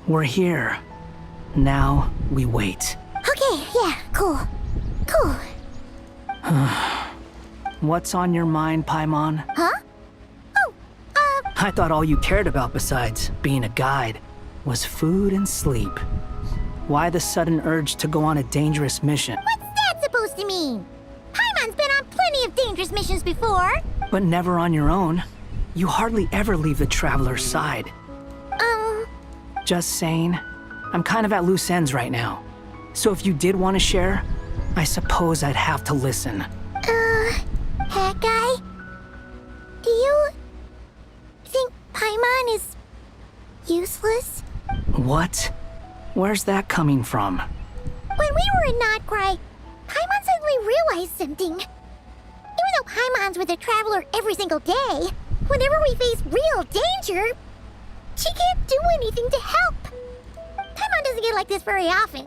We're here. Now, we wait.
Okay, yeah, cool. Cool.
What's on your mind, Paimon?
Huh?
I thought all you cared about besides being a guide was food and sleep. Why the sudden urge to go on a dangerous mission?
What's that supposed to mean? Paimon's been on plenty of dangerous missions before.
But never on your own. You hardly ever leave the Traveler's side. Just saying, I'm kind of at loose ends right now. So if you did want to share, I suppose I'd have to listen.
Hat guy? Do you think Paimon is useless?
What? Where's that coming from?
When we were in Notcry, Paimon suddenly realized something. Even though Paimon's with the Traveler every single day, whenever we face real danger, she can't do anything to help. Paimon doesn't get like this very often.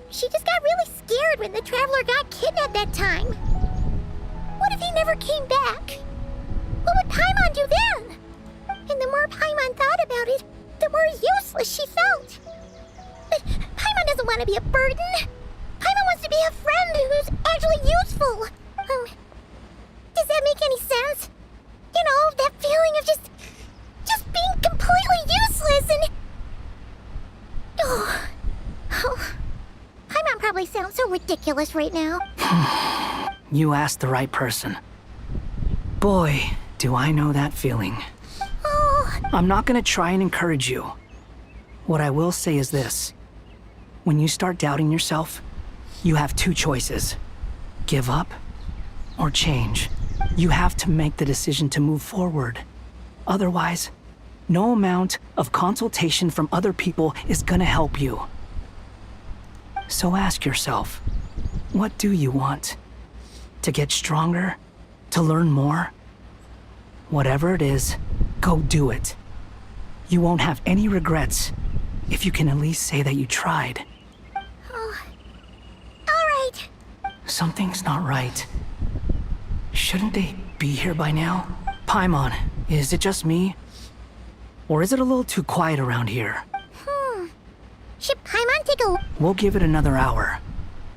She just got really scared when the Traveler got kidnapped that time. What if he never came back? What would Paimon do then? And the more Paimon thought about it, the more useless she felt. But Paimon doesn't want to be a burden. Paimon wants to be a friend who's actually useful. Does that make any sense? You know, that feeling of just being completely useless and I sound so ridiculous right now.
You asked the right person. Boy, do I know that feeling.
Oh.
I'm not gonna try and encourage you. What I will say is this. When you start doubting yourself, you have two choices. Give up or change. You have to make the decision to move forward. Otherwise, no amount of consultation from other people is gonna help you. So ask yourself, what do you want? To get stronger? To learn more? Whatever it is, go do it. You won't have any regrets if you can at least say that you tried.
Oh. All right.
Something's not right. Shouldn't they be here by now? Paimon, is it just me? Or is it a little too quiet around here?
Should Paimon take a...
We'll give it another hour.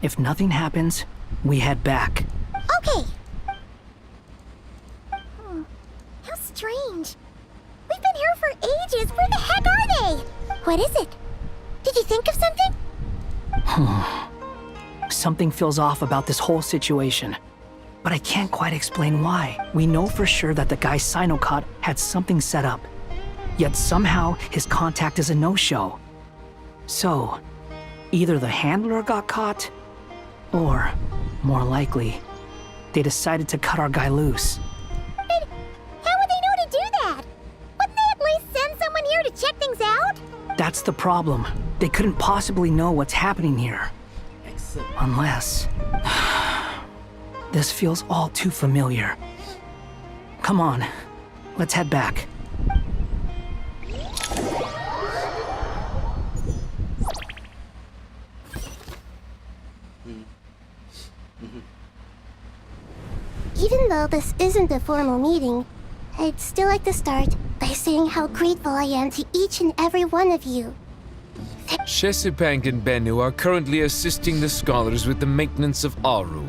If nothing happens, we head back.
Okay. How strange. We've been here for ages. Where the heck are they? What is it? Did you think of something?
Something feels off about this whole situation. But I can't quite explain why. We know for sure that the guy Sino caught had something set up. Yet somehow his contact is a no-show. So, either the handler got caught, or, more likely, they decided to cut our guy loose.
And how would they know to do that? Wouldn't they at least send someone here to check things out?
That's the problem. They couldn't possibly know what's happening here. Unless... This feels all too familiar. Come on, let's head back.
Even though this isn't a formal meeting, I'd still like to start by saying how grateful I am to each and every one of you.
Chesapeake and Bennu are currently assisting the scholars with the maintenance of Aru.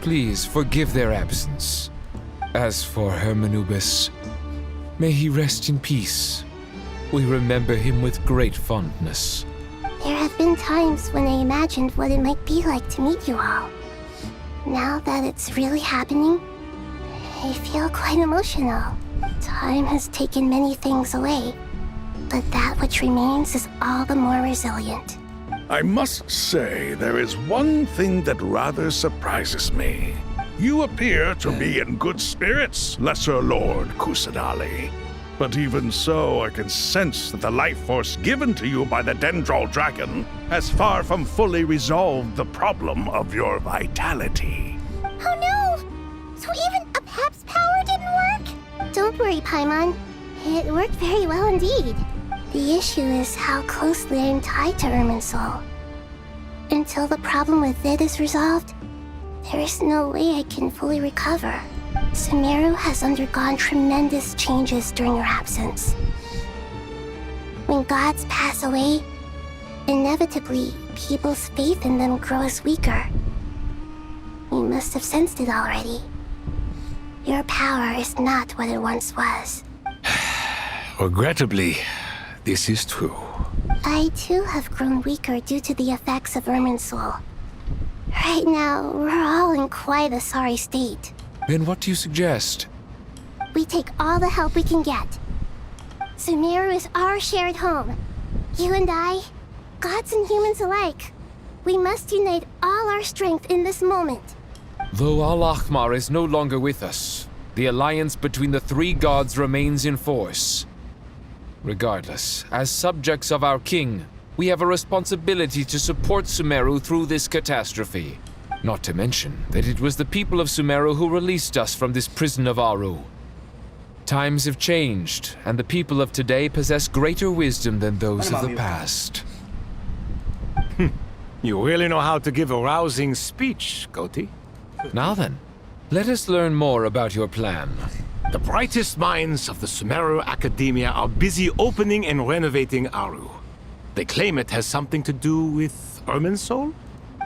Please forgive their absence. As for Hermanubis, may he rest in peace. We remember him with great fondness.
There have been times when I imagined what it might be like to meet you all. Now that it's really happening, I feel quite emotional. Time has taken many things away, but that which remains is all the more resilient.
I must say, there is one thing that rather surprises me. You appear to be in good spirits, Lesser Lord Kusanali. But even so, I can sense that the life force given to you by the Dendral Dragon has far from fully resolved the problem of your vitality.
Oh no! So even a Pep's power didn't work? Don't worry, Paimon. It worked very well indeed. The issue is how closely I am tied to Irminsul. Until the problem with it is resolved, there is no way I can fully recover. Sumeru has undergone tremendous changes during your absence. When gods pass away, inevitably, people's faith in them grows weaker. You must have sensed it already. Your power is not what it once was.
Regrettably, this is true.
I too have grown weaker due to the effects of Irminsul. Right now, we're all in quite a sorry state.
Then what do you suggest?
We take all the help we can get. Sumeru is our shared home. You and I, gods and humans alike. We must unite all our strength in this moment.
Though Al-Ahmar is no longer with us, the alliance between the three gods remains in force. Regardless, as subjects of our king, we have a responsibility to support Sumeru through this catastrophe. Not to mention that it was the people of Sumeru who released us from this prison of Aru. Times have changed, and the people of today possess greater wisdom than those of the past.
You really know how to give a rousing speech, Goti.
Now then, let us learn more about your plan.
The brightest minds of the Sumeru Academia are busy opening and renovating Aru. They claim it has something to do with Irminsul?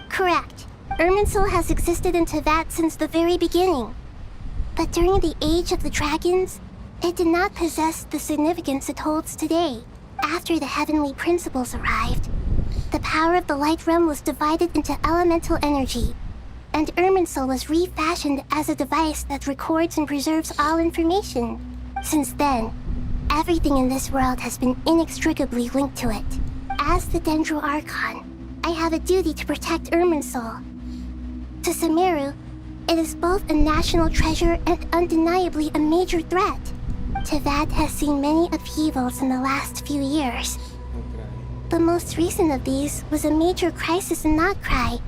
Correct. Irminsul has existed in Teyvat since the very beginning. But during the Age of the Dragons, it did not possess the significance it holds today. After the heavenly principles arrived,
the power of the Light Realm was divided into elemental energy, and Irminsul was refashioned as a device that records and preserves all information. Since then, everything in this world has been inextricably linked to it. As the Dendro Archon, I have a duty to protect Irminsul. To Sumeru, it is both a national treasure and undeniably a major threat. Teyvat has seen many upheavals in the last few years. The most recent of these was a major crisis in Nodcry,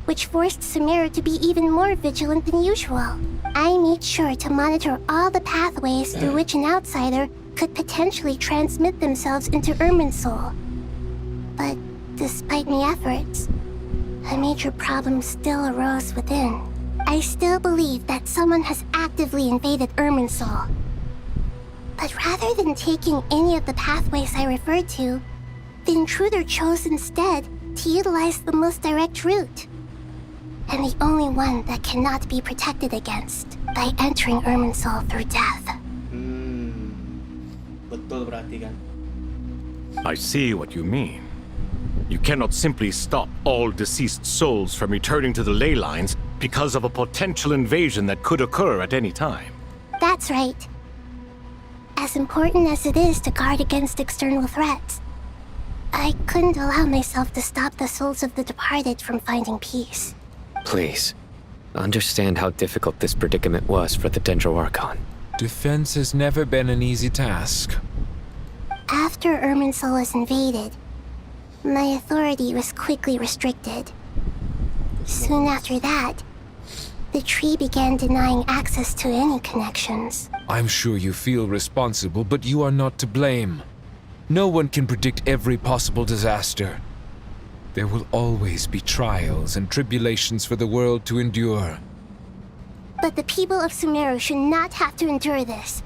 which forced Sumeru to be even more vigilant than usual. I made sure to monitor all the pathways through which an outsider could potentially transmit themselves into Irminsul. But despite my efforts, a major problem still arose within. I still believe that someone has actively invaded Irminsul. But rather than taking any of the pathways I referred to, the intruder chose instead to utilize the most direct route, and the only one that cannot be protected against by entering Irminsul through death.
Betul berarti kan.
I see what you mean. You cannot simply stop all deceased souls from returning to the ley lines because of a potential invasion that could occur at any time.
That's right. As important as it is to guard against external threats, I couldn't allow myself to stop the souls of the departed from finding peace.
Please, understand how difficult this predicament was for the Dendro Archon.
Defense has never been an easy task.
After Irminsul was invaded, my authority was quickly restricted. Soon after that, the tree began denying access to any connections.
I'm sure you feel responsible, but you are not to blame. No one can predict every possible disaster. There will always be trials and tribulations for the world to endure.
But the people of Sumeru should not have to endure this.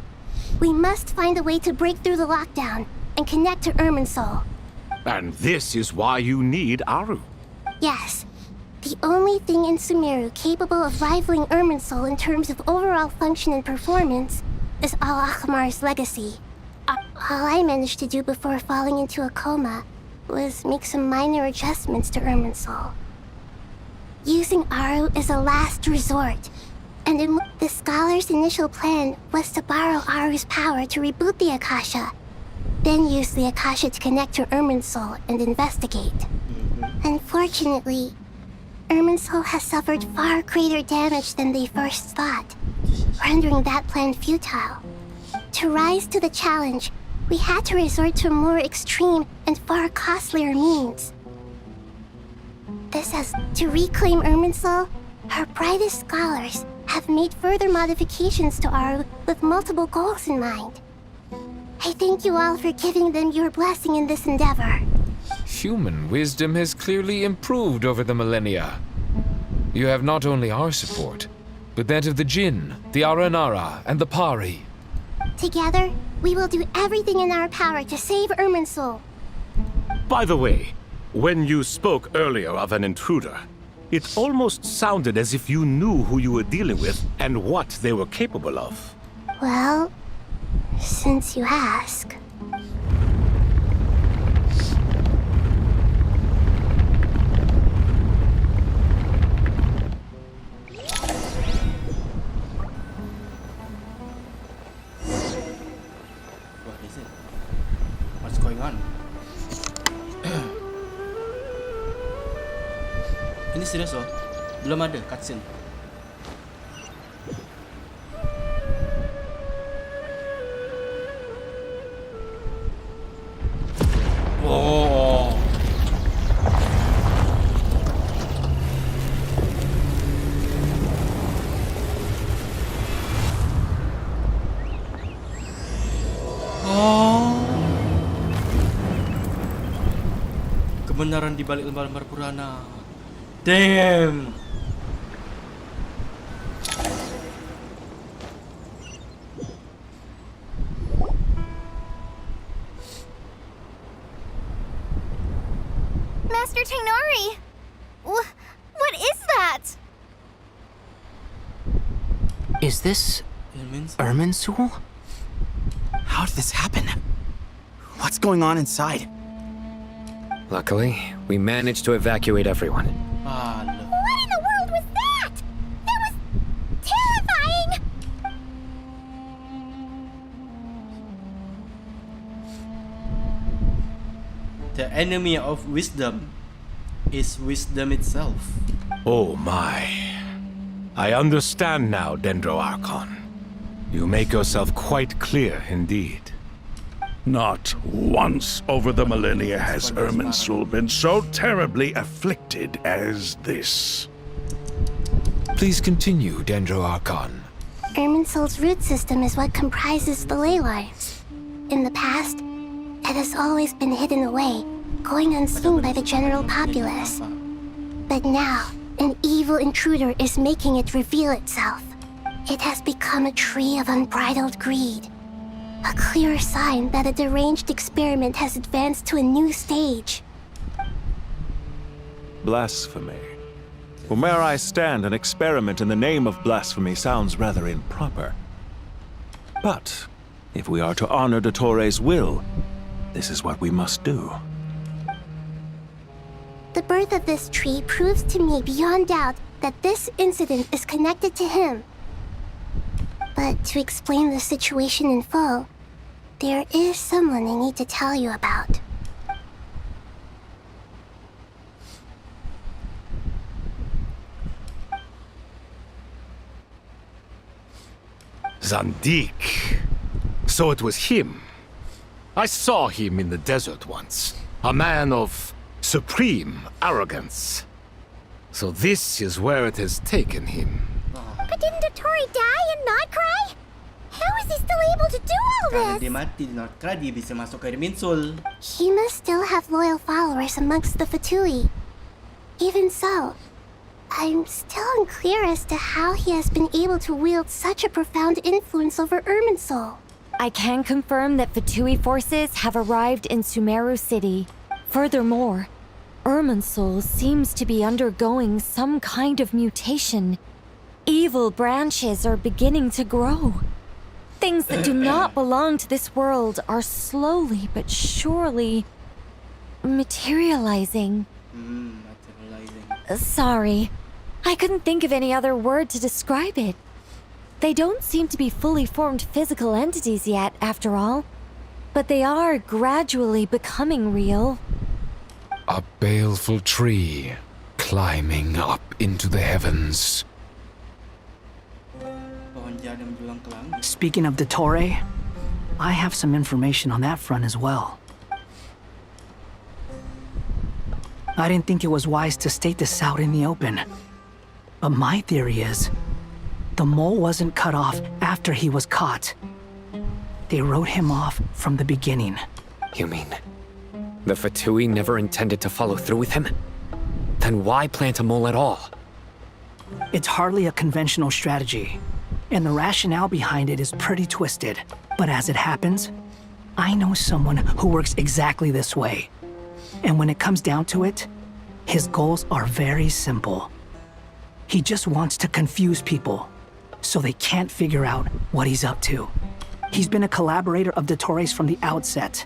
We must find a way to break through the lockdown and connect to Irminsul.
And this is why you need Aru.
Yes. The only thing in Sumeru capable of rivaling Irminsul in terms of overall function and performance is Al-Akhmar's legacy. All I managed to do before falling into a coma was make some minor adjustments to Irminsul. Using Aru is a last resort, and the scholar's initial plan was to borrow Aru's power to reboot the Akasha, then use the Akasha to connect to Irminsul and investigate. Unfortunately, Irminsul has suffered far greater damage than they first thought, rendering that plan futile. To rise to the challenge, we had to resort to a more extreme and far costlier means. This is to reclaim Irminsul. Her brightest scholars have made further modifications to Aru with multiple goals in mind. I thank you all for giving them your blessing in this endeavor.
Human wisdom has clearly improved over the millennia. You have not only our support, but that of the Jinn, the Aranara, and the Pari.
Together, we will do everything in our power to save Irminsul.
By the way, when you spoke earlier of an intruder, it almost sounded as if you knew who you were dealing with and what they were capable of.
Well, since you ask.
What is it? What's going on? Ini serius loh, belum ada cutscene. Oh. Oh. Kebenaran di balik lembar-lembar Purana. Damn.
Master Tainari! What is that?
Is this Irminsul?
How did this happen? What's going on inside?
Luckily, we managed to evacuate everyone.
Ah, loh.
What in the world was that? That was terrifying!
The enemy of wisdom is wisdom itself.
Oh my. I understand now, Dendro Archon. You make yourself quite clear indeed.
Not once over the millennia has Irminsul been so terribly afflicted as this.
Please continue, Dendro Archon.
Irminsul's root system is what comprises the ley lines. In the past, it has always been hidden away, going unseen by the general populace. But now, an evil intruder is making it reveal itself. It has become a tree of unbridled greed. A clear sign that a deranged experiment has advanced to a new stage.
Blasphemy. From where I stand, an experiment in the name of blasphemy sounds rather improper. But, if we are to honor Dottore's will, this is what we must do.
The birth of this tree proves to me beyond doubt that this incident is connected to him. But to explain the situation in full, there is someone I need to tell you about.
Zandik. So it was him. I saw him in the desert once. A man of supreme arrogance. So this is where it has taken him.
But didn't Dottore die and not cry? How is he still able to do all
Karena
this?
dia mati di Nordkra, dia bisa masuk ke Irminsul.
He must still have loyal followers amongst the Fatui. Even so, I'm still unclear as to how he has been able to wield such a profound influence over Irminsul.
I can confirm that Fatui forces have arrived in Sumeru City. Furthermore, Irminsul seems to be undergoing some kind of mutation. Evil branches are beginning to grow. Things that do not belong to this world are slowly but surely materializing. Sorry, I couldn't think of any other word to describe it. They don't seem to be fully formed physical entities yet, after all, but they are gradually becoming real.
A baleful tree climbing up into the heavens.
Speaking of Dottore, I have some information on that front as well. I didn't think it was wise to state this out in the open. But my theory is, the mole wasn't cut off after he was caught. They wrote him off from the beginning.
You mean, the Fatui never intended to follow through with him? Then why plant a mole at all?
It's hardly a conventional strategy, and the rationale behind it is pretty twisted. But as it happens, I know someone who works exactly this way. And when it comes down to it, his goals are very simple. He just wants to confuse people, so they can't figure out what he's up to. He's been a collaborator of Dottore's from the outset.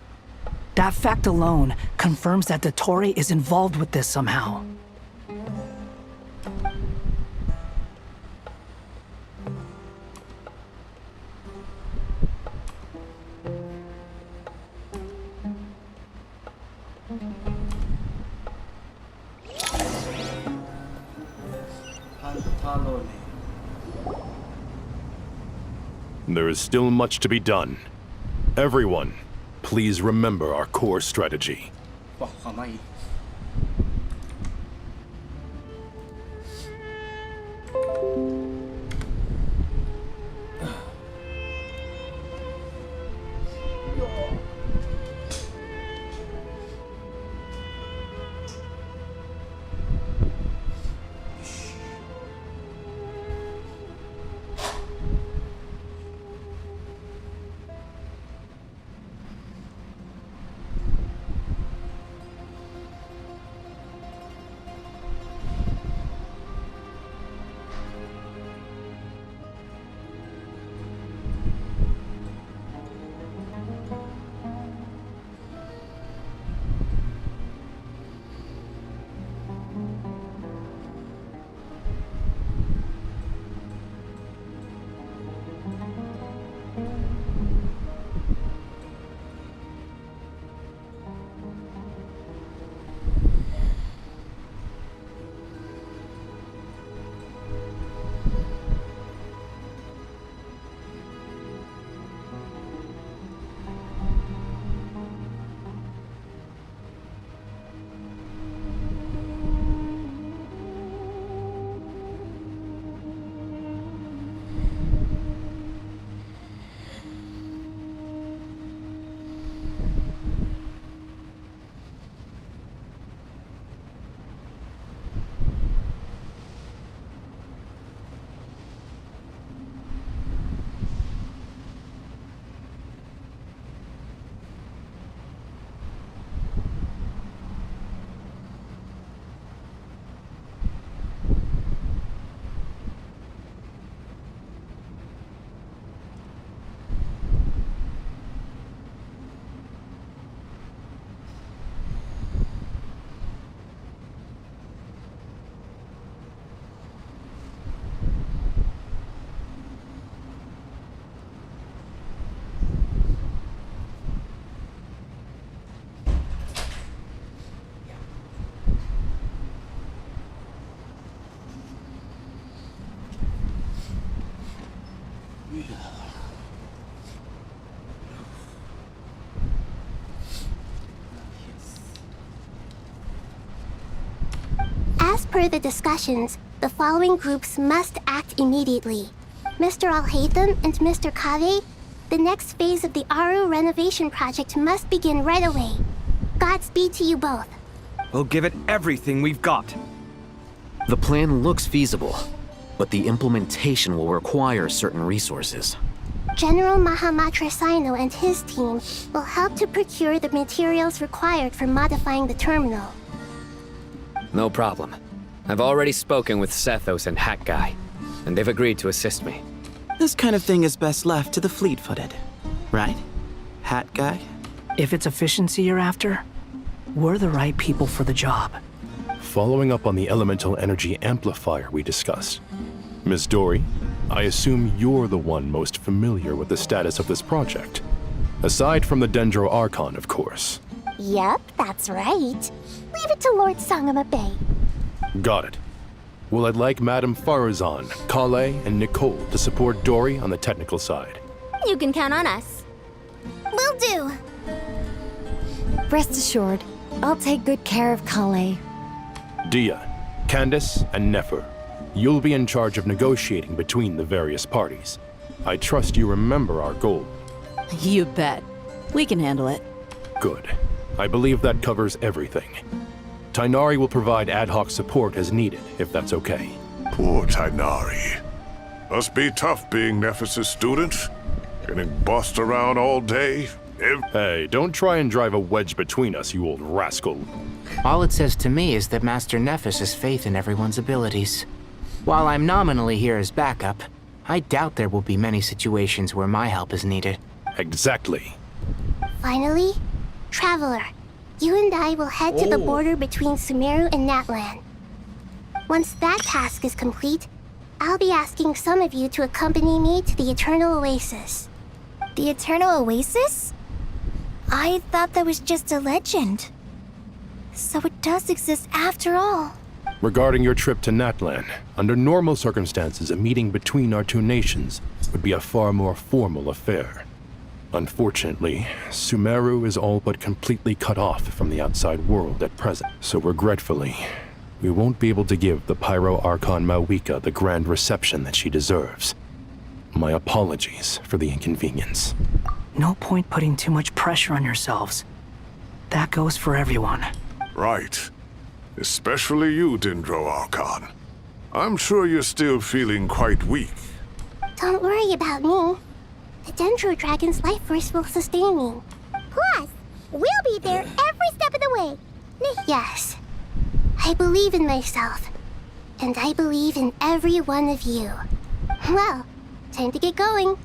That fact alone confirms that Dottore is involved with this somehow.
There is still much to be done. Everyone, please remember our core strategy.
Wah, sama lagi.
per the discussions, the following groups must act immediately. Mr. Alhaitham and Mr. Kave, the next phase of the Aru renovation project must begin right away. Godspeed to you both.
We'll give it everything we've got.
The plan looks feasible, but the implementation will require certain resources.
General Mahamatra Sino and his team will help to procure the materials required for modifying the terminal.
No problem. I've already spoken with Sethos and Hat Guy, and they've agreed to assist me.
This kind of thing is best left to the fleet-footed, right? Hat Guy?
If it's efficiency you're after, we're the right people for the job.
Following up on the elemental energy amplifier we discussed, Ms. Dory, I assume you're the one most familiar with the status of this project. Aside from the Dendro Archon, of course.
Yep, that's right. Leave it to Lord Sangama Bay.
Got it. Well, I'd like Madame Farazan, Kale, and Nicole to support Dory on the technical side.
You can count on us. Will do.
Rest assured, I'll take good care of Kale.
Dia, Candace, and Nefer, you'll be in charge of negotiating between the various parties. I trust you remember our goal.
You bet. We can handle it.
Good. I believe that covers everything. Tainari will provide ad hoc support as needed, if that's okay.
Poor Tainari. Must be tough being Nephis' student. Getting bossed around all day.
Hey, don't try and drive a wedge between us, you old rascal.
All it says to me is that Master Nephis has faith in everyone's abilities. While I'm nominally here as backup, I doubt there will be many situations where my help is needed.
Exactly.
Finally, Traveler, you and I will head to the border between Sumeru and Natlan. Once that task is complete, I'll be asking some of you to accompany me to the Eternal Oasis.
The Eternal Oasis? I thought that was just a legend. So it does exist after all.
Regarding your trip to Natlan, under normal circumstances, a meeting between our two nations would be a far more formal affair. Unfortunately, Sumeru is all but completely cut off from the outside world at present, so regretfully, we won't be able to give the Pyro Archon Mawika the grand reception that she deserves. My apologies for the inconvenience.
No point putting too much pressure on yourselves. That goes for everyone.
Right. Especially you, Dendro Archon. I'm sure you're still feeling quite weak.
Don't worry about me. The Dendro Dragon's life force will sustain me.
Plus, we'll be there every step of the way.
Yes. I believe in myself. And I believe in every one of you. Well, time to get going.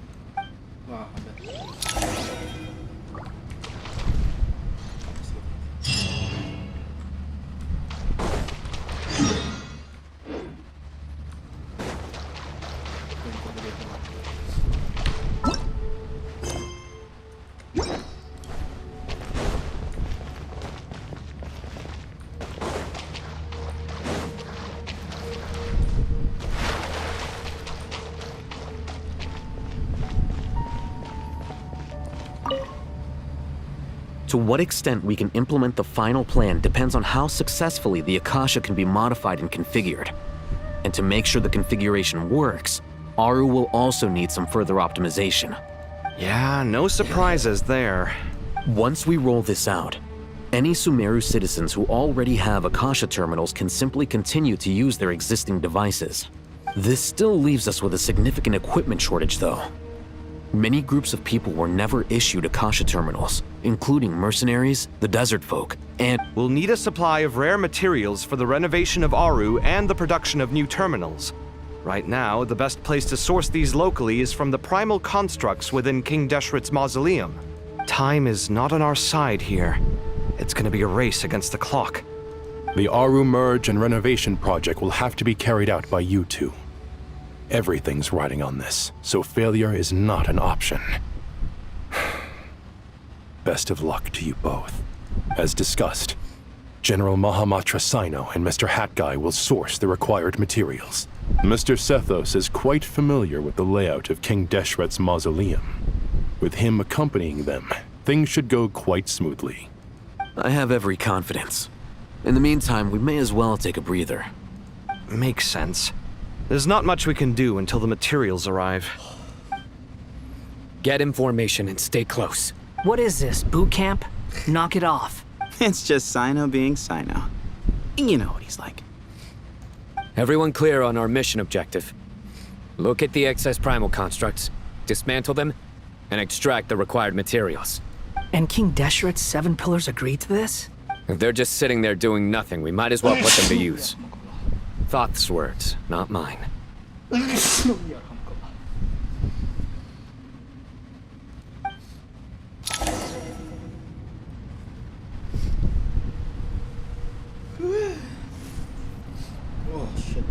To what extent we can implement the final plan depends on how successfully the Akasha can be modified and configured. And to make sure the configuration works, Aru will also need some further optimization.
Yeah, no surprises there.
Once we roll this out, any Sumeru citizens who already have Akasha terminals can simply continue to use their existing devices. This still leaves us with a significant equipment shortage, though. Many groups of people were never issued Akasha terminals, including mercenaries, the desert folk, and—
We'll need a supply of rare materials for the renovation of Aru and the production of new terminals. Right now, the best place to source these locally is from the primal constructs within King Deshret's mausoleum. Time is not on our side here. It's gonna be a race against the clock.
The Aru merge and renovation project will have to be carried out by you two. Everything's riding on this, so failure is not an option. Best of luck to you both. As discussed, General Mahamatra Sino and Mr. Hat Guy will source the required materials. Mr. Sethos is quite familiar with the layout of King Deshret's mausoleum. With him accompanying them, things should go quite smoothly.
I have every confidence. In the meantime, we may as well take a breather.
Makes sense. There's not much we can do until the materials arrive.
Get information and stay close.
What is this, boot camp? Knock it off.
It's just Sino being Sino. You know what he's like.
Everyone clear on our mission objective. Locate the excess primal constructs, dismantle them, and extract the required materials.
And King Deshret's 7 pillars agreed to this?
If they're just sitting there doing nothing, we might as well put them to use. Thoth's words, not mine.
Oh shit.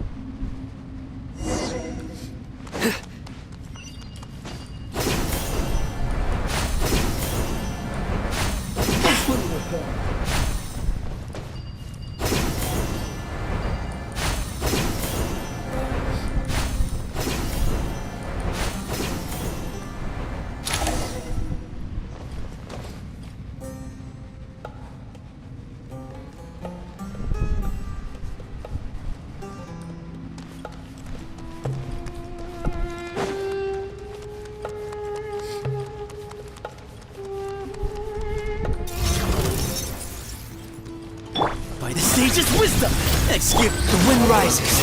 By the sage's wisdom, excuse the wind rises.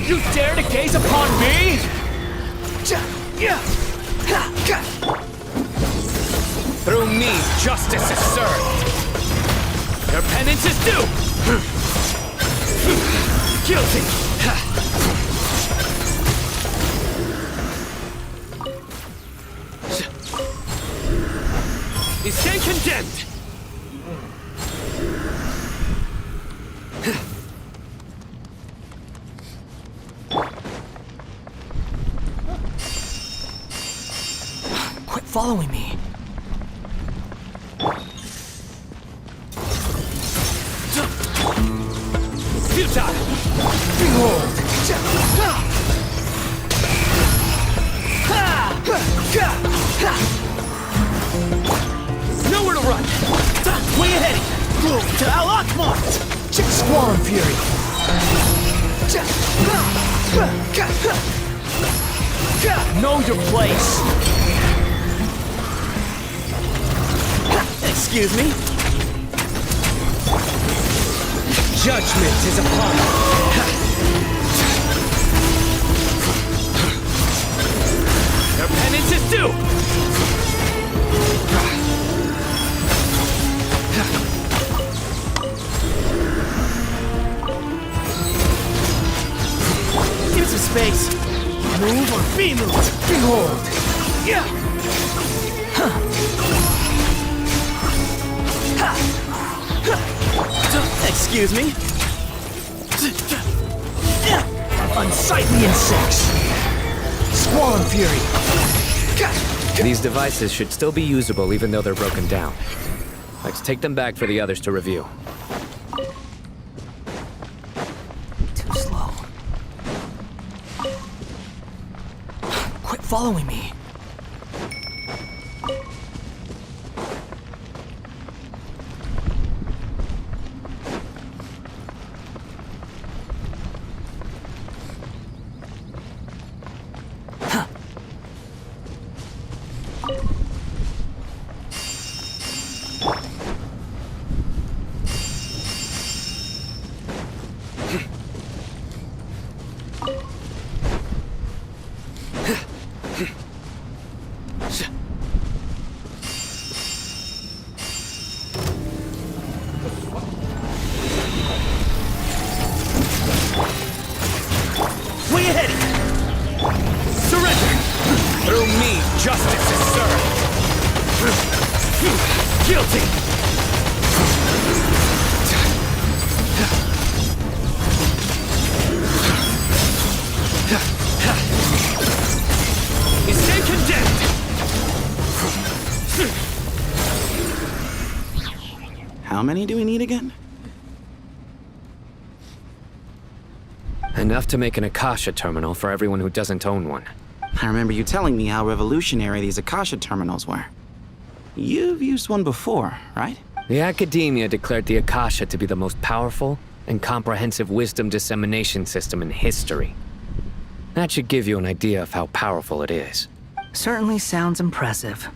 You dare to gaze upon me?
Through me, justice is served. Your penance is due.
Guilty.
You stand condemned.
Quit following me.
Futile.
Behold.
Nowhere to run.
Way ahead. To Al-Akmar. Squall and Fury. Know your place. Excuse me.
Judgment is upon us. Your penance is due.
Give some space. Move or be moved. Behold. Yeah. Excuse me. Unsightly insects. Squall and Fury.
These devices should still be usable even though they're broken down. Let's take them back for the others to review.
Too slow. Quit following me.
How many do we need again?
Enough to make an Akasha terminal for everyone who doesn't own one.
I remember you telling me how revolutionary these Akasha terminals were. You've used one before, right?
The Academia declared the Akasha to be the most powerful and comprehensive wisdom dissemination system in history. That should give you an idea of how powerful it is.
Certainly sounds impressive.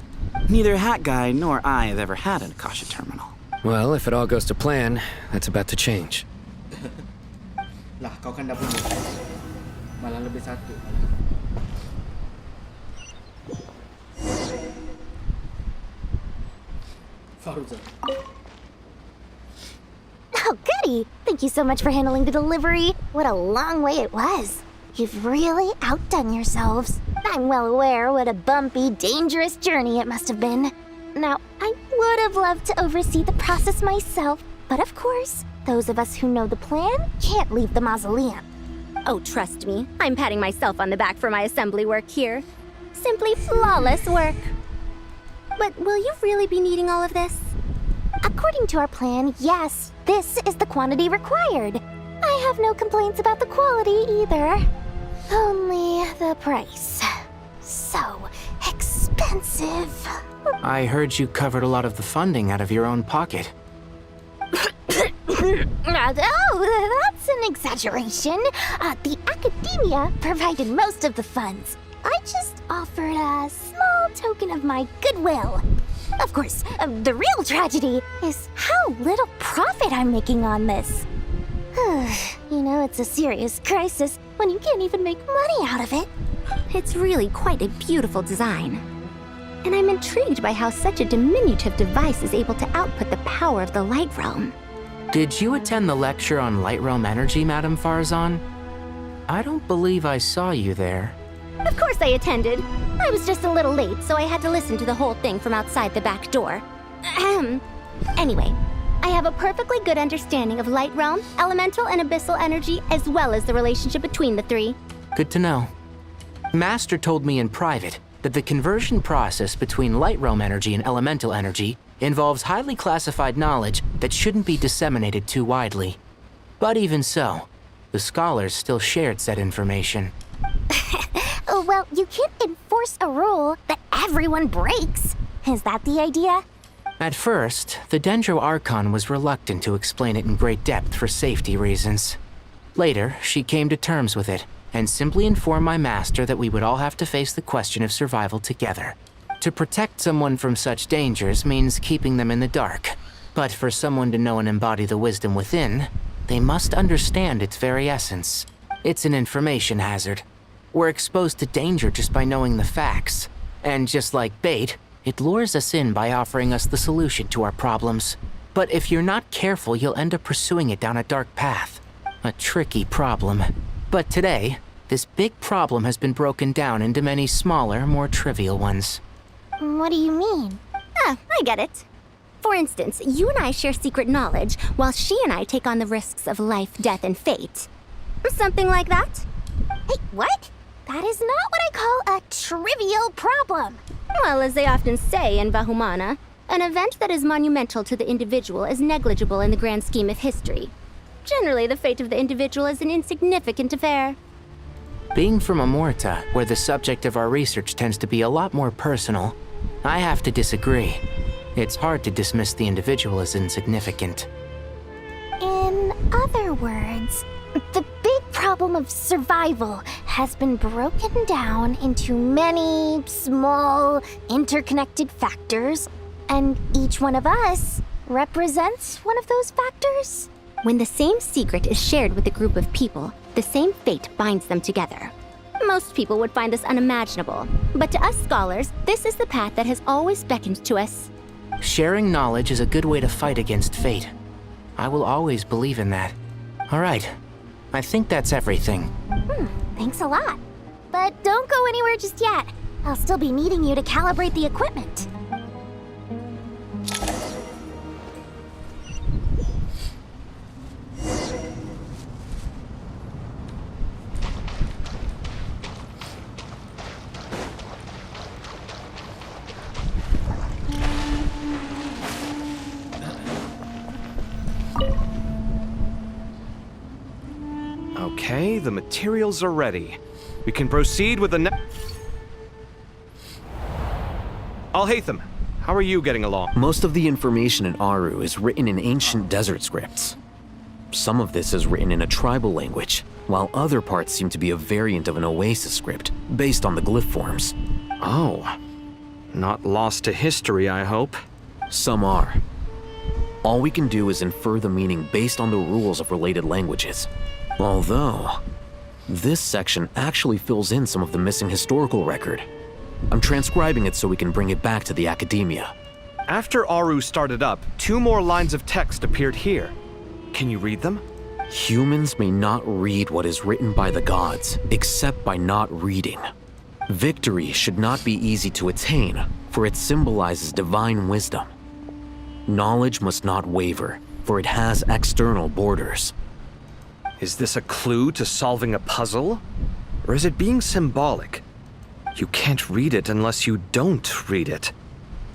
Neither Hat Guy nor I have ever had an Akasha terminal.
Well, if it all goes to plan, that's about to change.
Lah, kau kan dah punya. Malah lebih satu. Faruza.
Oh, goody! Thank you so much for handling the delivery. What a long way it was. You've really outdone yourselves. I'm well aware what a bumpy, dangerous journey it must have been. Now, I would have loved to oversee the process myself, but of course, those of us who know the plan can't leave the mausoleum.
Oh, trust me, I'm patting myself on the back for my assembly work here. Simply flawless work. But will you really be needing all of this?
According to our plan, yes, this is the quantity required. I have no complaints about the quality either. Only the price. So expensive.
I heard you covered a lot of the funding out of your own pocket.
Oh, that's an exaggeration. The Academia provided most of the funds. I just offered a small token of my goodwill. Of course, the real tragedy is how little profit I'm making on this. You know, it's a serious crisis when you can't even make money out of it.
It's really quite a beautiful design. And I'm intrigued by how such a diminutive device is able to output the power of the Light Realm.
Did you attend the lecture on Light Realm energy, Madame Farzan? I don't believe I saw you there.
Of course I attended. I was just a little late, so I had to listen to the whole thing from outside the back door. Ahem. Anyway, I have a perfectly good understanding of Light Realm, elemental and abyssal energy, as well as the relationship between the three.
Good to know. Master told me in private that the conversion process between Light Realm energy and elemental energy involves highly classified knowledge that shouldn't be disseminated too widely. But even so, the scholars still shared said information.
Well, you can't enforce a rule that everyone breaks. Is that the idea?
At first, the Dendro Archon was reluctant to explain it in great depth for safety reasons. Later, she came to terms with it and simply informed my master that we would all have to face the question of survival together. To protect someone from such dangers means keeping them in the dark. But for someone to know and embody the wisdom within, they must understand its very essence. It's an information hazard. We're exposed to danger just by knowing the facts. And just like bait, it lures us in by offering us the solution to our problems. But if you're not careful, you'll end up pursuing it down a dark path. A tricky problem. But today, this big problem has been broken down into many smaller, more trivial ones.
What do you mean?
I get it. For instance, you and I share secret knowledge, while she and I take on the risks of life, death, and fate. Something like that?
Hey, what? That is not what I call a trivial problem.
Well, as they often say in Bagaimana, an event that is monumental to the individual is negligible in the grand scheme of history. Generally, the fate of the individual is an insignificant affair.
Being from Amorta, where the subject of our research tends to be a lot more personal, I have to disagree. It's hard to dismiss the individual as insignificant.
In other words, the big problem of survival has been broken down into many small, interconnected factors, and each one of us represents one of those factors.
When the same secret is shared with a group of people, the same fate binds them together. Most people would find this unimaginable, but to us scholars, this is the path that has always beckoned to us.
Sharing knowledge is a good way to fight against fate. I will always believe in that. All right. I think that's everything.
Thanks a lot. But don't go anywhere just yet. I'll still be needing you to calibrate the equipment.
Okay, the materials are ready. We can proceed with the Al-Haytham, How are you getting along?
Most of the information in Aru is written in ancient desert scripts. Some of this is written in a tribal language, while other parts seem to be a variant of an Oasis script, based on the glyph forms.
Oh. Not lost to history, I hope.
Some are. All we can do is infer the meaning based on the rules of related languages. Although, this section actually fills in some of the missing historical record. I'm transcribing it so we can bring it back to the Academia.
After Aru started up, 2 more lines of text appeared here. Can you read them?
Humans may not read what is written by the gods, except by not reading. Victory should not be easy to attain, for it symbolizes divine wisdom. Knowledge must not waver, for it has external borders.
Is this a clue to solving a puzzle? Or is it being symbolic? You can't read it unless you don't read it.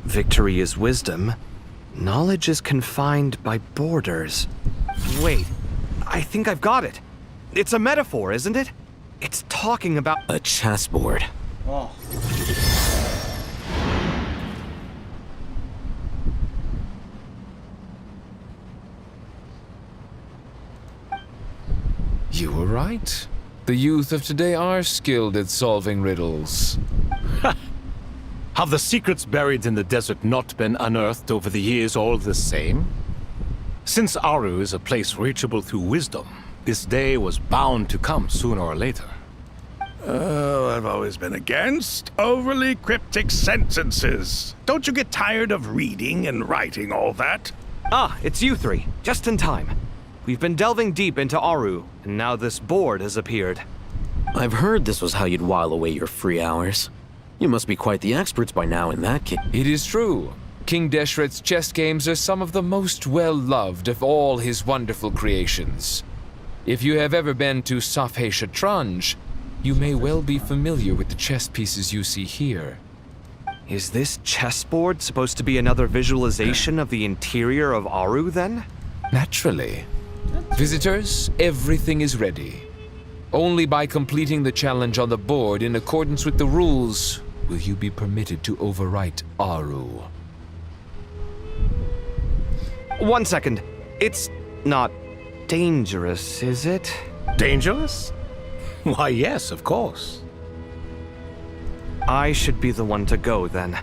Victory is wisdom. Knowledge is confined by borders. Wait, I think I've got it. It's a metaphor, isn't it? It's talking about
a chessboard.
Oh.
You were right. The youth of today are skilled at solving riddles.
Have the secrets buried in the desert not been unearthed over the years all the same? Since Aru is a place reachable through wisdom, this day was bound to come sooner or later.
Oh, I've always been against overly cryptic sentences. Don't you get tired of reading and writing all that?
Ah, it's you 3. Just in time. We've been delving deep into Aru, and now this board has appeared.
I've heard this was how you'd while away your free hours. You must be quite the experts by now in that case.
It is true. King Deshret's chess games are some of the most well-loved of all his wonderful creations. If you have ever been to Safhe Shatranj, you may well be familiar with the chess pieces you see here.
Is this chessboard supposed to be another visualization of the interior of Aru, then?
Naturally. Visitors, everything is ready. Only by completing the challenge on the board in accordance with the rules will you be permitted to overwrite Aru.
1 second. It's not dangerous, is it?
Dangerous? Why, yes, of course.
I should be the one to go, then.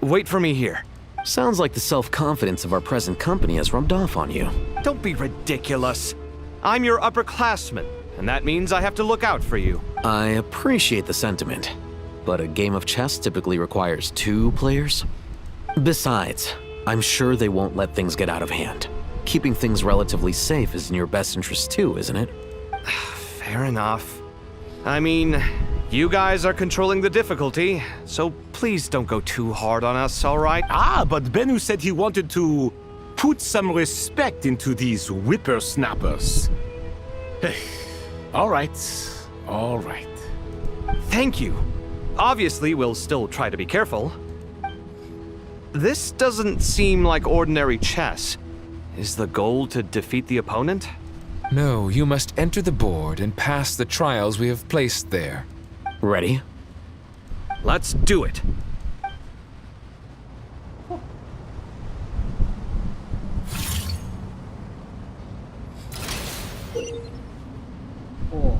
Wait for me here.
Sounds like the self-confidence of our present company has rubbed off on you.
Don't be ridiculous. I'm your upperclassman, and that means I have to look out for you.
I appreciate the sentiment, but a game of chess typically requires 2 players. Besides, I'm sure they won't let things get out of hand. Keeping things relatively safe is in your best interest too, isn't it?
Fair enough. I mean, you guys are controlling the difficulty, so please don't go too hard on us, all right?
Ah, but Bennu said he wanted to put some respect into these whippersnappers. All right, all right.
Thank you. Obviously, we'll still try to be careful. This doesn't seem like ordinary chess. Is the goal to defeat the opponent?
No, you must enter the board and pass the trials we have placed there.
Ready?
Let's do it.
Oh.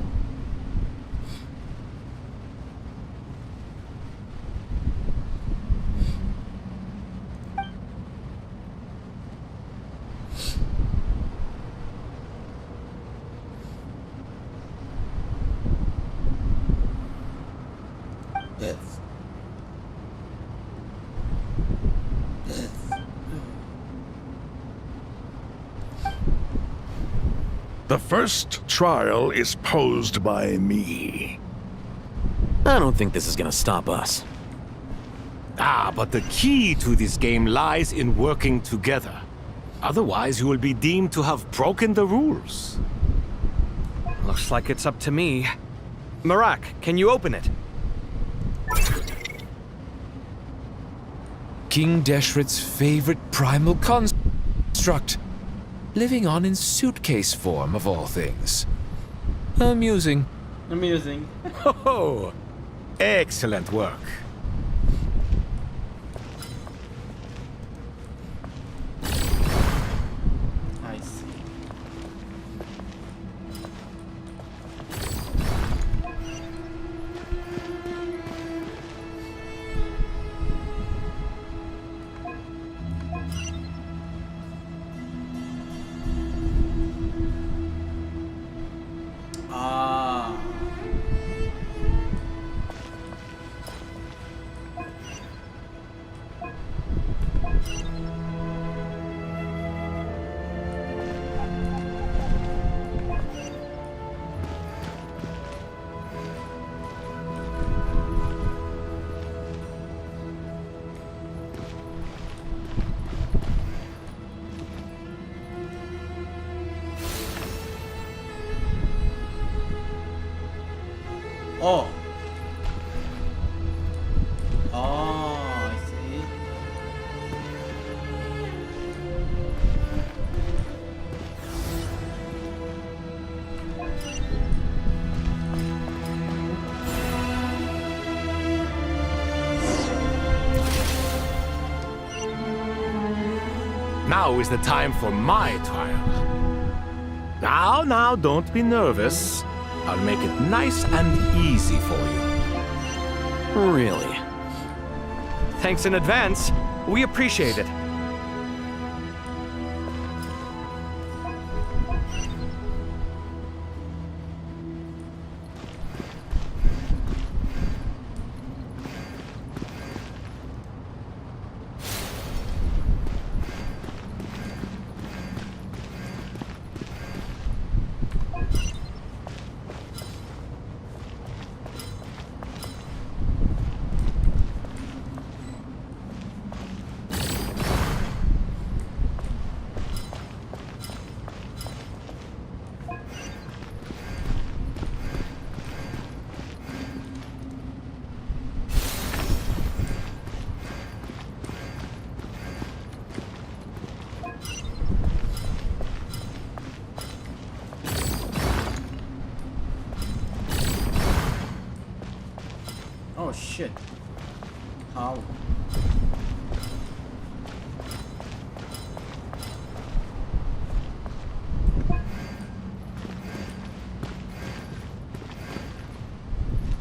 Yes. Yes.
The first trial is posed by me.
I don't think this is gonna stop us.
Ah, but the key to this game lies in working together. Otherwise, you will be deemed to have broken the rules.
Looks like it's up to me. Marak, can you open it?
King Deshret's favorite primal construct. Living on in suitcase form, of all things. Amusing.
Amusing.
Oh, excellent work.
Oh. Oh, I see.
Now is the time for my trial. Now, don't be nervous. I'll make it nice and easy for you.
Really? Thanks in advance. We appreciate it.
Oh shit. How?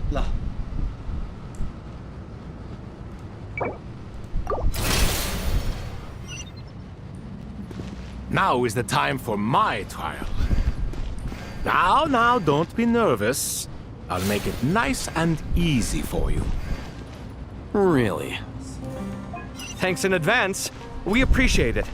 Lah.
Now is the time for my trial. Now, don't be nervous. I'll make it nice and easy for you.
Really? Thanks in advance. We appreciate it.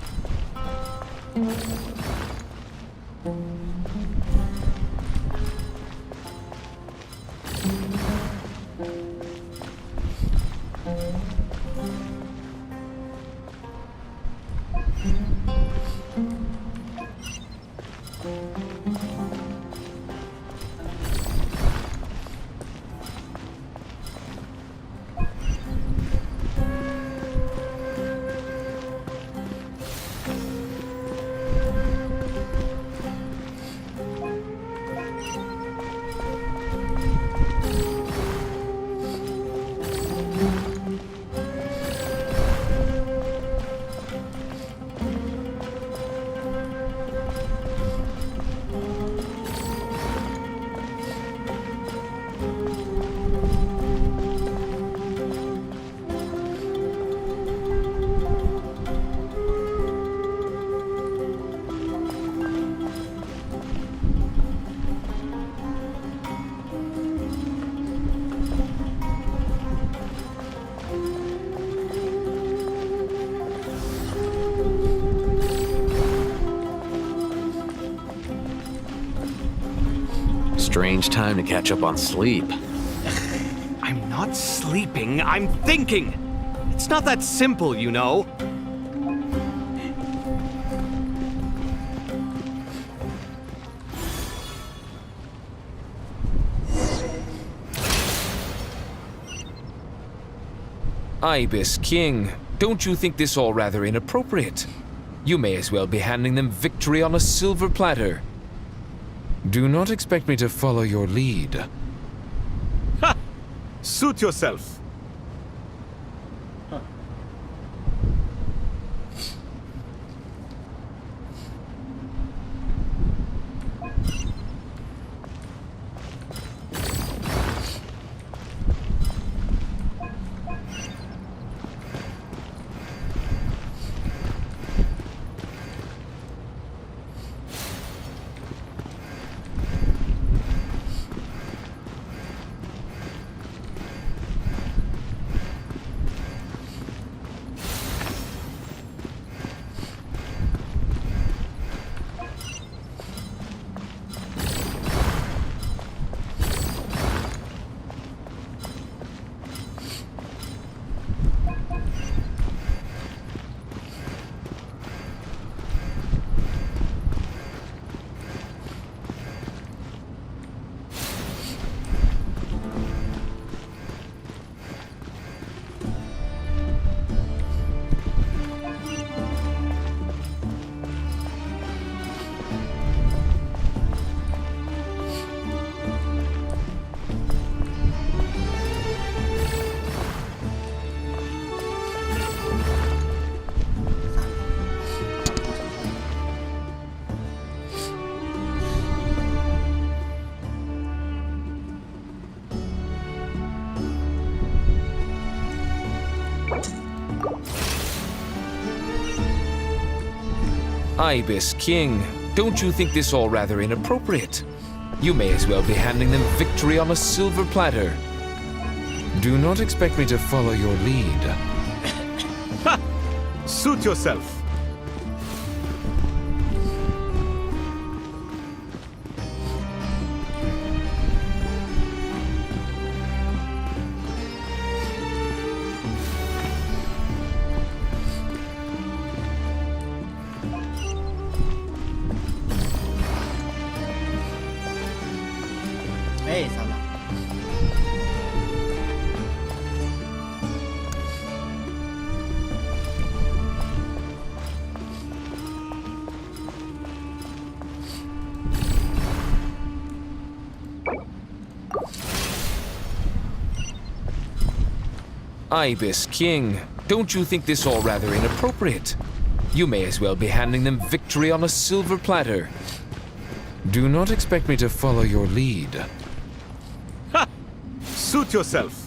Strange time to catch up on sleep.
I'm not sleeping, I'm thinking! It's not that simple, you know.
Ibis King, don't you think this all rather inappropriate? You may as well be handing them victory on a silver platter. Do not expect me to follow your lead.
Ha! Suit yourself.
Ibis King, don't you think this all rather inappropriate? You may as well be handing them victory on a silver platter. Do not expect me to follow your lead.
Suit yourself.
Salah.
Ibis King, don't you think this all rather inappropriate? You may as well be handing them victory on a silver platter. Do not expect me to follow your lead.
Suit yourself.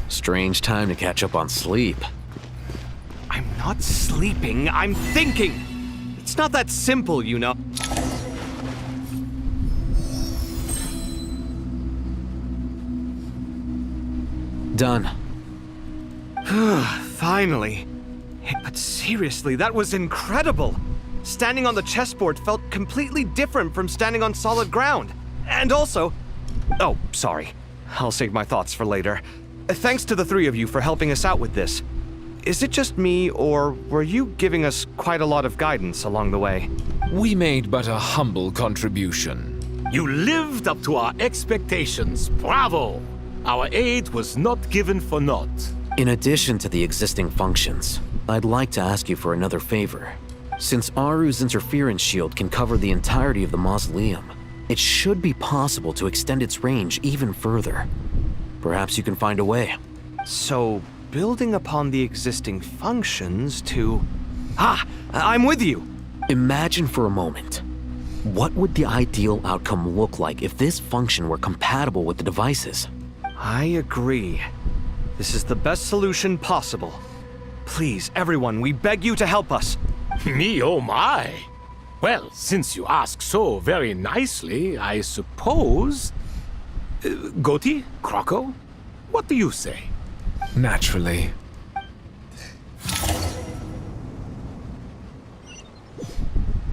Strange time to catch up on sleep.
I'm not sleeping, I'm thinking! It's not that simple, you know.
Done.
Finally. Hey, but seriously, that was incredible! Standing on the chessboard felt completely different from standing on solid ground. And also... Oh, sorry. I'll save my thoughts for later. Thanks to the three of you for helping us out with this. Is it just me, or were you giving us quite a lot of guidance along the way?
We made but a humble contribution.
You lived up to our expectations. Bravo! Our aid was not given for naught.
In addition to the existing functions, I'd like to ask you for another favor. Since Aru's interference shield can cover the entirety of the mausoleum, it should be possible to extend its range even further. Perhaps you can find a way.
So, building upon the existing functions to... I'm with you!
Imagine for a moment. What would the ideal outcome look like if this function were compatible with the devices?
I agree. This is the best solution possible. Please, everyone, we beg you to help us.
Me, oh my! Well, since you ask so very nicely, I suppose... Goti? Kroko? What do you say?
Naturally.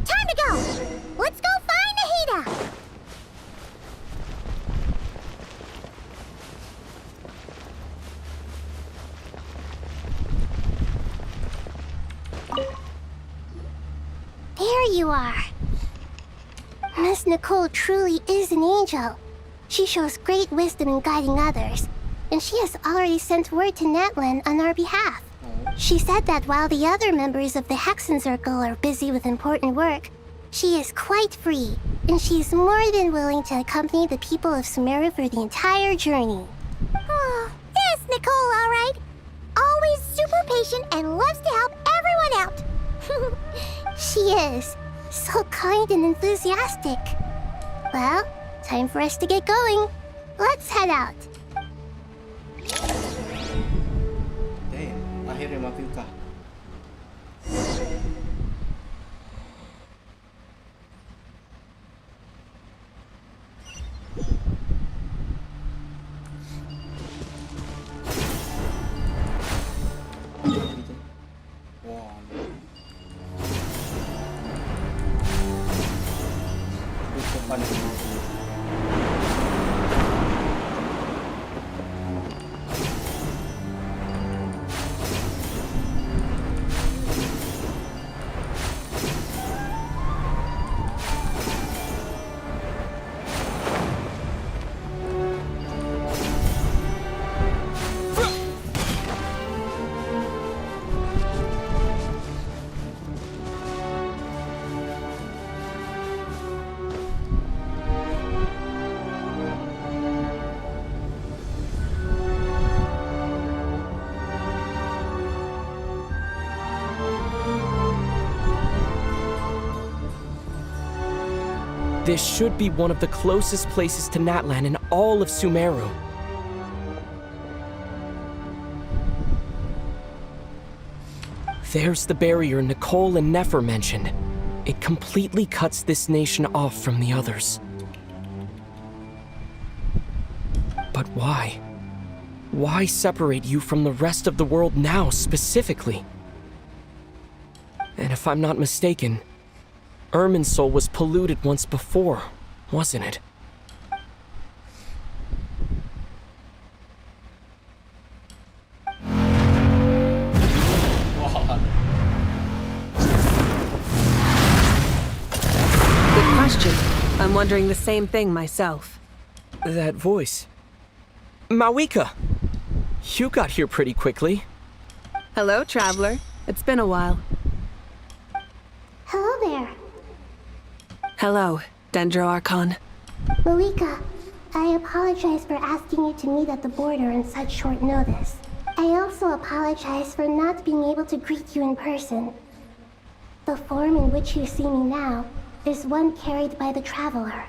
Time to go! Let's go find Nahida!
There you are. Miss Nicole truly is an angel. She shows great wisdom in guiding others, and she has already sent word to Natlan on our behalf. She said that while the other members of the Hexen Circle are busy with important work, she is quite free, and she's more than willing to accompany the people of Sumeru for the entire journey.
Oh, yes, Nicole, all right. Always super patient and loves to help everyone out.
She is. So kind and enthusiastic. Well, time for us to get going. Let's head out.
Damn, akhirnya mampir kah?
This should be one of the closest places to Natlan in all of Sumeru. There's the barrier Nicole and Nefer mentioned. It completely cuts this nation off from the others. But why? Why separate you from the rest of the world now, specifically? And if I'm not mistaken, Irminsul was polluted once before, wasn't it?
Good question. I'm wondering the same thing myself.
That voice. Mawika! You got here pretty quickly.
Hello, traveler. It's been a while.
Hello there.
Hello, Dendro Archon.
Mawika, I apologize for asking you to meet at the border on such short notice. I also apologize for not being able to greet you in person. The form in which you see me now is one carried by the traveler.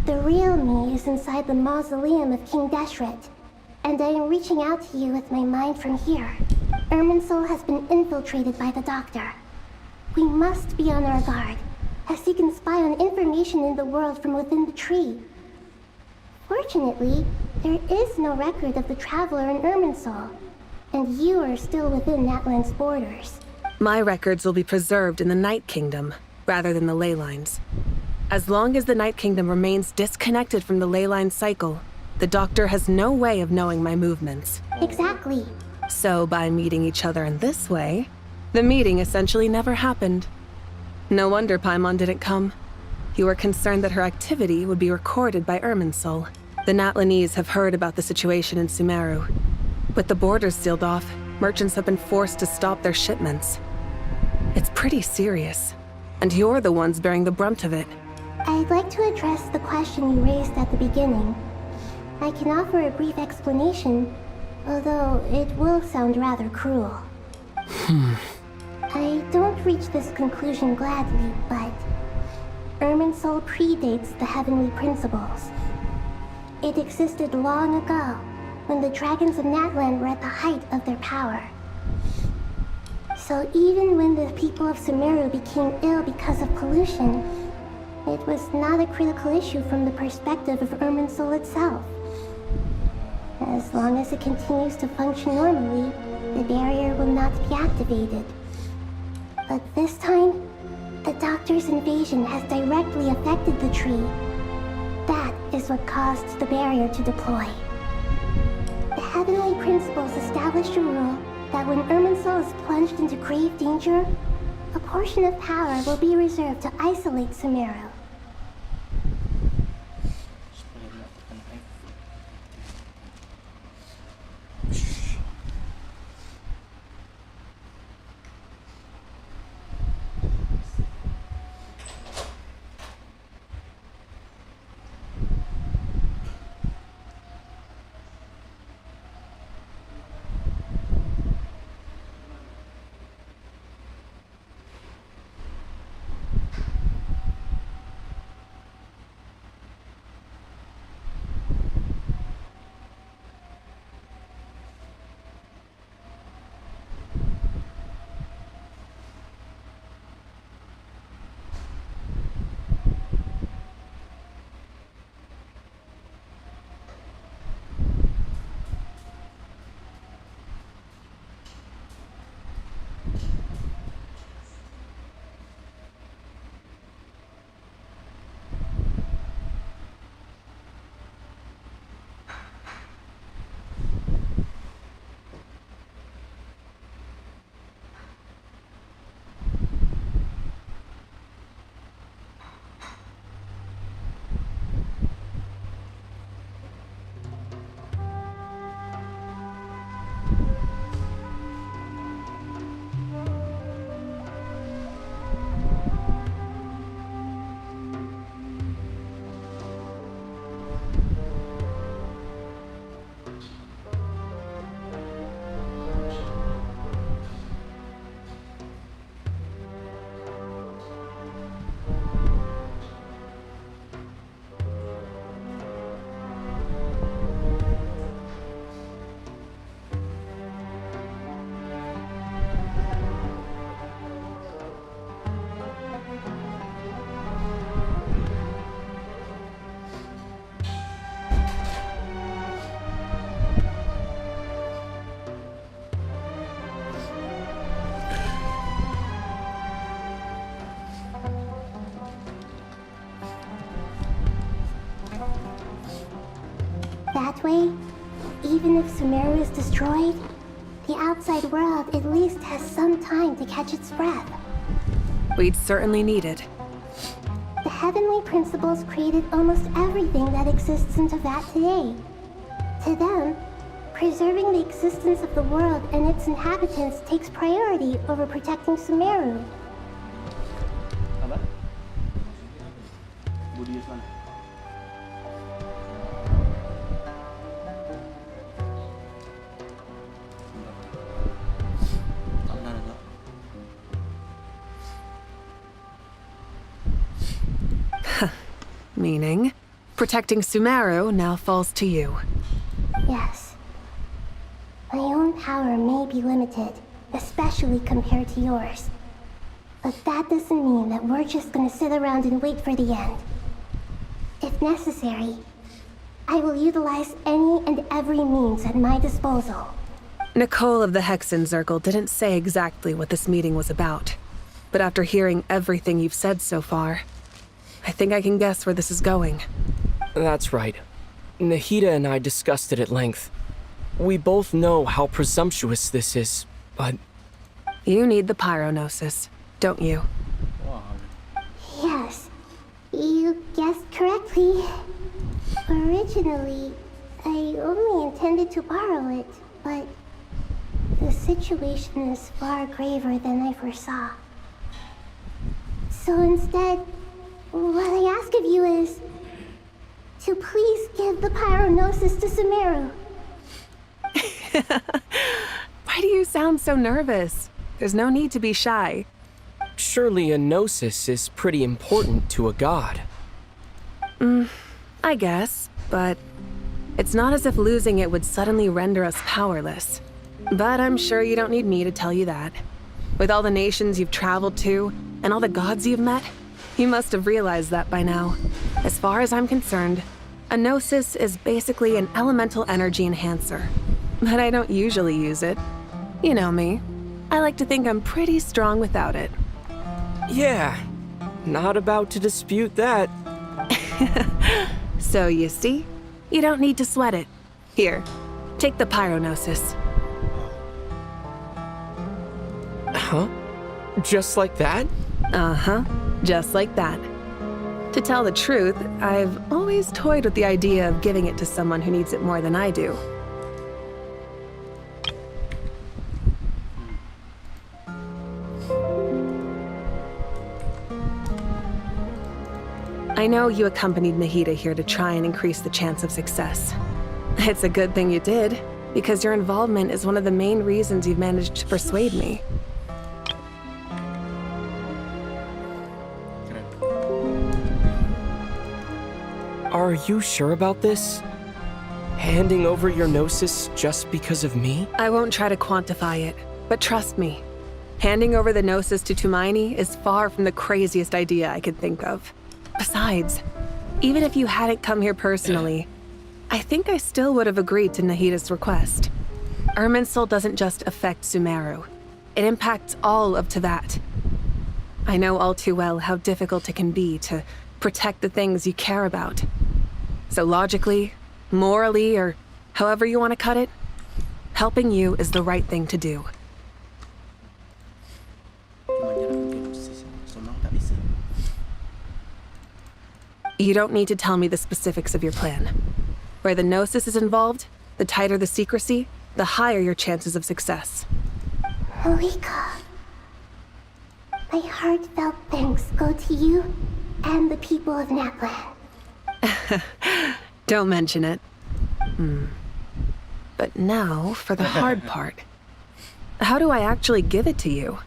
The real me is inside the mausoleum of King Deshret, and I am reaching out to you with my mind from here. Irminsul has been infiltrated by the Doctor. We must be on our guard, as he can spy on information in the world from within the tree. Fortunately, there is no record of the traveler in Irminsul, and you are still within Natlan's borders.
My records will be preserved in the Night Kingdom, rather than the ley lines. As long as the Night Kingdom remains disconnected from the ley line cycle, the Doctor has no way of knowing my movements.
Exactly.
So by meeting each other in this way, the meeting essentially never happened. No wonder Paimon didn't come. You were concerned that her activity would be recorded by Irminsul. The Natlanese have heard about the situation in Sumeru. With the borders sealed off, merchants have been forced to stop their shipments. It's pretty serious, and you're the ones bearing the brunt of it.
I'd like to address the question you raised at the beginning. I can offer a brief explanation, although it will sound rather cruel. I don't reach this conclusion gladly, but Irminsul predates the heavenly principles. It existed long ago, when the dragons of Natlan were at the height of their power. So even when the people of Sumeru became ill because of pollution, it was not a critical issue from the perspective of Irminsul itself. As long as it continues to function normally, the barrier will not be activated. But this time, the Doctor's invasion has directly affected the tree. That is what caused the barrier to deploy. The heavenly principles established a rule that when Irminsul is plunged into grave danger, a portion of power will be reserved to isolate Sumeru. That way, even if Sumeru is destroyed, the outside world at least has some time to catch its breath.
We'd certainly need it.
The heavenly principles created almost everything that exists in Teyvat today. To them, preserving the existence of the world and its inhabitants takes priority over protecting Sumeru.
Apa? Budius mana? Tak pernah dengar.
Meaning, protecting Sumeru now falls to you.
Yes. My own power may be limited, especially compared to yours. But that doesn't mean that we're just gonna sit around and wait for the end. If necessary, I will utilize any and every means at my disposal.
Nicole of the Hexen Circle didn't say exactly what this meeting was about. But after hearing everything you've said so far, I think I can guess where this is going.
That's right. Nahida and I discussed it at length. We both know how presumptuous this is, but...
You need the Pyrognosis, don't you?
Yes, you guessed correctly. Originally, I only intended to borrow it, but the situation is far graver than I foresaw. So instead, what I ask of you is to please give the Pyrognosis to Sumeru.
Why do you sound so nervous? There's no need to be shy.
Surely a gnosis is pretty important to a god.
I guess, but it's not as if losing it would suddenly render us powerless. But I'm sure you don't need me to tell you that. With all the nations you've traveled to, and all the gods you've met, you must have realized that by now. As far as I'm concerned, a gnosis is basically an elemental energy enhancer. But I don't usually use it. You know me. I like to think I'm pretty strong without it.
Yeah, not about to dispute that.
So you see, you don't need to sweat it. Here, take the Pyrognosis.
Huh? Just like that?
Uh-huh, just like that. To tell the truth, I've always toyed with the idea of giving it to someone who needs it more than I do. I know you accompanied Nahida here to try and increase the chance of success. It's a good thing you did, because your involvement is one of the main reasons you've managed to persuade me.
Are you sure about this? Handing over your gnosis just because of me?
I won't try to quantify it, but trust me. Handing over the gnosis to Tumaini is far from the craziest idea I could think of. Besides, even if you hadn't come here personally, I think I still would have agreed to Nahida's request. Irminsul doesn't just affect Sumeru. It impacts all of Teyvat. I know all too well how difficult it can be to protect the things you care about. So logically, morally, or however you want to cut it, helping you is the right thing to do. You don't need to tell me the specifics of your plan. Where the gnosis is involved, the tighter the secrecy, the higher your chances of success.
Malika, my heartfelt thanks go to you and the people of Naplan.
Don't mention it. But now for the hard part. How do I actually give it to you?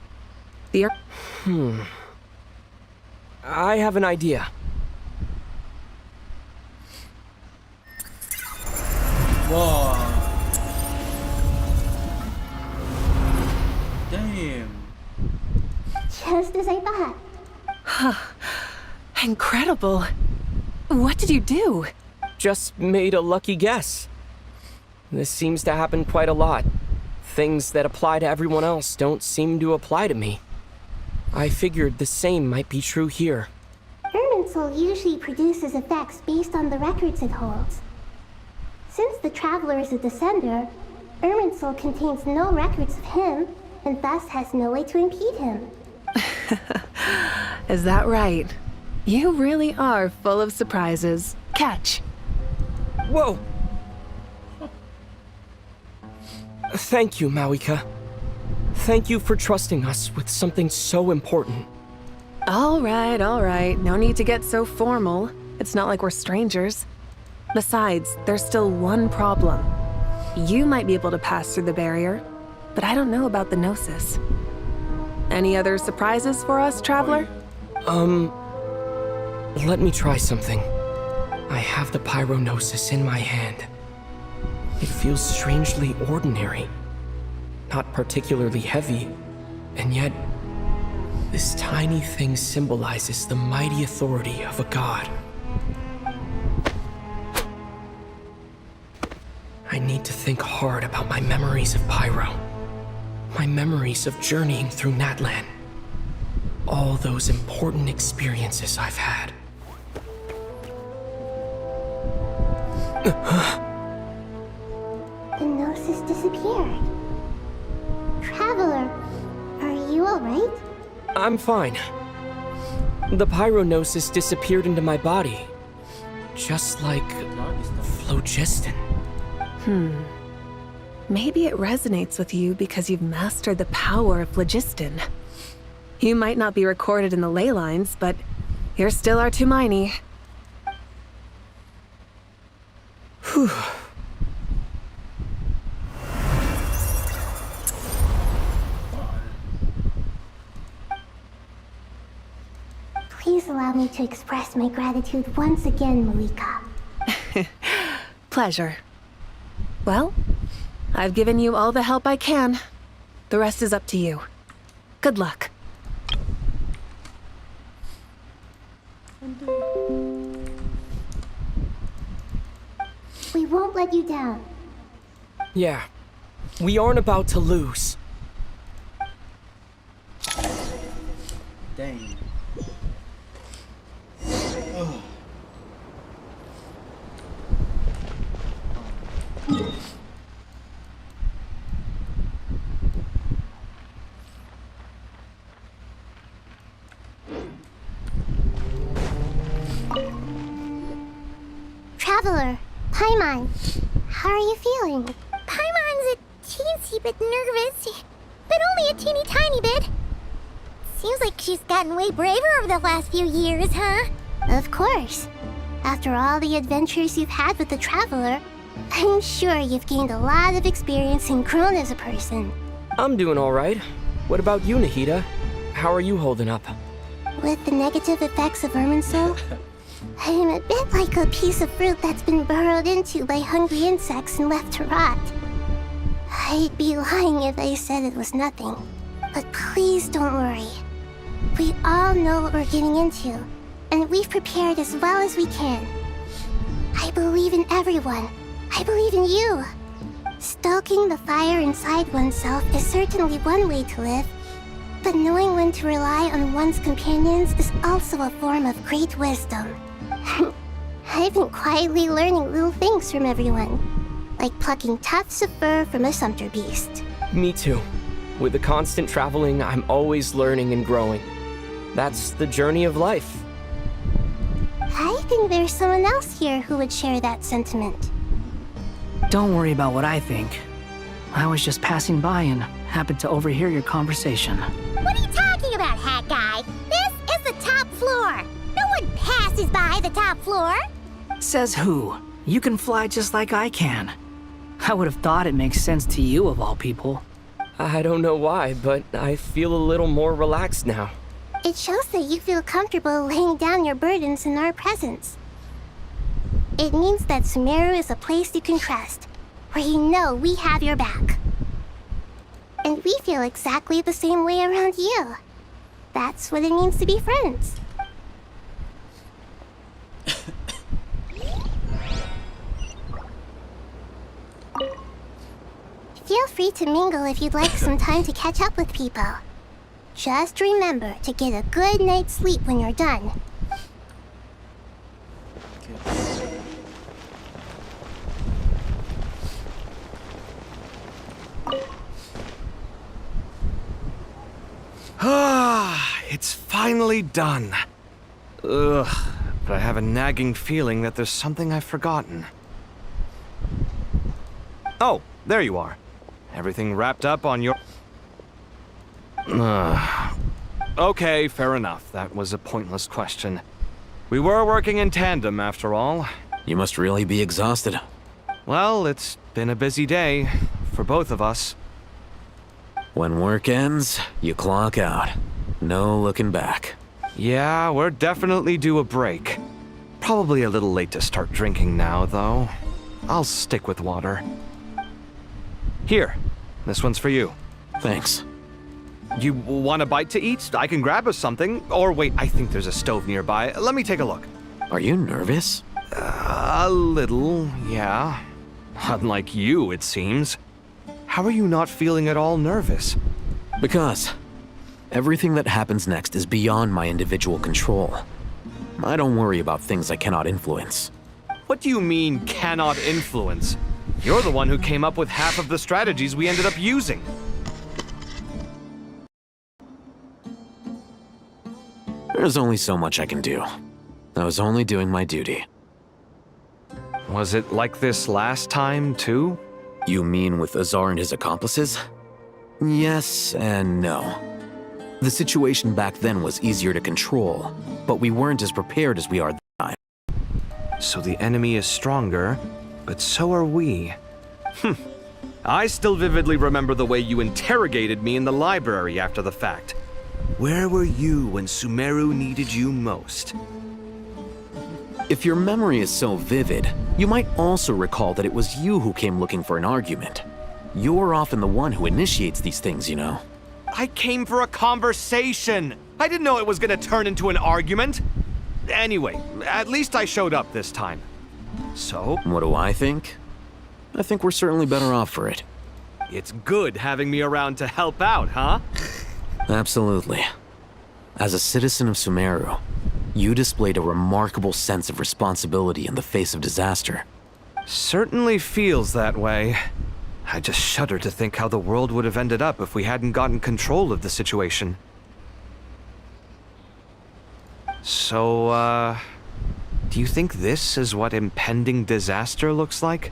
I have an idea.
Wow. Damn.
Just as I thought.
Incredible. What did you do?
Just made a lucky guess. This seems to happen quite a lot. Things that apply to everyone else don't seem to apply to me. I figured the same might be true here.
Irminsul usually produces effects based on the records it holds. Since the Traveler is a descender, Irminsul contains no records of him, and thus has no way to impede him.
Is that right? You really are full of surprises. Catch.
Whoa! Thank you, Mawika. Thank you for trusting us with something so important.
All right. No need to get so formal. It's not like we're strangers. Besides, there's still one problem. You might be able to pass through the barrier, but I don't know about the Gnosis. Any other surprises for us, Traveler?
Let me try something. I have the Pyrognosis in my hand. It feels strangely ordinary. Not particularly heavy, and yet this tiny thing symbolizes the mighty authority of a god. I need to think hard about my memories of Pyro. My memories of journeying through Natlan. All those important experiences I've had.
The Gnosis disappeared. Traveler, are you alright?
I'm fine. The Pyrognosis disappeared into my body. Just like phlogiston.
Maybe it resonates with you because you've mastered the power of phlogiston. You might not be recorded in the ley lines, but you're still our Tumini.
Whew.
Please allow me to express my gratitude once again, Malika.
Pleasure. Well, I've given you all the help I can. The rest is up to you. Good luck.
We won't let you down.
Yeah, we aren't about to lose.
Dang.
Traveler, Paimon, how are you feeling? Paimon's a teensy bit nervous, but only a teeny tiny bit. Seems like she's gotten way braver over the last few years, huh? Of course. After all the adventures you've had with the Traveler, I'm sure you've gained a lot of experience and grown as a person.
I'm doing all right. What about you, Nahida? How are you holding up?
With the negative effects of Irminsul, I'm a bit like a piece of fruit that's been burrowed into by hungry insects and left to rot. I'd be lying if I said it was nothing. But please don't worry. We all know what we're getting into, and we've prepared as well as we can. I believe in everyone. I believe in you. Stoking the fire inside oneself is certainly one way to live, but knowing when to rely on one's companions is also a form of great wisdom. I've been quietly learning little things from everyone, like plucking tufts of fur from a sumpter beast.
Me too. With the constant traveling, I'm always learning and growing. That's the journey of life.
I think there's someone else here who would share that sentiment.
Don't worry about what I think. I was just passing by and happened to overhear your conversation.
What are you talking about, Hat Guy? This is the top floor. No one passes by the top floor.
Says who? You can fly just like I can. I would have thought it makes sense to you of all people.
I don't know why, but I feel a little more relaxed now.
It shows that you feel comfortable laying down your burdens in our presence. It means that Sumeru is a place you can trust, where you know we have your back. And we feel exactly the same way around you. That's what it means to be friends. Feel free to mingle if you'd like some time to catch up with people. Just remember to get a good night's sleep when you're done.
finally done. Ugh, but I have a nagging feeling that there's something I've forgotten. Oh, there you are. Everything wrapped up on your... Okay, fair enough. That was a pointless question. We were working in tandem, after all.
You must really be exhausted.
Well, it's been a busy day for both of us.
When work ends, you clock out. No looking back.
Yeah, we're definitely due a break. Probably a little late to start drinking now, though. I'll stick with water. Here, this one's for you.
Thanks.
You want a bite to eat? I can grab us something. Or wait, I think there's a stove nearby. Let me take a look.
Are you nervous?
A little, yeah. Unlike you, it seems. How are you not feeling at all nervous?
Because everything that happens next is beyond my individual control. I don't worry about things I cannot influence.
What do you mean, cannot influence? You're the one who came up with half of the strategies we ended up using.
There's only so much I can do. I was only doing my duty.
Was it like this last time, too?
You mean with Azar and his accomplices? Yes and no. The situation back then was easier to control, but we weren't as prepared as we are this time.
So the enemy is stronger, but so are we. I still vividly remember the way you interrogated me in the library after the fact. Where were you when Sumeru needed you most?
If your memory is so vivid, you might also recall that it was you who came looking for an argument. You're often the one who initiates these things, you know.
I came for a conversation! I didn't know it was gonna turn into an argument! Anyway, at least I showed up this time. So?
What do I think? I think we're certainly better off for it.
It's good having me around to help out, huh?
Absolutely. As a citizen of Sumeru, you displayed a remarkable sense of responsibility in the face of disaster.
Certainly feels that way. I just shudder to think how the world would have ended up if we hadn't gotten control of the situation. So, do you think this is what impending disaster looks like?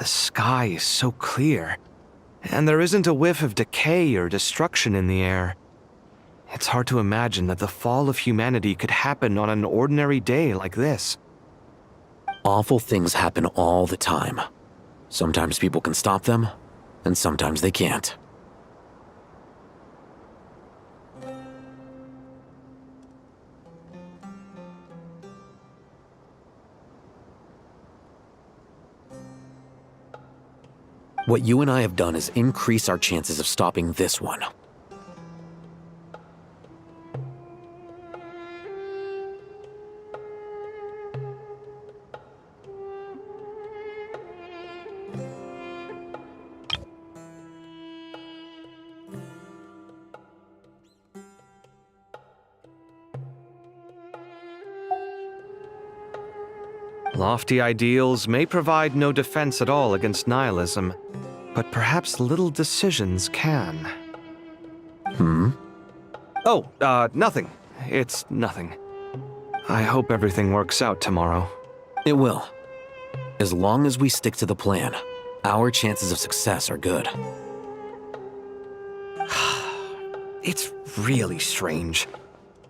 The sky is so clear, and there isn't a whiff of decay or destruction in the air. It's hard to imagine that the fall of humanity could happen on an ordinary day like this.
Awful things happen all the time. Sometimes people can stop them, and sometimes they can't. What you and I have done is increase our chances of stopping this one.
Lofty ideals may provide no defense at all against nihilism, but perhaps little decisions can. Oh, nothing. It's nothing. I hope everything works out tomorrow.
It will. As long as we stick to the plan, our chances of success are good.
It's really strange.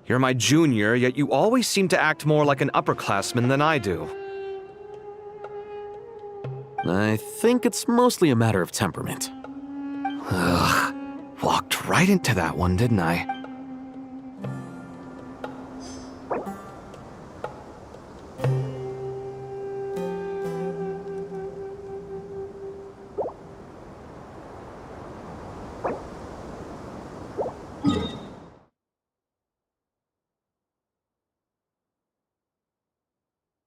You're my junior, yet you always seem to act more like an upperclassman than I do.
I think it's mostly a matter of temperament.
Ugh. Walked right into that one, didn't I?